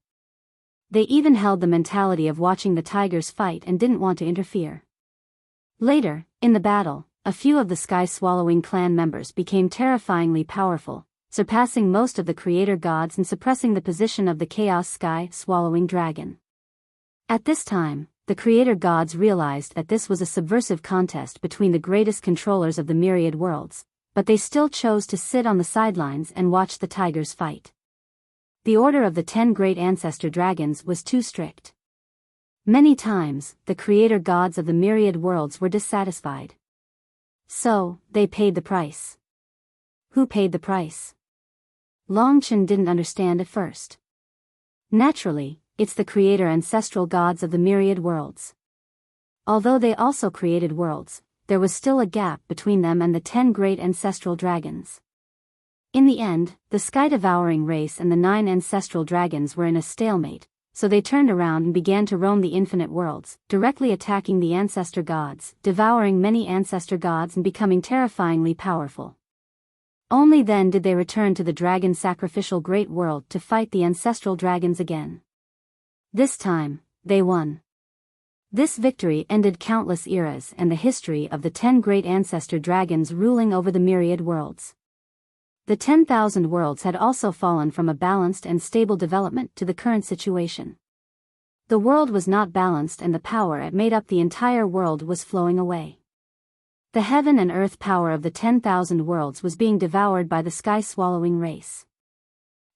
They even held the mentality of watching the tigers fight and didn't want to interfere. Later, in the battle, a few of the sky-swallowing clan members became terrifyingly powerful, surpassing most of the creator gods and suppressing the position of the chaos sky-swallowing dragon. At this time, the creator gods realized that this was a subversive contest between the greatest controllers of the myriad worlds, but they still chose to sit on the sidelines and watch the tigers fight. The order of the 10 great ancestor dragons was too strict. Many times, the creator gods of the myriad worlds were dissatisfied. So, they paid the price. Who paid the price? Longchen didn't understand at first. Naturally, it's the creator ancestral gods of the myriad worlds. Although they also created worlds, there was still a gap between them and the 10 great ancestral dragons. In the end, the sky-devouring race and the 9 ancestral dragons were in a stalemate, so they turned around and began to roam the infinite worlds, directly attacking the ancestor gods, devouring many ancestor gods and becoming terrifyingly powerful. Only then did they return to the dragon sacrificial great world to fight the ancestral dragons again. This time, they won. This victory ended countless eras and the history of the 10 great ancestor dragons ruling over the myriad worlds. The 10,000 worlds had also fallen from a balanced and stable development to the current situation. The world was not balanced and the power it made up the entire world was flowing away. The heaven and earth power of the 10,000 worlds was being devoured by the sky-swallowing race.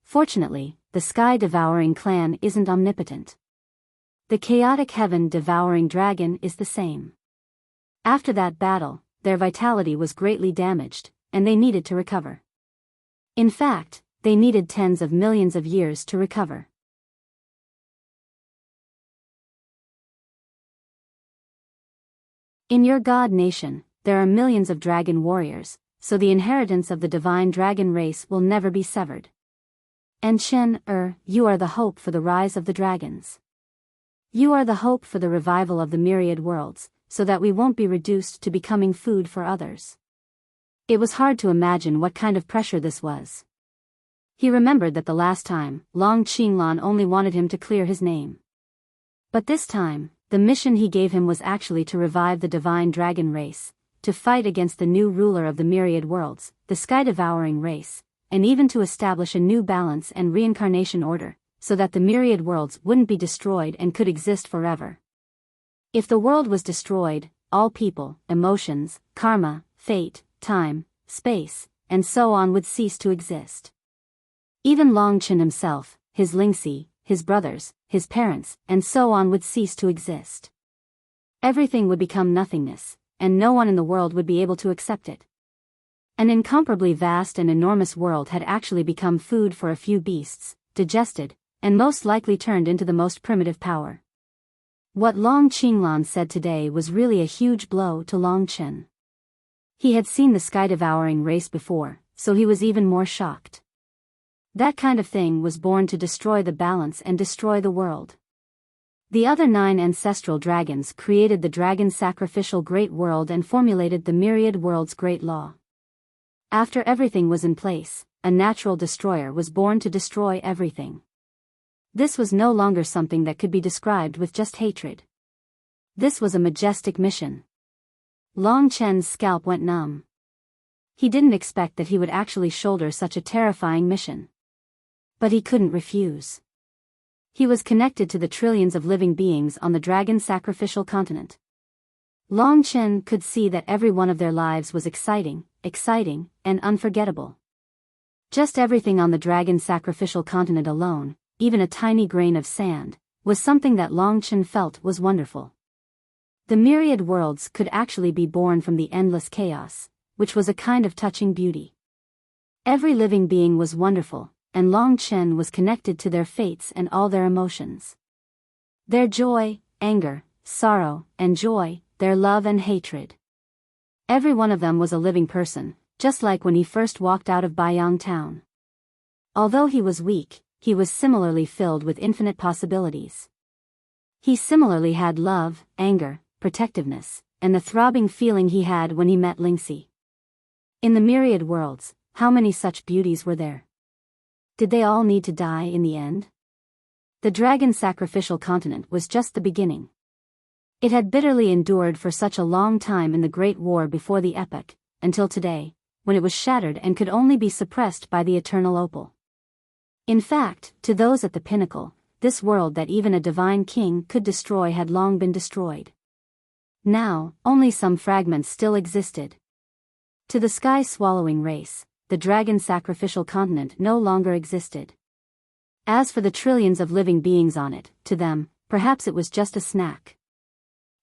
Fortunately, the sky-devouring clan isn't omnipotent. The chaotic heaven-devouring dragon is the same. After that battle, their vitality was greatly damaged, and they needed to recover. In fact, they needed tens of millions of years to recover. In your god nation, there are millions of dragon warriors, so the inheritance of the divine dragon race will never be severed. And you are the hope for the rise of the dragons. You are the hope for the revival of the myriad worlds, so that we won't be reduced to becoming food for others. It was hard to imagine what kind of pressure this was. He remembered that the last time, Long Qinglan only wanted him to clear his name. But this time, the mission he gave him was actually to revive the divine dragon race, to fight against the new ruler of the myriad worlds, the sky-devouring race, and even to establish a new balance and reincarnation order, so that the myriad worlds wouldn't be destroyed and could exist forever. If the world was destroyed, all people, emotions, karma, fate, time, space, and so on would cease to exist. Even Longchen himself, his Lingxi, his brothers, his parents, and so on would cease to exist. Everything would become nothingness, and no one in the world would be able to accept it. An incomparably vast and enormous world had actually become food for a few beasts, digested, and most likely turned into the most primitive power. What Long Qinglan said today was really a huge blow to Longchen. He had seen the sky-devouring race before, so he was even more shocked. That kind of thing was born to destroy the balance and destroy the world. The other 9 ancestral dragons created the dragon sacrificial great world and formulated the myriad world's great law. After everything was in place, a natural destroyer was born to destroy everything. This was no longer something that could be described with just hatred. This was a majestic mission. Long Chen's scalp went numb. He didn't expect that he would actually shoulder such a terrifying mission. But he couldn't refuse. He was connected to the trillions of living beings on the dragon sacrificial continent. Long Chen could see that every one of their lives was exciting, and unforgettable. Just everything on the dragon sacrificial continent alone, even a tiny grain of sand, was something that Long Chen felt was wonderful. The myriad worlds could actually be born from the endless chaos, which was a kind of touching beauty. Every living being was wonderful, and Long Chen was connected to their fates and all their emotions. Their joy, anger, sorrow, and joy, their love and hatred. Every one of them was a living person, just like when he first walked out of Biyao town. Although he was weak, he was similarly filled with infinite possibilities. He similarly had love, anger, protectiveness, and the throbbing feeling he had when he met Lingxi. In the myriad worlds, how many such beauties were there? Did they all need to die in the end? The dragon sacrificial continent was just the beginning. It had bitterly endured for such a long time in the Great War before the epoch, until today, when it was shattered and could only be suppressed by the eternal opal. In fact, to those at the pinnacle, this world that even a divine king could destroy had long been destroyed. Now, only some fragments still existed. To the sky-swallowing race, the dragon sacrificial continent no longer existed. As for the trillions of living beings on it, to them, perhaps it was just a snack.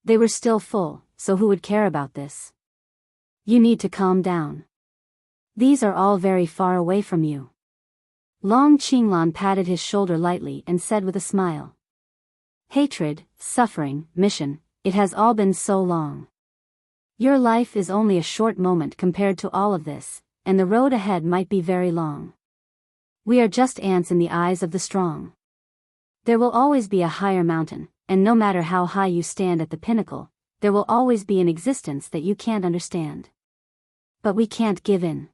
They were still full, so who would care about this? You need to calm down. These are all very far away from you. Long Qinglan patted his shoulder lightly and said with a smile. Hatred, suffering, mission, it has all been so long. Your life is only a short moment compared to all of this, and the road ahead might be very long. We are just ants in the eyes of the strong. There will always be a higher mountain, and no matter how high you stand at the pinnacle, there will always be an existence that you can't understand. But we can't give in.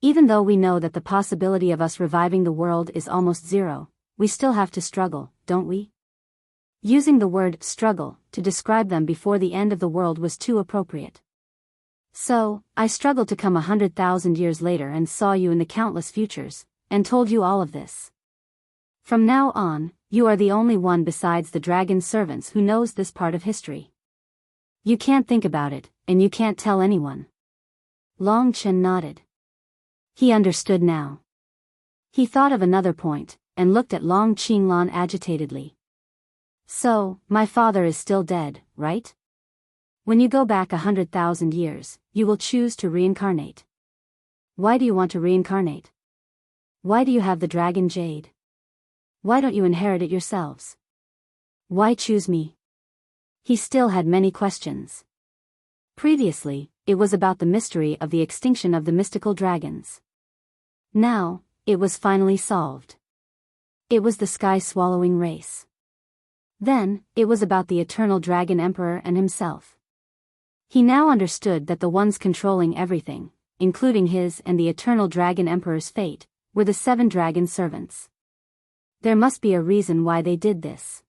Even though we know that the possibility of us reviving the world is almost zero, we still have to struggle, don't we? Using the word struggle to describe them before the end of the world was too appropriate. So, I struggled to come 100,000 years later and saw you in the countless futures, and told you all of this. From now on, you are the only one besides the dragon servants who knows this part of history. You can't think about it, and you can't tell anyone. Long Chen nodded. He understood now. He thought of another point, and looked at Long Qinglan agitatedly. So, my father is still dead, right? When you go back 100,000 years, you will choose to reincarnate. Why do you want to reincarnate? Why do you have the dragon jade? Why don't you inherit it yourselves? Why choose me? He still had many questions. Previously, it was about the mystery of the extinction of the mystical dragons. Now, it was finally solved. It was the sky-swallowing race. Then, it was about the eternal dragon emperor and himself. He now understood that the ones controlling everything, including his and the eternal dragon emperor's fate, were the 7 dragon servants. There must be a reason why they did this.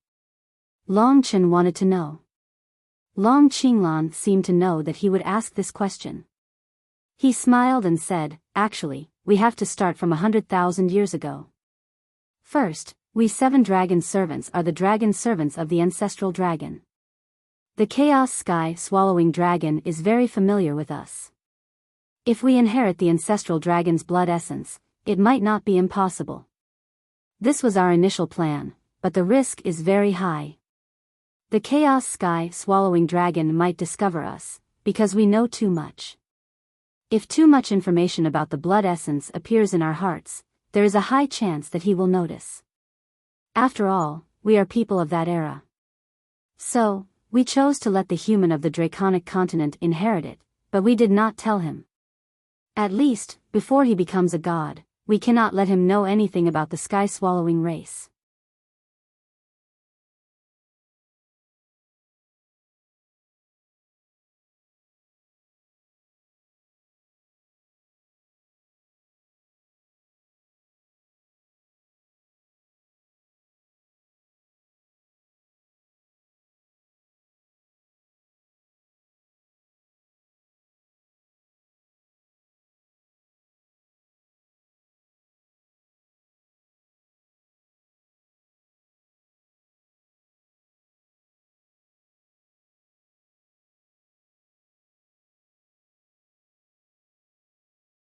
Long Chen wanted to know. Long Qinglan seemed to know that he would ask this question. He smiled and said, actually, we have to start from 100,000 years ago. First, we 7 dragon servants are the dragon servants of the ancestral dragon. The chaos sky-swallowing dragon is very familiar with us. If we inherit the ancestral dragon's blood essence, it might not be impossible. This was our initial plan, but the risk is very high. The chaos sky-swallowing dragon might discover us, because we know too much. If too much information about the blood essence appears in our hearts, there is a high chance that he will notice. After all, we are people of that era. So, we chose to let the human of the draconic continent inherit it, but we did not tell him. At least, before he becomes a god, we cannot let him know anything about the sky-swallowing race.